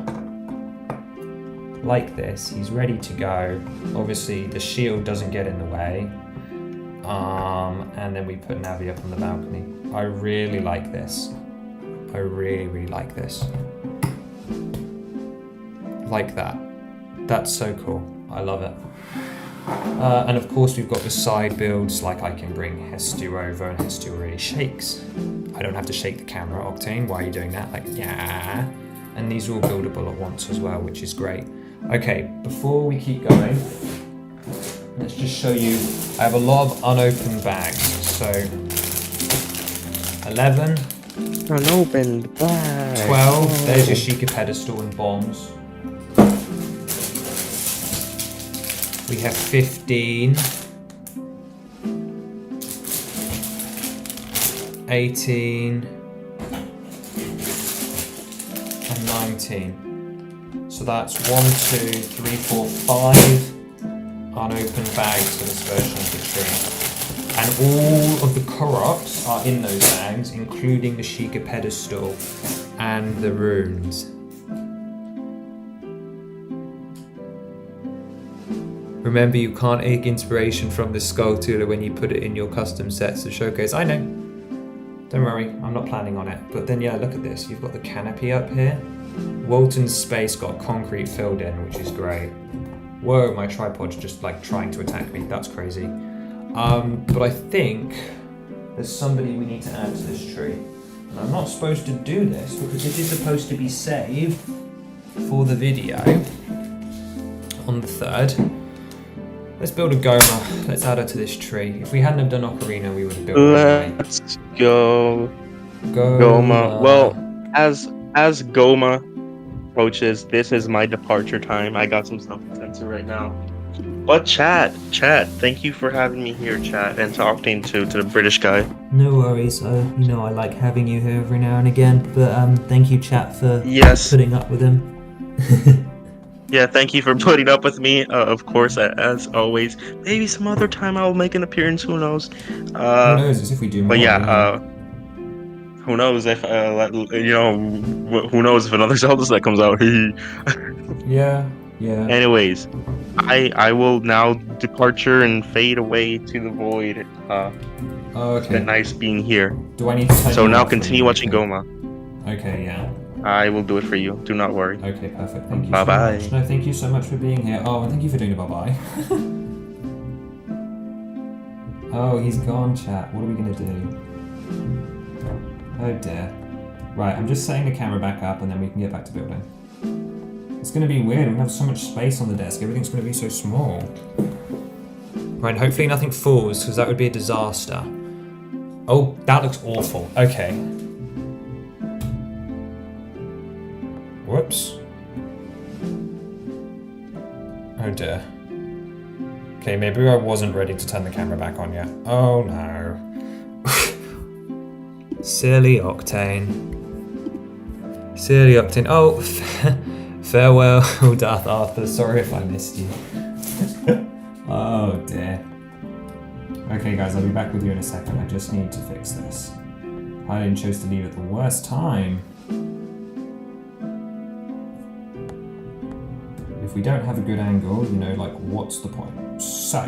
Like this, he's ready to go. Obviously, the shield doesn't get in the way. And then we put Navi up on the balcony. I really like this. I really, really like this. Like that. That's so cool. I love it. And of course we've got the side builds, like I can bring Hestu over, and Hestu already shakes. I don't have to shake the camera, Octane. Why are you doing that? Like, yeah. And these are all buildable at once as well, which is great. Okay, before we keep going, let's just show you, I have a lot of unopened bags. So, 11, Unopened bag. 12, there's your Sheikah pedestal and bombs. We have 15, 18, and 19. So that's 1, 2, 3, 4, 5 unopened bags for this version of the tree. And all of the Koroks are in those bags, including the Sheikah pedestal and the runes. Remember, you can't take inspiration from the Skulltula when you put it in your custom sets to showcase. I know. Don't worry, I'm not planning on it. But then, yeah, look at this. You've got the canopy up here. Walton's space got concrete filled in, which is great. Whoa, my tripod's just like trying to attack me. That's crazy. But I think there's somebody we need to add to this tree. And I'm not supposed to do this because this is supposed to be saved for the video on the 3rd. Let's build a Goma. Let's add her to this tree. If we hadn't have done Ocarina, we would have built her anyway. Let's go. Goma. Well, as Goma approaches, this is my departure time. I got some stuff to censor right now. But chat, thank you for having me here, chat, and to Octane too, to the British guy. No worries. I like having you here every now and again. But thank you, chat, for Yes. putting up with him. Yeah, thank you for putting up with me. Of course, as always. Maybe some other time I'll make an appearance. Who knows? Who knows? As if we do more. But yeah, who knows if who knows if another Zelda set comes out? Yeah. Anyways, I will now departure and fade away to the void. Oh, It's okay. been nice being here. Do I need to turn So you now off continue or watching anything? Goma. Okay, yeah. I will do it for you. Do not worry. Okay, perfect. Thank you Bye-bye. so much. No, thank you so much for being here. Oh, and thank you for doing a bye-bye. Oh, he's gone, chat. What are we going to do? Oh, dear. Right, I'm just setting the camera back up and then we can get back to building. It's going to be weird. We have so much space on the desk. Everything's going to be so small. Right, hopefully nothing falls because that would be a disaster. Oh, that looks awful. Okay. Whoops. Oh dear. Okay, maybe I wasn't ready to turn the camera back on yet. Oh no. Silly Octane. Silly Octane. Oh, farewell, Darth Arthur. Sorry if I missed you. Oh dear. Okay guys, I'll be back with you in a second. I just need to fix this. I didn't choose to leave at the worst time. If we don't have a good angle, you know, like, what's the point? So,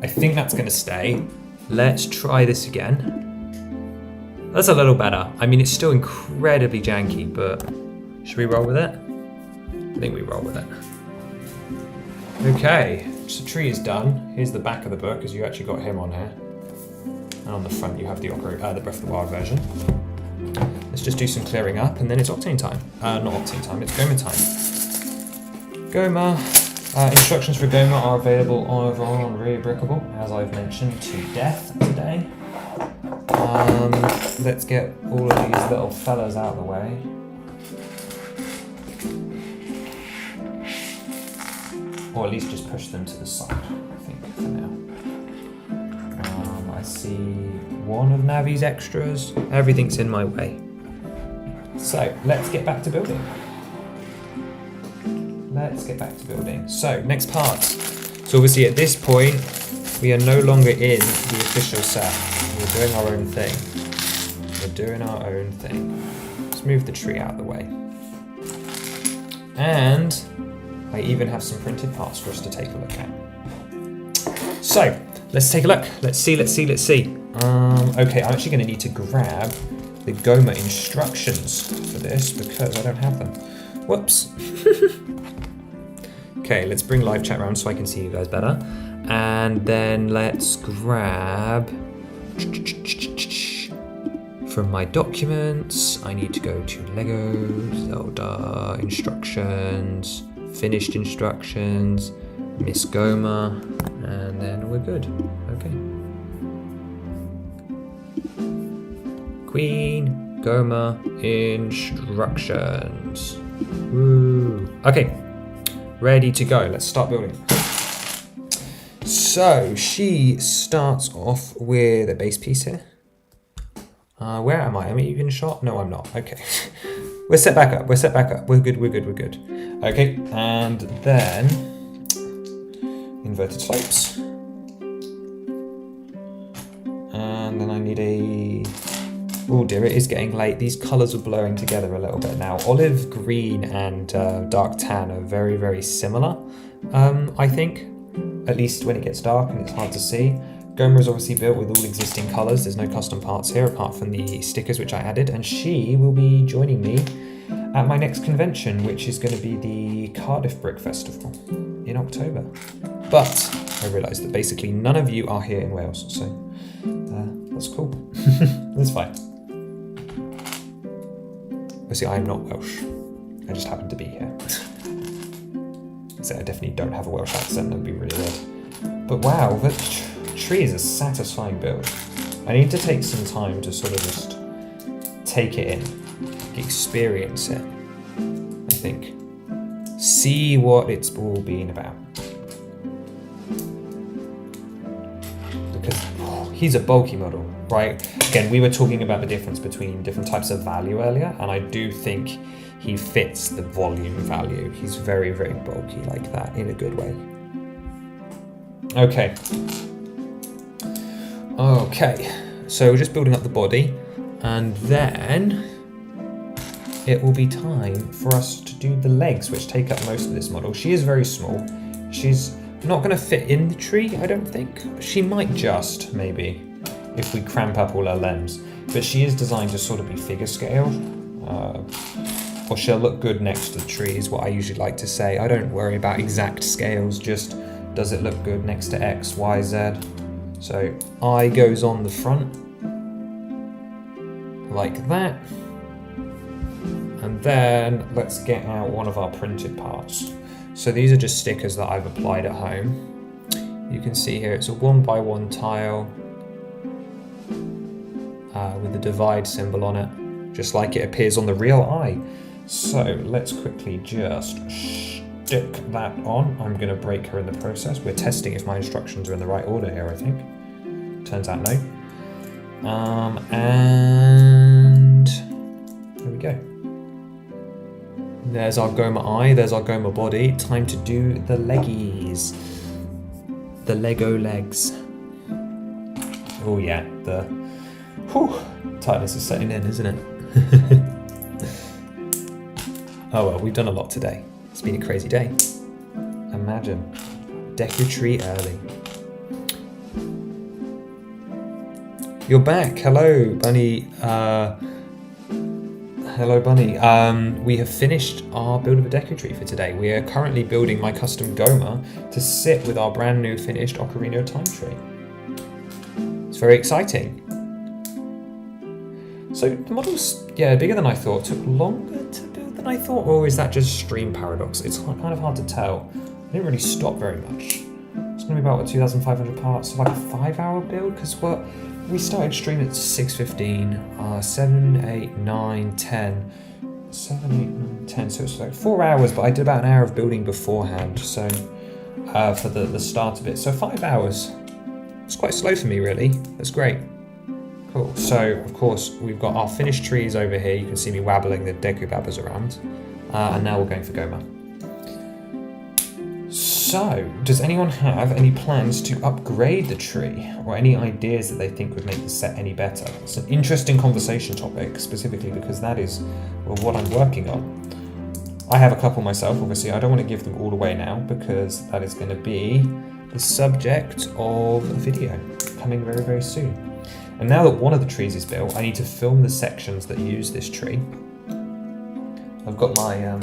I think that's going to stay. Let's try this again. That's a little better. I mean, it's still incredibly janky, but should we roll with it? I think we roll with it. Okay, so tree is done. Here's the back of the book, as you actually got him on here. And on the front, you have the Breath of the Wild version. Let's just do some clearing up, and then it's Octane time. Not Octane time, it's Goma time. Goma. Instructions for Goma are available over on Rebrickable, as I've mentioned to death today. Let's get all of these little fellas out of the way. Or at least just push them to the side, I think, for now. I see one of Navi's extras. Everything's in my way. So, let's get back to building. So, next part. So obviously at this point, we are no longer in the official set. We're doing our own thing. Let's move the tree out of the way. And I even have some printed parts for us to take a look at. So, let's take a look. Let's see. Okay, I'm actually going to need to grab the Goma instructions for this because I don't have them. Whoops. Okay, let's bring live chat around so I can see you guys better. And then let's grab... From my documents, I need to go to Lego, Zelda, instructions, finished instructions, Miss Goma, and then we're good. Okay. Queen Goma instructions. Woo. Okay, ready to go. Let's start building. So she starts off with a base piece here. Where am I? Am I even shot? No, I'm not. Okay. We're set back up. We're good. Okay, and then inverted slopes. And then I need a... Oh dear, it is getting late. These colours are blurring together a little bit now. Olive green and dark tan are very, very similar, I think. At least when it gets dark and it's hard to see. Goma is obviously built with all existing colours. There's no custom parts here apart from the stickers which I added, and she will be joining me at my next convention, which is going to be the Cardiff Brick Festival in October. But I realised that basically none of you are here in Wales, so that's cool. That's fine. Obviously, I am not Welsh. I just happen to be here. So I definitely don't have a Welsh accent. That'd be really weird. But wow, that tree is a satisfying build. I need to take some time to sort of just take it in, experience it, I think. See what it's all been about. Because he's a bulky model, right? Again, we were talking about the difference between different types of value earlier, and I do think he fits the volume value. He's very, very bulky like that in a good way. Okay. Okay, so we're just building up the body, and then it will be time for us to do the legs, which take up most of this model. She is very small. She's not going to fit in the tree, I don't think. She might just, maybe, if we cramp up all her limbs. But she is designed to sort of be figure scale, or she'll look good next to the tree is what I usually like to say. I don't worry about exact scales, just does it look good next to X, Y, Z. So I goes on the front, like that. And then let's get out one of our printed parts. So these are just stickers that I've applied at home. You can see here it's a 1x1 tile with the divide symbol on it, just like it appears on the real eye. So let's quickly just stick that on. I'm going to break her in the process. We're testing if my instructions are in the right order here, I think. Turns out no. And there we go. There's our Goma eye, there's our Goma body. Time to do the leggies. The Lego legs. Oh yeah, Whew. Tiredness is setting in, isn't it? Oh well, we've done a lot today. It's been a crazy day. Imagine. Deck your tree early. You're back. Hello, Bunny. Hello, Bunny. We have finished our build of a Deku tree for today. We are currently building my custom Goma to sit with our brand new finished Ocarina of Time tree. It's very exciting. So the model's, bigger than I thought. Took longer to build than I thought, or is that just stream paradox? It's kind of hard to tell. I didn't really stop very much. It's going to be about 2,500 parts, so like a 5-hour build, because we started stream at 6:15, 7, 8, 9, 10. 7, 8, 9, 10, so it's like 4 hours, but I did about an hour of building beforehand, so for the start of it. So 5 hours. It's quite slow for me, really. That's great. Cool. So, of course, we've got our finished trees over here. You can see me wabbling the Deku Babbas around. And now we're going for Goma. So, does anyone have any plans to upgrade the tree? Or any ideas that they think would make the set any better? It's an interesting conversation topic, specifically because that is what I'm working on. I have a couple myself, obviously. I don't want to give them all away now, because that is going to be the subject of a video coming very, very soon. And now that one of the trees is built, I need to film the sections that use this tree. I've got my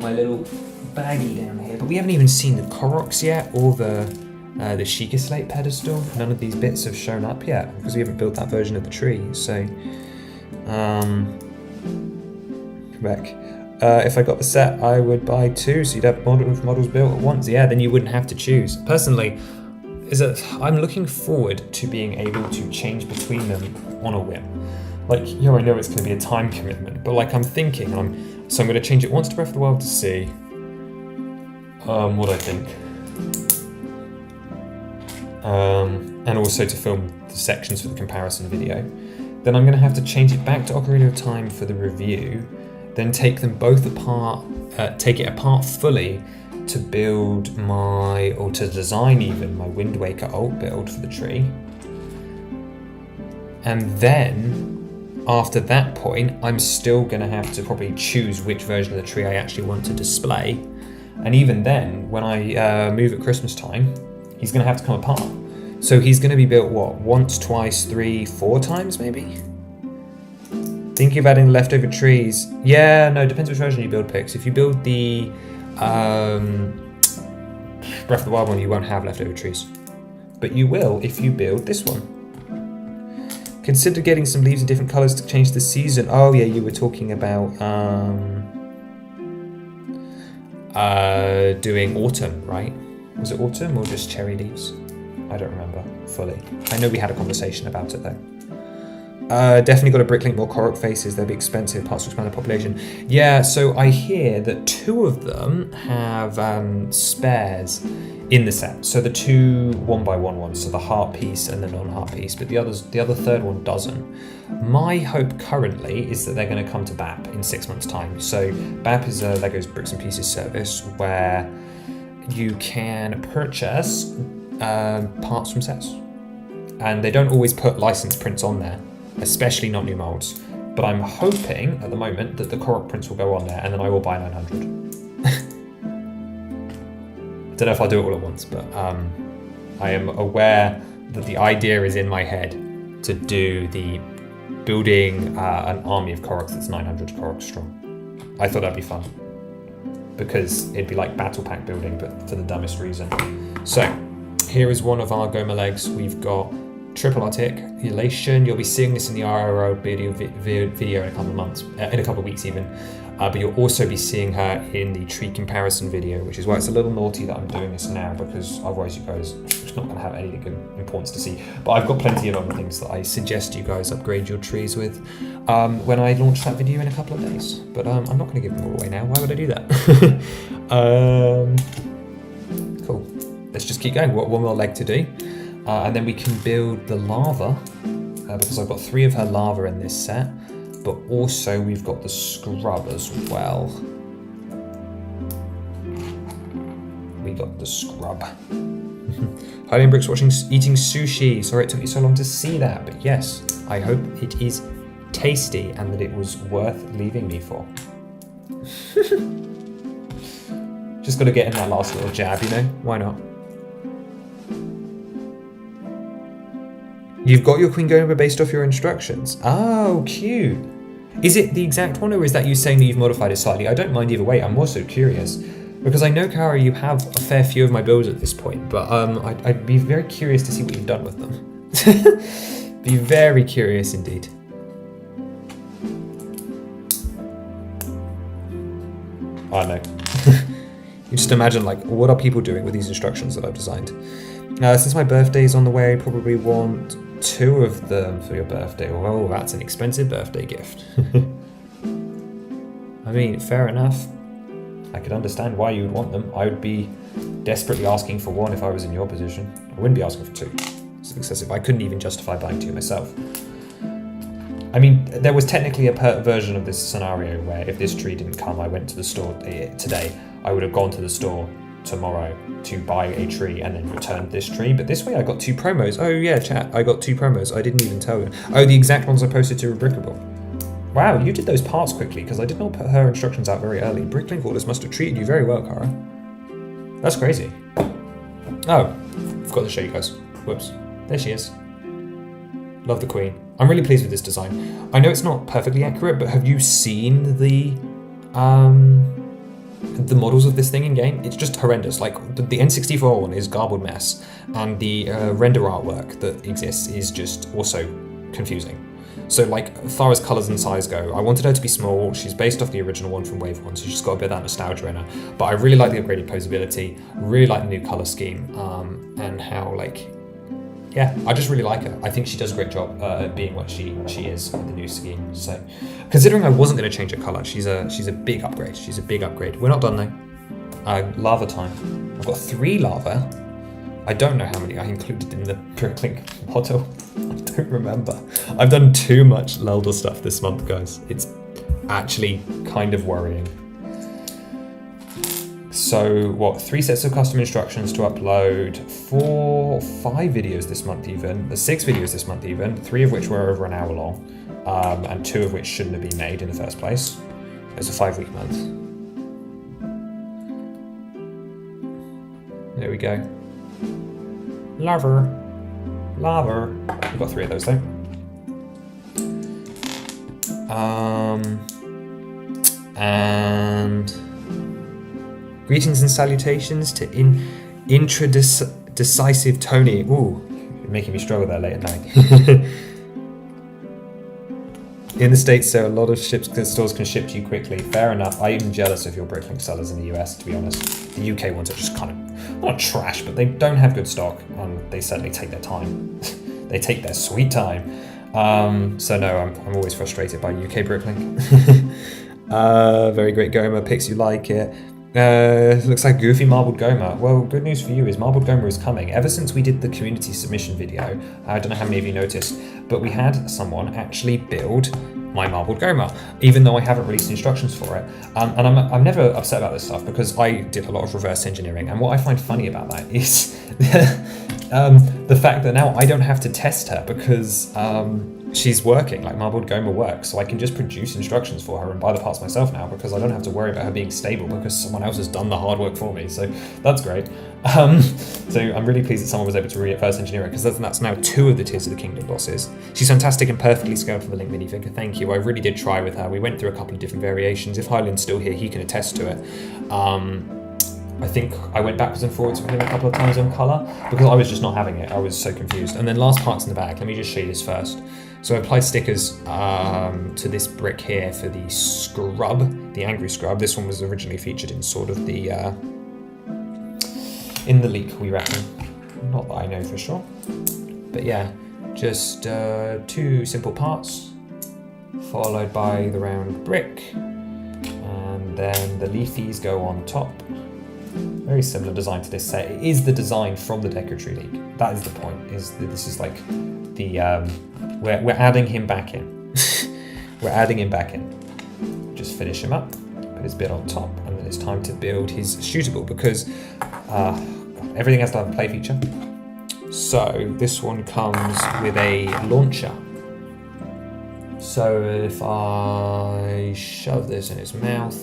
my little baggie down here, but we haven't even seen the Koroks yet, or the Sheikah Slate pedestal. None of these bits have shown up yet, because we haven't built that version of the tree. So, back. If I got the set, I would buy 2, so you'd have models built at once. Yeah, then you wouldn't have to choose. Personally, I'm looking forward to being able to change between them on a whim. Like, I know it's going to be a time commitment, but like I'm thinking, so I'm going to change it once to Breath of the Wild to see what I think. And also to film the sections for the comparison video. Then I'm going to have to change it back to Ocarina of Time for the review, then take them both apart, take it apart fully to build to design even my Wind Waker ult build for the tree. And then, after that point, I'm still going to have to probably choose which version of the tree I actually want to display. And even then, when I move at Christmas time, he's going to have to come apart. So he's going to be built, once, twice, 3, 4 times maybe? Thinking of adding leftover trees. Yeah, no, depends which version you build, Pix. If you build the Breath of the Wild one, you won't have leftover trees. But you will if you build this one. Consider getting some leaves in different colours to change the season. Oh yeah, you were talking about doing autumn, right? Was it autumn or just cherry leaves? I don't remember fully. I know we had a conversation about it though. Definitely got to bricklink more Korok faces. They'll be expensive, parts to expand the population. Yeah, so I hear that 2 of them have spares in the set. So the 2 1x1 ones, so the heart piece and the non-heart piece, but the other third one doesn't. My hope currently is that they're going to come to BAP in 6 months' time. So BAP is a Lego's Bricks and Pieces service where you can purchase parts from sets. And they don't always put licensed prints on there, especially not new molds. But I'm hoping at the moment that the Korok prints will go on there, and then I will buy 900. I don't know if I'll do it all at once, but I am aware that the idea is in my head to do the building an army of Koroks that's 900 Koroks strong. I thought that'd be fun, because it'd be like battle pack building, but for the dumbest reason. So here is one of our Goma legs. We've got triple articulation. You'll be seeing this in the RRO video in a couple of months, in a couple of weeks even. But you'll also be seeing her in the tree comparison video, which is why it's a little naughty that I'm doing this now, because otherwise you guys are just not going to have anything of importance to see. But I've got plenty of other things that I suggest you guys upgrade your trees with when I launch that video in a couple of days. But I'm not going to give them all away now. Why would I do that? Cool. Let's just keep going. We've got one more leg to do. And then we can build the lava, because I've got 3 of her lava in this set, but also we've got the scrub as well. We got the scrub. Hiding Bricks eating sushi. Sorry it took you so long to see that, but yes, I hope it is tasty and that it was worth leaving me for. Just got to get in that last little jab, you know? Why not? You've got your Queen Goma based off your instructions. Oh, cute. Is it the exact one, or is that you saying that you've modified it slightly? I don't mind either way. I'm also curious. Because I know, Kara, you have a fair few of my builds at this point, but I'd be very curious to see what you've done with them. Be very curious indeed. I know. You just imagine, like, what are people doing with these instructions that I've designed? Since my birthday is on the way, I probably want 2 of them for your birthday. Well, that's an expensive birthday gift. I mean, fair enough. I could understand why you would want them. I would be desperately asking for 1 if I was in your position. I wouldn't be asking for 2. It's excessive. I couldn't even justify buying 2 myself. I mean, there was technically a version of this scenario where if this tree didn't come, I went to the store today. I would have gone to the store tomorrow to buy a tree and then returned this tree. But this way I got 2 promos. Oh yeah, chat, I got 2 promos. I didn't even tell you. Oh, the exact ones I posted to Rebrickable. Wow, you did those parts quickly, because I did not put her instructions out very early. Bricklink orders must have treated you very well, Kara. That's crazy. Oh, forgot to show you guys. Whoops. There she is. Love the queen. I'm really pleased with this design. I know it's not perfectly accurate, but have you seen the models of this thing in game? It's just horrendous. Like, the N64 one is garbled mess, and the render artwork that exists is just also confusing. So, like, as far as colours and size go, I wanted her to be small. She's based off the original one from Wave 1, so she's got a bit of that nostalgia in her. But I really like the upgraded posability, really like the new colour scheme, and how, like, yeah, I just really like her. I think she does a great job at being what she is with the new scheme. So, considering I wasn't going to change her colour, she's a big upgrade. She's a big upgrade. We're not done though. Lava time. I've got 3 lava. I don't know how many I included in the Bricklink model. I don't remember. I've done too much Lelder stuff this month, guys. It's actually kind of worrying. So, what, 3 sets of custom instructions to upload, 5 videos this month even, 6 videos this month even, 3 of which were over an hour long, and 2 of which shouldn't have been made in the first place. It's a 5-week month. There we go. Lover. We've got 3 of those though. And greetings and salutations to decisive Tony. Ooh, you're making me struggle there late at night. In the States, there are a lot of stores can ship to you quickly. Fair enough. I'm even jealous of your Bricklink sellers in the US, to be honest. The UK ones are just kind of, not trash, but they don't have good stock, and they certainly take their time. They take their sweet time. So no, I'm always frustrated by UK Bricklink. Very great Goma, pics you like it. Looks like goofy Marbled Goma. Well, good news for you is Marbled Goma is coming. Ever since we did the community submission video, I don't know how many of you noticed, but we had someone actually build my Marbled Goma, even though I haven't released instructions for it. And I'm never upset about this stuff because I did a lot of reverse engineering, and what I find funny about that is the fact that now I don't have to test her because she's working, like Marbled Goma works, so I can just produce instructions for her and buy the parts myself now because I don't have to worry about her being stable because someone else has done the hard work for me, so that's great. So I'm really pleased that someone was able to reverse engineer it because that's now 2 of the Tears of the Kingdom bosses. She's fantastic and perfectly scaled for the Link minifigure, thank you. I really did try with her. We went through a couple of different variations. If Hyland's still here, he can attest to it. I think I went backwards and forwards with him a couple of times on colour because I was just not having it. I was so confused. And then last parts in the bag. Let me just show you this first. So I applied stickers to this brick here for the scrub, the angry scrub. This one was originally featured in sort of the in the leak, we reckon. Not that I know for sure, but yeah, just 2 simple parts, followed by the round brick, and then the leafies go on top. Very similar design to this set. It is the design from the Deku Tree League. That is the point. Is that this is like the we're adding him back in. We're adding him back in. Just finish him up, put his bit on top, and then it's time to build his shootable because everything has to have a play feature. So this one comes with a launcher. So if I shove this in his mouth,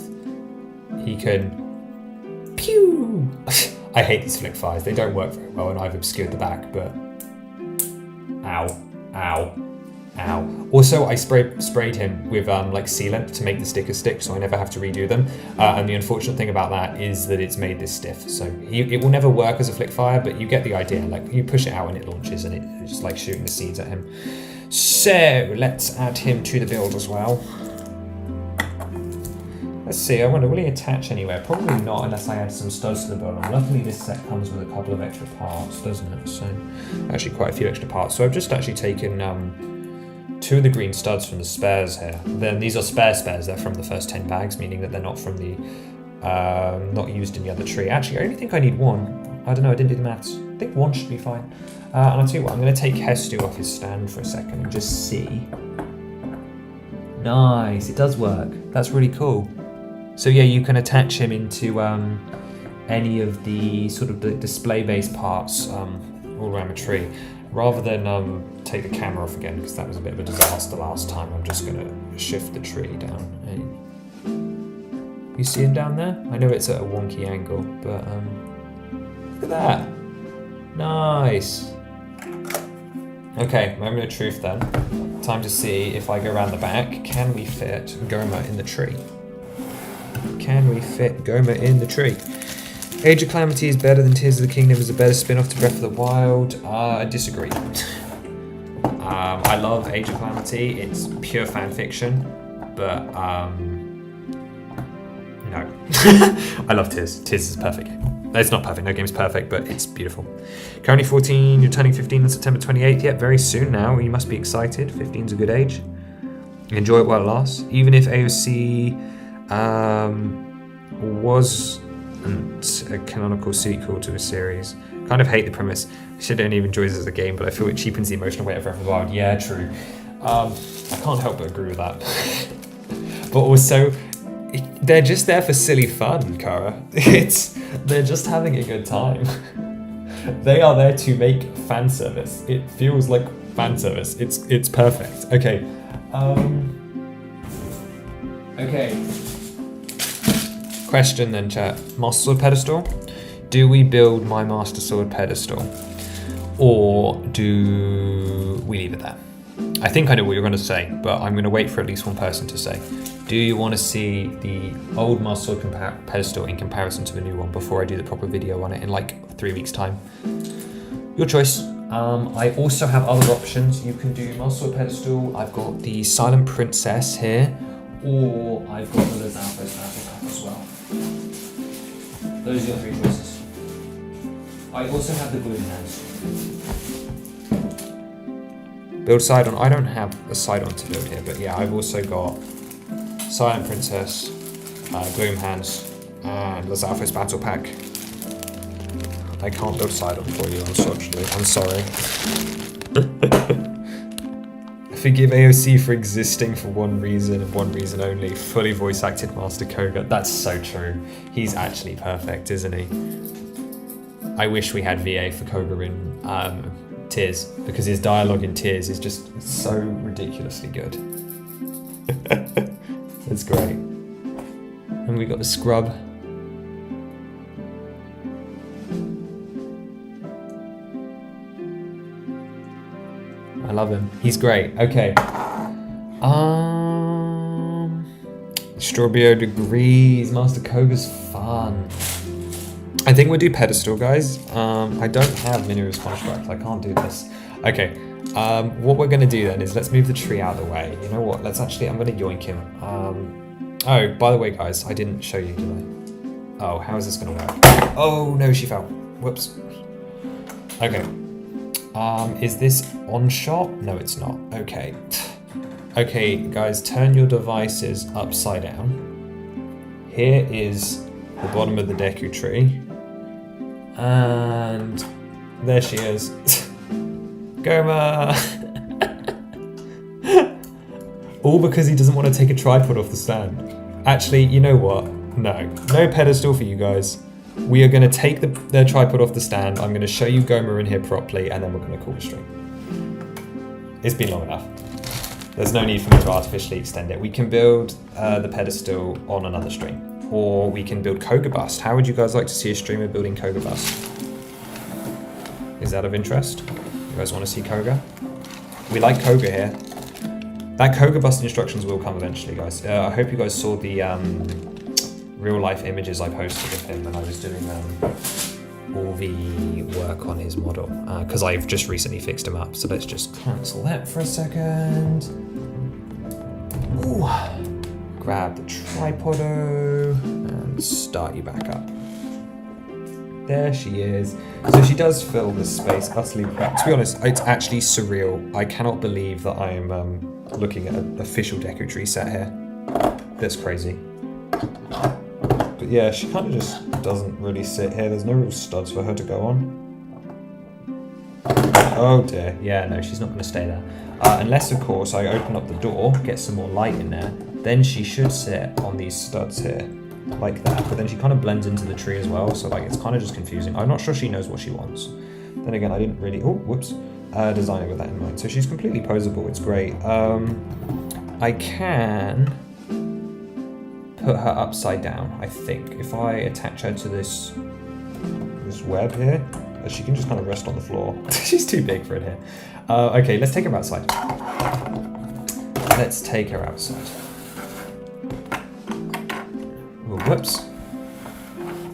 he can pew. I hate these flick fires. They don't work very well, and I've obscured the back. But ow, ow, ow. Also, I sprayed him with like sealant to make the stickers stick, so I never have to redo them. And the unfortunate thing about that is that it's made this stiff, so it will never work as a flick fire. But you get the idea. Like you push it out and it launches, and it's just like shooting the seeds at him. So let's add him to the build as well. Let's see, I wonder, will he attach anywhere? Probably not unless I add some studs to the build. And luckily this set comes with a couple of extra parts, doesn't it? So actually quite a few extra parts. So I've just actually taken 2 of the green studs from the spares here. Then these are spares, they're from the first 10 bags, meaning that they're not from the, not used in the other tree. Actually, I only think I need 1. I don't know, I didn't do the maths. I think 1 should be fine. And I'll tell you what, I'm going to take Hestu off his stand for a second and just see. Nice, it does work. That's really cool. So yeah, you can attach him into any of the sort of the display-based parts all around the tree. Rather than take the camera off again, because that was a bit of a disaster last time, I'm just going to shift the tree down. You see him down there? I know it's at a wonky angle, but look at that. Nice. Okay, moment of truth then. Time to see if I go around the back. Can we fit Goma in the tree? Can we fit Goma in the tree? Age of Calamity is better than Tears of the Kingdom, is a better spin-off to Breath of the Wild. I disagree. I love Age of Calamity. It's pure fan fiction, but no. I love Tears. Tears is a perfect game. It's not perfect, no game's perfect, but it's beautiful. Currently 14, you're turning 15 on September 28th. Yeah, very soon now. You must be excited. 15's a good age. Enjoy it while it lasts. Even if AOC wasn't a canonical sequel to a series. Kind of hate the premise. I should only enjoy this as a game, but I feel it cheapens the emotional weight of Breath of the Wild. Yeah, true. I can't help but agree with that. But also, they're just there for silly fun, Kara. They're just having a good time. They are there to make fan service. It feels like fan service. It's perfect. Okay. Okay. Question then, chat. Master Sword pedestal? Do we build my Master Sword pedestal? Or do we leave it there? I think I know what you're going to say, but I'm going to wait for at least one person to say. Do you want to see the old Master Sword pedestal in comparison to the new one before I do the proper video on it in like 3 weeks' time? Your choice. I also have other options. You can do Master Sword pedestal. I've got the Silent Princess here, or I've got the Lizalfos battle pack as well. Those are your 3 choices. I also have the Gloom Hands. Build Sidon. I don't have a Sidon to build here, but yeah, I've also got Silent Princess, Gloom Hands, and Lizalfos battle pack. I can't build Sidon for you, unfortunately. I'm sorry. Forgive AOC for existing for one reason and one reason only. Fully voice acted Master Koga. That's so true. He's actually perfect, isn't he? I wish we had VA for Koga in Tears, because his dialogue in Tears is just so ridiculously good. It's great. And we got the scrub. I love him. He's great. Okay. Strawberry Degrees. Master Koga's fun. I think we'll do pedestal, guys. I don't have Minerva's Construct. I can't do this. Okay. What we're going to do then is let's move the tree out of the way. You know what? Let's actually... I'm going to yoink him. Oh, by the way, guys, I didn't show you, did I? Oh, how is this going to work? Oh, no, she fell. Whoops. Okay. Is this on shot? No, it's not. Okay. Okay, guys, turn your devices upside down. Here is the bottom of the Deku tree. And there she is. Goma! All because he doesn't want to take a tripod off the stand. Actually, you know what? No pedestal for you guys. We are going to take the tripod off the stand. I'm going to show you Goma in here properly, and then we're going to call the stream. It's been long enough. There's no need for me to artificially extend it. We can build the pedestal on another stream. Or we can build Koga Bust. How would you guys like to see a streamer building Koga Bust? Is that of interest? You guys want to see Koga? We like Koga here. That Koga Bust instructions will come eventually, guys. I hope you guys saw the real life images I posted of him when I was doing all the work on his model. Because I've just recently fixed him up. So let's just cancel that for a second. Ooh. Grab the tripodo and start you back up. There she is. So she does fill this space utterly. To be honest, it's actually surreal. I cannot believe that I am looking at an official Deku tree set here. That's crazy. But yeah, she kind of just doesn't really sit here. There's no real studs for her to go on. Oh dear. Yeah, no, she's not going to stay there. Unless, of course, I open up the door, get some more light in there. Then she should sit on these studs here, like that. But then she kind of blends into the tree as well, so like it's kind of just confusing. I'm not sure she knows what she wants. Then again, I didn't really, design it with that in mind. So she's completely posable, it's great. I can put her upside down, I think. If I attach her to this web here, she can just kind of rest on the floor. She's too big for it here. Okay, let's take her outside. Let's take her outside. Oh, whoops.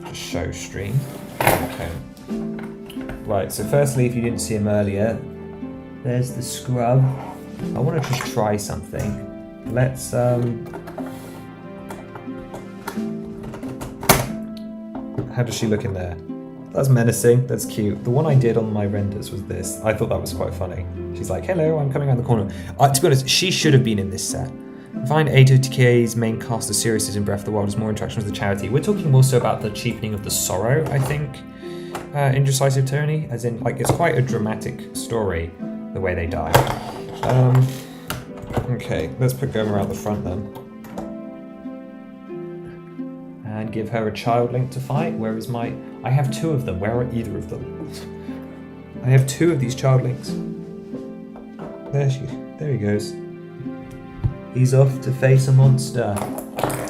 Just show stream. Okay. Right, so firstly, if you didn't see him earlier, there's the scrub. I want to just try something. Let's, how does she look in there? That's menacing, that's cute. The one I did on my renders was this. I thought that was quite funny. She's like, hello, I'm coming around the corner. To be honest, she should have been in this set. I find AOTK's main cast as serious as in Breath of the Wild has more interaction with the charity. We're talking more so about the cheapening of the sorrow, I think, in Decisive Tyranny, as in, like, it's quite a dramatic story, the way they die. Okay, let's put Goma out the front then. And give her a child link to fight. Where is my... I have two of them. Where are either of them? I have two of these child links. There he goes. He's off to face a monster.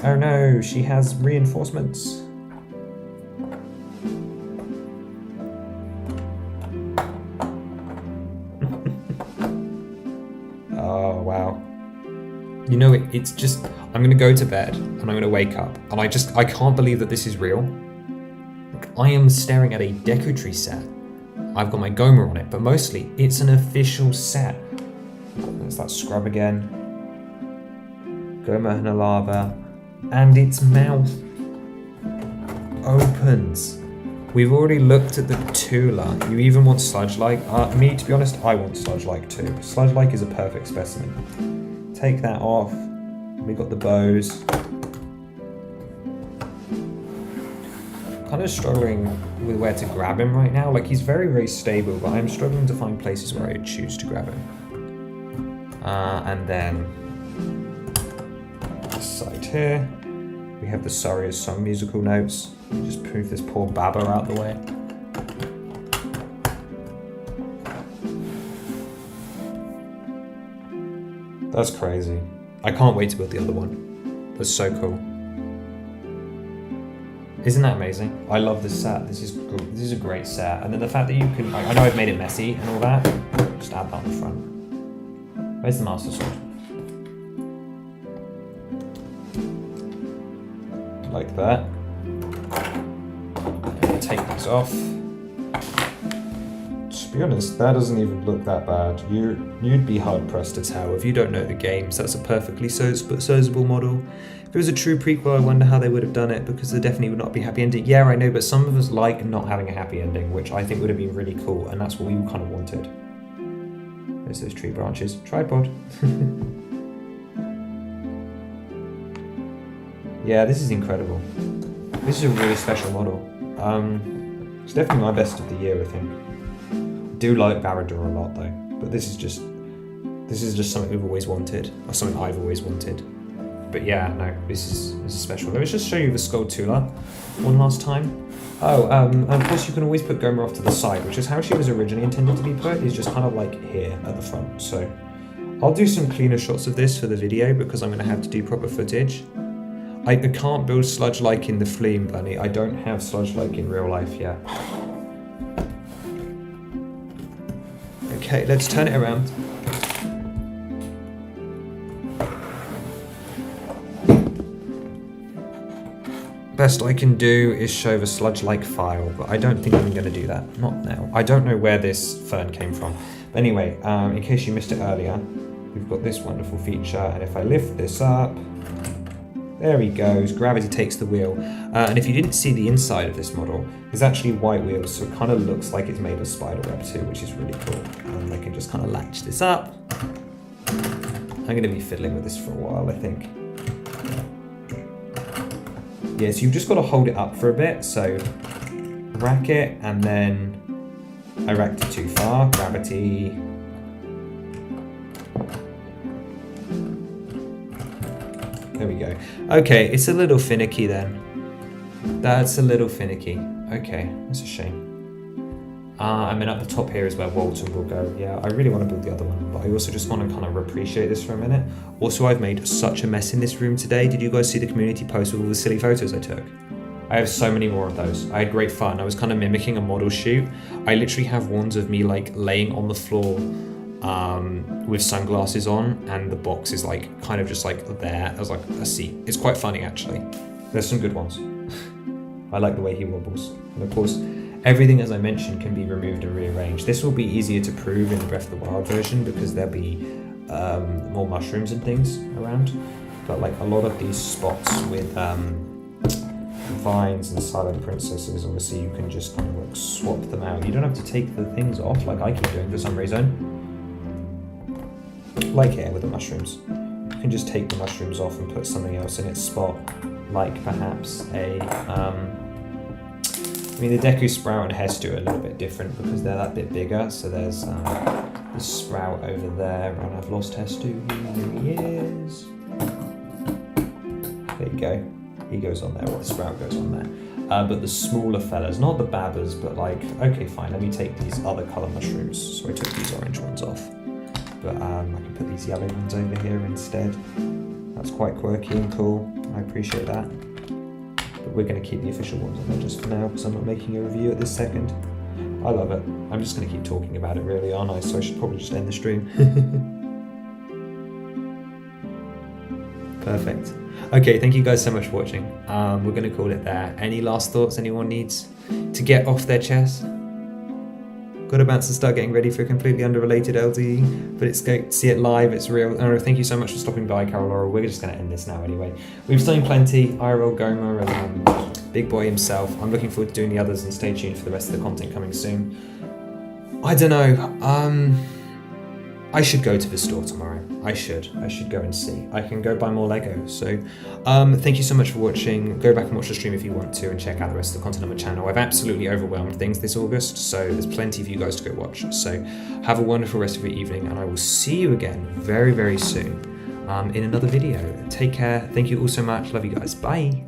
Oh no, she has reinforcements. Oh wow. You know, it's just, I'm gonna go to bed and I'm gonna wake up and I can't believe that this is real. Like, I am staring at a Deku tree set. I've got my Goma on it, but mostly it's an official set. There's that scrub again. Goma and a lava. And its mouth opens. We've already looked at the Tula. You even want Sludge-like? Me, to be honest, I want Sludge-like too. Sludge-like is a perfect specimen. Take that off. We got the bows. Kind of struggling with where to grab him right now. Like, he's very, very stable, but I'm struggling to find places where I would choose to grab him. And then this side here, we have the Saria's song musical notes. Just move this poor Baba out the way. That's crazy. I can't wait to build the other one. That's so cool. Isn't that amazing? I love this set. This is a great set. And then the fact that you can... I know I've made it messy and all that. Just add that on the front. Where's the Master Sword? Like that. And take these off. To be honest, that doesn't even look that bad. You'd be hard pressed to tell if you don't know the games. That's a perfectly serviceable model. If it was a true prequel, I wonder how they would have done it, because there definitely would not be a happy ending. Yeah, I know, but some of us like not having a happy ending, which I think would have been really cool, and that's what we kind of wanted. There's those tree branches. Tripod. Yeah, this is incredible. This is a really special model. It's definitely my best of the year, I think. I do like Varador a lot though, but this is just something we've always wanted, or something I've always wanted. But yeah, no, this is special. Let me just show you the Skull Tula one last time. Oh, and of course you can always put Goma off to the side, which is how she was originally intended to be put, is just kind of like here at the front. So I'll do some cleaner shots of this for the video because I'm going to have to do proper footage. I can't build sludge-like in the Fleeing Bunny. I don't have sludge-like in real life yet. Okay, let's turn it around. Best I can do is show the sludge-like file, but I don't think I'm going to do that. Not now. I don't know where this fern came from. But anyway, in case you missed it earlier, we've got this wonderful feature, and if I lift this up, there he goes, gravity takes the wheel. And if you didn't see the inside of this model, there's actually white wheels, so it kind of looks like it's made of spiderweb too, which is really cool. And I can just kind of latch this up. I'm going to be fiddling with this for a while, I think. Yeah, so you've just got to hold it up for a bit, so rack it, and then I racked it too far, gravity. There we go. Okay, it's a little finicky then. That's a little finicky. Okay, that's a shame. And then at the top here is where Walton will go. Yeah, I really want to build the other one, but I also just want to kind of appreciate this for a minute. Also, I've made such a mess in this room today. Did you guys see the community post with all the silly photos I took? I have so many more of those. I had great fun. I was kind of mimicking a model shoot. I literally have ones of me like laying on the floor with sunglasses on, and the box is like kind of just like there as like a seat. It's quite funny actually. There's some good ones. I like the way he wobbles. And of course, everything, as I mentioned, can be removed and rearranged. This will be easier to prove in the Breath of the Wild version because there'll be more mushrooms and things around. But like a lot of these spots with vines and silent princesses, obviously you can just kind of like swap them out. You don't have to take the things off like I keep doing for some reason. Like here with the mushrooms. You can just take the mushrooms off and put something else in its spot. Like perhaps a I mean, the Deku Sprout and Hestu are a little bit different because they're that bit bigger. So there's the Sprout over there, and I've lost Hestu. Here he is. There you go. He goes on there, or the Sprout goes on there. But the smaller fellas, not the Babbers, but like, okay, fine, let me take these other colour mushrooms. So I took these orange ones off. But I can put these yellow ones over here instead. That's quite quirky and cool. I appreciate that. But we're going to keep the official ones on there just for now because I'm not making a review at this second. I love it. I'm just going to keep talking about it really, aren't I? So I should probably just end the stream. Perfect. Okay, thank you guys so much for watching. We're going to call it there. Any last thoughts anyone needs to get off their chest? Got to bounce and start getting ready for a completely unrelated LDE, but it's great to see it live, it's real. And thank you so much for stopping by, Carol Laura. We're just going to end this now anyway. We've done plenty, IRL Goma and Big Boy himself. I'm looking forward to doing the others, and stay tuned for the rest of the content coming soon. I don't know, I should go to the store tomorrow. I should go and see. I can go buy more Lego. So thank you so much for watching. Go back and watch the stream if you want to, and check out the rest of the content on my channel. I've absolutely overwhelmed things this August, so there's plenty for you guys to go watch. So have a wonderful rest of your evening, and I will see you again very, very soon in another video. Take care. Thank you all so much. Love you guys. Bye.